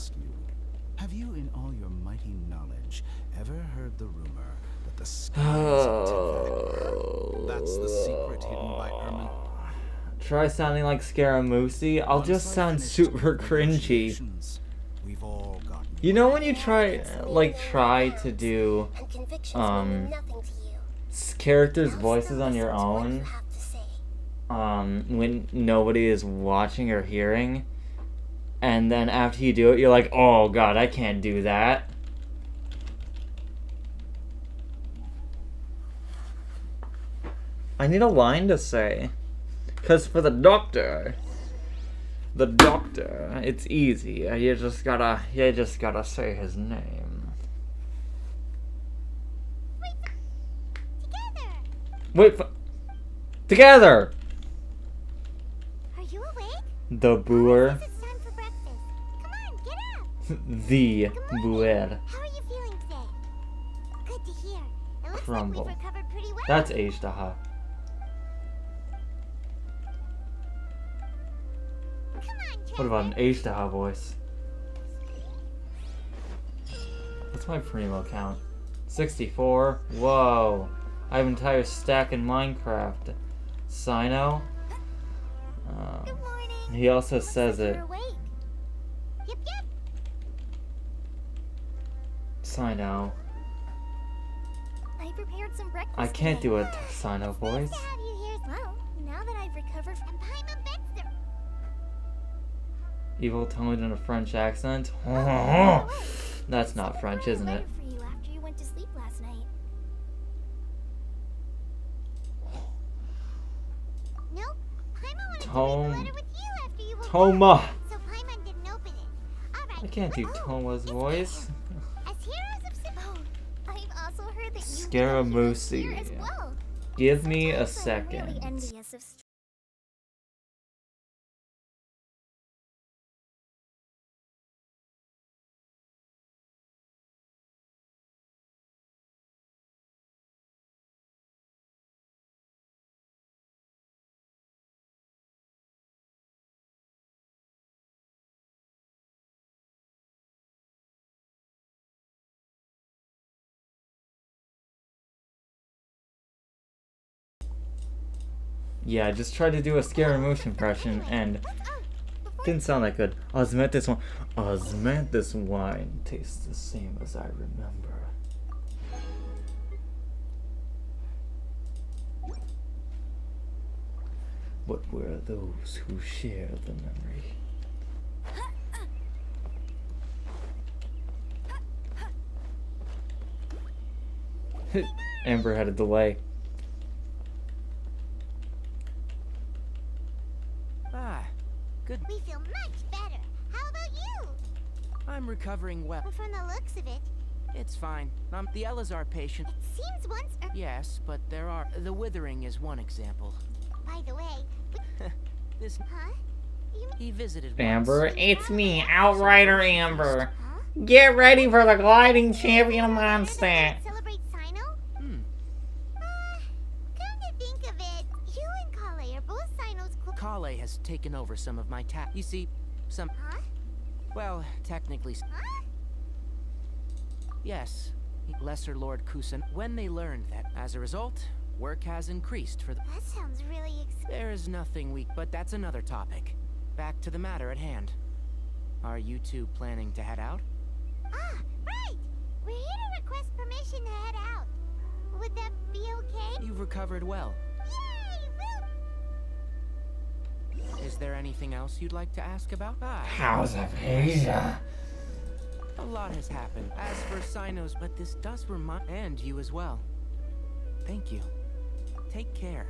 J: Have you, in all your mighty knowledge, ever heard the rumor that the sky is That's the secret hidden by Ermin.
C: Try sounding like Scaramucci? I'll just sound super cringy.
J: We've all gotten...
C: You know when you try to do, characters' voices on your own, when nobody is watching or hearing? And then after you do it, you're like, oh god, I can't do that. I need a line to say. Because for the doctor, it's easy. You just gotta say his name. Wait for... Together!
F: Are you awake?
C: The Boer.
F: It's time for breakfast. Come on, get up.
C: The Boer.
F: How are you feeling today? Good to hear. It looks
C: Crumble.
F: like we've recovered pretty well.
C: That's Ashtaha.
F: Come on,
C: What about an Ashtaha voice? What's my primo count? 64? Whoa. I have an entire stack in Minecraft. Sino? He also says it.
F: Yep, yep.
C: Sino.
F: I prepared some breakfast.
C: I can't
F: today.
C: do a Sino voice.
F: Nice to have you here. Well, now that I've recovered from Paimon Benster.
C: Evil toned in a French accent? That's not French, isn't it?
F: For you after you went to sleep last night. Nope. Paimon wanted to read the letter with you after you woke
C: Toma.
F: up. So Paimon
C: I can't do Toma's voice.
F: As heroes of I've also heard that you
C: Scaramucci.
F: here as well.
C: Give me a
F: I'm really
C: second.
F: envious of
C: Yeah, I just tried to do a Scaramucci impression and didn't sound that good. Osmanthus wine tastes the same as I remember. But where are those who share the memory? Amber had a delay.
O: Good.
F: We feel much better. How about you?
O: I'm recovering well.
F: Well, from the looks of it.
O: It's fine. The Elazar patient.
F: It seems once.
O: Yes, but there are. The Withering is one example.
F: By the way.
O: This.
F: Huh?
O: He visited.
C: Amber, it's me, Outrider Amber. Get ready for the gliding champion monster.
F: Celebrate Sino?
O: Hmm.
F: Come to think of it, you and Kale are both Sino's
O: Kale has taken over some of my You see, some.
F: Huh?
O: Well, technically.
F: Huh?
O: Yes. Lesser Lord Kusan. When they learned that, as a result, work has increased for the.
F: That sounds really
O: There is nothing we. But that's another topic. Back to the matter at hand. Are you two planning to head out?
F: Ah, right! We're here to request permission to head out. Would that be okay?
O: You've recovered well.
F: Yay! Woo!
O: Is there anything else you'd like to ask about?
C: How's Asia?
O: A lot has happened. As for Sinos, but this does remind. And you as well. Thank you. Take care.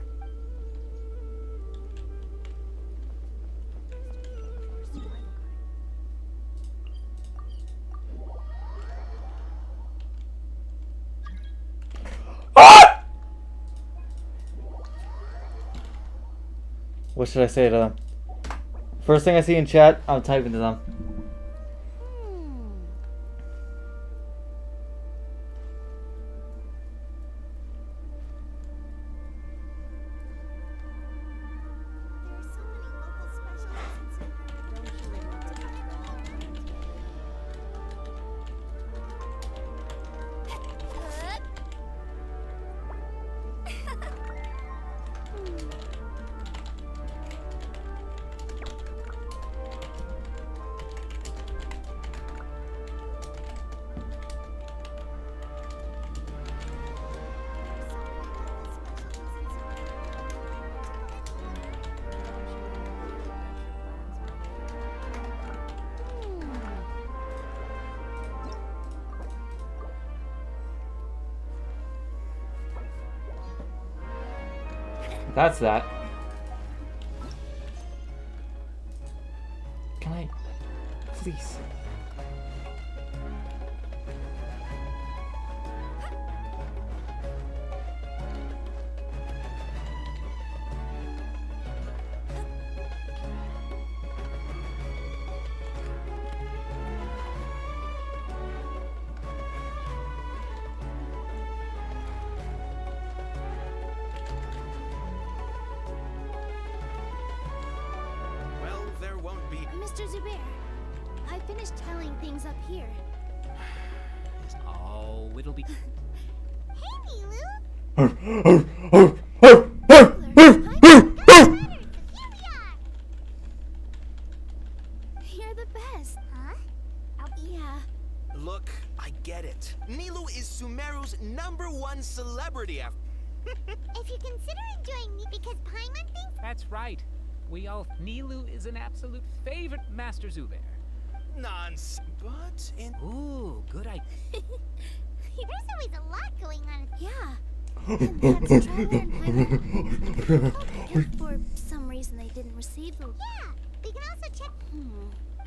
C: What should I say to them? First thing I see in chat, I'm typing to them. That's that. Can I... please?
F: Mr. Zubair, I finished telling things up here.
G: Oh, it'll be.
F: Hey, Milu! You're the best. Huh? Yeah.
T: Look, I get it. Nilu is Sumeru's #1 celebrity after.
F: If you consider enjoying me because Paimon thinks.
G: That's right. We all. Nilu is an absolute favorite, Master Zubair.
T: Nonsense. But in.
G: Ooh, good idea.
F: There's always a lot going on. Yeah.
E: And that's Traveler and Paimon. For some reason they didn't receive them.
F: Yeah. We can also check.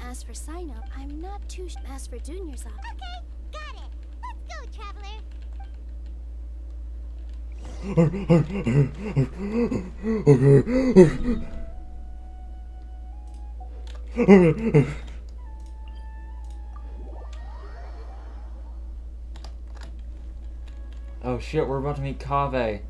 F: As for sign-up, I'm not too as for juniors up. Okay, got it. Let's go, Traveler.
C: Oh shit, we're about to meet Kaveh.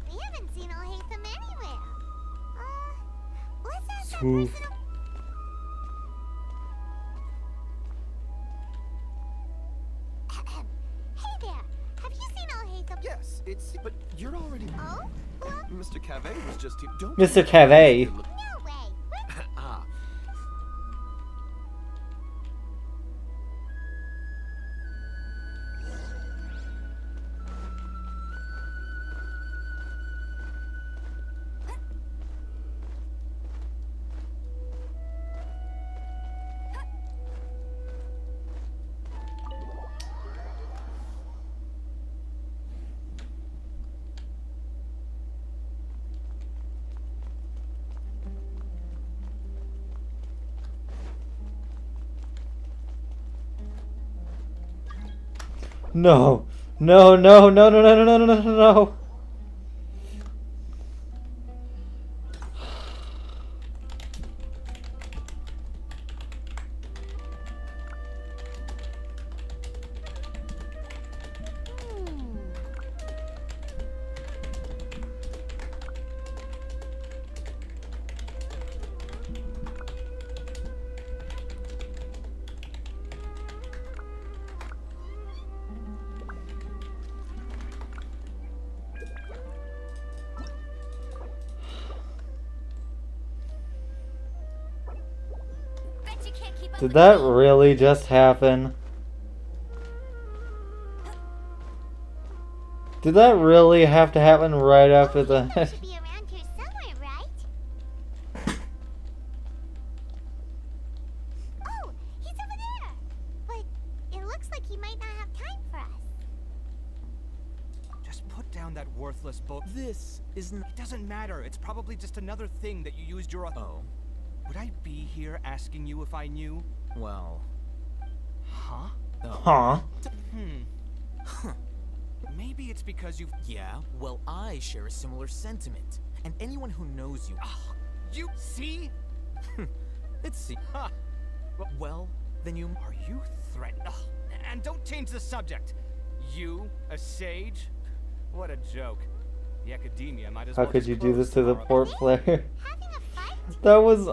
F: We haven't seen Al-Haytham anywhere. Let's ask that
C: Smooth.
F: person. Hey there, have you seen Al-Haytham?
O: Yes, it's. But you're already.
F: Oh?
O: Mr. Cavey was just here. Don't.
C: Mr. Cavey.
F: No way.
O: Ah.
C: No. No, no, no, no, no, no, no, no, no, no.
F: Bet you can't keep up
C: Did
F: with
C: that
F: me.
C: really just happen? Did that really have to happen right after the...
F: Should be around here somewhere, right? Oh, he's over there. But it looks like he might not have time for us.
H: Just put down that worthless book.
O: This isn't.
H: It doesn't matter. It's probably just another thing that you used your.
O: Oh.
H: Would I be here asking you if I knew?
O: Well.
H: Huh?
O: Oh.
C: Huh?
O: Huh.
H: Maybe it's because you've.
M: Yeah, well, I share a similar sentiment. And anyone who knows you.
H: Oh, you see?
M: It's.
H: Huh.
M: Well, then you.
H: Are you threatened? Oh, and don't change the subject. You, a sage? What a joke. The academia might as
C: How
H: well
C: could
H: just
C: you do
H: close
C: this to the
H: tomorrow.
C: poor player?
F: Having a fight?
C: That was...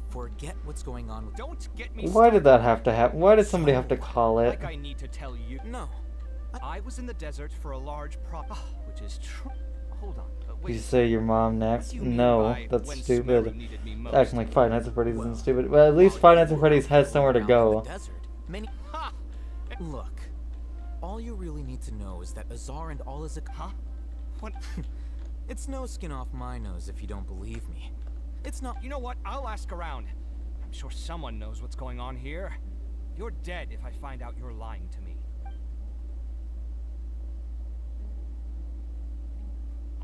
M: Forget what's going on with.
H: Don't get me
C: Why did that have to happen? Why did somebody have to call it?
H: Like I need to tell you.
M: No.
H: I was in the desert for a large which is true. Hold on.
C: Did you say your mom next?
H: What do you mean
C: No,
H: by
C: that's
H: when
C: stupid.
H: Sumeru needed me most?
C: Acting like Five Nights at Freddy's isn't stupid. Well, at least Five Nights at Freddy's has somewhere to go.
M: Many.
H: Ha!
M: Look, all you really need to know is that Azar and all is a.
H: Huh? What?
M: It's no skin off my nose if you don't believe me. It's not.
H: You know what? I'll ask around. I'm sure someone knows what's going on here. You're dead if I find out you're lying to me.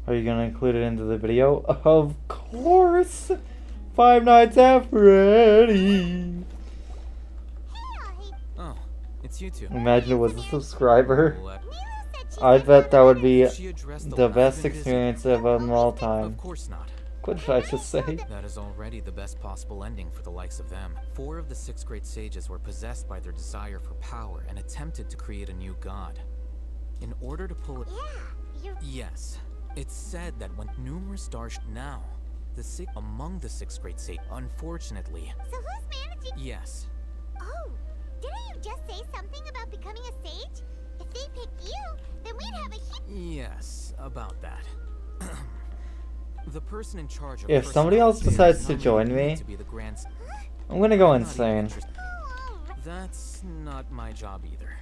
C: Are you gonna include it into the video? Of course! Five Nights at Freddy's!
M: Oh, it's you two.
C: Imagine it was a subscriber. I bet that would be the best experience of all time.
M: Of course not.
C: What did I just say?
M: That is already the best possible ending for the likes of them. 4 of the 6 great sages were possessed by their desire for power and attempted to create a new god. In order to pull it... Yes. It's said that when numerous stars now, among the 6 great sages, unfortunately...
F: So who's managing?
M: Yes.
F: Oh, didn't you just say something about becoming a sage? If they pick you, then we'd have a
M: Yes, about that. The person in charge of
C: If somebody else decides to join me,
M: to be the grand...
C: I'm gonna go insane.
M: That's not my job either.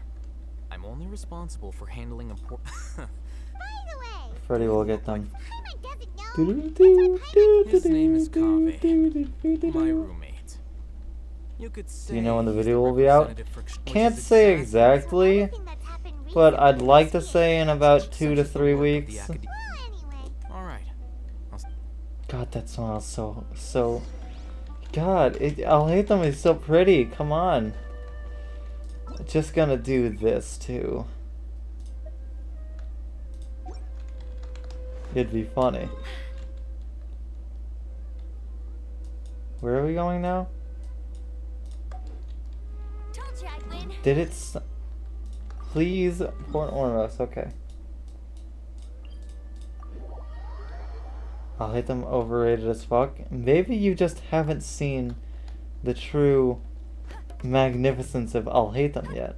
M: I'm only responsible for handling important...
F: By the way,
C: Freddy will get them.
F: Paimon doesn't know
M: His name is Kaveh, my roommate. You could say
C: Do you know when the
M: he's
C: video will be out?
M: representative for
C: Can't say exactly, but I'd like to say in about 2 to 3 weeks.
M: Alright.
C: God, that smells so... God, I'll hate them, it's so pretty, come on. Just gonna do this too. It'd be funny. Where are we going now? Did it please, Port Ormos, okay. I'll hate them overrated as fuck. Maybe you just haven't seen the true magnificence of I'll hate them yet.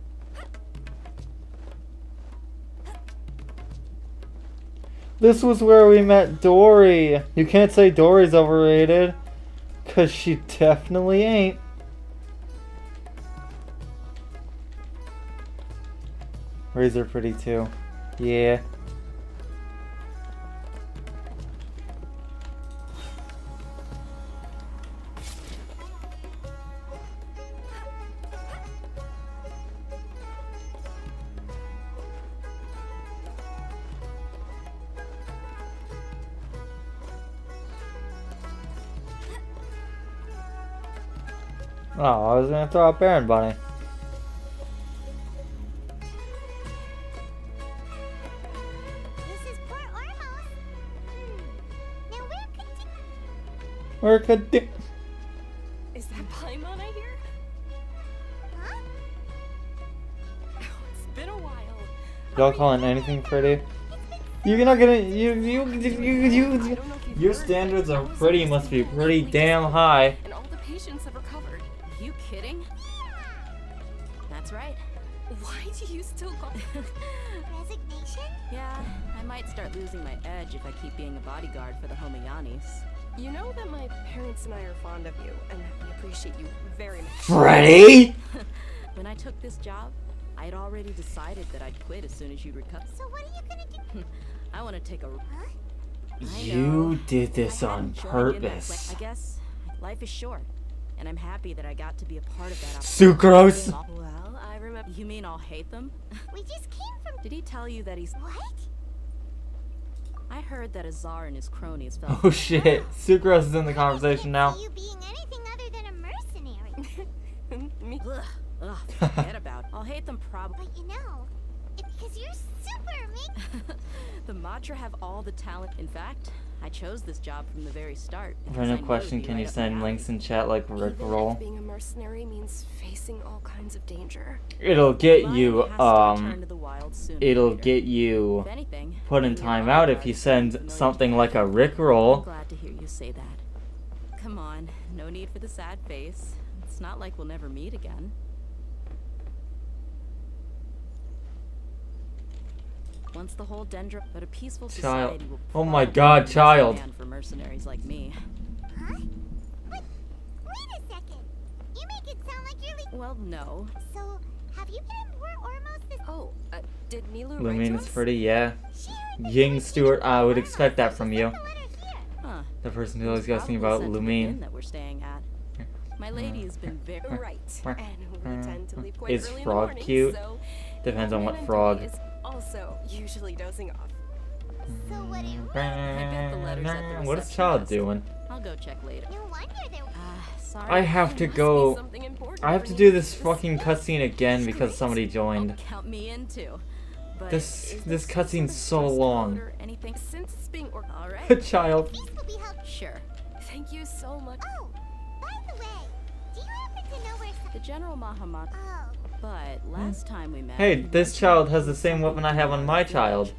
C: This was where we met Dory. You can't say Dory's overrated, 'cause she definitely ain't. Razor pretty too. Yeah. Oh, I was gonna throw out Baron Bunny.
F: This is Port Ormos. Now
C: Where could
K: Is that Paimon I hear?
F: Huh?
K: Oh, it's been a while.
C: y'all calling anything pretty? You're not gonna your standards are pretty must be pretty damn high.
K: And all the patients have recovered.
I: Are you kidding? That's right.
K: Why do you still call
F: Resignation?
I: Yeah, I might start losing my edge if I keep being a bodyguard for the Homayanis.
K: You know that my parents and I are fond of you, and we appreciate you very much.
C: Freddy!
I: When I took this job, I'd already decided that I'd quit as soon as you'd recover.
F: So what are you gonna do?
I: I want to take a...
F: Huh?
C: You did this on purpose.
I: I guess life is short, and I'm happy that I got to be a part of that.
C: Sucrose!
I: Well, I remember... You mean I'll hate them?
F: We just came from...
I: Did he tell you that he's...
F: What?
I: I heard that Azar and his cronies felt...
C: Oh shit, Sucrose is in the conversation now.
F: You being anything other than a mercenary.
K: Me?
I: Ugh, forget about it. I'll hate them probably.
F: But you know, it's because you're super amazing.
I: The Matra have all the talent. In fact, I chose this job from the very start.
C: Random question, can you send links in chat like Rickroll?
K: Being a mercenary means facing all kinds of danger.
C: It'll get you, it'll get you put in timeout if you send something like a Rickroll.
I: I'm glad to hear you say that. Come on, no need for the sad face. It's not like we'll never meet again. Once the whole Dendro, but a peaceful society will
C: oh my god, child.
I: for mercenaries like me.
F: Huh? Wait a second. You make it sound like you're
I: Well, no.
F: So, have you been in Port Ormos this...
K: Oh, did Nilu write
C: Lumine
K: to
C: is
K: us?
C: pretty, yeah. Ying Stewart, I would expect that from you.
I: Huh.
C: The person who always asking about Lumine.
I: That we're staying at. My lady has been very
K: right, and we tend to leave quite
C: Is
K: early in the
C: Frog
K: morning,
C: cute?
K: so
C: Depends on what
K: Madame
C: frog.
K: Is also usually dozing off.
F: So what it
C: What is Child doing?
I: I'll go check later.
F: No wonder they're...
I: Sorry.
C: I have to go. I have to do this fucking cutscene again because somebody joined.
I: Count me in too. But
C: This cutscene's so long.
I: anything since it's being all right.
C: A child.
I: Sure.
K: Thank you so much.
F: Oh, by the way, do you happen to know where...
I: The General Mahamat.
F: Oh.
I: But last time we met.
C: Hey,
I: he
C: this
I: mentioned
C: child has the same weapon I have on my child.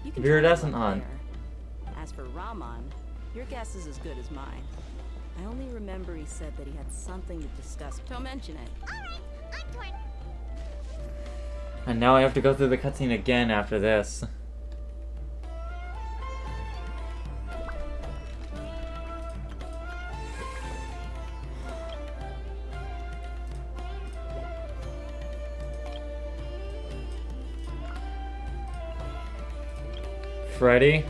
I: You can
C: Viridescent
I: try
C: on.
I: there. As for Rahman, your guess is as good as mine. I only remember he said that he had something to discuss. Don't mention it.
F: Alright, I'm torn.
C: And now I have to go through the cutscene again after this. Freddy?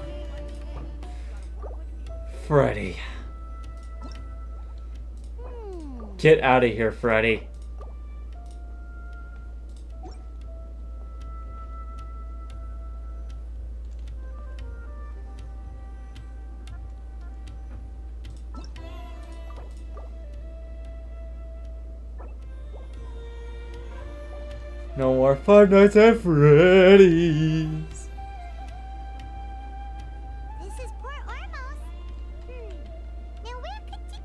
C: Freddy. Get out of here, Freddy. No more Five Nights at Freddy's.
F: This is Port Ormos. Now where could you...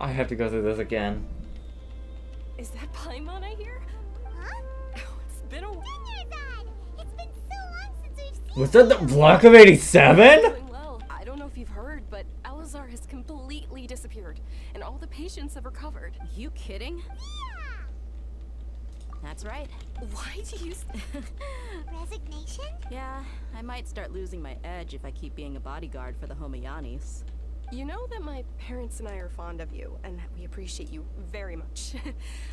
C: I have to go through this again.
K: Is that Paimon I hear?
F: Huh?
K: Oh, it's been a
F: Dinnerzad! It's been so long since we've seen
C: Was that the block of 87?
K: doing well. I don't know if you've heard, but Elazar has completely disappeared, and all the patients have recovered.
I: You kidding? That's right.
K: Why do you...
F: Resignation?
I: Yeah, I might start losing my edge if I keep being a bodyguard for the Homayanis.
K: You know that my parents and I are fond of you, and that we appreciate you very much.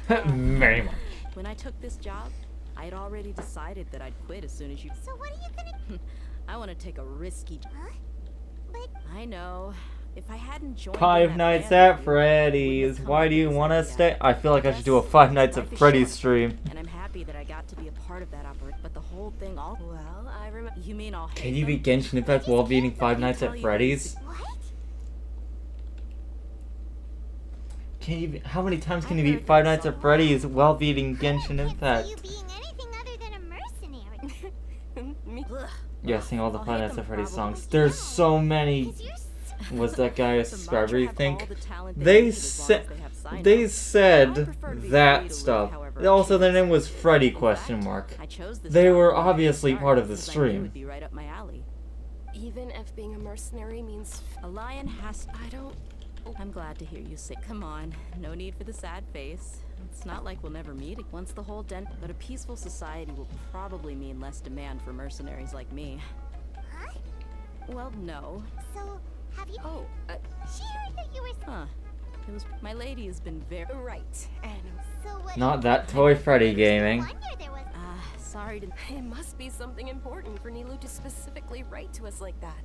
C: Very much.
I: When I took this job, I had already decided that I'd quit as soon as you...
F: So what are you gonna...
I: I want to take a risky...
F: Huh? But...
I: I know. If I hadn't joined
C: Five
I: that
C: Nights
I: family,
C: at Freddy's. Why do you want to stay? I feel like I should do a Five Nights at Freddy's stream.
I: And I'm happy that I got to be a part of that operation. But the whole thing all...
K: Well, I remember...
I: You mean I'll
C: Can you beat Genshin Impact while beating Five Nights at Freddy's?
F: What?
C: Can you? How many times can you beat Five Nights at Freddy's while beating Genshin Impact?
F: You being anything other than a mercenary.
K: Me?
C: Yeah, sing all the Five Nights at Freddy's songs. There's so many. Was that guy a subscriber, you think? They said that stuff. Also, their name was Freddy ? They were obviously part of the stream.
I: Be right up my alley.
K: Even if being a mercenary means...
I: A lion has...
K: I don't...
I: I'm glad to hear you say... Come on, no need for the sad face. It's not like we'll never meet once the whole But a peaceful society will probably mean less demand for mercenaries like me.
F: Huh?
I: Well, no.
F: So, have you...
K: Oh,
F: She heard that you were...
I: Huh. It was... My lady has been very...
K: Right, and...
F: So what...
C: Not that Toy Freddy gaming.
F: Wonder there was...
I: sorry to...
K: It must be something important for Nilou to specifically write to us like that.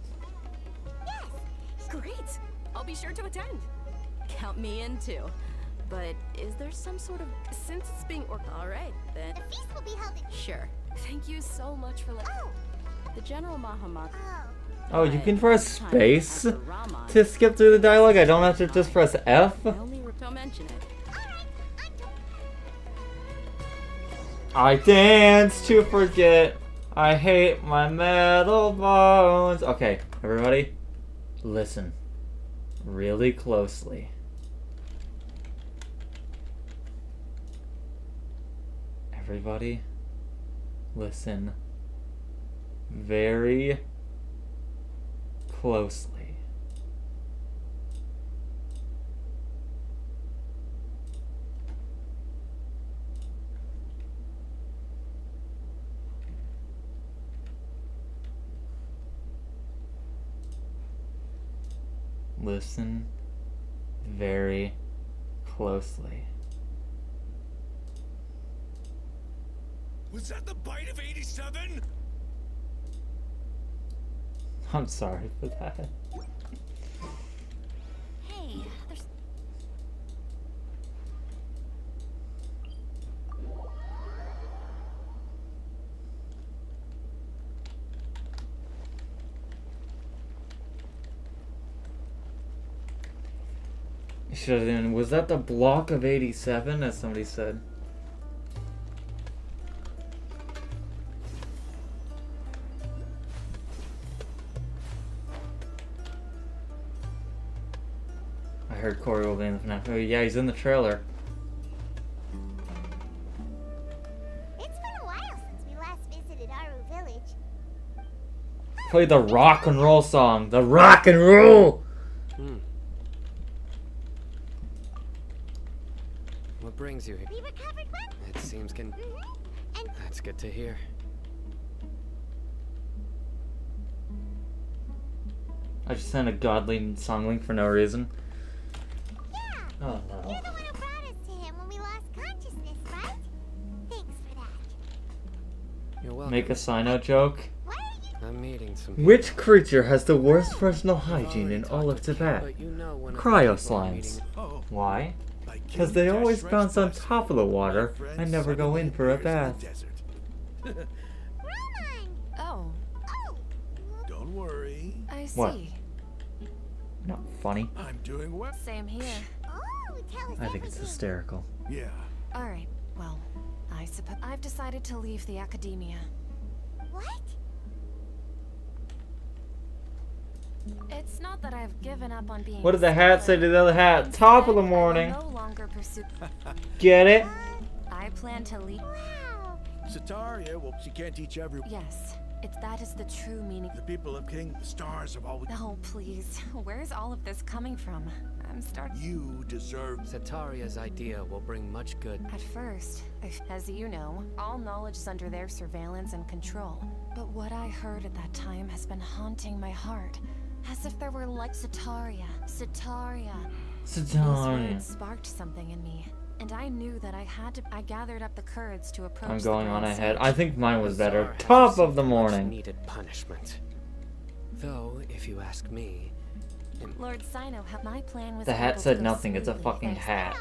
F: Yes!
K: Great! I'll be sure to attend.
I: Count me in, too. But is there some sort of...
K: Since it's being
I: Alright, then...
F: The feast will be held in...
I: Sure.
K: Thank you so much for letting...
F: Oh!
I: The General Mahamat...
C: Oh, you can press space to skip through the dialogue? I don't have to just press F?
I: Don't mention it.
C: I dance to forget. I hate my metal bones. Okay, everybody, listen really closely. Everybody, listen very closely. Listen very closely.
U: Was that the bite of 87?
C: I'm sorry for that.
F: Hey, there's...
C: Should have been. Was that the block of 87, as somebody said? I heard Corey will be in the FNAF. Oh, yeah, he's in the trailer.
F: It's been a while since we last visited Aru Village.
C: Play the rock and roll song. The rock and roll!
N: What brings you here?
F: We recovered one?
N: It seems And that's good to hear.
C: I just sent a godly song link for no reason.
F: Yeah!
C: Oh no.
F: You're the one who brought us to him when we lost consciousness, right? Thanks for that.
N: You're welcome.
C: Make a sign out joke?
F: Why are you
N: I'm meeting some
C: Which creature has the worst personal hygiene in all of Tibet? Cryo slimes. Why? Because they always bounce on top of the water and never go in for a bath.
A: Oh,
S: Don't worry.
A: I see.
C: What? Not funny.
S: I'm doing well.
A: Same here.
F: Oh, tell us
C: I think it's hysterical.
S: Yeah.
A: All right. Well, I suppose I've decided to leave the academia.
F: What?
A: It's not that I've given up on being.
C: What did the hat say to the other hat? Top of the morning.
A: No longer pursue.
C: Get it?
A: I plan to leave.
S: Sataria, well, she can't teach everyone.
A: Yes, that is the true meaning.
S: The people of King, the stars have always.
A: Oh, please. Where's all of this coming from? I'm starting.
S: You deserve.
N: Sataria's idea will bring much good.
A: At first, as you know, all knowledge is under their surveillance and control. But what I heard at that time has been haunting my heart. As if there were like Sataria. Those words sparked something in me. And I knew that I gathered up the courage to approach.
C: I'm going on
A: grand
C: ahead.
A: sage.
C: I think mine was better.
N: Azar has
C: Top of
N: received
C: the
N: much
C: morning.
N: needed punishment. Though, if you ask me,
A: Lord Sino, my plan was.
C: The hat
A: able
C: said
A: to go
C: nothing. It's a
A: smoothly
C: fucking
A: thanks-
C: hat.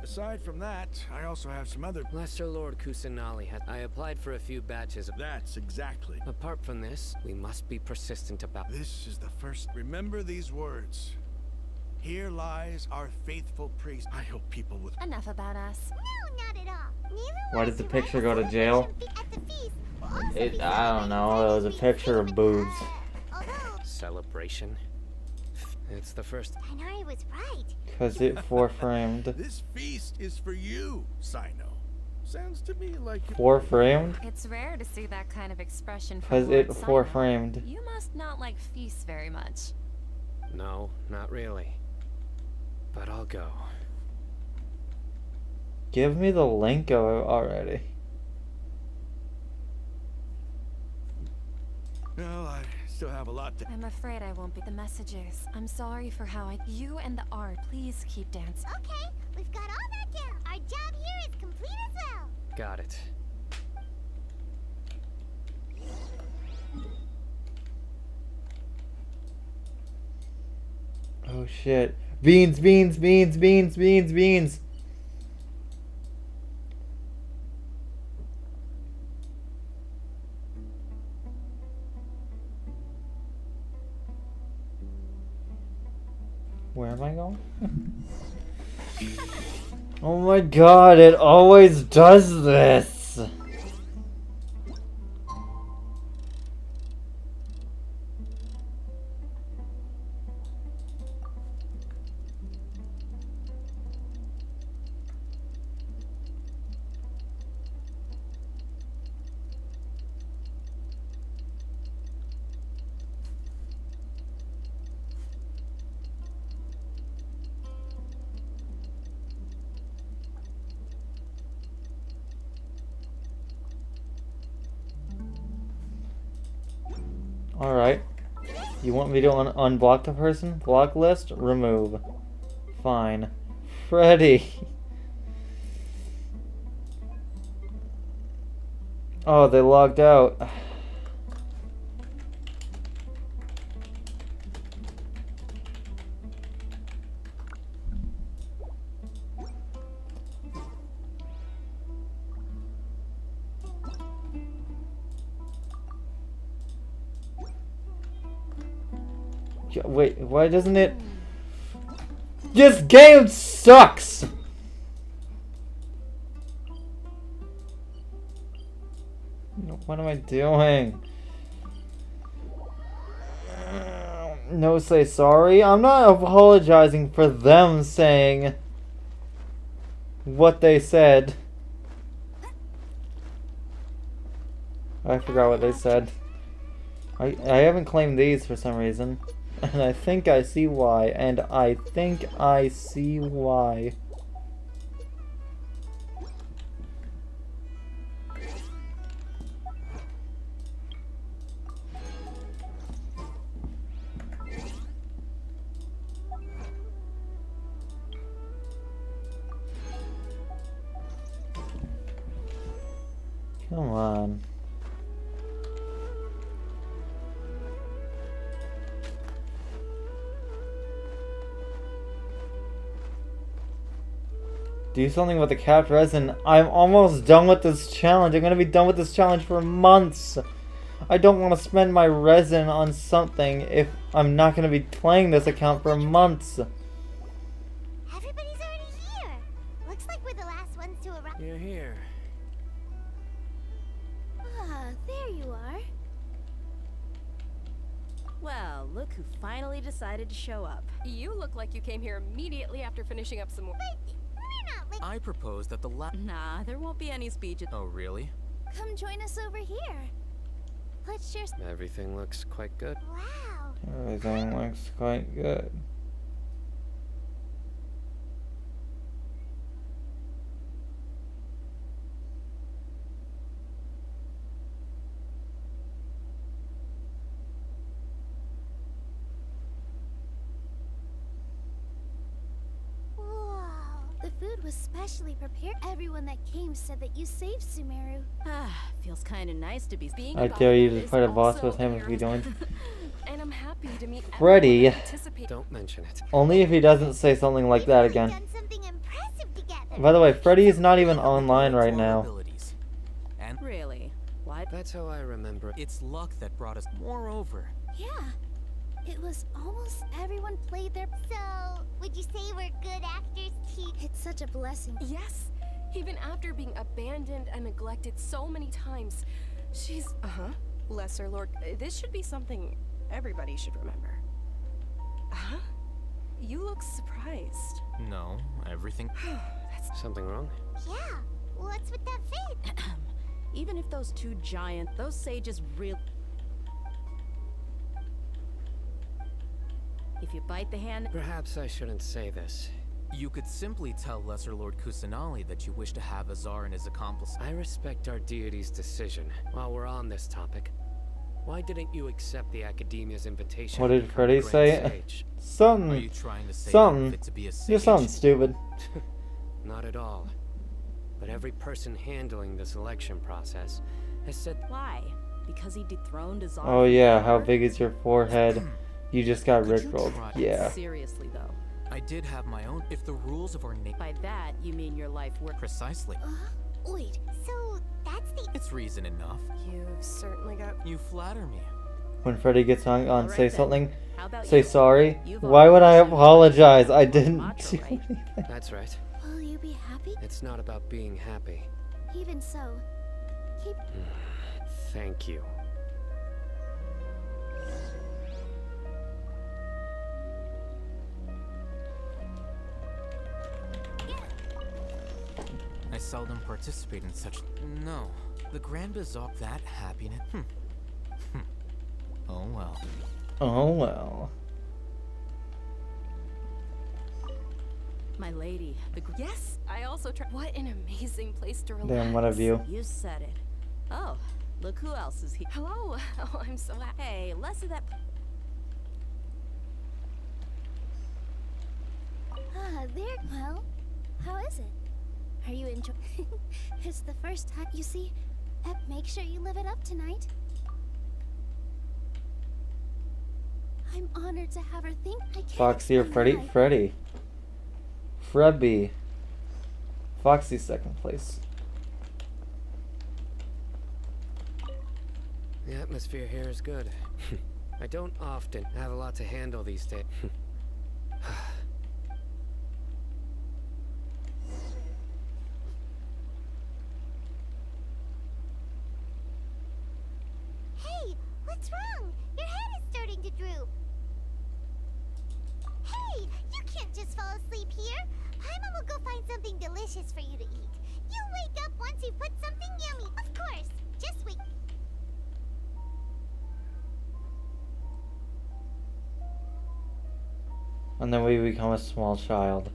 S: Aside from that, I also have some other.
N: Lester Lord Kusanali has. I applied for a few batches of.
S: That's exactly.
N: Apart from this, we must be persistent about.
S: This is the first. Remember these words. Here lies our faithful priest. I hope people with.
A: Enough about us.
F: No, not at all.
C: Why did the picture go to jail? I don't know. It was a picture of boobs.
N: Celebration. It's the first.
F: Tainari was right.
C: Because it four-framed.
S: This feast is for you, Sino. Sounds to me like.
C: Four-framed?
A: It's rare to see that kind of expression from
C: Because
A: Lord
C: it
A: Sino.
C: four-framed.
A: You must not like feasts very much.
N: No, not really. But I'll go.
C: Give me the link of it already.
S: Well, I still have a lot to.
A: I'm afraid I won't be the messages. I'm sorry for how you and the art. Please keep dancing.
F: Okay, we've got all that down. Our job here is complete as well.
N: Got it.
C: Oh shit. Beans, beans, beans, beans, beans, beans. Where am I going? Oh my god, it always does this! Alright. You want me to unblock the person? Block list? Remove. Fine. Freddy! Oh, they logged out. Wait, why doesn't it? This game sucks! What am I doing? No, say sorry. I'm not apologizing for them saying what they said. I forgot what they said. I haven't claimed these for some reason. And I think I see why. And I think I see why. Come on. Do something with the capped resin. I'm almost done with this challenge. I'm gonna be done with this challenge for months. I don't want to spend my resin on something if I'm not gonna be playing this account for months.
F: Everybody's already here. Looks like we're the last ones to arrive.
N: You're here.
F: Ah, there you are.
I: Well, look who finally decided to show up.
K: You look like you came here immediately after finishing up some more.
M: I propose that the
I: Nah, there won't be any speeches.
M: Oh, really?
F: Come join us over here. Let's share.
N: Everything looks quite good.
F: Wow.
C: Everything looks quite good.
F: The food was specially prepared. Everyone that came said that you saved Sumeru.
I: Ah, feels kind of nice to be being.
C: I dare you to fight a boss with him if you join.
K: And I'm happy to meet
C: Freddy.
N: Don't mention it.
C: Only if he doesn't say something like that again. By the way, Freddy is not even online right now.
M: And
I: really? What?
N: That's how I remember it.
M: It's luck that brought us. Moreover,
F: Yeah. It was almost everyone played their. So, would you say we're good actors, too? It's such a blessing.
K: Yes. Even after being abandoned and neglected so many times, she's Lesser Lord. This should be something everybody should remember. Huh? You look surprised.
M: no, everything.
K: That's
N: something wrong.
F: Yeah. What's with that fate?
I: Even if those two those sages real. If you bite the hand.
N: Perhaps I shouldn't say this.
M: You could simply tell Lesser Lord Kusanali that you wish to have Azar and his accomplice.
N: I respect our deity's decision. While we're on this topic, why didn't you accept the Academia's invitation?
C: What
N: to
C: did
N: become
C: Freddy
N: a Grand
C: say?
N: Sage?
C: Something.
M: Are you trying to say
C: something.
M: fit to be a
C: You're
M: sage?
C: something stupid.
N: Not at all. But every person handling the selection process has said.
I: Why? Because he dethroned Azar.
C: Oh yeah, how big is your forehead? You just got rickrolled. Yeah.
I: Seriously though.
M: I did have my own. If the rules of our
I: By that, you mean your life work.
M: Precisely.
F: Wait, so that's the.
M: It's reason enough.
K: You've certainly got.
M: You flatter me.
C: When Freddy gets hung on, say something.
I: How about
C: Say
I: you?
C: sorry.
I: You've
C: Why would I apologize? I didn't
I: macho,
C: do
I: right?
C: anything.
N: That's right.
F: Will you be happy?
N: It's not about being happy.
F: Even so, keep.
N: Thank you.
M: I seldom participate in such. No. The Grand Bazaar. That happiness. Oh well.
C: Oh well.
I: My lady,
K: Yes, I also try. What an amazing place to relax.
C: Damn, what a view.
I: You said it. Oh, look who else is here.
K: Hello. Oh, I'm so happy.
I: Hey, less of that.
F: There. Well, how is it? Are you enjoying? It's the first time. You see, make sure you live it up tonight. I'm honored to have her think. I can't
C: Foxy or
F: explain
C: Freddy?
F: why.
C: Freddy. Frebby. Foxy's second place.
N: The atmosphere here is good. I don't often have a lot to handle these days.
F: Hey, what's wrong? Your head is starting to droop. Hey, you can't just fall asleep here. Paimon will go find something delicious for you to eat. You'll wake up once you put something yummy. Of course. Just wait.
C: And then we become a small child.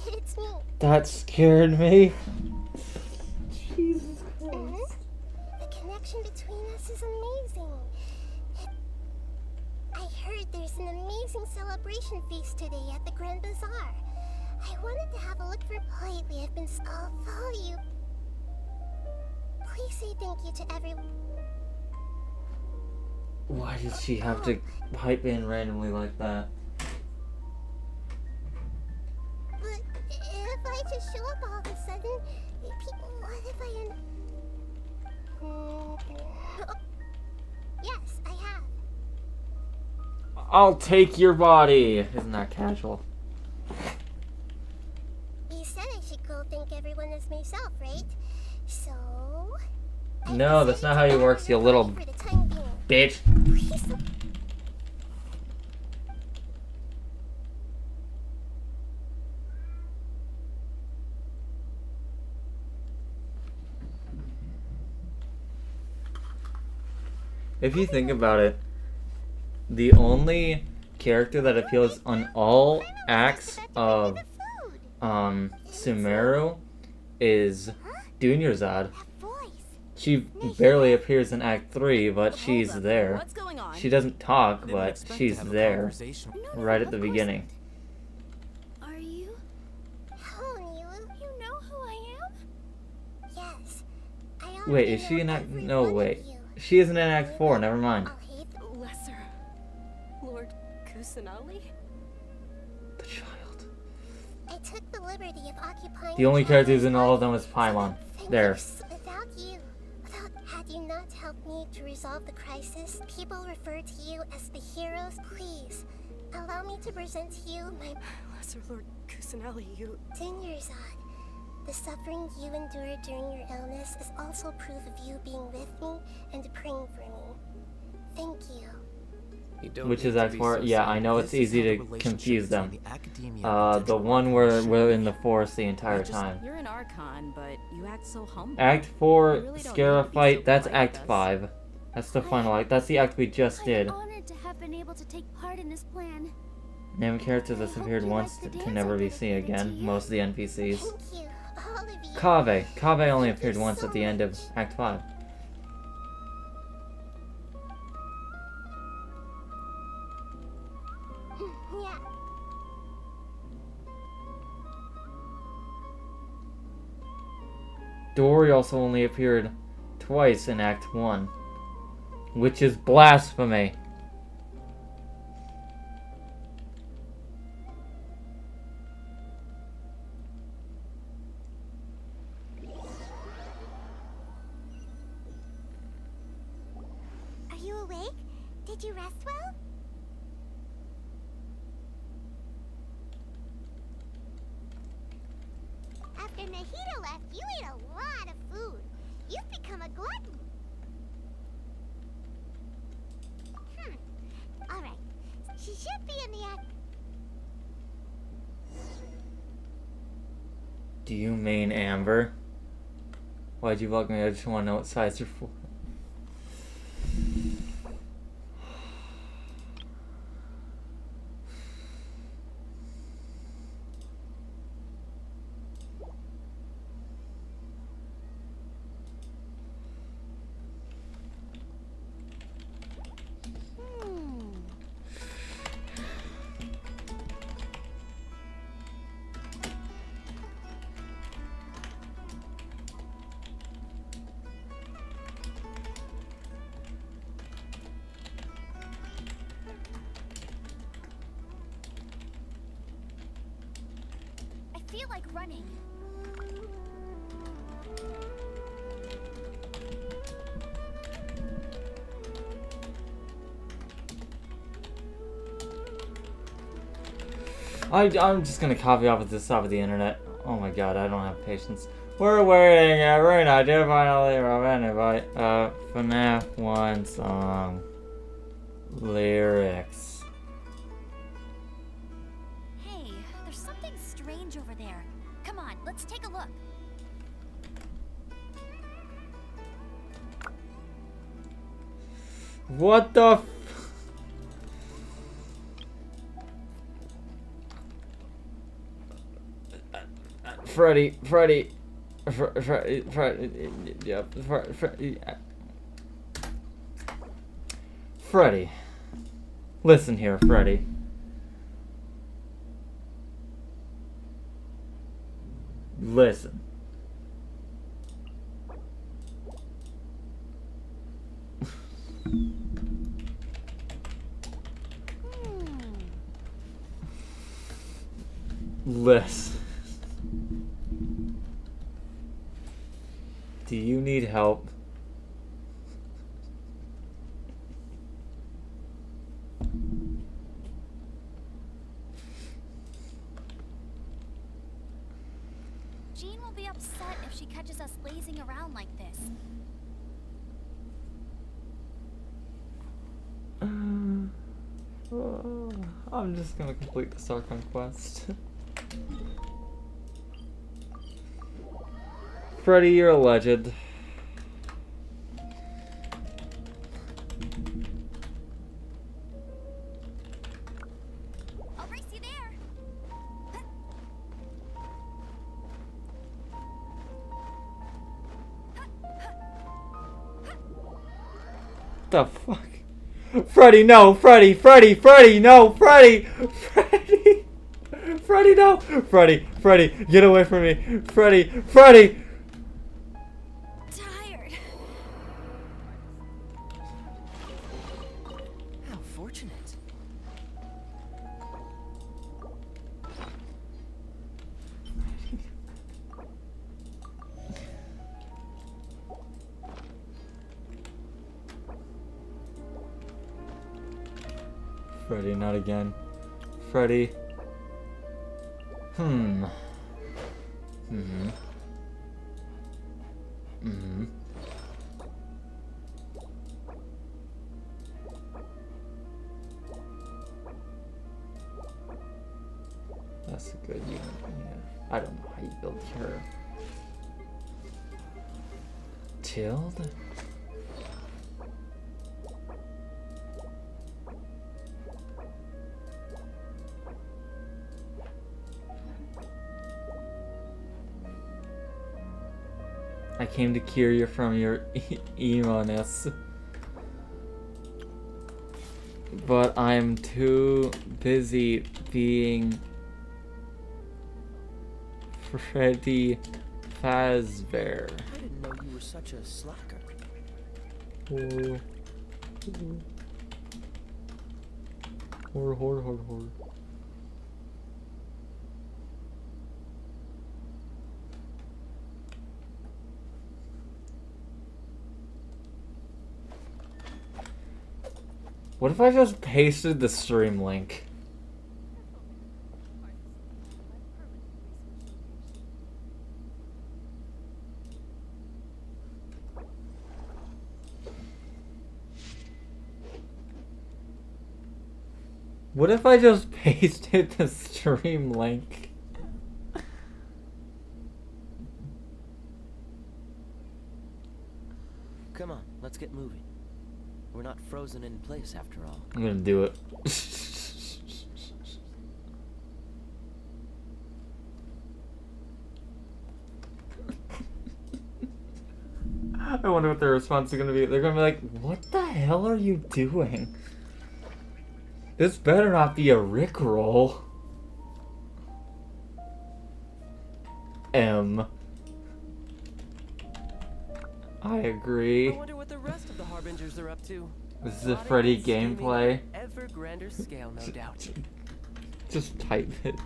E: It's me.
C: That scared me.
E: Jesus Christ. The connection between us is amazing. I heard there's an amazing celebration feast today at the Grand Bazaar. I wanted to have a look for lately. I've been I'll follow you. Please say thank you to everyone.
C: Why did she have to pipe in randomly like that?
E: But if I just show up all of a sudden, people, what if I end... Yes, I have.
C: I'll take your body. Isn't that casual?
E: You said I should go thank everyone as myself, right? So...
C: No, that's not how it works, you little bitch. If you think about it, the only character that appeals on all acts of Sumeru is Dunyarzad. She barely appears in Act 3, but she's there.
I: What's going on?
C: She doesn't talk, but she's there right at the beginning.
E: Are you? Oh, you know who I am? Yes.
C: Wait, is she in Act... No, wait. She isn't in Act 4, never mind.
K: Lesser Lord Kusanali?
C: The child.
E: I took the liberty of occupying...
C: The only characters in all of them is Paimon. There.
E: Without you, had you not helped me to resolve the crisis, people refer to you as the heroes. Please, allow me to present to you my...
K: Lesser Lord Kusanali, you...
E: Dunyarzad. The suffering you endured during your illness is also proof of you being with me and praying for me. Thank you.
C: Which is Act 4? Yeah, I know it's easy to confuse them. The one where we're in the forest the entire time.
I: You're an Archon, but you act so humble.
C: Act 4, Scara fight, that's Act 5. That's the final act. That's the act we just did.
F: I'm honored to have been able to take part in this plan.
C: Name a character that's appeared once to never be seen again. Most of the NPCs. Kaveh. Kaveh only appeared once at the end of Act 5.
E: Yeah.
C: Dory also only appeared twice in Act 1, which is blasphemy.
F: Are you awake? Did you rest well? After Nahida left, you ate a lot of food. You've become a glutton. Alright. She should be in the act.
C: Do you mean Amber? Why'd you bug me? I just want to know what size you're for.
F: I feel like running.
C: I'm just gonna copy off of this off of the internet. Oh my god, I don't have patience. We're waiting, Runa, do finally invite FNAF 1 song. Lyrics.
F: Hey, there's something strange over there. Come on, let's take a look.
C: What the f- Freddy, yep, Freddy. Listen here, Freddy. Listen. Listen. Do you need help?
F: Jean will be upset if she catches us lazing around like this.
C: I'm just gonna complete the Sarkon quest. Freddy, you're a legend.
F: I'll race you there.
C: The fuck? Freddy, no! Freddy! Freddy! Freddy! No! Freddy! Freddy! Freddy, no! Freddy! Freddy! Get away from me! Freddy! Freddy!
F: Tired.
O: How fortunate.
C: Freddy, not again. Freddy. Hmm. That's a good unit. Yeah. I don't know how you build her. Tilde? I came to cure you from your emo-ness. But I'm too busy being Freddy Fazbear.
O: I didn't know you were such a slacker.
C: Horror. What if I just pasted the stream link? What if I just pasted the stream link?
O: Come on, let's get moving. We're not frozen in place after all.
C: I'm gonna do it. I wonder what their response is gonna be. They're gonna be like, what the hell are you doing? This better not be a Rickroll. I agree.
O: I wonder what the rest of the Harbingers are up to.
C: This is a Freddy gameplay.
O: Ever grander scale, no doubt.
C: Just type it.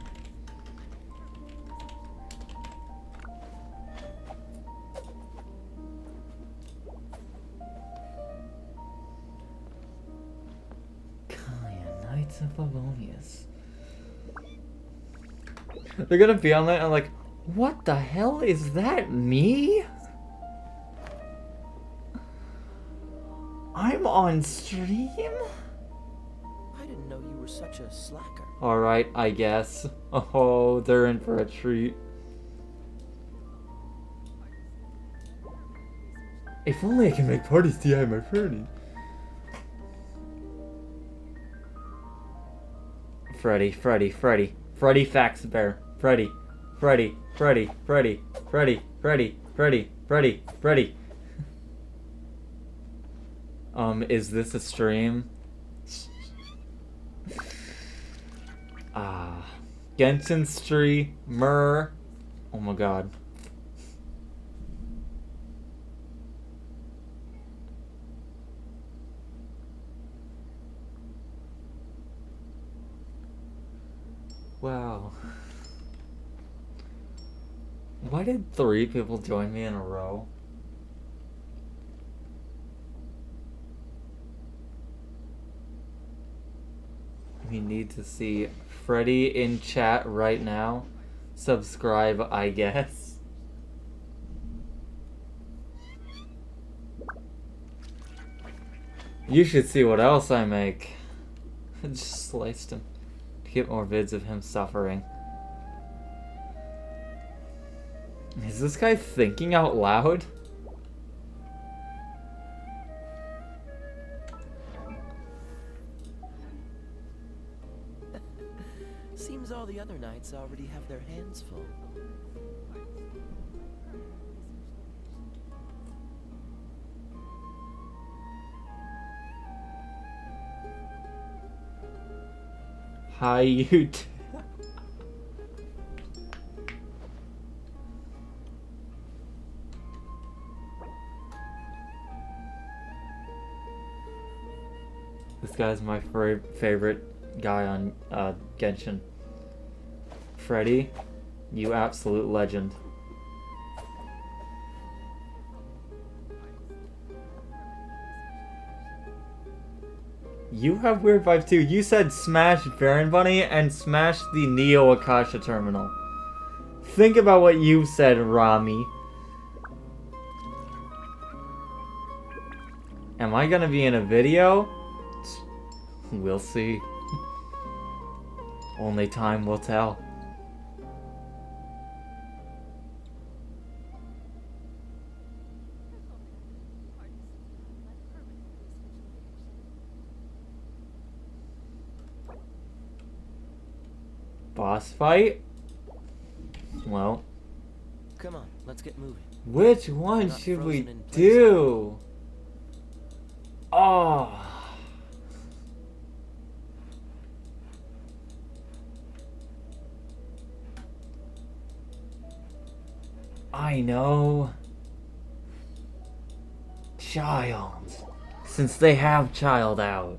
C: Kaya, Knights of Favonius. They're gonna be on that and like, what the hell is that? Me? I'm on stream?
O: I didn't know you were such a slacker.
C: Alright, I guess. Oh, they're in for a treat. If only I can make parties DI my Freddy. Freddy Faxbear. Freddy. Is this a stream? Genshin streamer Oh my god. Wow. Why did 3 people join me in a row? We need to see Freddy in chat right now. Subscribe, I guess. You should see what else I make. I just sliced him to get more vids of him suffering. Is this guy thinking out loud?
O: Seems all the other knights already have their hands full.
C: Hi, you. This guy's my favorite guy on Genshin. Freddy, you absolute legend. You have weird vibes too. You said smash Baron Bunny and smash the Neo Akasha terminal. Think about what you said, Rami. Am I gonna be in a video? We'll see. Only time will tell. Boss fight? Well.
O: Come on, let's get moving.
C: Which one should we do? Oh. I know. Child. Since they have Child out.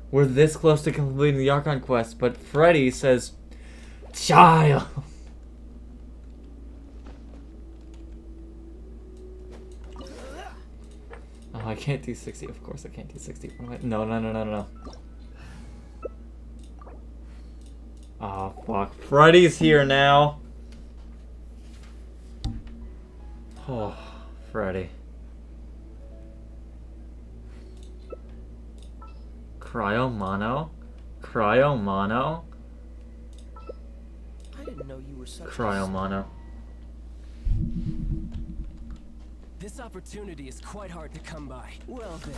C: We're this close to completing the Archon quest, but Freddy says, Child. Oh, I can't do 60. Of course I can't do 60. No. Oh, fuck. Freddy's here now. Oh, Freddy. Cryo Mono?
O: I didn't know you were such
C: Cryo Mono.
B: This opportunity is quite hard to come by. Well then,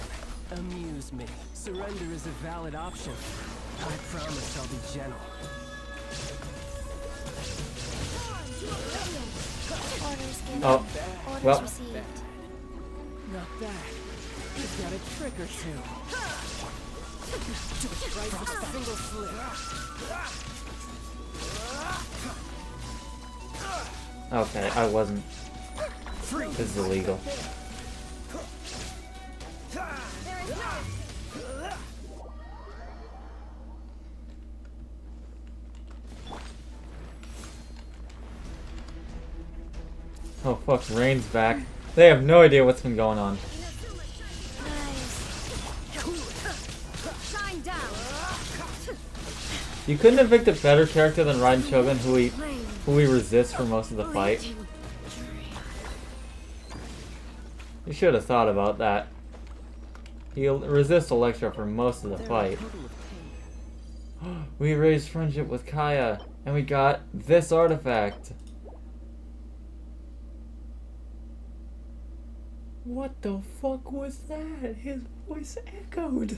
B: amuse me. Surrender is a valid option. I promise I'll be gentle.
F: Orders given.
C: Oh,
F: Orders
C: well.
F: received.
B: Not bad. He's got a trick or two. Right with a single slip.
C: Okay, I wasn't. This is illegal. Oh fuck, Rain's back. They have no idea what's been going on. You couldn't have picked a better character than Raiden Shogun, who we resist for most of the fight. You should have thought about that. He'll resist Electra for most of the fight. We raised friendship with Kaya, and we got this artifact. What the fuck was that? His voice echoed.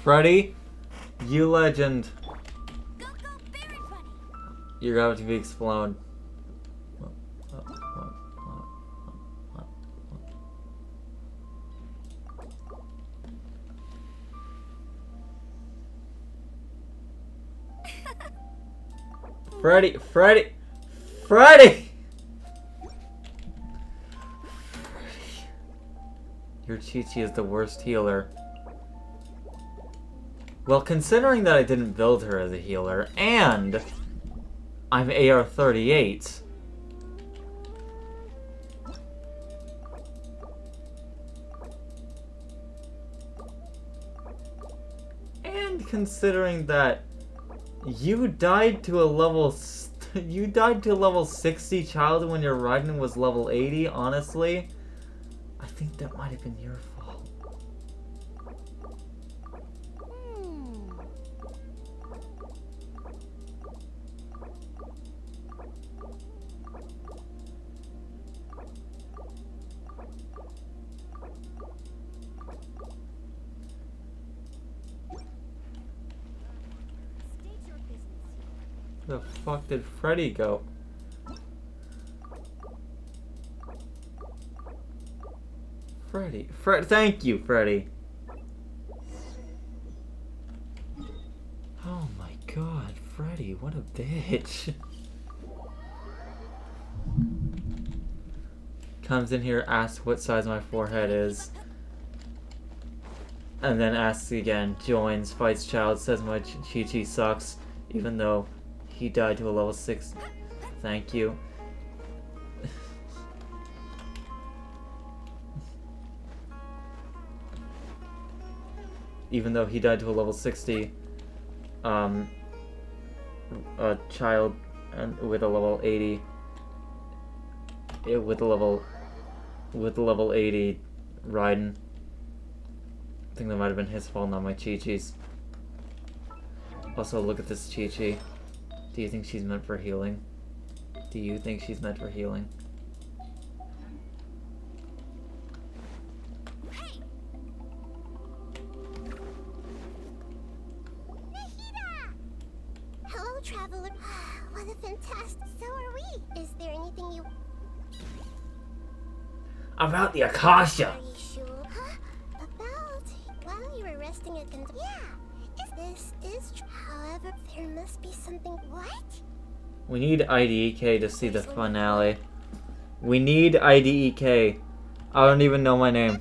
C: Freddy, you legend. You're about to be exploded. Freddy! Freddy! Freddy! Your Chi-Chi is the worst healer. Well, considering that I didn't build her as a healer, and I'm AR-38... and considering that you died to a level 60 child when your Raiden was level 80, honestly, I think that might have been your fault. Where the fuck did Freddy go? Thank you, Freddy. Oh my god, Freddy, what a bitch. Comes in here, asks what size my forehead is. And then asks again, joins, fights child, says my Chi-Chi sucks, even though he died to a level 6. Thank you. Even though he died to a level 60 a child with a level 80 with the level 80 Raiden. I think that might have been his fault, not my Chi-Chi's. Also, look at this Chi-Chi. Do you think she's meant for healing? Do you think she's meant for healing?
E: Hello, traveler. What a fantastic. So are we. Is there anything you...
C: About the Akasha!
E: Are you sure? Huh? About... While you were resting at... Yeah. This is... However, there must be something... What?
C: We need IDEK to see the finale. We need IDEK. I don't even know my name.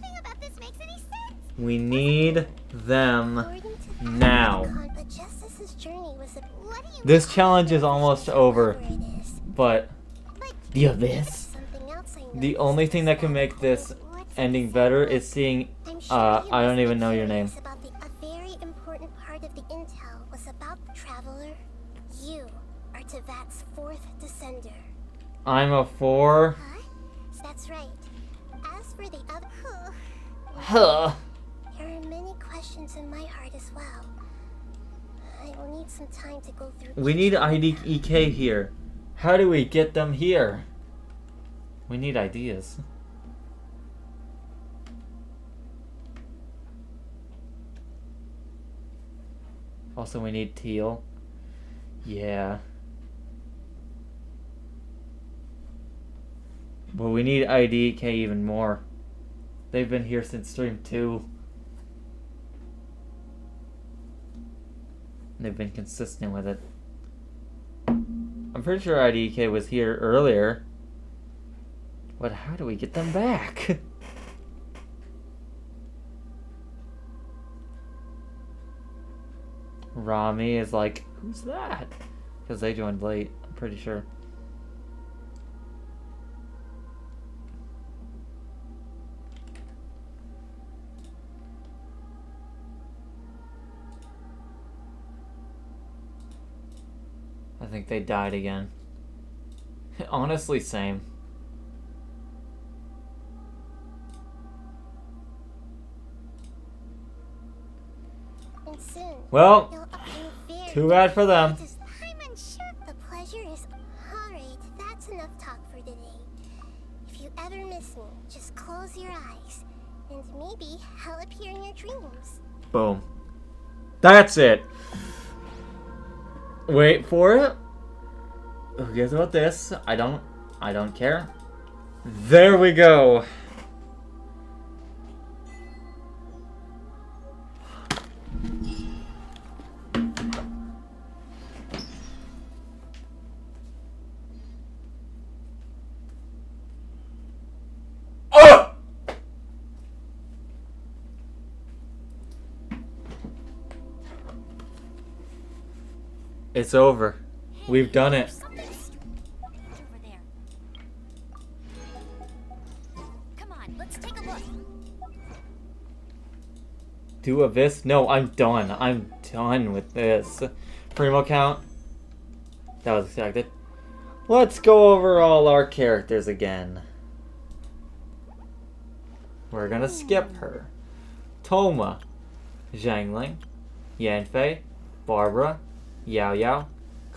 C: We need them now. This challenge is almost over. But the Abyss? The only thing that can make this ending better is seeing... I don't even know your name.
E: A very important part of the intel was about the traveler. You are Tevat's 4th descender.
C: I'm a 4?
E: Huh? That's right. As for the other...
C: Huh.
E: There are many questions in my heart as well. I will need some time to go through...
C: We need IDEK here. How do we get them here? We need ideas. Also, we need Teal. Yeah. But we need IDK even more. They've been here since stream 2. They've been consistent with it. I'm pretty sure IDK was here earlier. But how do we get them back? Rami is like, who's that? Because they joined late, I'm pretty sure. I think they died again. Honestly, same. Well, too bad for them.
E: I'm unsure. The pleasure is... Alright, that's enough talk for today. If you ever miss me, just close your eyes. And maybe I'll appear in your dreams.
C: Boom. That's it. Wait for it. Who cares about this? I don't care. There we go. It's over. We've done it.
F: Something strange over there. Come on, let's take a look.
C: Do a this? No, I'm done. I'm done with this. Primo count. That was expected. Let's go over all our characters again. We're gonna skip her. Toma, Zhangling, Yanfei, Barbara, Yao Yao,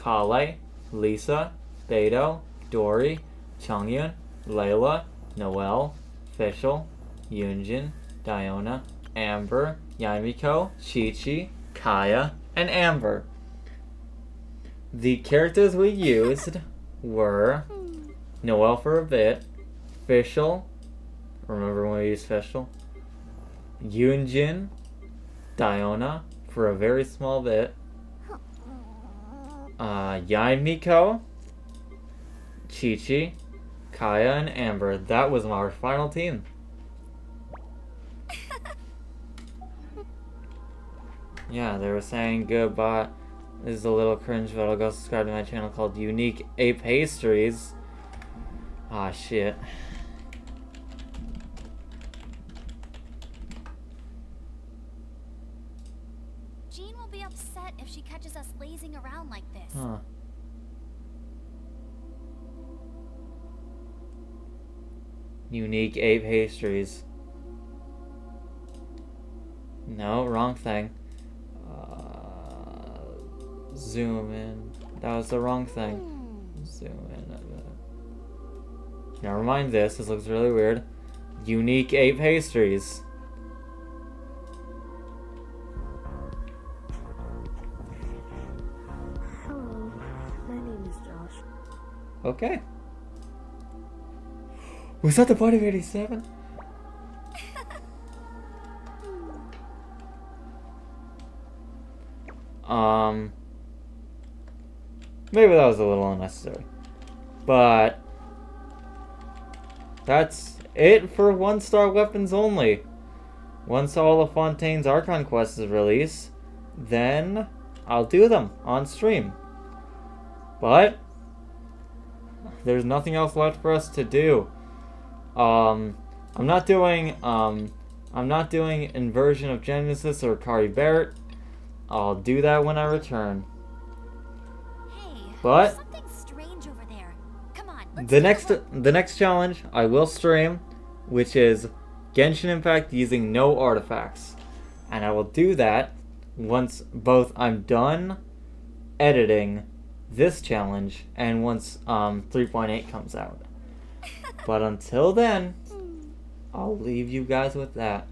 C: Kale, Lisa, Beidou, Dory, Chongyun, Layla, Noelle, Fischl, Yunjin, Diona, Amber, Yamiko, Chi-Chi, Kaya, and Amber. The characters we used were Noelle for a bit, Fischl, remember when we used Fischl? Yunjin, Diona for a very small bit, Yamiko, Chi-Chi, Kaya, and Amber. That was our final team. Yeah, they were saying goodbye. This is a little cringe, but I'll go subscribe to my channel called Unique Ape Pastries. Ah, shit.
F: Jean will be upset if she catches us lazing around like this.
C: Huh. Unique Ape Pastries. No, wrong thing. Zoom in. That was the wrong thing. Zoom in a bit. Never mind this. This looks really weird. Unique Ape Pastries.
L: Hello, my name is Josh.
C: Okay. Was that the body of 87? Maybe that was a little unnecessary. But that's it for 1-star weapons only. Once all of Fontaine's Archon quests is released, then I'll do them on stream. But there's nothing else left for us to do. I'm not doing Inversion of Genesis or Kari Barrett. I'll do that when I return. But
F: Something strange over there. Come on,
C: the next challenge I will stream, which is Genshin Impact using no artifacts, and I will do that once both I'm done editing this challenge and once 3.8 comes out. But until then, I'll leave you guys with that.